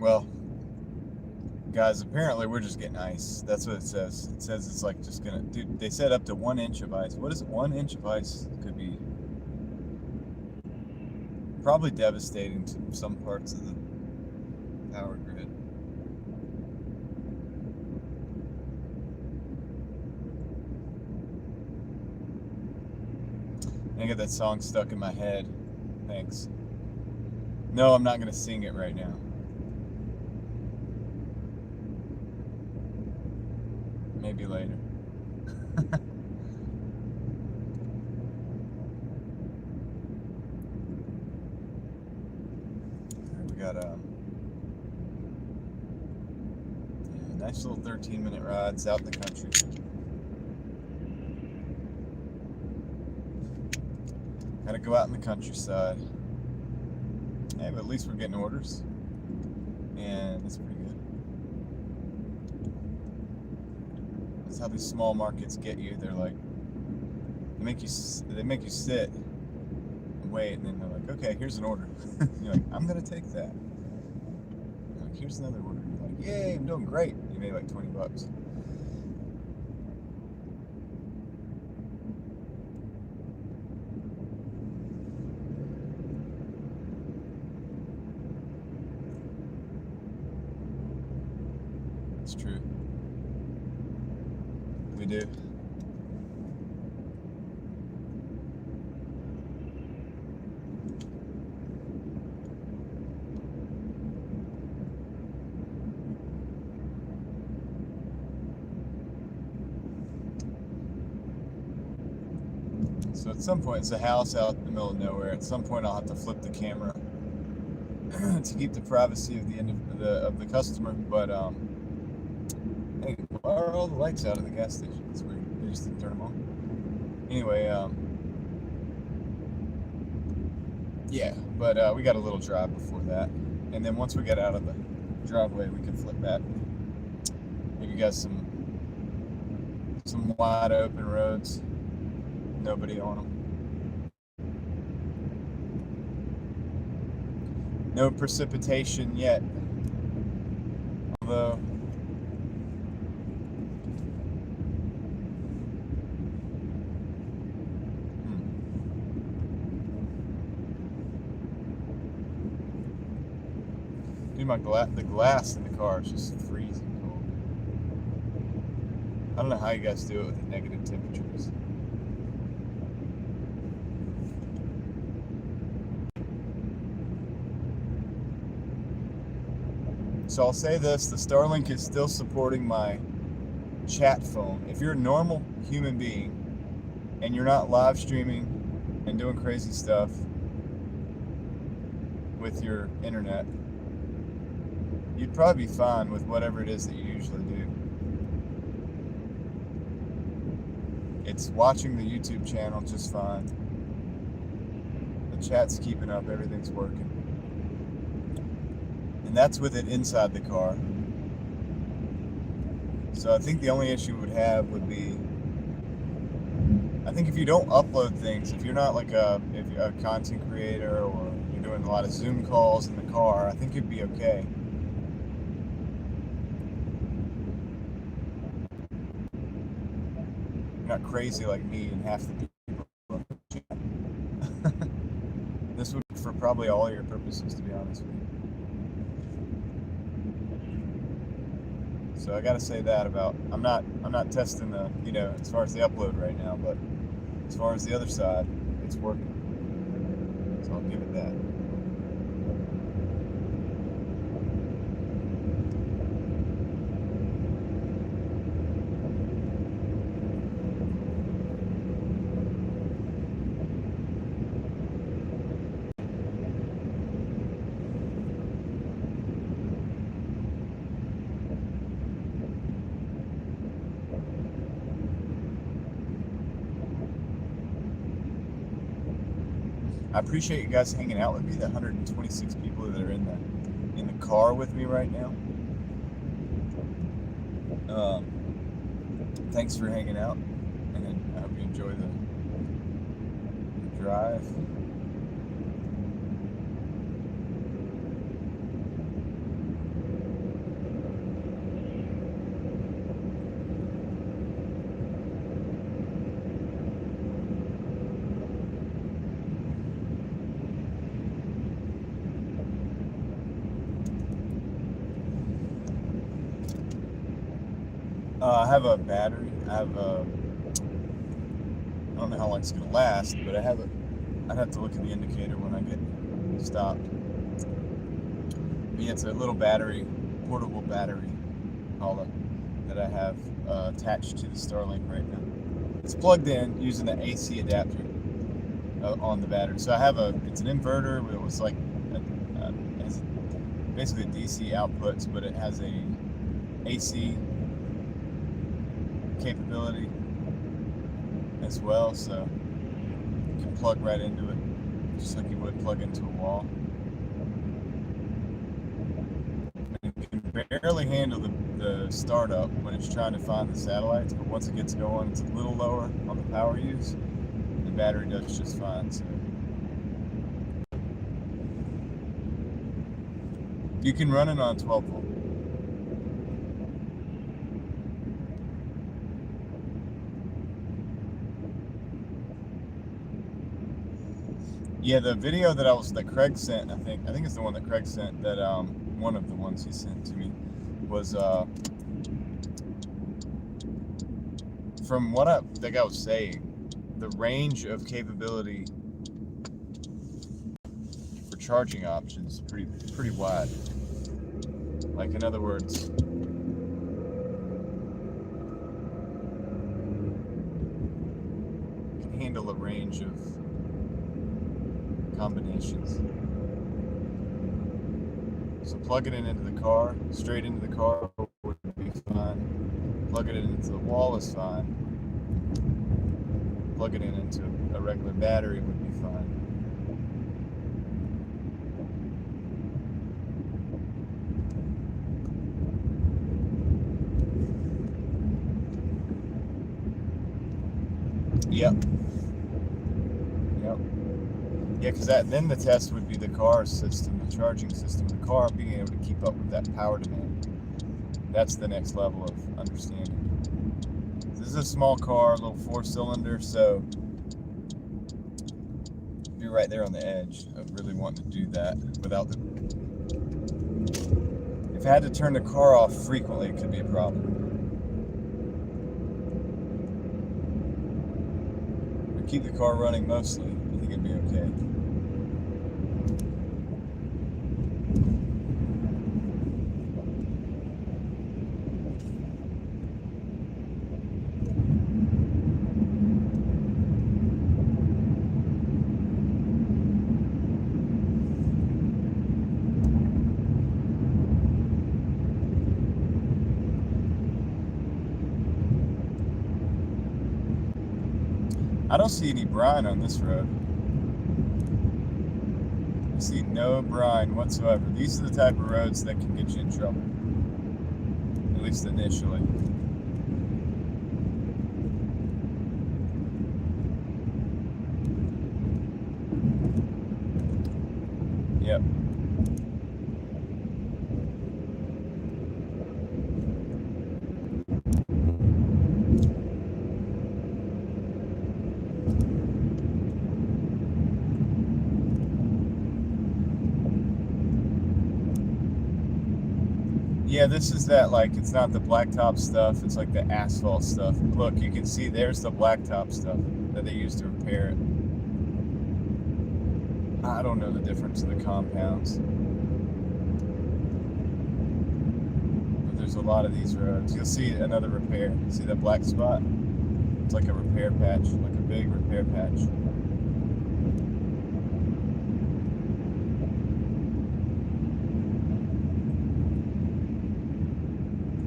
Well, guys, apparently we're just getting ice. That's what it says. It says it's like just gonna, dude, they said up to 1 inch of ice. What is it? 1 inch of ice could be probably devastating to some parts of the power grid. I get that song stuck in my head. Thanks. No, I'm not gonna sing it right now. Maybe later. We got a nice little 13-minute ride. It's out in the country. Gotta go out in the countryside. Hey, but at least we're getting orders, and it's pretty good. That's how these small markets get you. They're like, they make you sit and wait, and then they're like, okay, here's an order. You're like, I'm gonna take that. They're like, here's another order. You're like, yay, I'm doing great. You made like $20. It's true. We do. So at some point, it's a house out in the middle of nowhere. At some point, I'll have to flip the camera to keep the privacy of the end of the customer. But hey, why are all the lights out at the gas station? That's weird. They just didn't turn them on. Anyway, yeah. But we got a little drive before that, and then once we get out of the driveway, we can flip back. Give you guys some wide open roads. Nobody on them. No precipitation yet. Although, dude, the glass in the car is just freezing cold. I don't know how you guys do it with the negative temperatures. So I'll say this, the Starlink is still supporting my chat phone. If you're a normal human being and you're not live streaming and doing crazy stuff with your internet, you'd probably be fine with whatever it is that you usually do. It's watching the YouTube channel just fine. The chat's keeping up, everything's working. And that's with it inside the car. So I think the only issue we would have would be, I think if you don't upload things, if you're not like if you're a content creator or you're doing a lot of Zoom calls in the car, I think you'd be okay. You're not crazy like me and half the people. This would be for probably all your purposes, to be honest with you. So I gotta say that about, I'm not testing the, as far as the upload right now, but as far as the other side, it's working. So I'll give it that. I appreciate you guys hanging out with me, the 126 people that are in the car with me right now. Thanks for hanging out, and I hope you enjoy the drive. I have a battery. I don't know how long it's gonna last, but I'd have to look at the indicator when I get stopped. But yeah, it's a little battery, portable battery holder that I have attached to the Starlink right now. It's plugged in using the AC adapter on the battery. So it's an inverter. It was like has basically DC outputs, but it has a AC capability as well, so you can plug right into it, just like you would plug into a wall. It can barely handle the startup when it's trying to find the satellites, but once it gets going, it's a little lower on the power use. The battery does just fine. So you can run it on 12 volt. Yeah, the video that Craig sent, I think it's the one that Craig sent, that one of the ones he sent to me was from what I think I was saying, the range of capability for charging options is pretty wide. Like, in other words, it can handle a range of combinations. So plugging it into the car, straight into the car would be fine. Plugging it into the wall is fine. Plugging it into a regular battery would be fine. Yep. Yeah, because then the test would be the car system, the charging system, the car being able to keep up with that power demand. That's the next level of understanding. This is a small car, a little 4-cylinder, so be right there on the edge of really wanting to do that without the. If I had to turn the car off frequently, it could be a problem. But keep the car running mostly, I think it'd be okay. I don't see any brine on this road. I see no brine whatsoever. These are the type of roads that can get you in trouble, at least initially. Yep. Yeah, this is that, like, it's not the blacktop stuff, it's like the asphalt stuff. Look, you can see there's the blacktop stuff that they use to repair it. I don't know the difference in the compounds. But there's a lot of these roads. You'll see another repair. See that black spot? It's like a repair patch, like a big repair patch.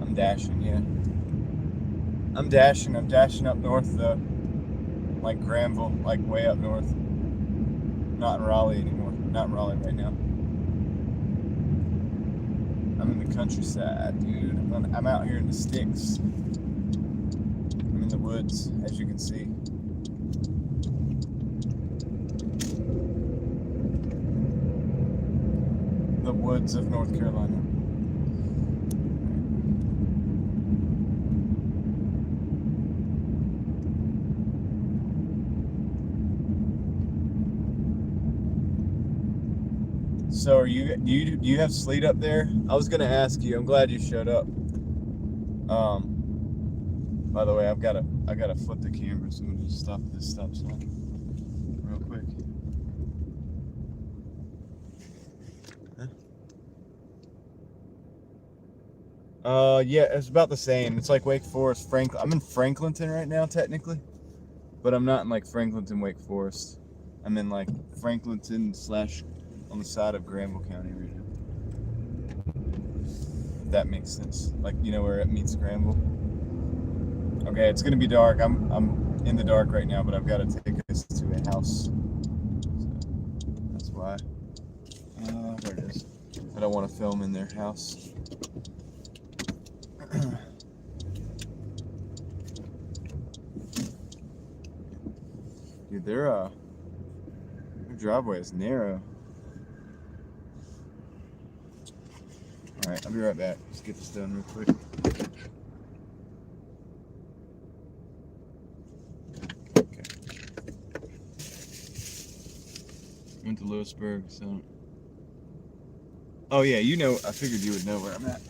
I'm dashing, yeah. I'm dashing up north though. Like Granville, like way up north. Not in Raleigh anymore. Not in Raleigh right now. I'm in the countryside, dude. I'm out here in the sticks. I'm in the woods, as you can see. The woods of North Carolina. So do you have sleet up there? I was gonna ask you. I'm glad you showed up. By the way, I gotta flip the camera, so I'm gonna stop at this stop sign real quick. Huh? Yeah, it's about the same. It's like Wake Forest, Franklin. I'm in Franklinton right now, technically, but I'm not in like Franklinton, Wake Forest. I'm in like Franklinton / on the side of Granville County right now. If that makes sense. Like, you know where it meets Granville. Okay, it's gonna be dark. I'm in the dark right now, but I've got to take us to a house. So that's why. There it is. I don't want to film in their house. Dude, their driveway is narrow. Alright, I'll be right back. Let's get this done real quick. Okay. Went to Lewisburg, so. Oh, yeah, you know, I figured you would know where I'm at.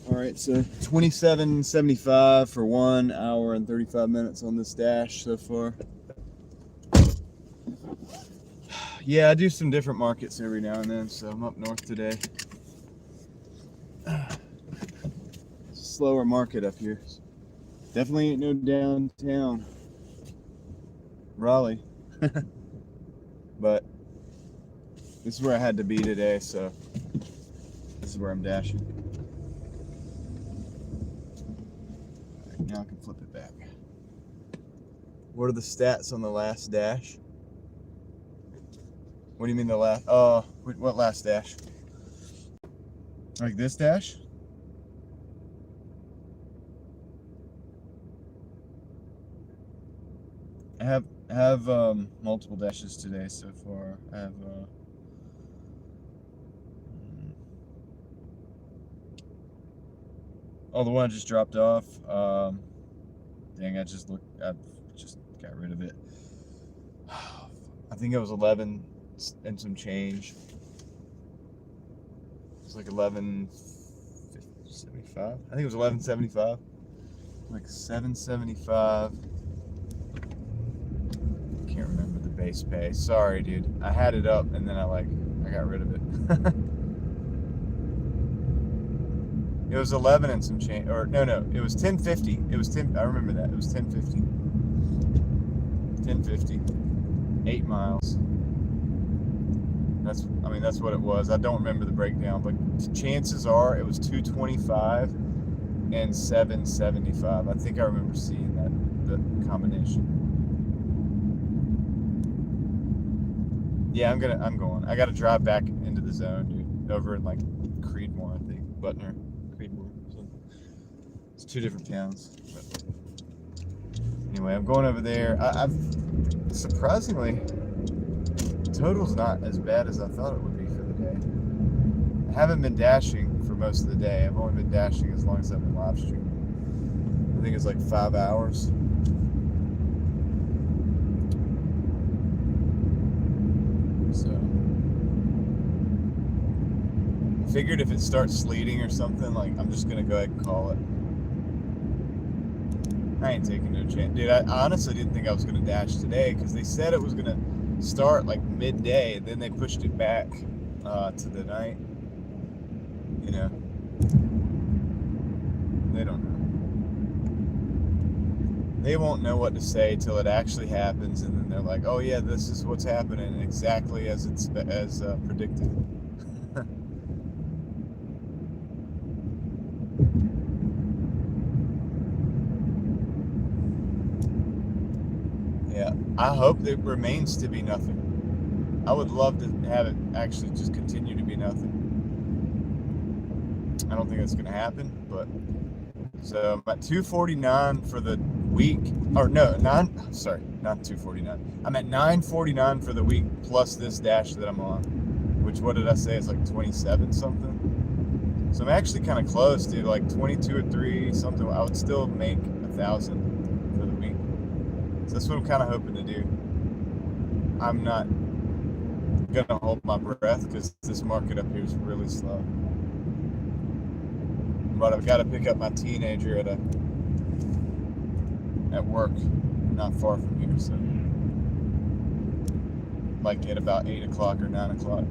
All right, so 27.75 for 1 hour and 35 minutes on this dash so far. Yeah, I do some different markets every now and then, so I'm up north today. It's a slower market up here. Definitely ain't no downtown Raleigh. But this is where I had to be today, so this is where I'm dashing. Now I can flip it back. What are the stats on the last dash? What do you mean the last? What last dash? Like this dash? I have multiple dashes today so far. I have the one I just dropped off. Dang, I just got rid of it. I think it was 11 and some change. It's like 11.75. I think it was 11.75. Like 7.75. Can't remember the base pay. Sorry, dude. I had it up and then I got rid of it. It was 11 and some change, or no, it was 10.50. It was 10. I remember that. It was 10.50. 10.50. 8 miles. That's what it was. I don't remember the breakdown, but chances are it was 225 and 7.75. I think I remember seeing the combination. Yeah, I'm going. I got to drive back into the zone, dude. Over in like Creedmoor, I think. Butner. Creedmoor. So it's 2 different towns. But anyway, I'm going over there. surprisingly, total's not as bad as I thought it would be for the day. I haven't been dashing for most of the day. I've only been dashing as long as I've been live streaming. I think it's like 5 hours. So, I figured if it starts sleeting or something, like, I'm just gonna go ahead and call it. I ain't taking no chance. Dude, I honestly didn't think I was gonna dash today because they said it was gonna start like midday, and then they pushed it back to the night. You know, they don't know. They won't know what to say till it actually happens, and then they're like, "Oh yeah, this is what's happening exactly as it's predicted." Yeah, I hope it remains to be nothing. I would love to have it actually just continue to be nothing. I don't think that's going to happen, but so I'm at 249 for the week, or no, not 249. I'm at 949 for the week plus this dash that I'm on, which, what did I say? It's like 27 something. So I'm actually kind of close, dude, like 22 or 3 something. I would still make 1,000 for the week. So that's what I'm kind of hoping to do. I'm not gonna hold my breath because this market up here is really slow. But I've got to pick up my teenager at work, not far from here, so might get about 8 o'clock or 9 o'clock.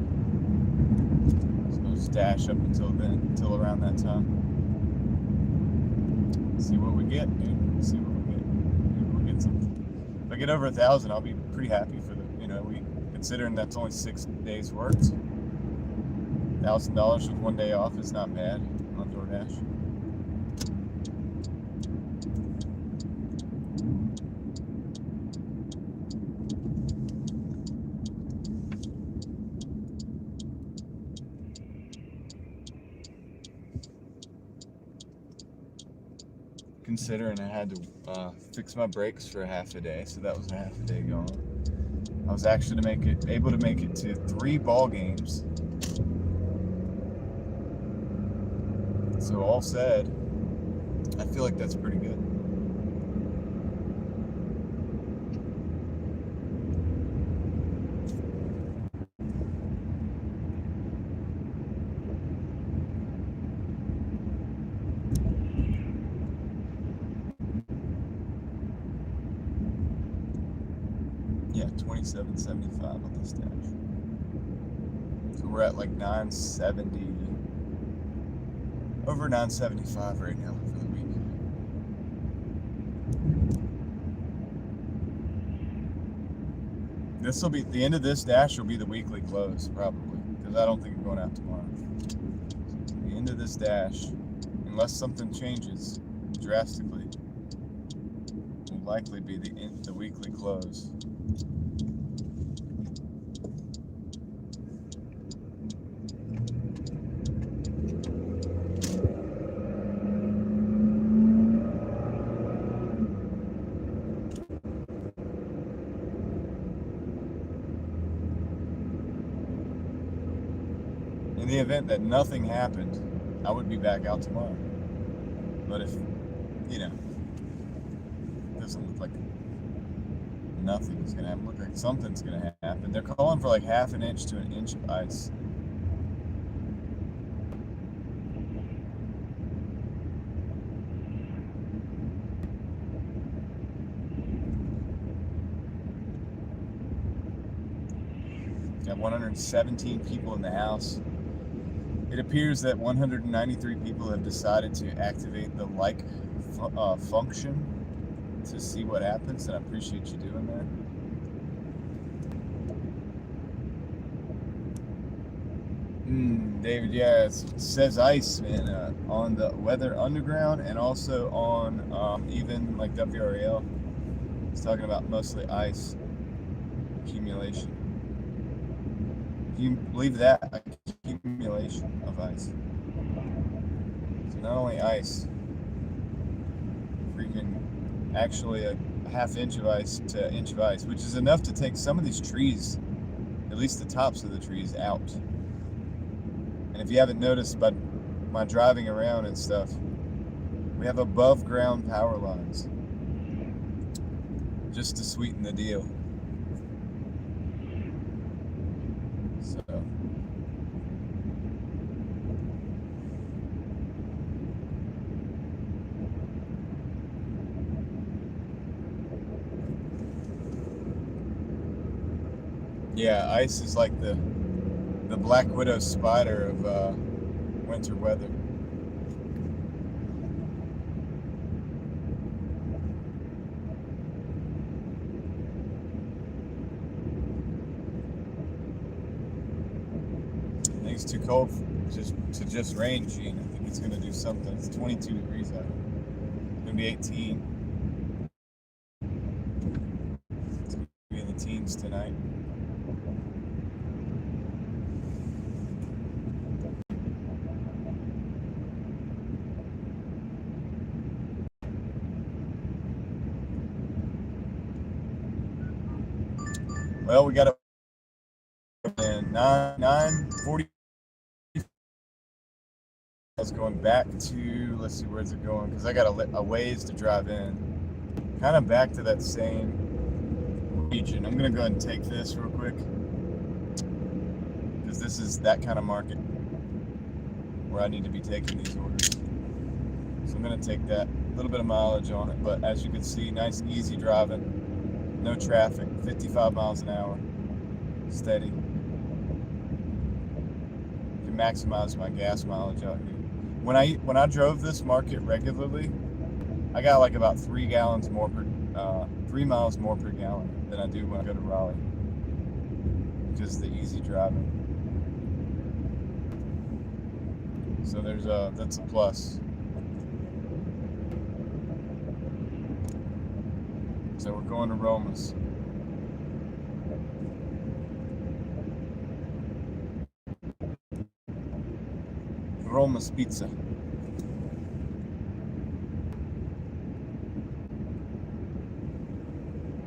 So I'll just dash up until then, until around that time. See what we get, dude. See what we get. Maybe we'll get something. If I get over 1,000, I'll be pretty happy for the week. Considering that's only 6 days worked, $1,000 with 1 day off is not bad on Doordash. Considering I had to fix my brakes for half a day, so that was a half a day gone. I was actually able to make it to 3 ball games. So all said, I feel like that's pretty good. Yeah, 27.75 on this dash. So we're at like 970, over 975 right now for the week. This will be the end of this dash. Will be the weekly close probably, because I don't think I'm going out tomorrow. The end of this dash, unless something changes drastically, will likely be the weekly close. In the event that nothing happened, I would be back out tomorrow. But if, it doesn't look like nothing is going to happen, look like something's going to happen. They're calling for like 1/2 inch to 1 inch of ice. Got 117 people in the house. It appears that 193 people have decided to activate the function to see what happens, and I appreciate you doing that. David, yeah, it says ice, man, on the Weather Underground and also on even like WRAL. It's talking about mostly ice accumulation. Can you believe that? Accumulation of ice. So not only ice, freaking actually a half inch of ice to inch of ice, which is enough to take some of these trees, at least the tops of the trees, out. And if you haven't noticed by my driving around and stuff, we have above ground power lines just to sweeten the deal. So yeah, ice is like the black widow spider of winter weather. I think it's too cold to just rain, Gene. I think it's gonna do something. It's 22 degrees out. It's gonna be 18. It's gonna be in the teens tonight. Well, we got a 9:40. I was going back to, let's see, where's it going? Because I got a ways to drive in. Kind of back to that same region. I'm going to go ahead and take this real quick. Because this is that kind of market where I need to be taking these orders. So I'm going to take that. A little bit of mileage on it. But as you can see, nice, easy driving. No traffic. 55 miles an hour. Steady. Can maximize my gas mileage out here. When I drove this market regularly, I got like about 3 miles more per gallon than I do when I go to Raleigh, because of the easy driving. So that's a plus. So we're going to Roma's. Roma's Pizza.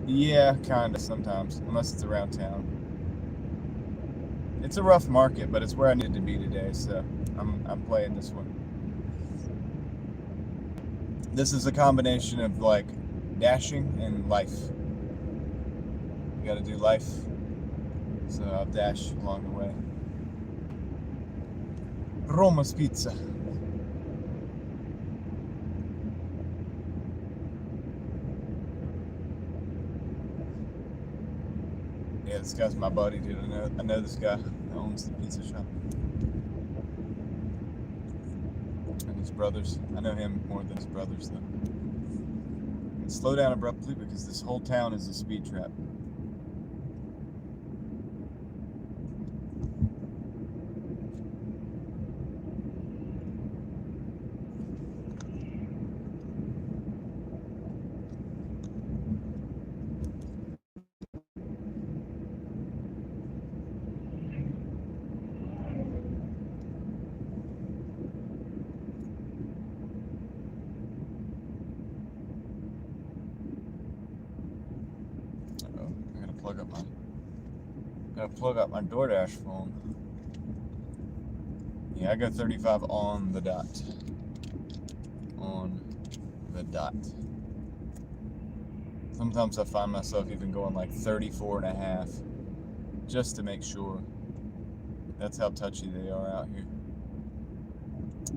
Yeah, kinda sometimes, unless it's around town. It's a rough market, but it's where I needed to be today, so I'm playing this one. This is a combination of like dashing and life. You gotta do life, so I'll dash along the way. Roma's Pizza. Yeah, this guy's my buddy, dude. I know this guy that owns the pizza shop. And his brothers. I know him more than his brothers, though. And slow down abruptly because this whole town is a speed trap. Plug up my Doordash phone. Yeah, I go 35 on the dot. On the dot. Sometimes I find myself even going like 34 and a half just to make sure. That's how touchy they are out here.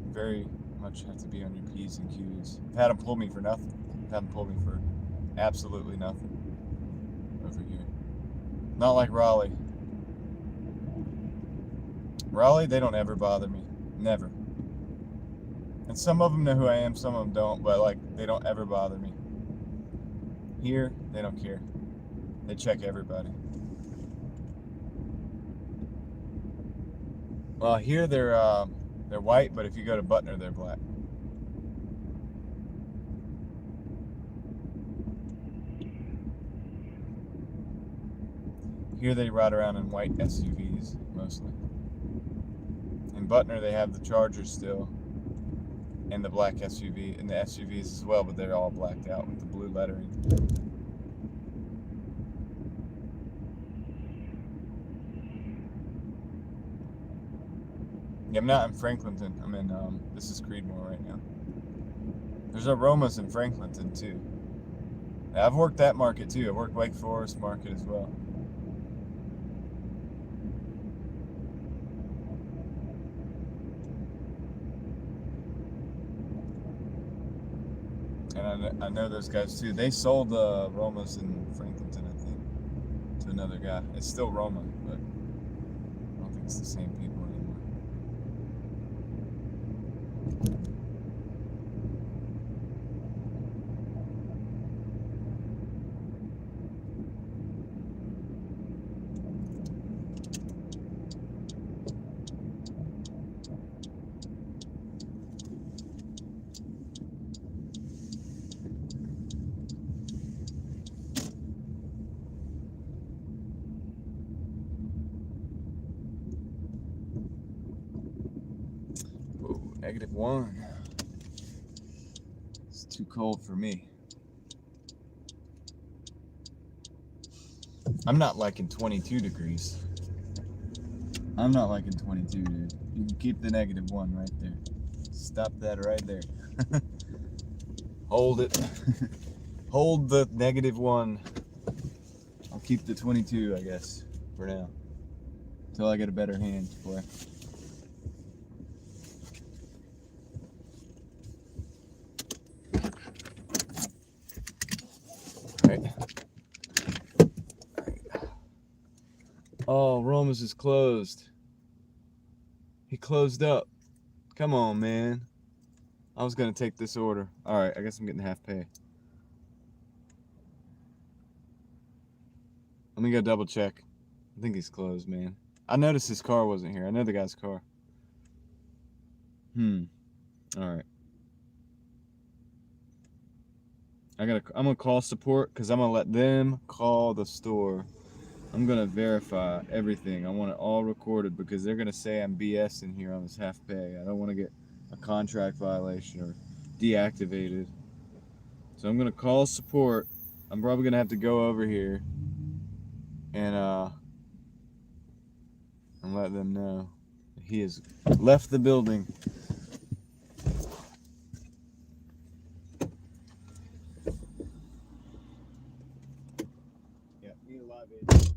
Very much have to be on your P's and Q's. I've had them pull me for nothing. I've had them pull me for absolutely nothing over here. Not like Raleigh. Raleigh, they don't ever bother me. Never. And some of them know who I am, some of them don't, but like, they don't ever bother me. Here, they don't care. They check everybody. Well, here they're white, but if you go to Butner, they're black. Here they ride around in white SUVs, mostly. In Butner, they have the Chargers still, and the black SUV, and the SUVs as well, but they're all blacked out with the blue lettering. Yeah, I'm not in Franklinton. I'm in, this is Creedmoor right now. There's aromas in Franklinton too. I've worked that market too. I worked Wake Forest market as well. And I know those guys too. They sold Romas in Franklinton, I think, to another guy. It's still Roma, but I don't think it's the same people anymore. Whoa, -1. It's too cold for me. I'm not liking 22 degrees. I'm not liking 22, dude. You can keep the -1 right there. Stop that right there. Hold it. Hold the -1. I'll keep the 22, I guess, for now. Until I get a better hand to play. Alright. Oh, Romas is closed. He closed up. Come on, man. I was gonna take this order. Alright, I guess I'm getting half pay. Let me go double check. I think he's closed, man. I noticed his car wasn't here. I know the guy's car. Alright. I'm gonna call support because I'm gonna let them call the store. I'm gonna verify everything. I want it all recorded because they're gonna say I'm BSing here on this half pay. I don't want to get a contract violation or deactivated. So I'm gonna call support. I'm probably gonna have to go over here and let them know he has left the building. Yeah, need a live agent.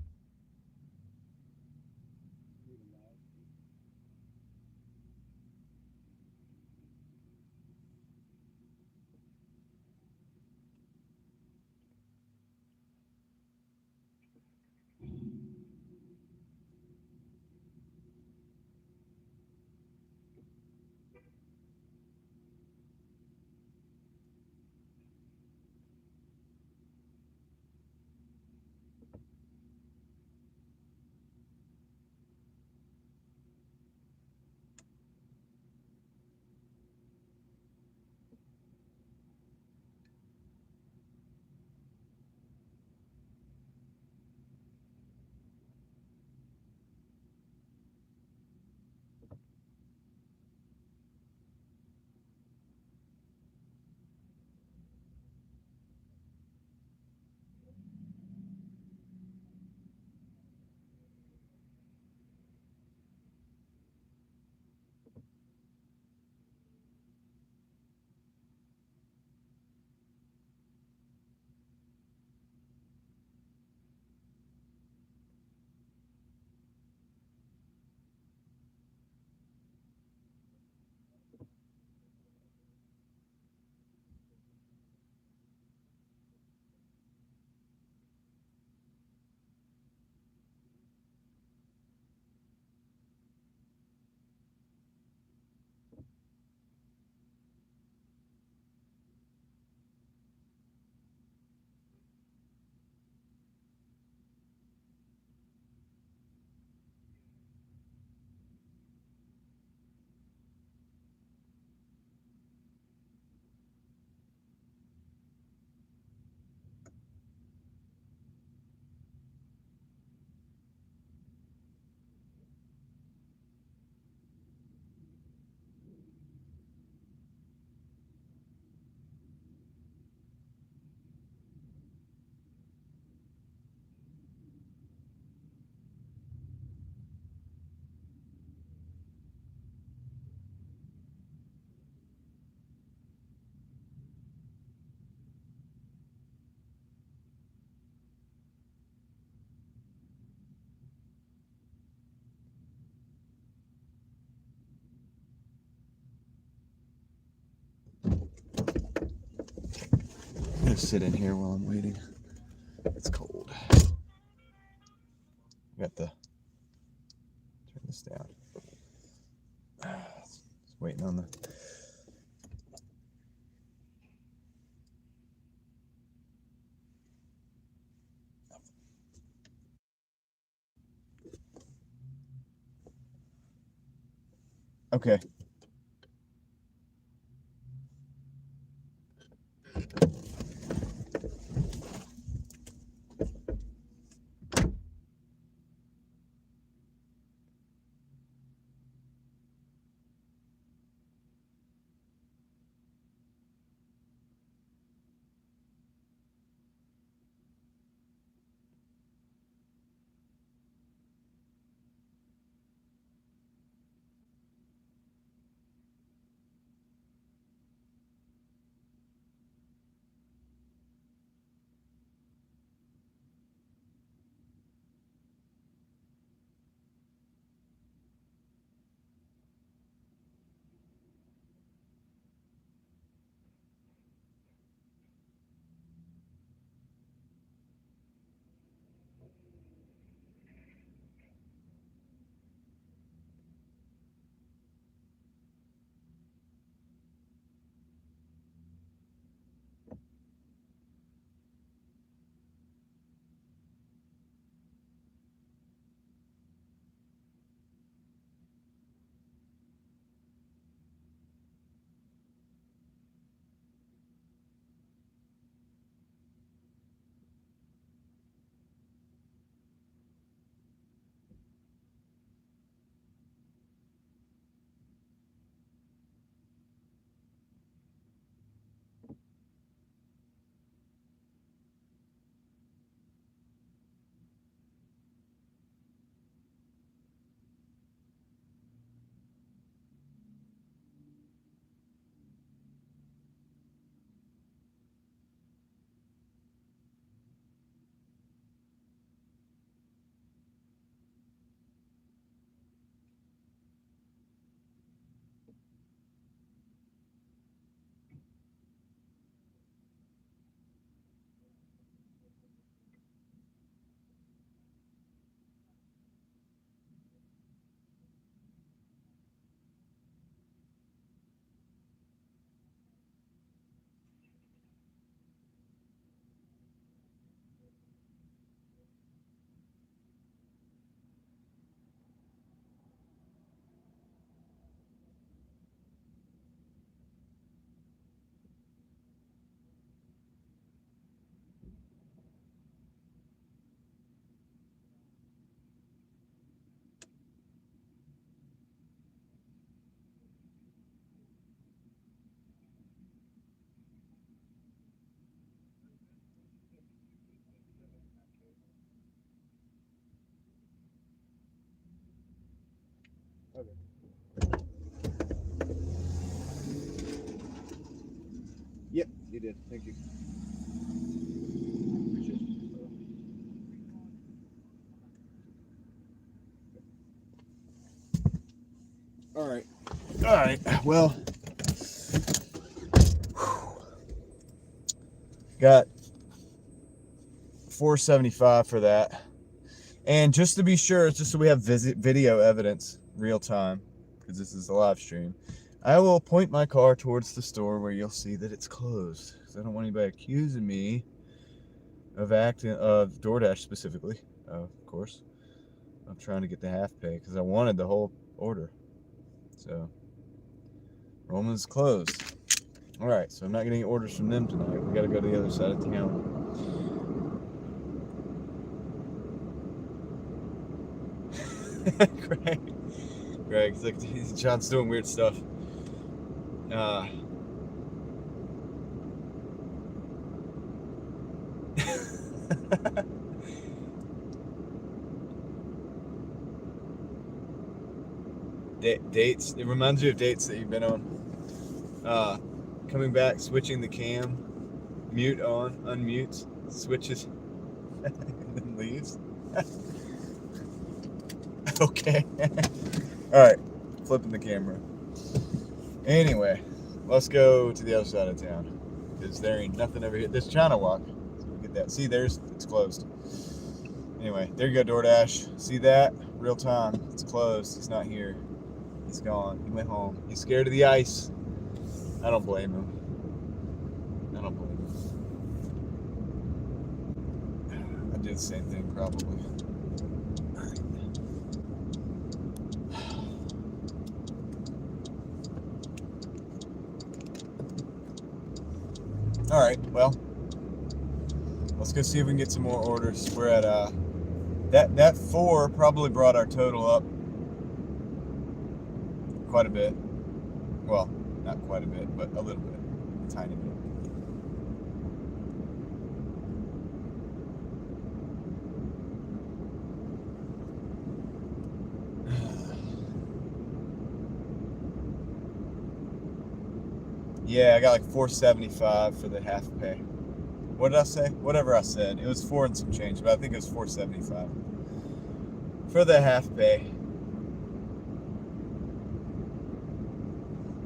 gonna sit in here while I'm waiting. It's cold. Got the turn this down. Just waiting on the. Okay. Yep, you did. Thank you. Appreciate it. All right. All right. Well, got $4.75 for that. And just to be sure, just so we have video evidence, real time, because this is a live stream, I will point my car towards the store where you'll see that it's closed. Because I don't want anybody accusing me of Doordash specifically, of course. I'm trying to get the half pay because I wanted the whole order. So, Roman's closed. All right, so I'm not getting orders from them tonight. We got to go to the other side of town. Greg's like, John's doing weird stuff. Dates. It reminds you of dates that you've been on. Coming back, switching the cam, mute on, unmutes, switches, and then leaves. Okay. All right, flipping the camera. Anyway, let's go to the other side of town. because there ain't nothing over here. There's China Walk. So look at that. See, it's closed. Anyway, there you go, DoorDash. See that? Real time. It's closed. He's not here. He's gone. He went home. He's scared of the ice. I don't blame him. I don't blame him. I'd do the same thing probably. All right, well, let's go see if we can get some more orders. We're at that 4 probably brought our total up quite a bit. Well, not quite a bit, but a little bit, a tiny bit. Yeah, I got like $4.75 for the half pay. What did I say? Whatever I said. It was 4 and some change, but I think it was $4.75 for the half pay.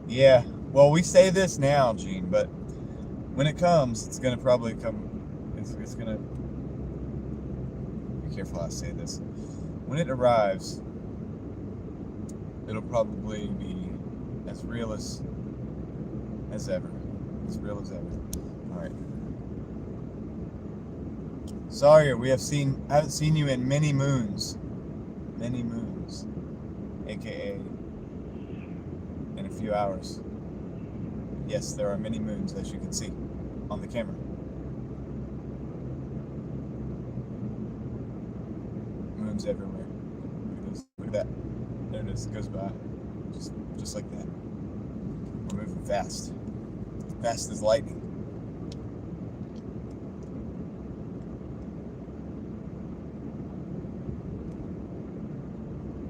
Yeah. Well, we say this now, Gene, but when it comes, it's gonna probably come. It's gonna. Be careful how I say this. When it arrives, it'll probably be as real as ever. As real as ever. All right. Sorry, I haven't seen you in many moons. Many moons. AKA in a few hours. Yes, there are many moons, as you can see on the camera. Moons everywhere. Look at this. Look at that. There it is. It goes by. Just like that. We're moving fast. Fast as lightning.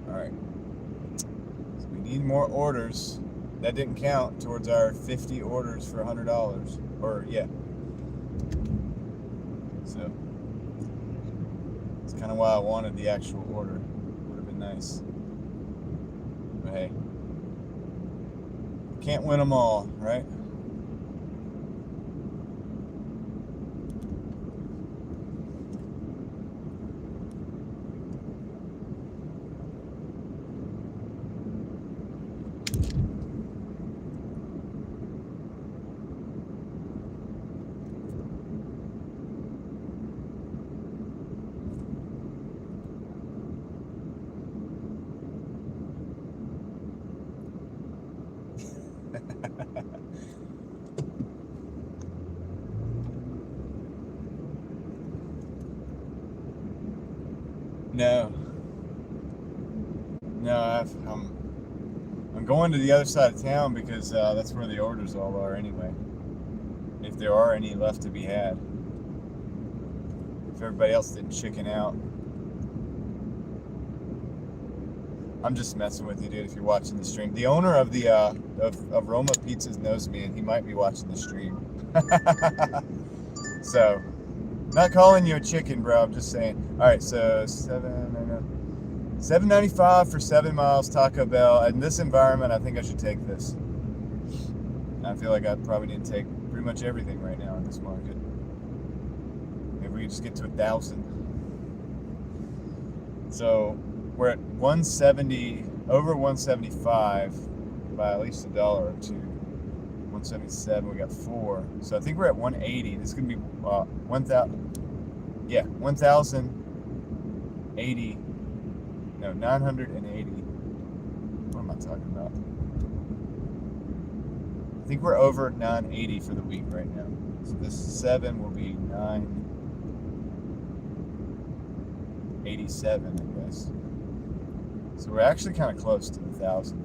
Alright. So we need more orders. That didn't count towards our 50 orders for $100. Or, yeah. So, that's kind of why I wanted the actual order. Would have been nice. But hey. Can't win them all, right? No, I'm going to the other side of town because that's where the orders all are anyway. If there are any left to be had. If everybody else didn't chicken out. I'm just messing with you, dude, if you're watching the stream. The owner of the of Roma Pizzas knows me, and he might be watching the stream. So, not calling you a chicken, bro. I'm just saying. All right, so $7.95 for 7 miles Taco Bell. In this environment, I think I should take this. I feel like I probably need to take pretty much everything right now in this market. Maybe we could just get to 1,000. So we're at 170, over 175 by at least $1 or $2. 177. We got 4. So I think we're at 180. This is gonna be 1,000. Yeah, 1,080. No, 980. What am I talking about? I think we're over 980 for the week right now. So this 7 will be 987, I guess. So we're actually kind of close to 1,000.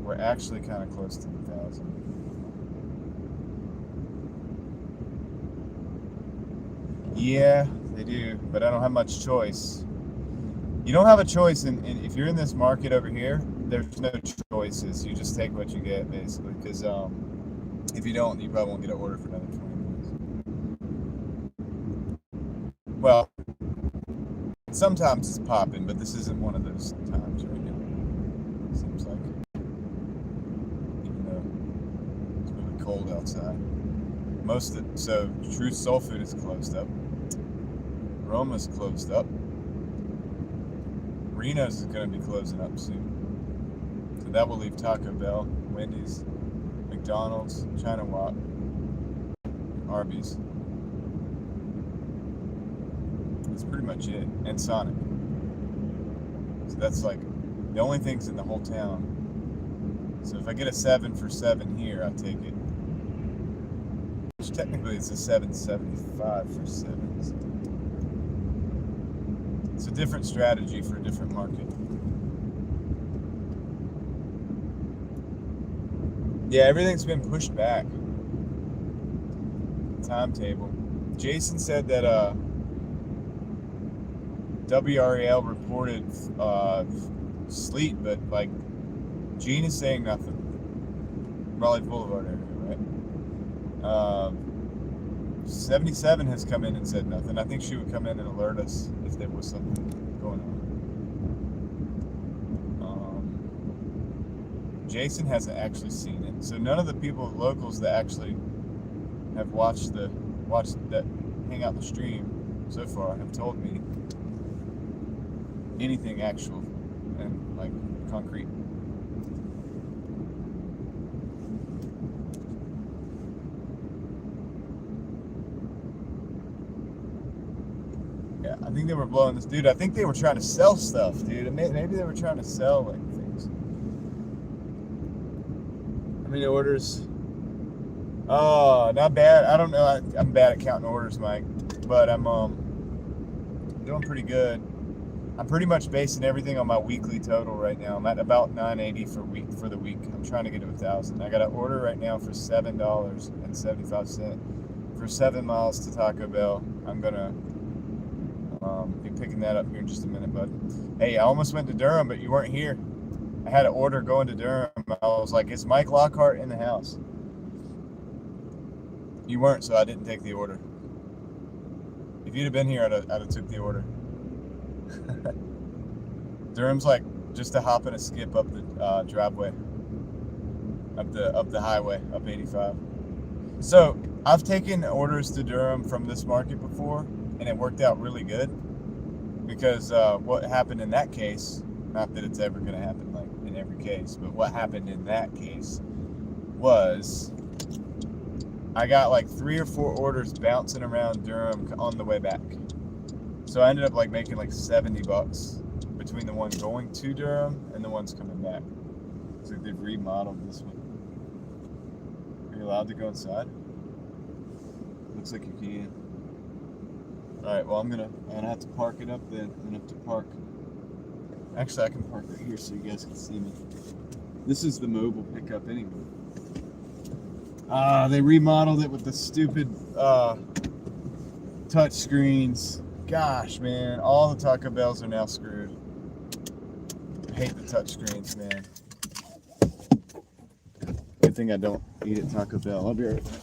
We're actually kind of close to 1,000. Yeah, they do, but I don't have much choice. You don't have a choice, and if you're in this market over here, there's no choices. You just take what you get, basically, because if you don't, you probably won't get an order for another 20 minutes. Well, sometimes it's popping, but this isn't one of those times right now, it seems like. cold outside. So Truth Soul Food is closed up. Roma's closed up. Reno's is going to be closing up soon. So that will leave Taco Bell, Wendy's, McDonald's, China Walk, Arby's. That's pretty much it. And Sonic. So that's like the only things in the whole town. So if I get a 7 for 7 here, I take it. Which technically it's a 7.75 for 7. It's a different strategy for a different market. Yeah, everything's been pushed back. Timetable. Jason said that WRAL reported sleet, but like Gene is saying nothing. Raleigh Boulevard area, right? 77 has come in and said nothing. I think she would come in and alert us if there was something going on. Jason hasn't actually seen it, so none of the people locals that actually have watched that hang out the stream so far have told me anything actual and like concrete. Yeah, I think they were blowing this dude. I think they were trying to sell stuff, dude. Maybe they were trying to sell like things. How many orders? Oh, not bad. I don't know. I'm bad at counting orders, Mike, but I'm doing pretty good. I'm pretty much basing everything on my weekly total right now. I'm at about 980 for the week. I'm trying to get to 1,000. I got an order right now for $7.75 for 7 miles to Taco Bell. I'm gonna be picking that up here in just a minute, bud. Hey, I almost went to Durham, but you weren't here. I had an order going to Durham. I was like, is Mike Lockhart in the house? You weren't, so I didn't take the order. If you'd have been here, I'd have took the order. Durham's like just a hop and a skip up the driveway, up the highway, up 85. So I've taken orders to Durham from this market before, and it worked out really good because what happened in that case, not that it's ever going to happen like in every case, but what happened in that case was I got like 3 or 4 orders bouncing around Durham on the way back. So I ended up like making like $70 between the one going to Durham and the ones coming back. It's like they've remodeled this one. Are you allowed to go inside? Looks like you can. Alright, well I'm gonna have to park it up then. I'm gonna have to park. Actually I can park right here so you guys can see me. This is the mobile pickup anyway. They remodeled it with the stupid touch screens. Gosh, man, all the Taco Bells are now screwed. I hate the touch screens, man. Good thing I don't eat at Taco Bell. I'll be right back.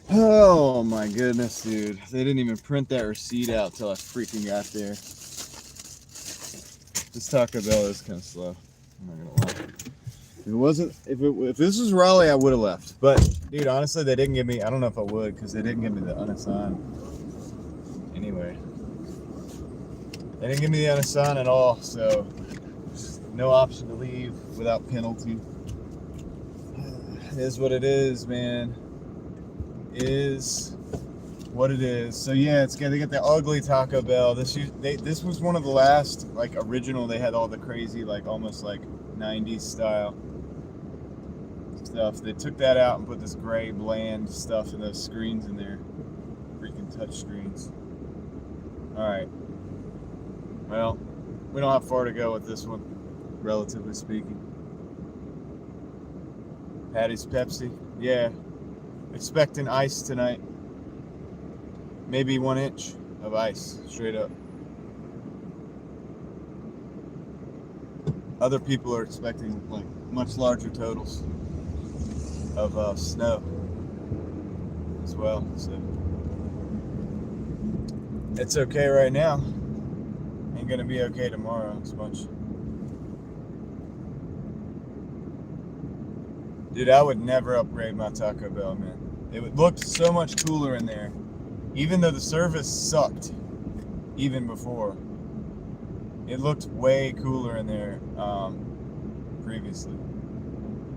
Oh my goodness, dude. They didn't even print that receipt out till I freaking got there. This Taco Bell is kind of slow. I'm not gonna lie. If this was Raleigh, I would have left. But dude, honestly, they didn't give me. I don't know if I would because they didn't give me the unassigned. Anyway, they didn't give me the unassigned at all, so no option to leave without penalty. It is what it is, man. Is what it is. So yeah, it's good. They got the ugly Taco Bell. This was one of the last like original. They had all the crazy like almost like 90s style stuff. They took that out and put this gray bland stuff in those screens in there. Freaking touch screens. All right. Well, we don't have far to go with this one, relatively speaking. Patty's Pepsi. Yeah. Expecting ice tonight. Maybe 1 inch of ice, straight up. Other people are expecting like much larger totals of snow as well. So it's okay right now. Ain't gonna be okay tomorrow as much. Dude, I would never upgrade my Taco Bell, man. It would look so much cooler in there. Even though the service sucked even before. It looked way cooler in there previously.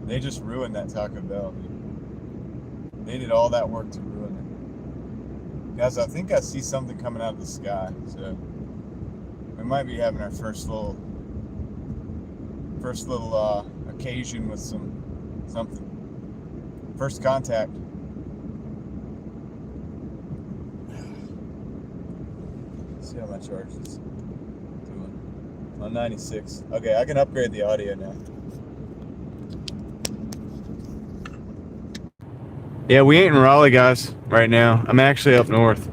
They just ruined that Taco Bell, dude. They did all that work to ruin it. Guys, I think I see something coming out of the sky, so we might be having our first little occasion with something. First contact. Let's see how my charge is doing. On 96. Okay, I can upgrade the audio now.
Yeah, we ain't in Raleigh, guys, right now. I'm actually up north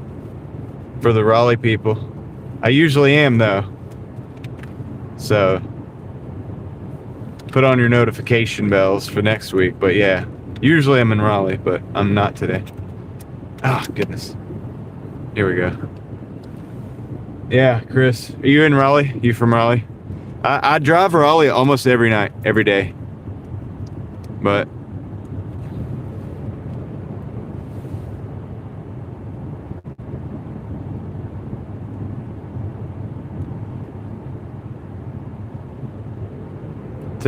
for the Raleigh people. I usually am, though. So, put on your notification bells for next week. But yeah, usually I'm in Raleigh, but I'm not today. Oh, goodness. Here we go. Yeah, Chris, are you in Raleigh? You from Raleigh? I drive Raleigh almost every night, every day. But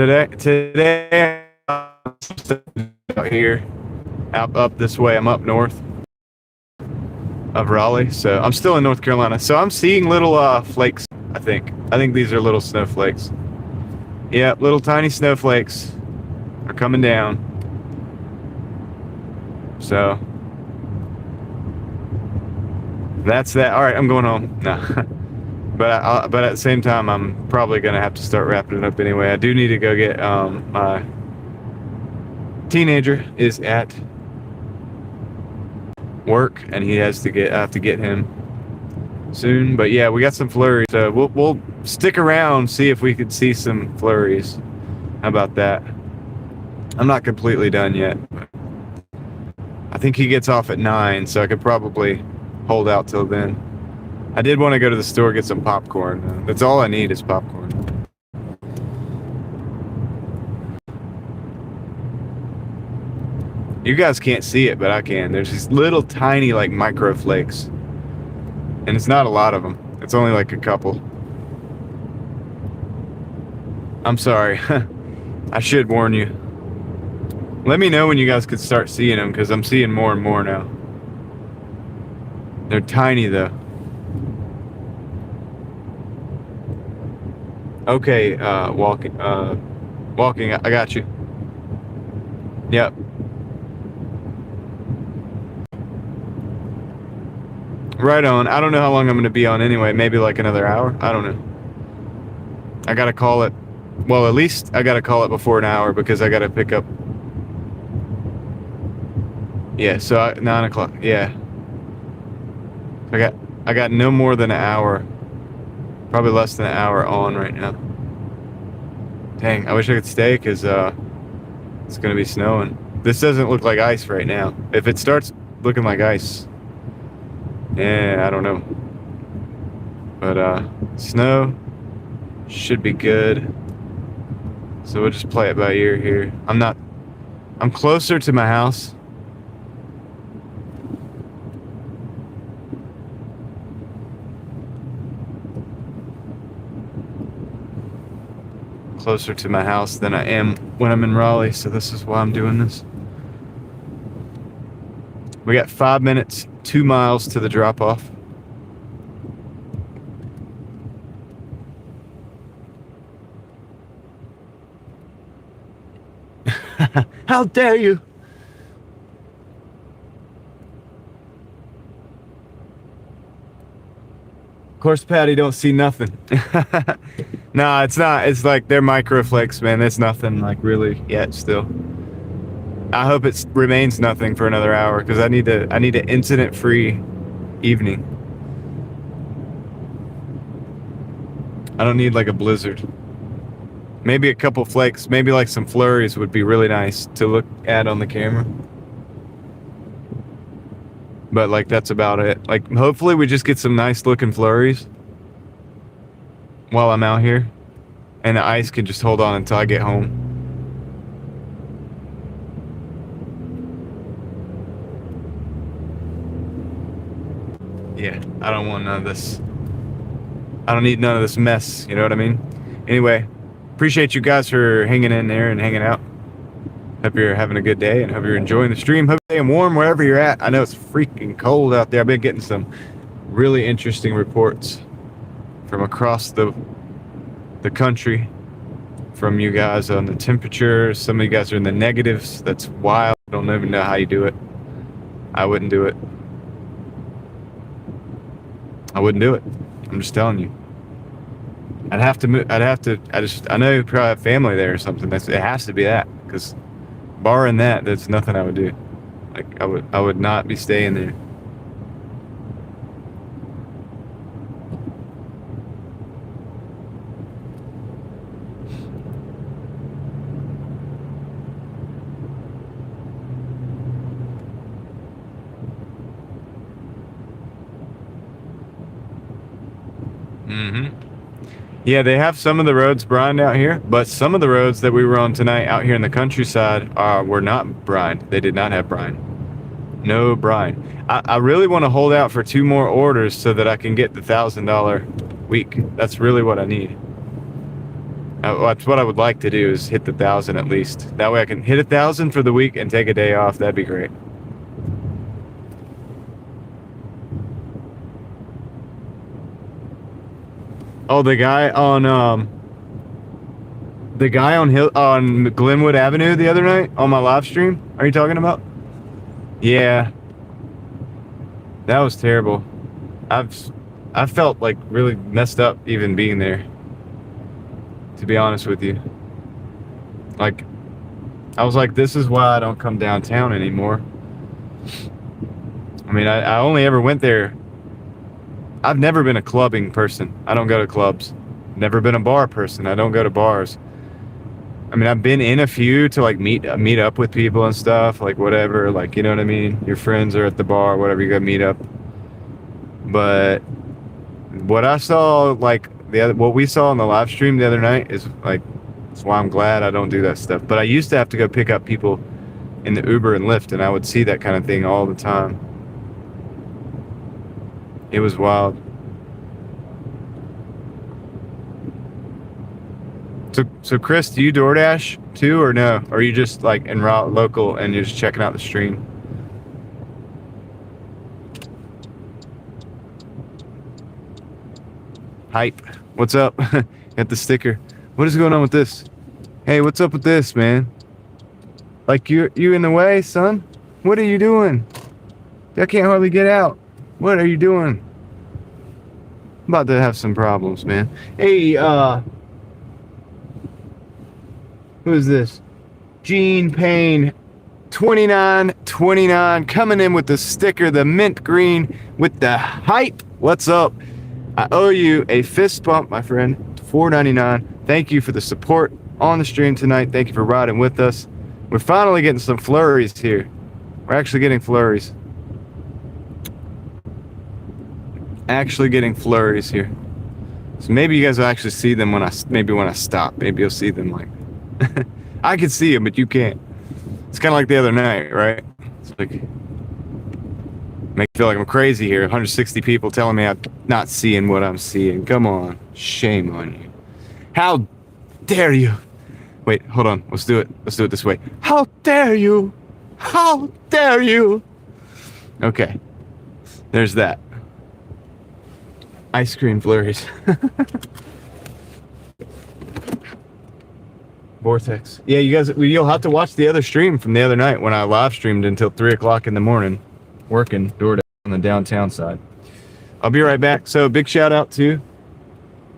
today out here, up this way. I'm up north of Raleigh, so I'm still in North Carolina. So I'm seeing little flakes. I think these are little snowflakes. Yeah, little tiny snowflakes are coming down. So that's that. All right, I'm going home. No. But at the same time, I'm probably gonna have to start wrapping it up anyway. I do need to go get my teenager is at work, and I have to get him soon. But yeah, we got some flurries, so we'll stick around, see if we could see some flurries. How about that? I'm not completely done yet. I think he gets off at 9, so I could probably hold out till then. I did want to go to the store, get some popcorn. That's all I need is popcorn. You guys can't see it, but I can. There's these little tiny like micro flakes. And it's not a lot of them. It's only like a couple. I'm sorry. I should warn you. Let me know when you guys could start seeing them, because I'm seeing more and more now. They're tiny though. Okay, walking, I got you. Yep. Right on. I don't know how long I'm going to be on anyway. Maybe like another hour. I don't know. I got to call it. Well, at least I got to call it before an hour, because I got to pick up. Yeah, so 9 o'clock. Yeah. I got no more than an hour. Probably less than an hour on right now. Dang, I wish I could stay, because it's going to be snowing. This doesn't look like ice right now. If it starts looking like ice. Yeah, I don't know. But snow should be good. So we'll just play it by ear here. I'm closer to my house. Closer to my house than I am when I'm in Raleigh, so this is why I'm doing this. We got 5 minutes, 2 miles to the drop-off. How dare you! Of course, Patty don't see nothing. Nah, it's not. It's like they're microflakes, man. It's nothing like really yet still. I hope it remains nothing for another hour because I need an incident-free evening. I don't need like a blizzard. Maybe a couple flakes, maybe like some flurries would be really nice to look at on the camera. But like that's about it. Like hopefully we just get some nice looking flurries while I'm out here. And the ice can just hold on until I get home. Yeah, I don't want none of this. I don't need none of this mess, you know what I mean? Anyway, appreciate you guys for hanging in there and hanging out. Hope you're having a good day and hope you're enjoying the stream. Hope you're staying warm wherever you're at. I know it's freaking cold out there. I've been getting some really interesting reports from across the country from you guys on the temperature. Some of you guys are in the negatives. That's wild. I don't even know how you do it. I wouldn't do it. I wouldn't do it. I'm just telling you. I'd have to move. I know you probably have family there or something. It has to be that, because barring that, there's nothing I would do. Like I would not be staying there. Yeah, they have some of the roads brined out here, but some of the roads that we were on tonight out here in the countryside were not brined. They did not have brine. No brine. I really want to hold out for 2 more orders so that I can get the $1,000 week. That's really what I need. That's what I would like to do, is hit the 1,000 at least. That way I can hit 1,000 for the week and take a day off. That'd be great. Oh, the guy on Glenwood Avenue the other night on my live stream. Are you talking about? Yeah, that was terrible. I felt like really messed up even being there, to be honest with you. Like, I was like, this is why I don't come downtown anymore. I mean, I only ever went there. I've never been a clubbing person. I don't go to clubs. Never been a bar person. I don't go to bars. I mean, I've been in a few to like meet up with people and stuff, like whatever, like, you know what I mean? Your friends are at the bar, whatever, you go meet up. But what I saw, like what we saw on the live stream the other night is like, that's why I'm glad I don't do that stuff. But I used to have to go pick up people in the Uber and Lyft, and I would see that kind of thing all the time. It was wild. So Chris, do you DoorDash too, or no? Or are you just like en route local and you're just checking out the stream? Hype. What's up? Got the sticker. What is going on with this? Hey, what's up with this, man? Like you in the way, son? What are you doing? I can't hardly get out. What are you doing? I'm about to have some problems, man. Hey, who is this? Gene Payne, 2929, coming in with the sticker, the mint green with the hype. What's up? I owe you a fist bump, my friend. $4.99. Thank you for the support on the stream tonight. Thank you for riding with us. We're finally getting some flurries here. We're actually getting flurries. actually getting flurries here. So maybe you guys will actually see them when I stop. Maybe you'll see them like I can see them, but you can't. It's kind of like the other night, right? It's like make me feel like I'm crazy here. 160 people telling me I'm not seeing what I'm seeing. Come on, shame on you. How dare you? Wait, hold on. Let's do it. Let's do it this way. How dare you? How dare you? Okay, there's that. Ice cream flurries. Vortex. Yeah, you guys, you'll have to watch the other stream from the other night when I live streamed until 3 o'clock in the morning, working Doordash on the downtown side. I'll be right back. So big shout out to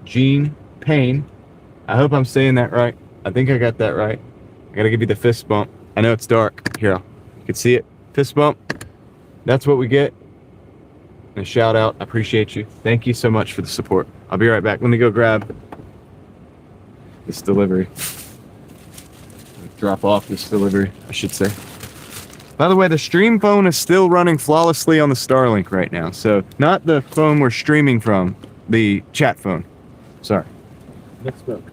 Gene Payne. I hope I'm saying that right. I think I got that right. I gotta give you the fist bump. I know it's dark. Here, you can see it. Fist bump. That's what we get. And a shout out. I appreciate you. Thank you so much for the support. I'll be right back. Let me go grab this delivery. Drop off this delivery, I should say. By the way, the stream phone is still running flawlessly on the Starlink right now. So not the phone we're streaming from, the chat phone. Sorry. Let's go.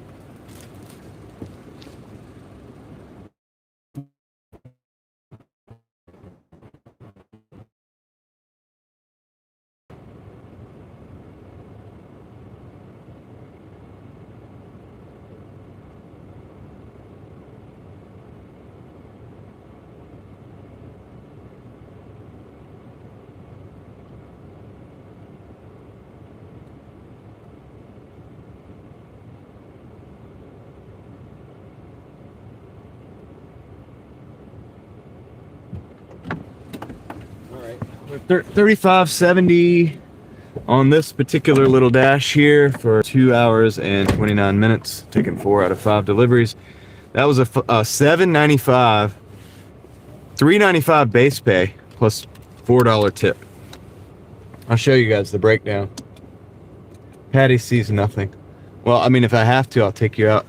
We're 35.70 on this particular little dash here for 2 hours and 29 minutes, taking 4 out of 5 deliveries. That was a $7.95, $3.95 base pay plus $4 tip. I'll show you guys the breakdown. Patty sees nothing. Well, I mean, if I have to, I'll take you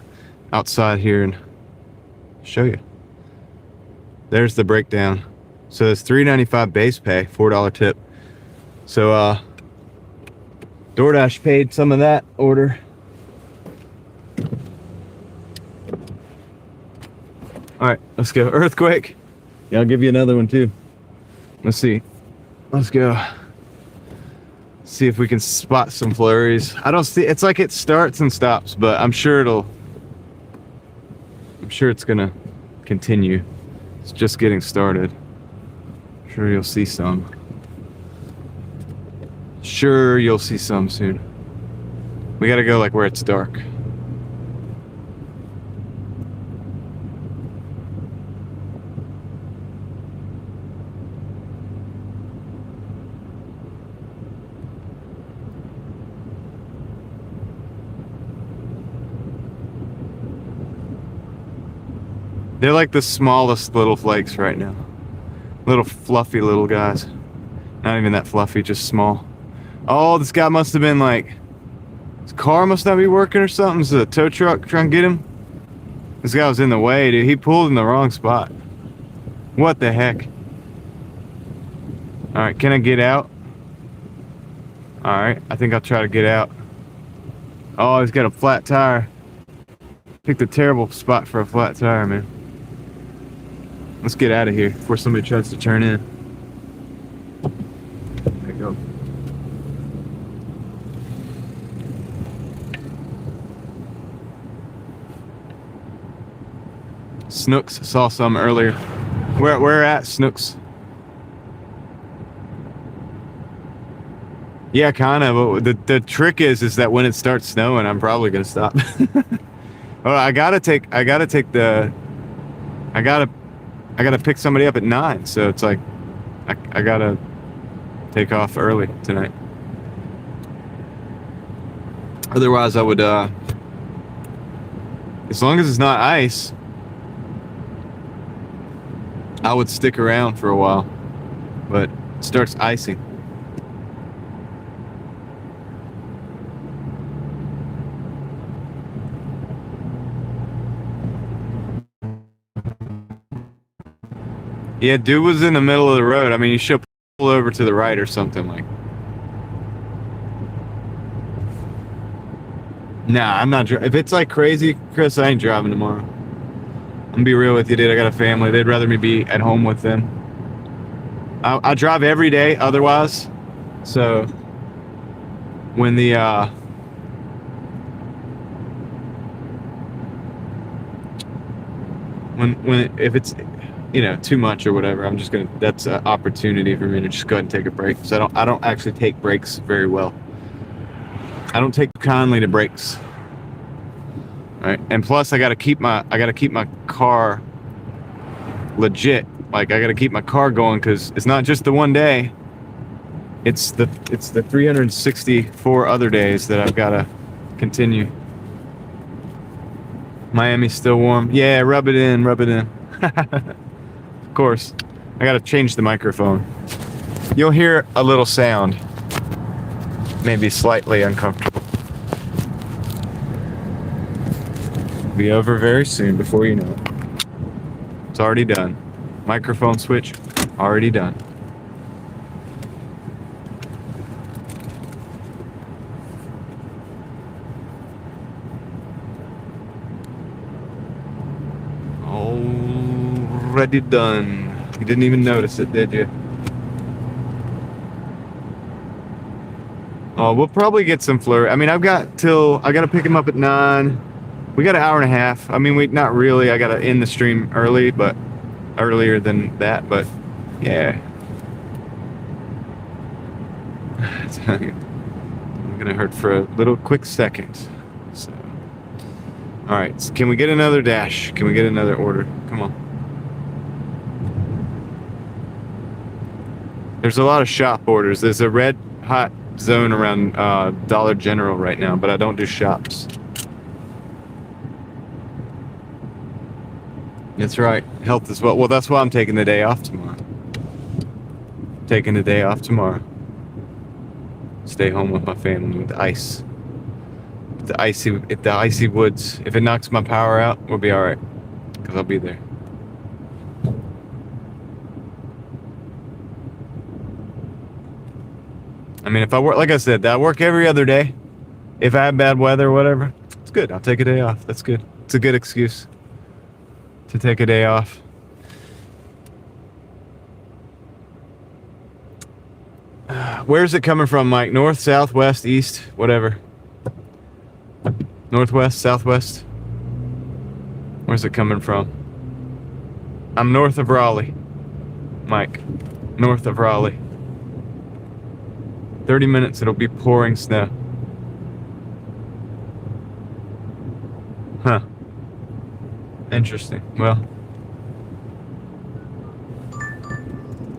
outside here and show you. There's the breakdown. So it's $3.95 base pay, $4 tip. So DoorDash paid some of that order. All right, let's go. Earthquake. Yeah, I'll give you another one too. Let's see. Let's go. See if we can spot some flurries. I don't see. It's like it starts and stops, but I'm sure it's gonna continue. It's just getting started. Sure you'll see some. Sure you'll see some soon. We gotta go like where it's dark. They're like the smallest little flakes right now. Little fluffy little guys. Not even that fluffy, just small. Oh, this guy must have been like, his car must not be working or something. Is a tow truck trying to get him? This guy was in the way, dude. He pulled in the wrong spot. What the heck? Alright, can I get out? Alright, I think I'll try to get out. Oh, he's got a flat tire. Picked a terrible spot for a flat tire, man. Let's get out of here before somebody tries to turn in. There you go. Snooks, saw some earlier. Where at, Snooks? Yeah, kind of. But the trick is that when it starts snowing, I'm probably gonna stop. Oh, I gotta pick somebody up at 9, so it's like I gotta take off early tonight. Otherwise, I would, as long as it's not ice, I would stick around for a while, but it starts icing. Yeah, dude was in the middle of the road. I mean, you should pull over to the right or something like. Nah, I'm not. If it's like crazy, Chris, I ain't driving tomorrow. I'm gonna be real with you, dude. I got a family. They'd rather me be at home with them. I drive every day otherwise. So when the if it's too much or whatever, I'm just gonna, that's an opportunity for me to just go ahead and take a break. So I don't actually take breaks very well. I don't take kindly to breaks. Right? And plus I gotta keep my car legit. Like I gotta keep my car going, because it's not just the one day. It's the 364 other days that I've gotta continue. Miami's still warm. Yeah, rub it in. Of course. I gotta change the microphone. You'll hear a little sound. Maybe slightly uncomfortable. Be over very soon, before you know it. It's already done. Microphone switch, already done. Already done. You didn't even notice it, did you? Oh, we'll probably get some flurry. I mean, I gotta pick him up at 9. We got an hour and a half. I mean, not really. I gotta end the stream early, but earlier than that, but yeah. I'm gonna hurt for a little quick second. So, all right. So can we get another dash? Can we get another order? Come on. There's a lot of shop orders. There's a red hot zone around Dollar General right now, but I don't do shops. That's right. Health as well. Well, that's why I'm taking the day off tomorrow. Stay home with my family with the ice. The icy woods. If it knocks my power out, we'll be all right, because I'll be there. I mean, if I work, like I said, I work every other day. If I have bad weather or whatever, it's good. I'll take a day off. That's good. It's a good excuse to take a day off. Where's it coming from, Mike? North, south, west, east, whatever. Northwest, southwest? Where's it coming from? I'm north of Raleigh, Mike. North of Raleigh. 30 minutes, it'll be pouring snow. Huh. Interesting. Well,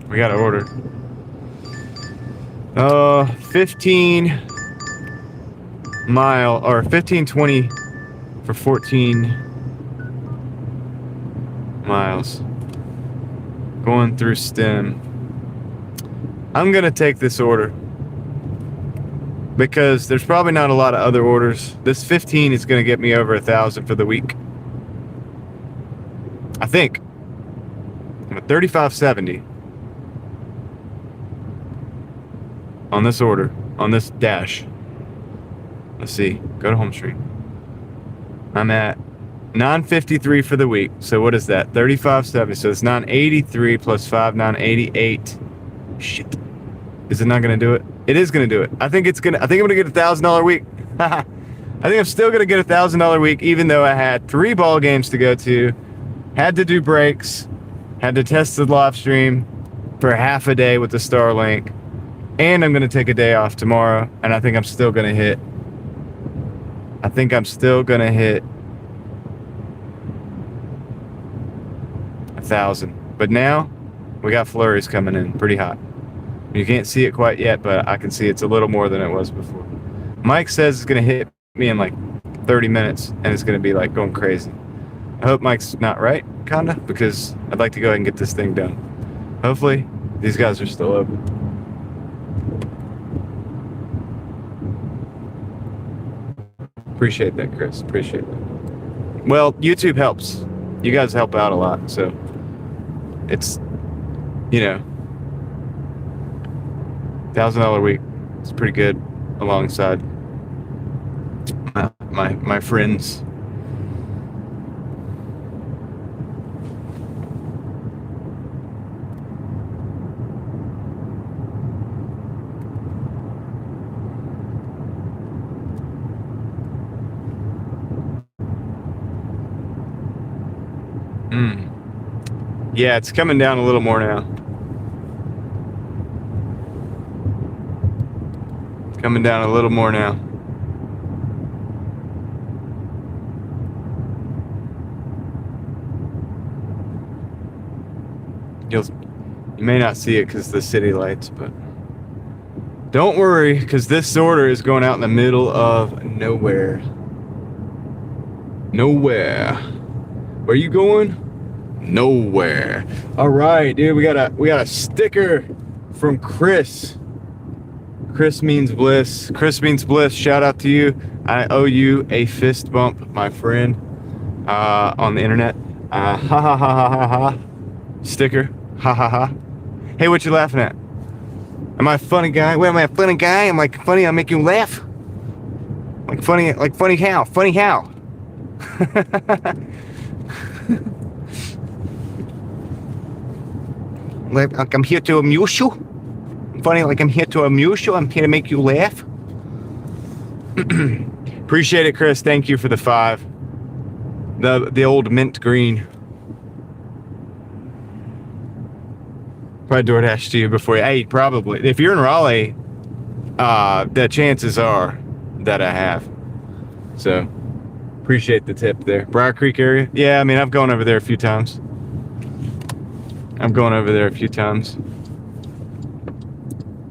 we got to order. 15 mile or 1520 for 14 miles. Going through STEM. I'm gonna take this order because there's probably not a lot of other orders. This 15 is gonna get me over 1,000 for the week. I think. I'm at 3570 on this order, on this dash. Let's see. Go to home screen. I'm at 953 for the week. So what is that? 3570. So it's 983 plus 5, 988. Shit. Is it not gonna do it? It is gonna do it. I think I'm gonna get $1,000 week. I think I'm still gonna get $1,000 week, even though I had 3 ball games to go to, had to do breaks, had to test the live stream for half a day with the Starlink, and I'm gonna take a day off tomorrow, and I think I'm still gonna hit 1,000. But now we got flurries coming in pretty hot. You can't see it quite yet, but I can see it's a little more than it was before. Mike says it's gonna hit me in like 30 minutes, and it's gonna be like going crazy. I hope Mike's not right, kinda, because I'd like to go ahead and get this thing done. Hopefully these guys are still open. Appreciate that, Chris. Appreciate that. Well, YouTube helps. You guys help out a lot, so it's, $1,000 a week. It's pretty good alongside my my friends. Yeah, it's coming down a little more now. It's coming down a little more now. You may not see it because of the city lights, but don't worry, because this order is going out in the middle of nowhere. Nowhere. Where you going? Nowhere. All right, dude, we got a sticker from Chris. Chris means bliss. Chris means bliss. Shout out to you. I owe you a fist bump, my friend, on the internet. Ha ha ha ha ha ha. Sticker. Ha ha ha. Hey, what you laughing at? Am I a funny guy? Wait, am I a funny guy? Am I funny? I'll make you laugh. Like funny how? Funny how? Like I'm here to amuse you. Funny, like I'm here to amuse you. I'm here to make you laugh. Appreciate it, Chris. Thank you for the 5. The old mint green. Probably Doordash to you before you. Hey, probably. If you're in Raleigh, the chances are that I have. So, appreciate the tip there. Briar Creek area? Yeah, I mean, I've gone over there a few times.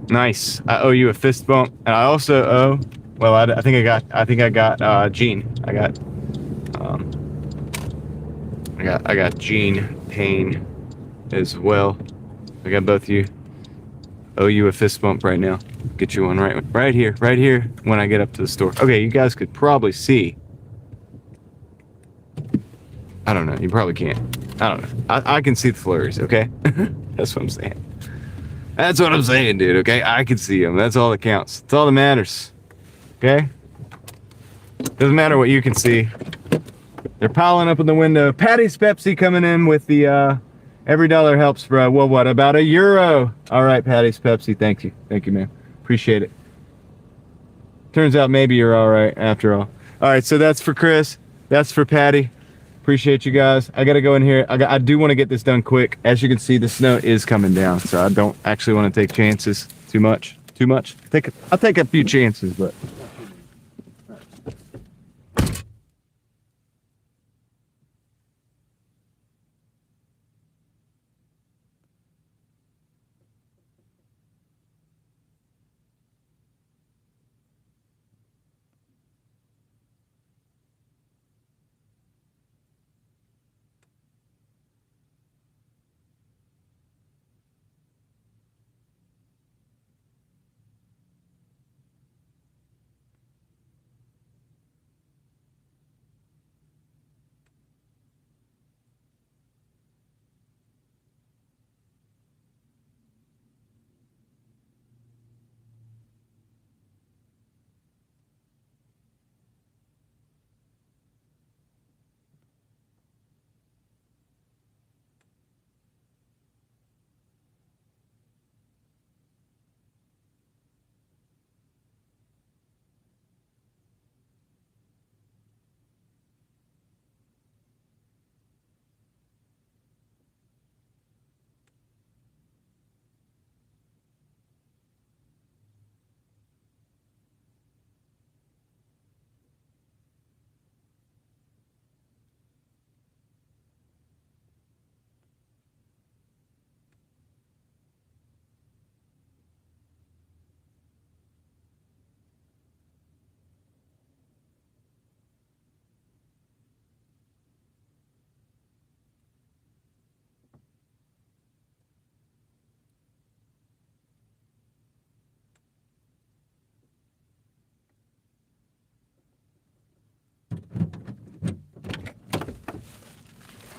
Nice. I owe you a fist bump, and I also owe. Well, I think I got Gene. I got Gene Payne as well. I got both of you. Owe you a fist bump right now. Get you one right here when I get up to the store. Okay, you guys could probably see. I don't know. You probably can't. I don't know. I can see the flurries, okay? That's what I'm saying. That's what I'm saying, dude, okay? I can see them. That's all that counts. That's all that matters. Okay? Doesn't matter what you can see. They're piling up in the window. Patty's Pepsi coming in with the every dollar helps, bro. Well, what, about €1? All right, Patty's Pepsi. Thank you. Thank you, man. Appreciate it. Turns out maybe you're all right after all. All right, so that's for Chris. That's for Patty. Appreciate you guys. I got to go in here. I do want to get this done quick. As you can see, the snow is coming down, so I don't actually want to take chances too much. I'll take a few chances, but...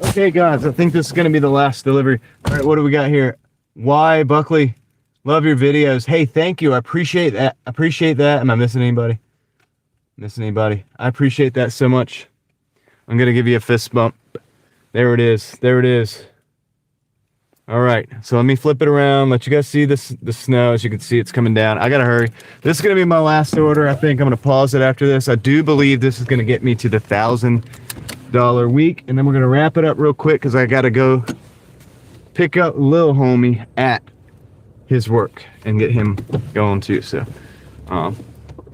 Okay, guys, I think this is going to be the last delivery. All right, what do we got here? Why, Buckley? Love your videos. Hey, thank you. I appreciate that. Am I missing anybody? Miss anybody? I appreciate that so much. I'm gonna give you a fist bump. There it is. There it is. All right. So let me flip it around. Let you guys see this the snow. As you can see, it's coming down. I gotta hurry. This is gonna be my last order. I think I'm gonna pause it after this. I do believe this is gonna get me to the $1,000 week, and then we're gonna wrap it up real quick because I gotta go pick up Lil Homie at his work and get him going too. So,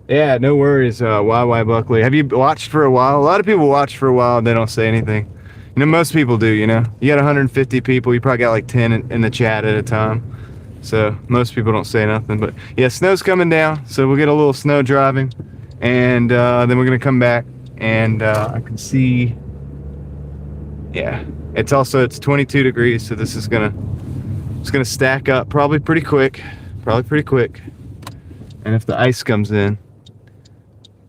yeah, no worries. YY Buckley. Have you watched for a while? A lot of people watch for a while and they don't say anything. You know, most people do, you know. You got 150 people, you probably got like 10 in the chat at a time. So most people don't say nothing. But yeah, snow's coming down, so we'll get a little snow driving. And then we're gonna come back and I can see, yeah, it's 22 degrees, so this is gonna stack up probably pretty quick. And if the ice comes in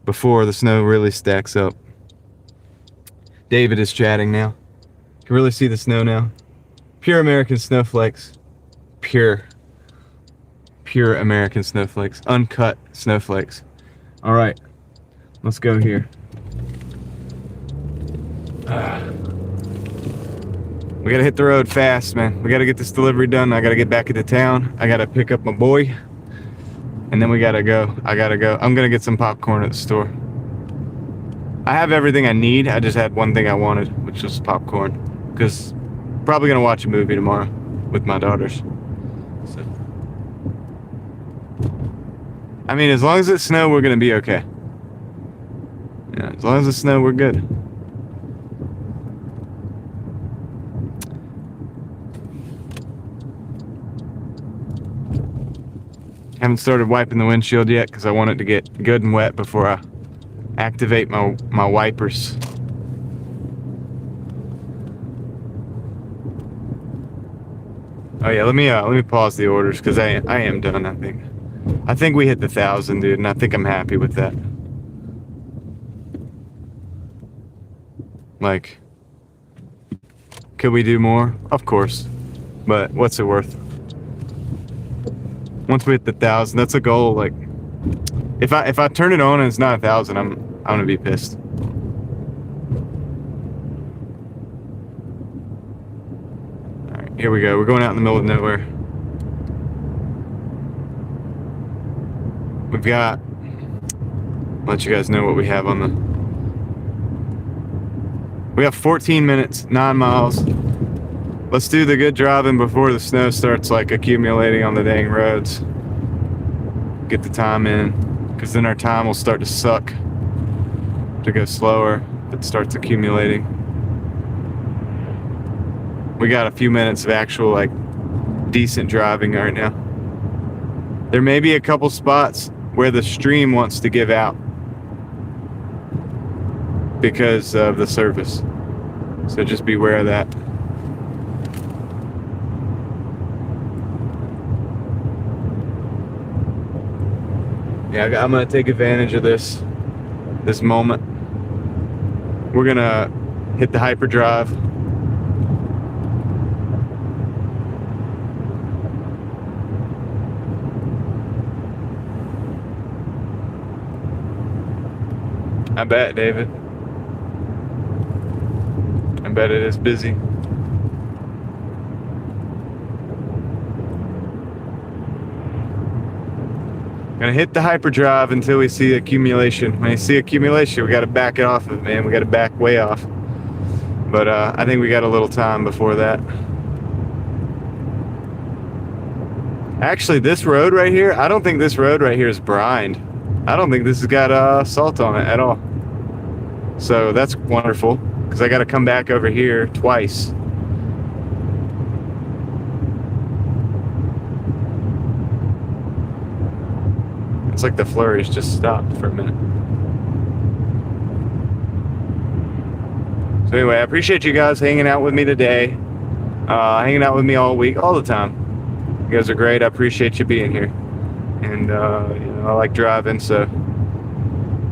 before the snow really stacks up. David is chatting now. You can really see the snow now. Pure American snowflakes. Pure American snowflakes. Uncut snowflakes. All right, let's go here. We gotta hit the road fast, man. We gotta get this delivery done. I gotta get back into town. I gotta pick up my boy. And then we gotta go. I gotta go. I'm gonna get some popcorn at the store. I have everything I need. I just had one thing I wanted, which was popcorn. Because probably gonna watch a movie tomorrow with my daughters. So, I mean, as long as it's snow, we're gonna be okay. Yeah, as long as it's snow, we're good. Haven't started wiping the windshield yet because I want it to get good and wet before I activate my wipers. Oh yeah, let me pause the orders because I am done. I think we hit the 1,000, dude, and I think I'm happy with that. Like, could we do more? Of course, but what's it worth? Once we hit the 1,000, that's a goal. Like, if I turn it on and it's not 1,000, I'm gonna be pissed. All right, here we go. We're going out in the middle of nowhere. We've got. I'll let you guys know what we have on the. We have 14 minutes, 9 miles. Let's do the good driving before the snow starts like accumulating on the dang roads. Get the time in, because then our time will start to suck. To go slower if it starts accumulating. We got a few minutes of actual like decent driving right now. There may be a couple spots where the stream wants to give out because of the service. So just be aware of that. Yeah, I'm gonna take advantage of this moment. We're gonna hit the hyperdrive. I bet, David. I bet it is busy. Gonna hit the hyperdrive until we see accumulation. When you see accumulation, we gotta back it off of it, man. We gotta back way off. But I think we got a little time before that. Actually, this road right here, I don't think this road right here is brined. I don't think this has got salt on it at all. So that's wonderful, because I gotta come back over here twice. It's like the flurries just stopped for a minute. So anyway, I appreciate you guys hanging out with me today. Hanging out with me all week, all the time. You guys are great. I appreciate you being here. And, you know, I like driving, so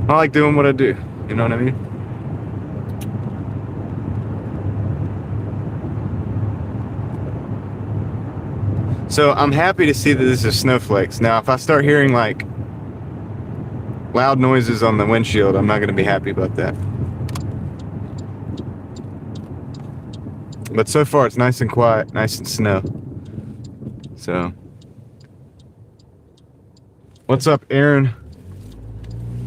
I like doing what I do. You know what I mean? So I'm happy to see that this is snowflakes. Now, if I start hearing like loud noises on the windshield. I'm not going to be happy about that. But so far it's nice and quiet, nice and snow. So, what's up, Aaron?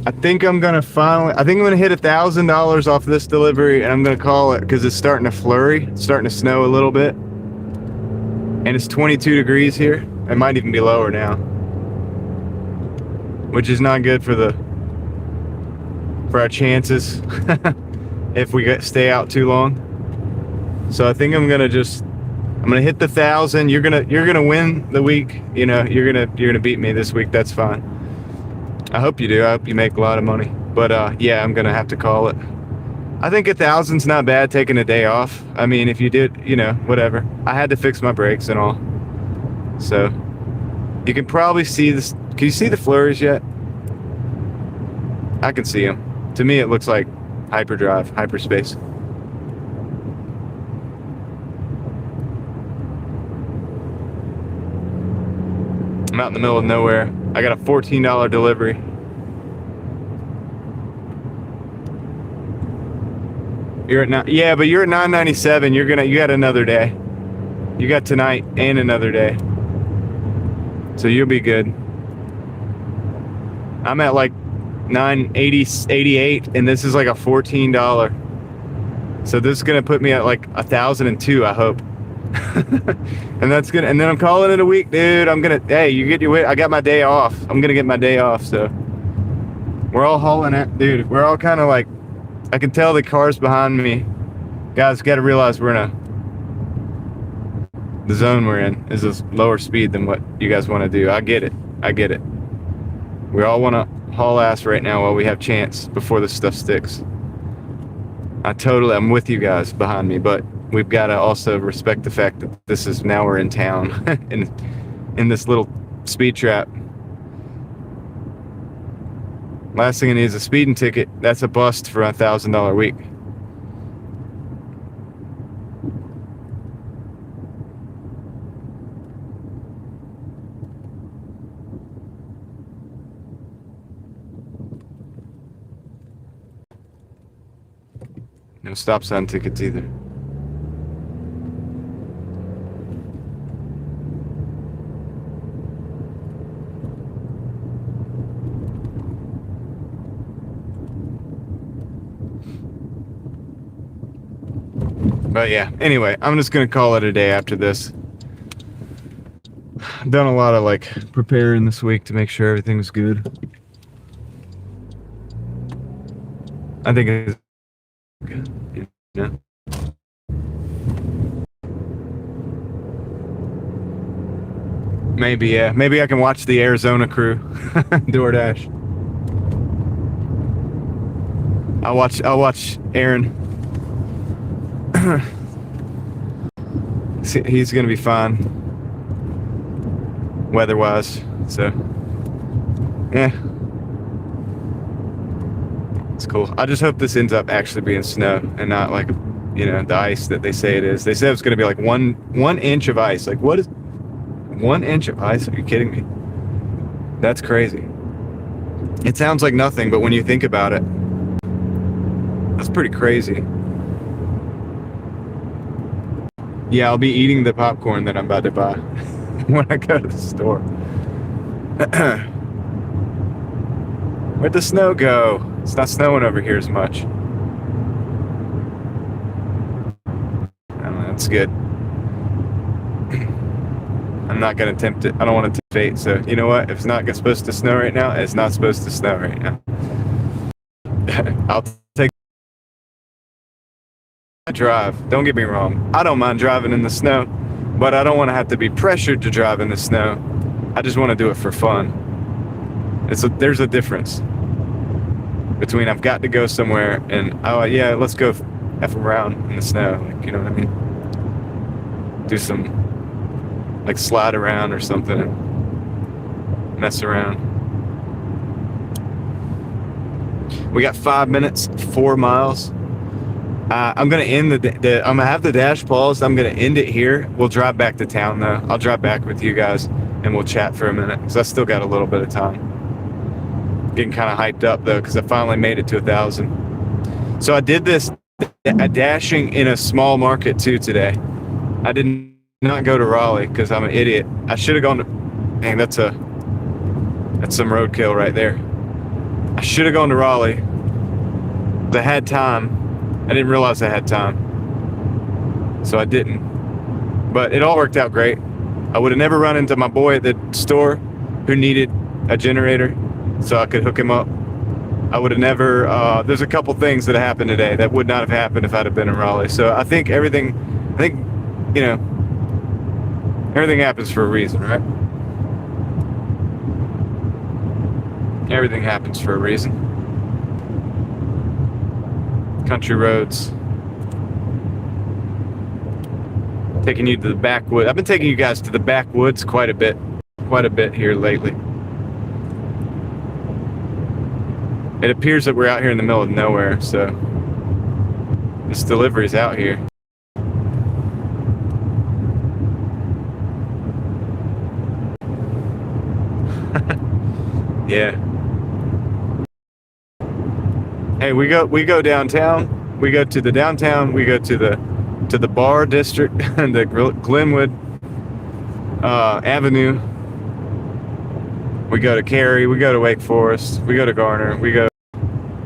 I think I'm gonna hit $1,000 off this delivery, and I'm gonna call it because it's starting to flurry. It's starting to snow a little bit, and it's 22 degrees here. It might even be lower now, which is not good for our chances if we stay out too long. So I think I'm gonna hit the 1,000. You're gonna win the week. You know, you're gonna beat me this week. That's fine. I hope you do. I hope you make a lot of money. But yeah, I'm gonna have to call it. I think 1,000's not bad taking a day off. I mean, if you did, you know, whatever. I had to fix my brakes and all. So you can probably see this. Can you see the flurries yet? I can see them. To me, it looks like hyperdrive, hyperspace. I'm out in the middle of nowhere. I got a $14 delivery. You're at but you're at $9.97. You got another day. You got tonight and another day. So you'll be good. I'm at like $9.88, and this is like a $14. So this is gonna put me at like 1,002, I hope. And that's good. And then I'm calling it a week, dude. Hey, you get your way. I got my day off. I'm gonna get my day off. So we're all hauling it, dude. We're all kind of like, I can tell the cars behind me. Guys, got to realize the zone we're in is a lower speed than what you guys want to do. I get it. We all want to haul ass right now while we have chance before this stuff sticks. I'm with you guys behind me, but we've got to also respect the fact that now we're in town in this little speed trap. Last thing I need is a speeding ticket. That's a bust for a $1,000 week. No stop sign tickets either. But yeah, anyway, I'm just gonna call it a day after this. I've done a lot of like preparing this week to make sure everything's good. I think it's good. Yeah. Maybe, yeah. Maybe I can watch the Arizona crew. Doordash. I'll watch Aaron. He's gonna be fine weather-wise, so yeah, it's cool. I just hope this ends up actually being snow and not like, you know, the ice that they say it is. They said it's gonna be like one inch of ice. Like, what is 1 inch of ice? Are you kidding me? That's crazy. It sounds like nothing, but when you think about it, that's pretty crazy. Yeah, I'll be eating the popcorn that I'm about to buy when I go to the store. Where'd the snow go? It's not snowing over here as much. I don't know, that's good. I'm not going to tempt it. I don't want to tempt fate. So, you know what? If it's not supposed to snow right now, it's not supposed to snow right now. I'll take drive. Don't get me wrong. I don't mind driving in the snow, but I don't want to have to be pressured to drive in the snow. I just want to do it for fun. There's a difference between I've got to go somewhere and, oh yeah, let's go F around in the snow. Like, you know what I mean? Do some, like, slide around or something and mess around. We got 5 minutes, 4 miles. I'm gonna end I'm gonna have the dash paused. I'm gonna end it here. We'll drive back to town though. I'll drive back with you guys and we'll chat for a minute because I still got a little bit of time. getting kind of hyped up though, because I finally made it to 1,000. So I did this dashing in a small market too today. I did not go to Raleigh because I'm an idiot. I should have gone to. Dang, that's some roadkill right there. I should have gone to Raleigh. I had time. I didn't realize I had time, so I didn't. But it all worked out great. I would have never run into my boy at the store who needed a generator, so I could hook him up. I would have never. There's a couple things that happened today that would not have happened if I'd have been in Raleigh. So I think everything. You know, everything happens for a reason, right? Everything happens for a reason. Country roads. Taking you to the backwoods. I've been taking you guys to the backwoods quite a bit here lately. It appears that we're out here in the middle of nowhere, so this delivery's out here. Yeah. Hey, we go downtown. We go to the downtown. We go to the bar district and the Glenwood Avenue. We go to Cary. We go to Wake Forest. We go to Garner. We go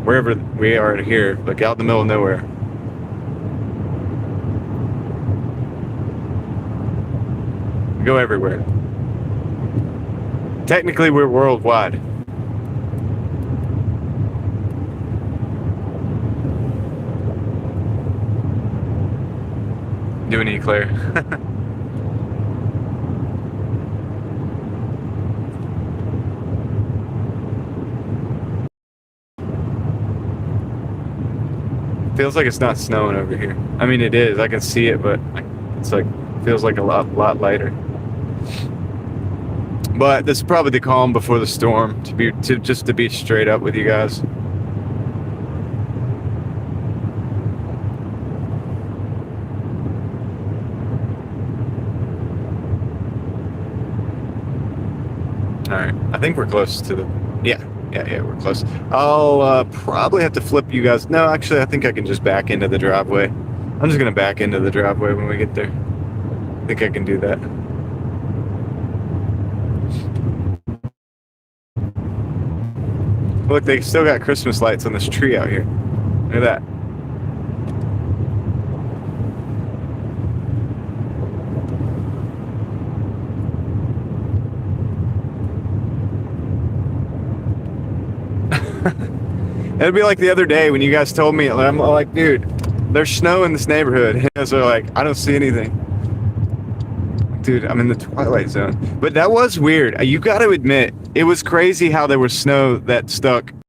wherever we are here, like out in the middle of nowhere. We go everywhere. Technically, we're worldwide. Doing Eclair. Feels like it's not snowing over here. I mean, it is. I can see it, but it's like feels like a lot lighter. But this is probably the calm before the storm. To be straight up with you guys. All right, I think we're close to the. Yeah, we're close. I'll probably have to flip you guys. No, actually, I think I can just back into the driveway. I'm just gonna back into the driveway when we get there. I think I can do that. Look, they still got Christmas lights on this tree out here. Look at that. It'd be like the other day when you guys told me, I'm like, dude, there's snow in this neighborhood. And you guys are like, I don't see anything. Dude, I'm in the twilight zone. But that was weird. You got to admit, it was crazy how there was snow that stuck in the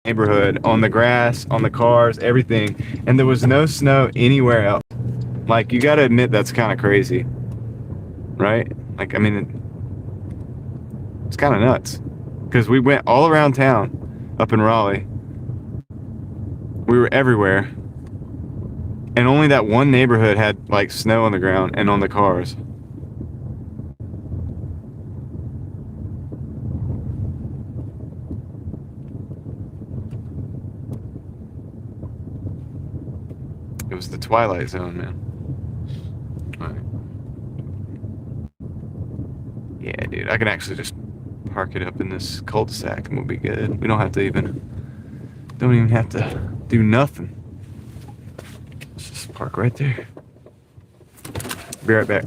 neighborhood, on the grass, on the cars, everything. And there was no snow anywhere else. Like, you got to admit that's kind of crazy. Right? Like, I mean, it's kind of nuts. Because we went all around town up in Raleigh. We were everywhere, and only that one neighborhood had like snow on the ground and on the cars. It was the twilight zone, man. All right. Yeah, dude, I can actually just park it up in this cul-de-sac and we'll be good. We don't even have to do nothing. Let's just park right there. Be right back.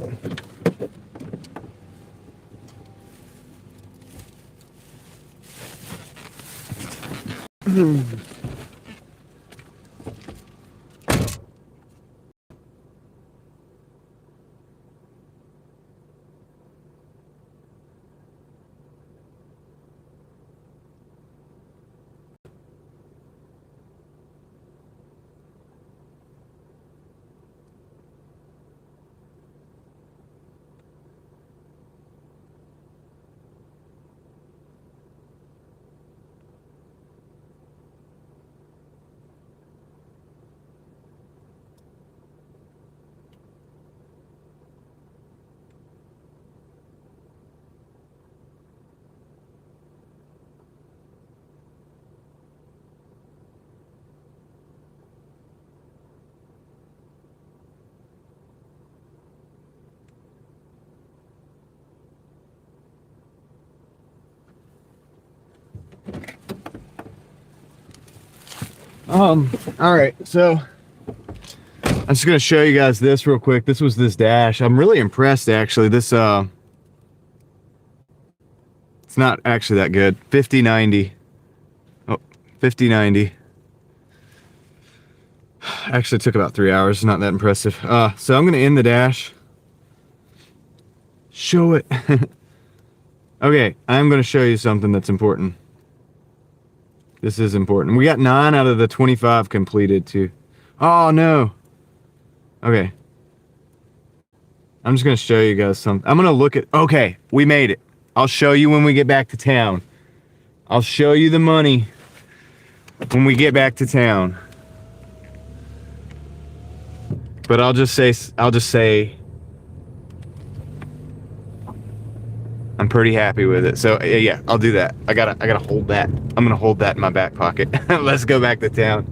All right, so I'm just gonna show you guys this real quick. This was this dash. I'm really impressed actually. This it's not actually that good. 5090. Oh, 5090. Actually took about 3 hours. Not that impressive. So I'm gonna end the dash. Show it. Okay, I'm gonna show you something that's important. This is important. We got 9 out of the 25 completed too. Oh no. Okay. I'm just gonna show you guys something. I'm gonna look at, okay, we made it. I'll show you when we get back to town. I'll show you the money when we get back to town. But I'll just say I'm pretty happy with it. So yeah, I'll do that. I gotta hold that. I'm gonna hold that in my back pocket. Let's go back to town.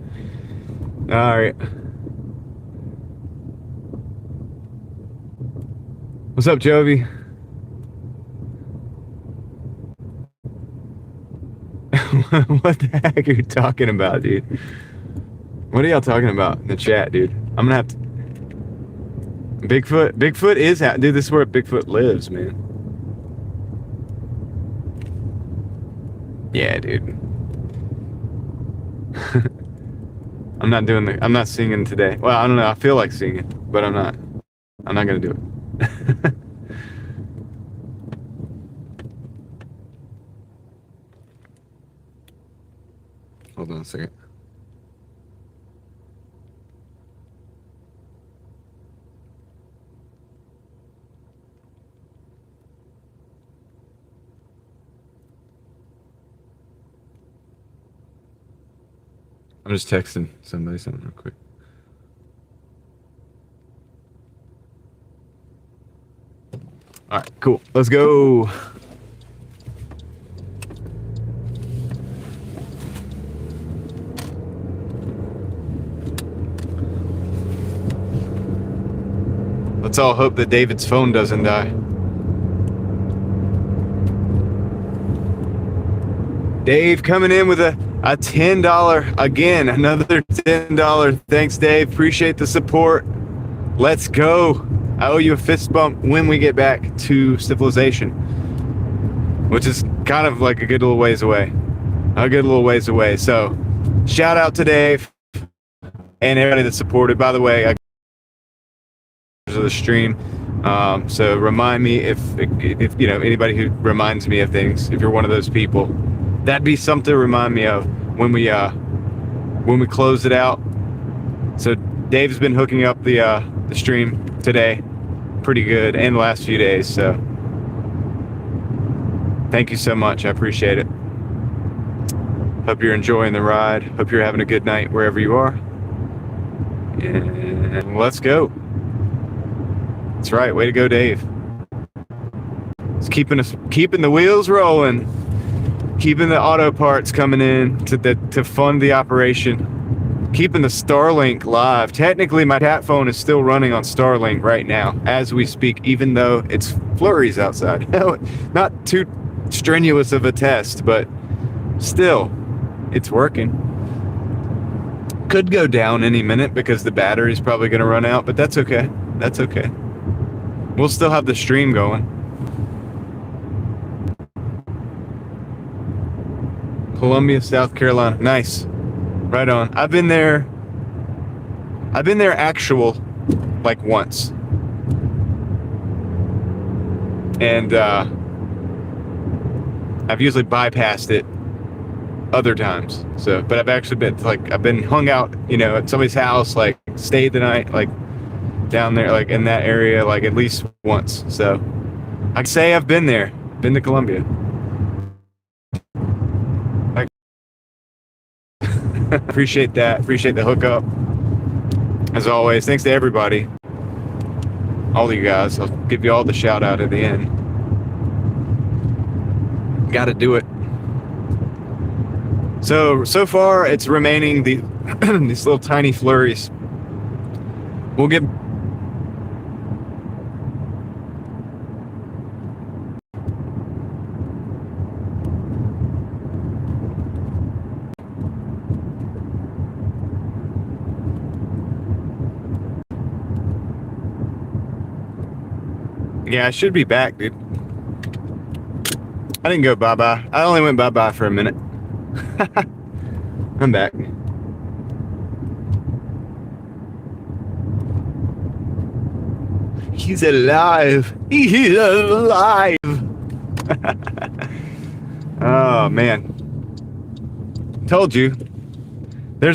All right. What's up, Jovi? What the heck are you talking about, dude? What are y'all talking about in the chat, dude? I'm gonna have to. Bigfoot is dude. This is where Bigfoot lives, man. Yeah, dude. I'm not singing today. Well, I don't know. I feel like singing, but I'm not gonna do it. Hold on a second. I'm just texting somebody something real quick. All right, cool. Let's go. Let's all hope that David's phone doesn't die. Dave coming in with a $10, again, another $10. Thanks, Dave. Appreciate the support. Let's go. I owe you a fist bump when we get back to civilization, which is kind of like a good little ways away. So shout out to Dave and everybody that supported. By the way, I of the stream. So remind me if you know anybody who reminds me of things. If you're one of those people, that'd be something to remind me of when we close it out. So Dave's been hooking up the stream today, pretty good, and the last few days. So thank you so much. I appreciate it. Hope you're enjoying the ride. Hope you're having a good night wherever you are. And let's go. That's right. Way to go, Dave. It's keeping the wheels rolling, keeping the auto parts coming in to fund the operation, keeping the Starlink live. Technically, my tap phone is still running on Starlink right now as we speak, even though it's flurries outside. Not too strenuous of a test, but still, it's working. Could go down any minute because the battery's probably going to run out, but that's okay. That's okay. We'll still have the stream going. Columbia, South Carolina. Nice. Right on. I've been there actual like once. And I've usually bypassed it other times. So, but I've actually been hung out, at somebody's house, like stayed the night, like down there, like in that area, like at least once. So I can say I've been there, been to Columbia. Appreciate that. Appreciate the hookup. As always, thanks to everybody. All of you guys. I'll give you all the shout out at the end. Gotta do it. So far it's remaining these little tiny flurries. We'll get
Yeah, I should be back, dude. I didn't go bye-bye. I only went bye-bye for a minute. I'm back. He's alive. He's alive. Oh, man. Told you. I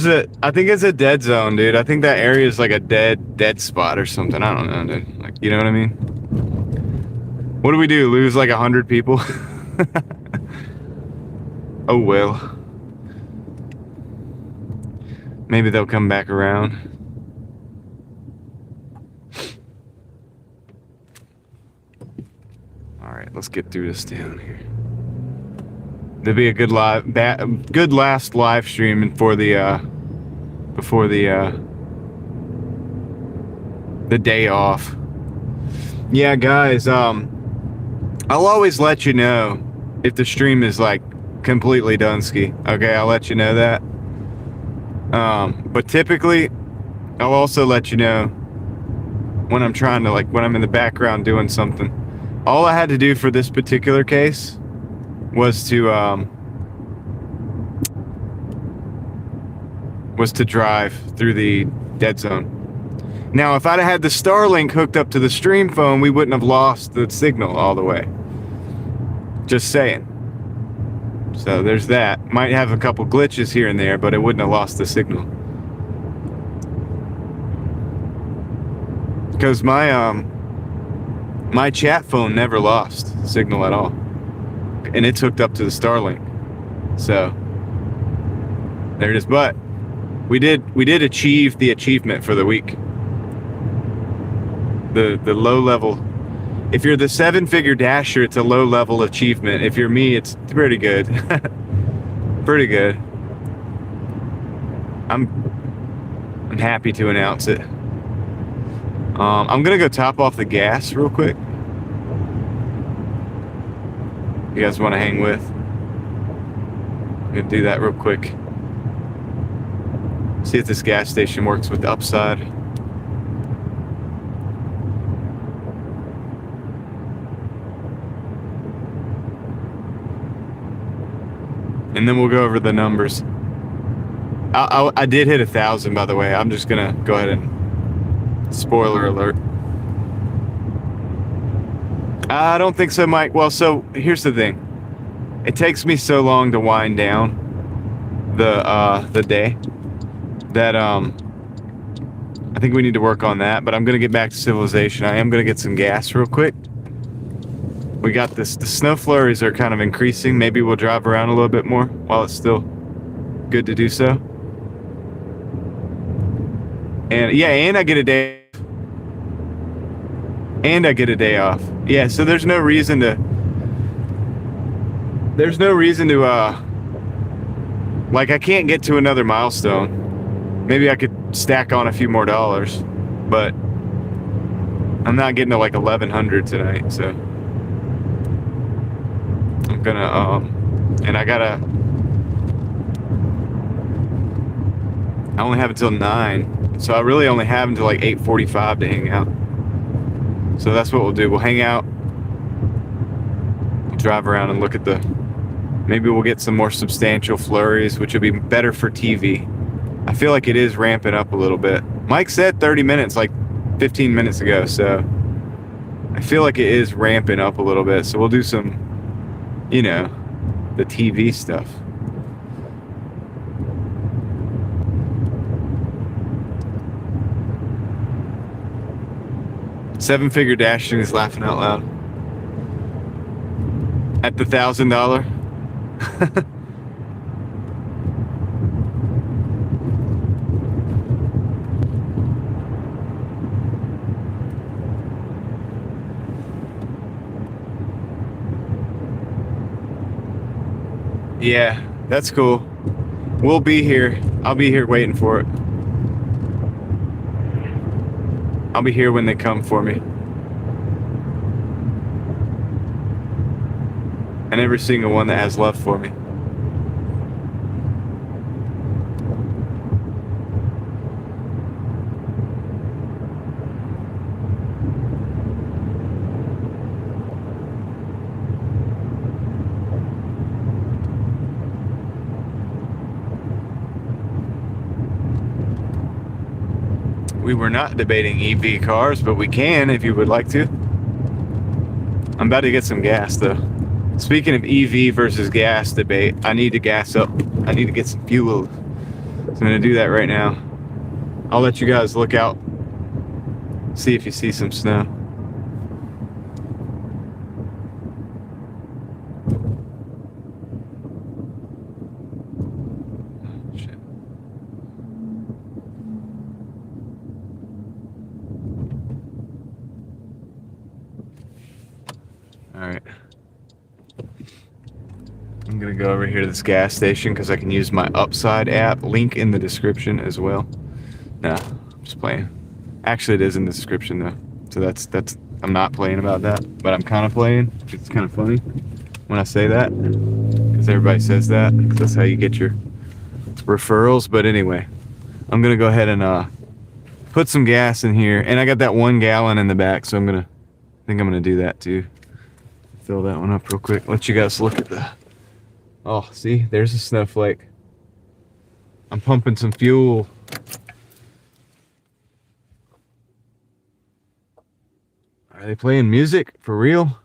think it's a dead zone, dude. I think that area is like a dead spot or something. I don't know, dude. Like, you know what I mean? What do we do? Lose like 100 people? Oh, well. Maybe they'll come back around. All right, let's get through this down here. There'll be a good good last live stream before the day off. Yeah, guys. I'll always let you know if the stream is like completely done-ski. Okay, I'll let you know that. But typically, I'll also let you know when I'm trying to, like, when I'm in the background doing something. All I had to do for this particular case was to drive through the dead zone. Now, if I'd have had the Starlink hooked up to the stream phone, we wouldn't have lost the signal all the way. Just saying. So there's that. Might have a couple glitches here and there, but it wouldn't have lost the signal. Because my chat phone never lost signal at all, and it's hooked up to the Starlink. So there it is. But we did achieve the achievement for the week. The low level. If you're the 7-figure dasher, it's a low level achievement. If you're me, it's pretty good. Pretty good. I'm happy to announce it. I'm gonna go top off the gas real quick. You guys want to hang with? I'm gonna do that real quick. See if this gas station works with the upside. And then we'll go over the numbers. I did hit 1,000, by the way. I'm just gonna go ahead and spoiler alert. I don't think so, Mike. Well, so here's the thing. It takes me so long to wind down the day that I think we need to work on that. But I'm gonna get back to civilization. I am gonna get some gas real quick. We got this. The snow flurries are kind of increasing. Maybe we'll drive around a little bit more while it's still good to do so. And yeah, and I get a day. And I get a day off. Yeah, so there's no reason to. Like, I can't get to another milestone. Maybe I could stack on a few more dollars, but I'm not getting to like 1,100 tonight, so. I'm gonna, and I only have until 9, so I really only have until like 8:45 to hang out. So that's what we'll do. We'll hang out, we'll drive around and look at maybe we'll get some more substantial flurries, which will be better for TV. I feel like it is ramping up a little bit. Mike said 30 minutes, like 15 minutes ago, so I feel like it is ramping up a little bit. So we'll do some, you know, the TV stuff. Seven-figure dashing is laughing out loud. At the $1,000. Yeah, that's cool. We'll be here. I'll be here waiting for it. I'll be here when they come for me. And every single one that has love for me. We were not debating EV cars, but we can if you would like to. I'm about to get some gas though. Speaking of EV versus gas debate, I need to gas up. I need to get some fuel. So I'm gonna do that right now. I'll let you guys look out, see if you see some snow. Shit. All right. I'm gonna go over here to this gas station because I can use my Upside app. Link in the description as well. Nah, I'm just playing. Actually, it is in the description though, so that's. I'm not playing about that, but I'm kind of playing. It's kind of funny when I say that because everybody says that. 'Cause that's how you get your referrals. But anyway, I'm gonna go ahead and put some gas in here, and I got that 1 gallon in the back, so I think I'm gonna do that too. Fill that one up real quick. Let you guys look at the. Oh, see, there's a snowflake. I'm pumping some fuel. Are they playing music for real?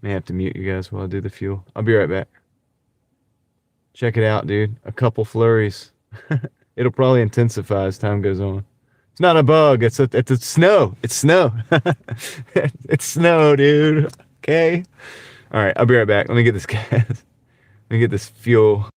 May have to mute you guys while I do the fuel. I'll be right back. Check it out, dude. A couple flurries. It'll probably intensify as time goes on. It's not a bug. It's a snow. It's snow. It's snow, dude. Okay. All right. I'll be right back. Let me get this gas. Let me get this fuel.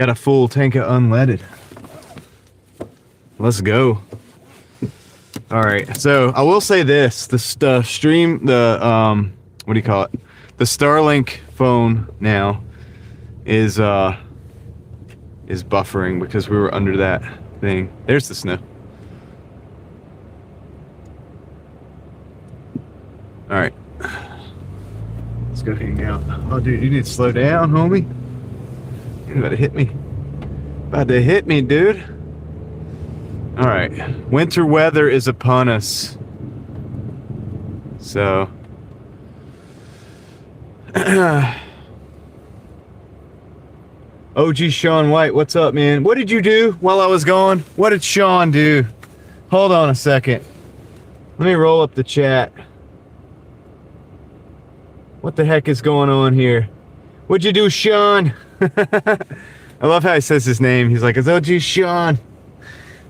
Got a full tank of unleaded. Let's go. All right. So I will say this: the stream, what do you call it? The Starlink phone now is buffering because we were under that thing. There's the snow. All right. Let's go hang out. Oh, dude, you need to slow down, homie. You're about to hit me. About to hit me, dude. All right. Winter weather is upon us. So. OG Sean White, what's up, man? What did you do while I was gone? What did Sean do? Hold on a second. Let me roll up the chat. What the heck is going on here? What'd you do, Sean? I love how he says his name. He's like, it's OG Sean.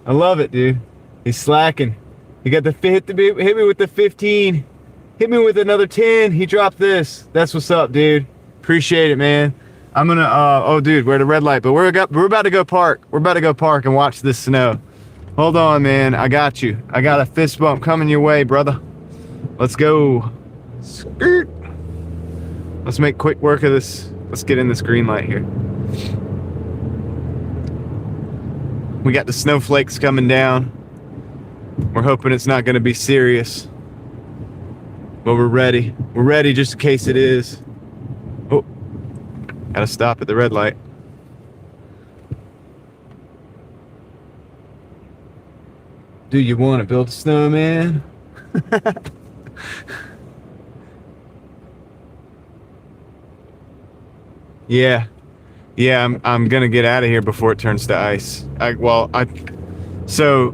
I love it, dude. He's slacking. He got the hit me with the 15. Hit me with another 10. He dropped this. That's what's up, dude. Appreciate it, man. I'm gonna oh dude, we're at a red light, but we're about to go park. We're about to go park and watch this snow. Hold on, man. I got you. I got a fist bump coming your way, brother. Let's go. Skirt. Let's make quick work of this. Let's get in this green light here. We got the snowflakes coming down. We're hoping it's not going to be serious. But we're ready. We're ready just in case it is. Oh, gotta stop at the red light. Do you want to build a snowman? Yeah. Yeah, I'm gonna get out of here before it turns to ice. So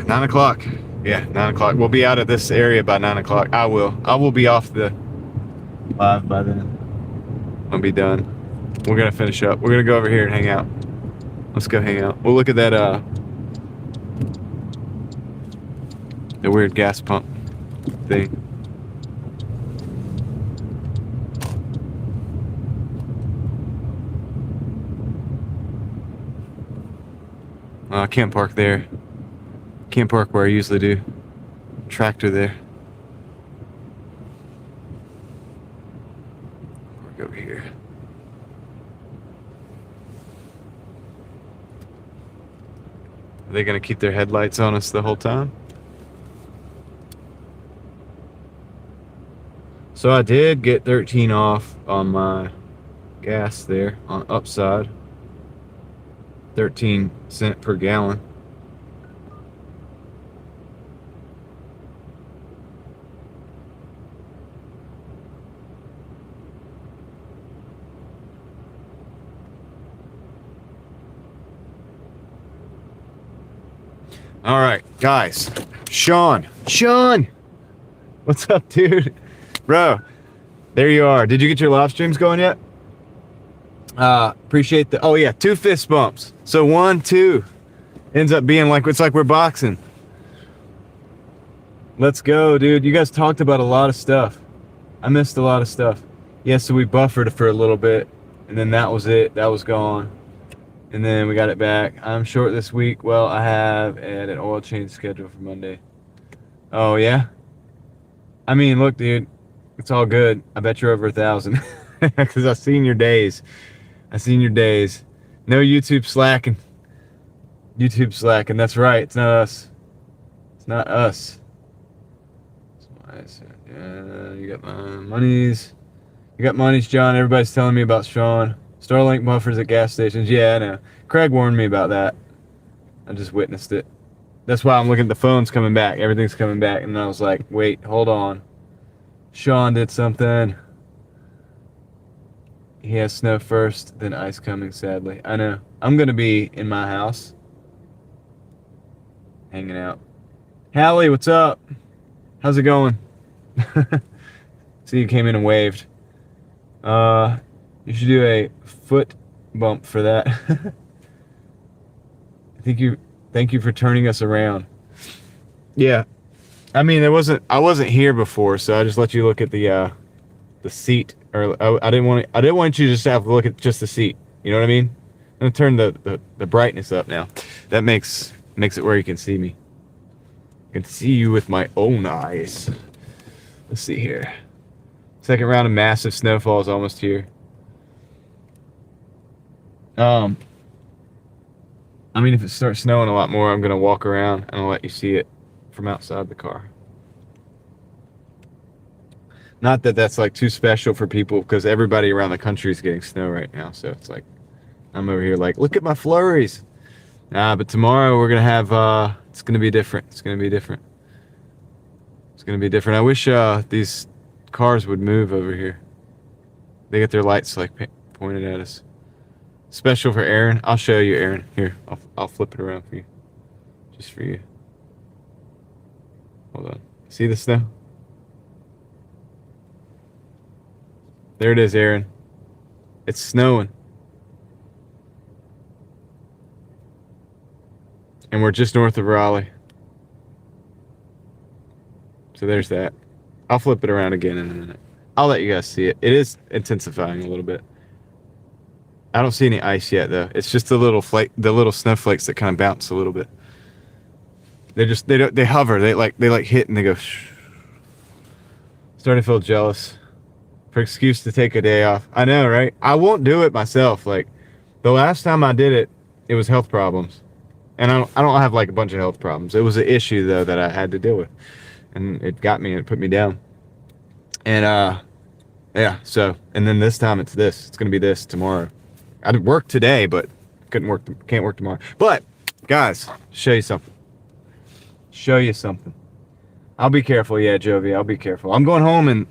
9 o'clock. Yeah, 9 o'clock. We'll be out of this area by 9 o'clock. I will be off the live by then. I'll be done. We're gonna finish up. We're gonna go over here and hang out. Let's go hang out. We'll look at that the weird gas pump thing. I can't park there. Can't park where I usually do. Tractor there. Park over here. Are they gonna keep their headlights on us the whole time? So I did get 13 off on my gas there on upside. 13 cents per gallon. All right, guys. Sean, what's up, dude? Bro, there you are. Did you get your live streams going yet? Appreciate the, oh yeah, 2 fist bumps. So 1, 2 ends up being like, it's like we're boxing. Let's go, dude. You guys talked about a lot of stuff. I missed a lot of stuff. Yeah, so we buffered for a little bit, and then that was it. That was gone. And then we got it back. I'm short this week. Well, I have an oil change scheduled for Monday. Oh, yeah? I mean, look, dude, it's all good. I bet you're over 1,000. Because I've seen your days. No YouTube slacking. That's right. It's not us. Yeah, you got my monies. John. Everybody's telling me about Sean. Starlink buffers at gas stations. Yeah, I know. Craig warned me about that. I just witnessed it. That's why I'm looking at the phones coming back. Everything's coming back. And I was like, wait, hold on. Sean did something. He has snow first, then ice coming, sadly. I know. I'm going to be in my house. Hanging out. Hallie, what's up? How's it going? See, you came in and waved. You should do a foot bump for that. Thank you for turning us around. Yeah. I mean, I wasn't here before, so I just let you look at the seat, or I didn't want you to just have to look at just the seat. You know what I mean? I'm gonna turn the brightness up now. That makes it where you can see me. I can see you with my own eyes. Let's see here. Second round of massive snowfall is almost here. I mean, if it starts snowing a lot more, I'm gonna walk around and I'll let you see it from outside the car. Not that that's like too special for people, because everybody around the country is getting snow right now. So it's like, I'm over here like, look at my flurries. Nah, but tomorrow we're gonna have, it's gonna be different. It's gonna be different. It's gonna be different. I wish these cars would move over here. They get their lights like pointed at us. Special for Aaron. I'll show you, Aaron. Here, I'll flip it around for you, just for you. Hold on. See the snow? There it is, Aaron. It's snowing. And we're just north of Raleigh. So there's that. I'll flip it around again in a minute. I'll let you guys see it. It is intensifying a little bit. I don't see any ice yet, though. It's just the little snowflakes that kind of bounce a little bit. They hover. They like hit and they go. Shh. Starting to feel jealous. For excuse to take a day off. I know, right? I won't do it myself. Like, the last time I did it, it was health problems. And I don't have like a bunch of health problems. It was an issue, though, that I had to deal with. And it got me and it put me down. And, yeah, so, and then this time it's this. It's going to be this tomorrow. I did work today, but can't work tomorrow. But, guys, show you something. I'll be careful. Yeah, Jovi, I'll be careful. I'm going home in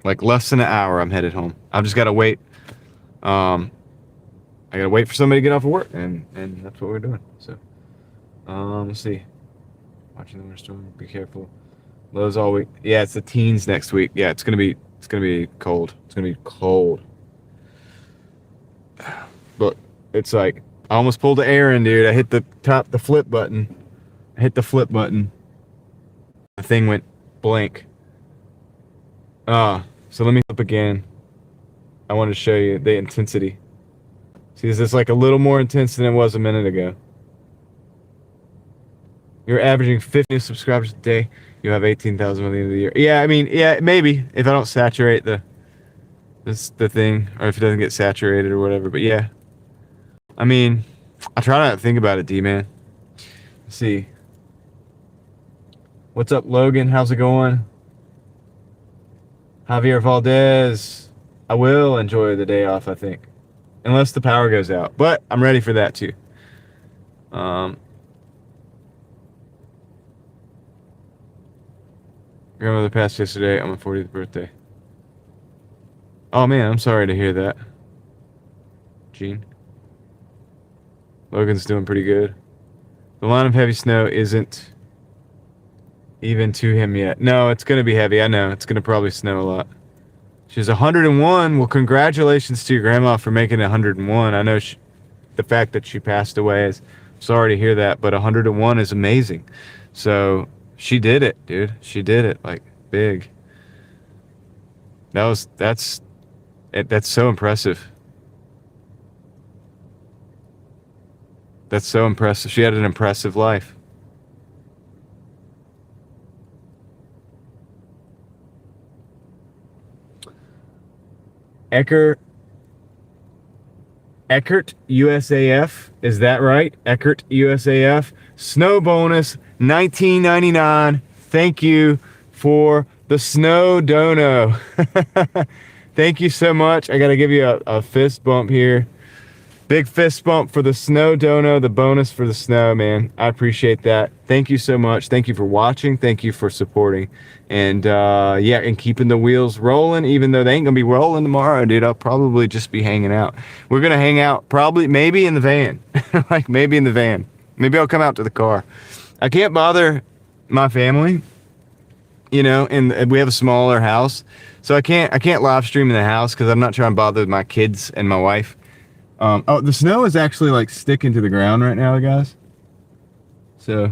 like less than an hour. I'm headed home. I've just got to wait. I got to wait for somebody to get off of work, and that's what we're doing. So, let's see. Watching the winter storm. Be careful. Lows all week. Yeah, it's the teens next week. Yeah, it's gonna be cold. It's gonna be cold. Look, it's like I almost pulled the air in, dude. I hit the flip button. The thing went blank. So let me up again. I want to show you the intensity. See, this is like a little more intense than it was a minute ago. You're averaging 50 subscribers a day. You have 18,000 by the end of the year. Yeah, I mean, yeah, maybe if I don't saturate the thing, or if it doesn't get saturated or whatever. But yeah, I mean, I try not to think about it, D-man. Let's see. What's up, Logan? How's it going? Javier Valdez. I will enjoy the day off, I think. Unless the power goes out. But I'm ready for that, too. Grandmother passed yesterday on my 40th birthday. Oh, man, I'm sorry to hear that. Gene. Logan's doing pretty good. The line of heavy snow isn't even to him yet. No, it's going to be heavy. I know. It's going to probably snow a lot. She's 101. Well, congratulations to your grandma for making it 101. I know the fact that she passed away is sorry to hear that, but 101 is amazing. So she did it, dude. She did it like big. That's so impressive. That's so impressive. She had an impressive life. Eckert USAF, is that right? Eckert USAF, snow bonus, $19.99. Thank you for the snow dono. Thank you so much. I gotta give you a fist bump here. Big fist bump for the snow dono, the bonus for the snow, man. I appreciate that. Thank you so much. Thank you for watching. Thank you for supporting. And yeah, and keeping the wheels rolling, even though they ain't gonna be rolling tomorrow, dude. I'll probably just be hanging out. We're gonna hang out probably, maybe in the van. Like maybe in the van. Maybe I'll come out to the car. I can't bother my family, you know, and we have a smaller house. So I can't live stream in the house because I'm not trying to bother my kids and my wife. Oh, the snow is actually like sticking to the ground right now, guys. So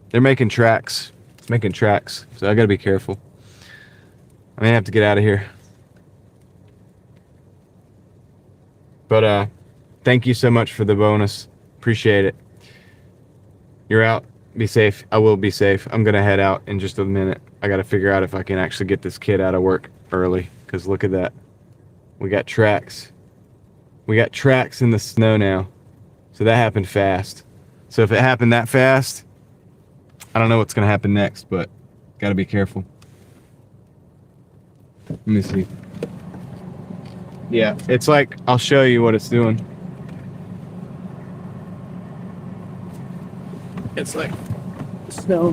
they're making tracks. It's making tracks. So I gotta be careful. I may have to get out of here. But thank you so much for the bonus. Appreciate it. You're out. Be safe. I will be safe. I'm going to head out in just a minute. I got to figure out if I can actually get this kid out of work early. Because look at that. We got tracks. We got tracks in the snow now. So that happened fast. So if it happened that fast, I don't know what's going to happen next, but got to be careful. Let me see. Yeah, it's like, I'll show you what it's doing. It's like snow.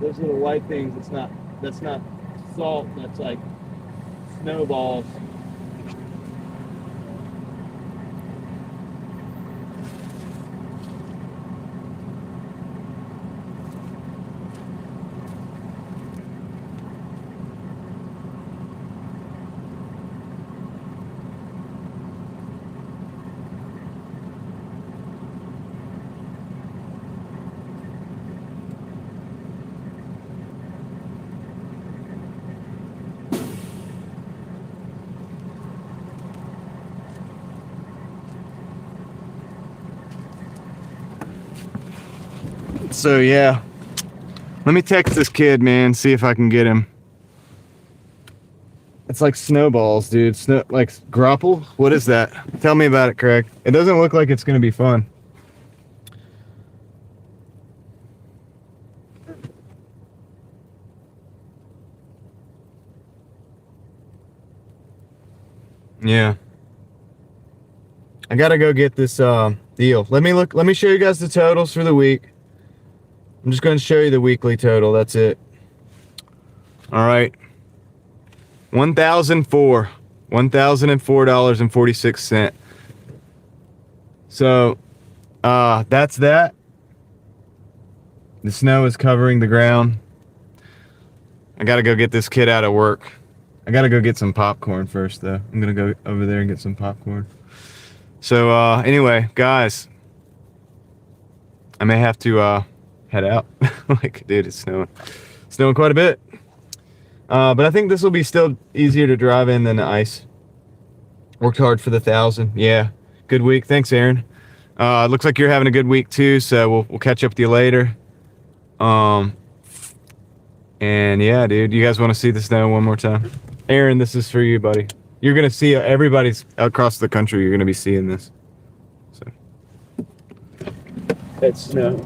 Those little white things, that's not salt, that's like snowballs. So yeah, let me text this kid, man, see if I can get him. It's like snowballs, dude. Snow, like grapple? What is that? Tell me about it, Craig. It doesn't look like it's gonna be fun. Yeah. I gotta go get this deal. Let me show you guys the totals for the week. I'm just going to show you the weekly total. That's it. All right. $1,004.46. So, that's that. The snow is covering the ground. I got to go get this kid out of work. I got to go get some popcorn first, though. I'm going to go over there and get some popcorn. So, anyway, guys, I may have to, head out. Like, dude, it's snowing quite a bit. But I think this will be still easier to drive in than the ice. Worked hard for the 1,000. Yeah, good week. Thanks, Aaron. Looks like you're having a good week too. So we'll catch up with you later. And yeah, dude, you guys want to see the snow one more time? Aaron, this is for you, buddy. You're gonna see everybody's across the country. You're gonna be seeing this. So it's snow.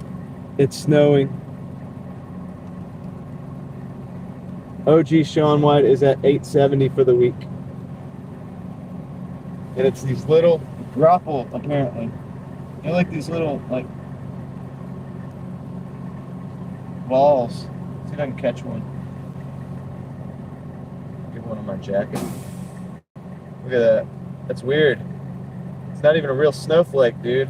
It's snowing. OG Sean White is at 870 for the week. And it's these little grapple, apparently. They're like these little, like, balls. See if I can catch one. Get one on my jacket. Look at that. That's weird. It's not even a real snowflake, dude.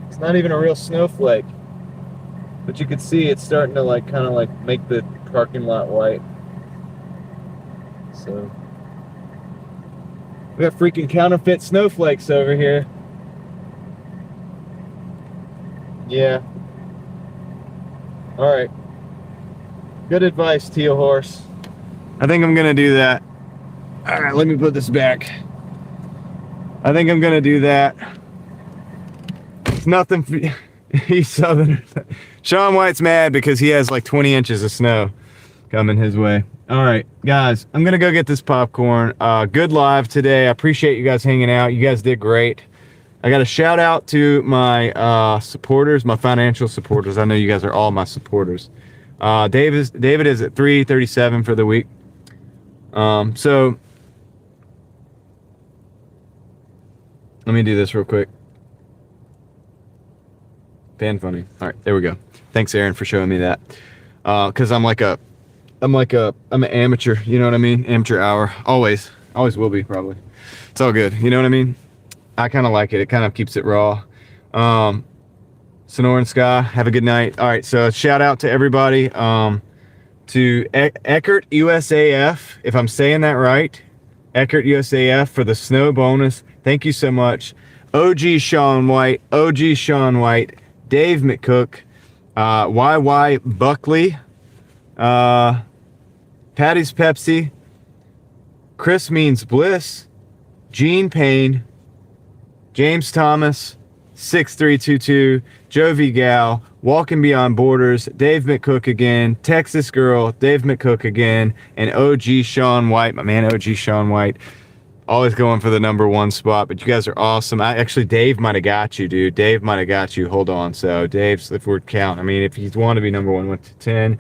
It's not even a real snowflake. But you can see it's starting to like kind of like make the parking lot white. So we got freaking counterfeit snowflakes over here. Yeah. All right. Good advice, Teal Horse. I think I'm gonna do that. All right, let me put this back. I think I'm gonna do that. It's nothing for he's Southern. Sean White's mad because he has like 20 inches of snow coming his way. All right, guys, I'm gonna go get this popcorn. Good live today. I appreciate you guys hanging out. You guys did great. I got a shout out to my supporters, my financial supporters. I know you guys are all my supporters. David is at 337 for the week. So let me do this real quick. Fan funny. All right, there we go. Thanks, Aaron, for showing me that. Because I'm an amateur. You know what I mean? Amateur hour. Always will be probably. It's all good. You know what I mean? I kind of like it. It kind of keeps it raw. Sonoran Sky, have a good night. All right, so shout out to everybody. To Eckert USAF, if I'm saying that right. Eckert USAF for the snow bonus. Thank you so much. OG Sean White, Dave McCook, YY Buckley, Patty's Pepsi, Chris Means Bliss, Gene Payne, James Thomas, 6322, Jovi Gal, Walking Beyond Borders, Dave McCook again, Texas Girl, Dave McCook again, and OG Sean White, my man OG Sean White. Always going for the #1 spot, but you guys are awesome. Actually, Dave might have got you, dude. Dave might have got you. Hold on. So, Dave's, if we're counting, I mean, if he's want to be #1, went to 10,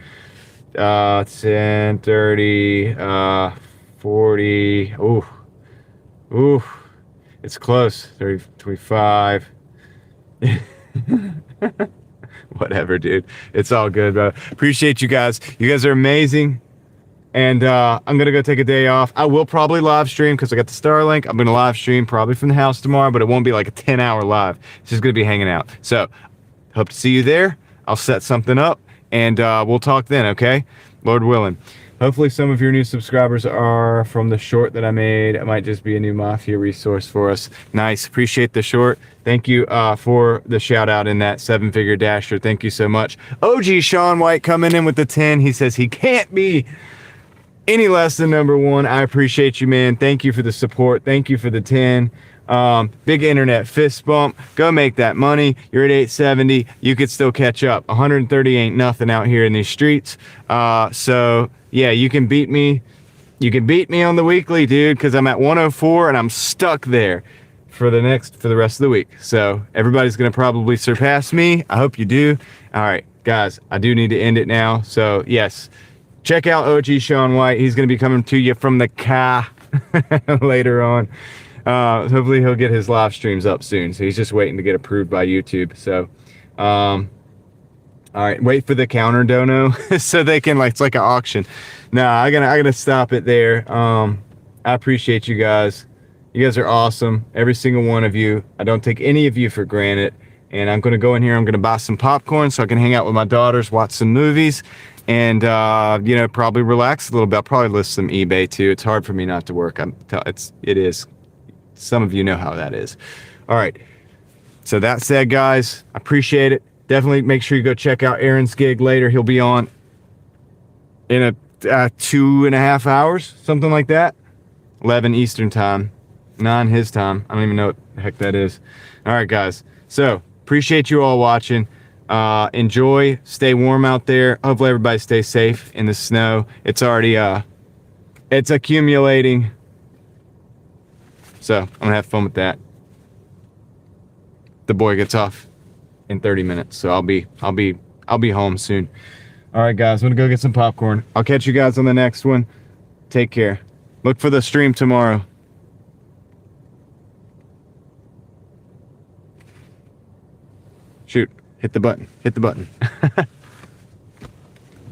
10, 30, 40. Ooh. It's close. 30, 25. Whatever, dude. It's all good, bro. Appreciate you guys. You guys are amazing. And I'm going to go take a day off. I will probably live stream because I got the Starlink. I'm going to live stream probably from the house tomorrow, but it won't be like a 10-hour live. It's just going to be hanging out. So, hope to see you there. I'll set something up, and we'll talk then, okay? Lord willing. Hopefully some of your new subscribers are from the short that I made. It might just be a new Mafia resource for us. Nice. Appreciate the short. Thank you for the shout out in that 7-figure dasher. Thank you so much. OG Sean White coming in with the 10. He says he can't be any less than #1. I appreciate you, man. Thank you for the support. Thank you for the 10. Big internet fist bump. Go make that money. You're at 870. You could still catch up. 130 ain't nothing out here in these streets. So yeah, you can beat me. You can beat me on the weekly, dude, because I'm at 104 and I'm stuck there for the rest of the week. So everybody's gonna probably surpass me. I hope you do. All right, guys, I do need to end it now. So yes. Check out OG Sean White. He's going to be coming to you from the car later on. Hopefully he'll get his live streams up soon. So he's just waiting to get approved by YouTube. So, all right, wait for the counter dono so they can, like, it's like an auction. No, I gotta stop it there. I appreciate you guys. You guys are awesome. Every single one of you. I don't take any of you for granted. And I'm going to go in here. I'm going to buy some popcorn so I can hang out with my daughters, watch some movies. And, you know, probably relax a little bit. I'll probably list some eBay too. It's hard for me not to work. It is. Some of you know how that is. All right. So that said, guys, I appreciate it. Definitely make sure you go check out Aaron's gig later. He'll be on in a 2.5 hours, something like that. 11 Eastern time, 9 his time. I don't even know what the heck that is. All right, guys. So appreciate you all watching. Enjoy, stay warm out there. Hopefully everybody stays safe in the snow. It's already it's accumulating, so I'm gonna have fun with that. The boy gets off in 30 minutes, so I'll be home soon. All right, guys, I'm gonna go get some popcorn. I'll catch you guys on the next one. Take care. Look for the stream tomorrow. Shoot. Hit the button.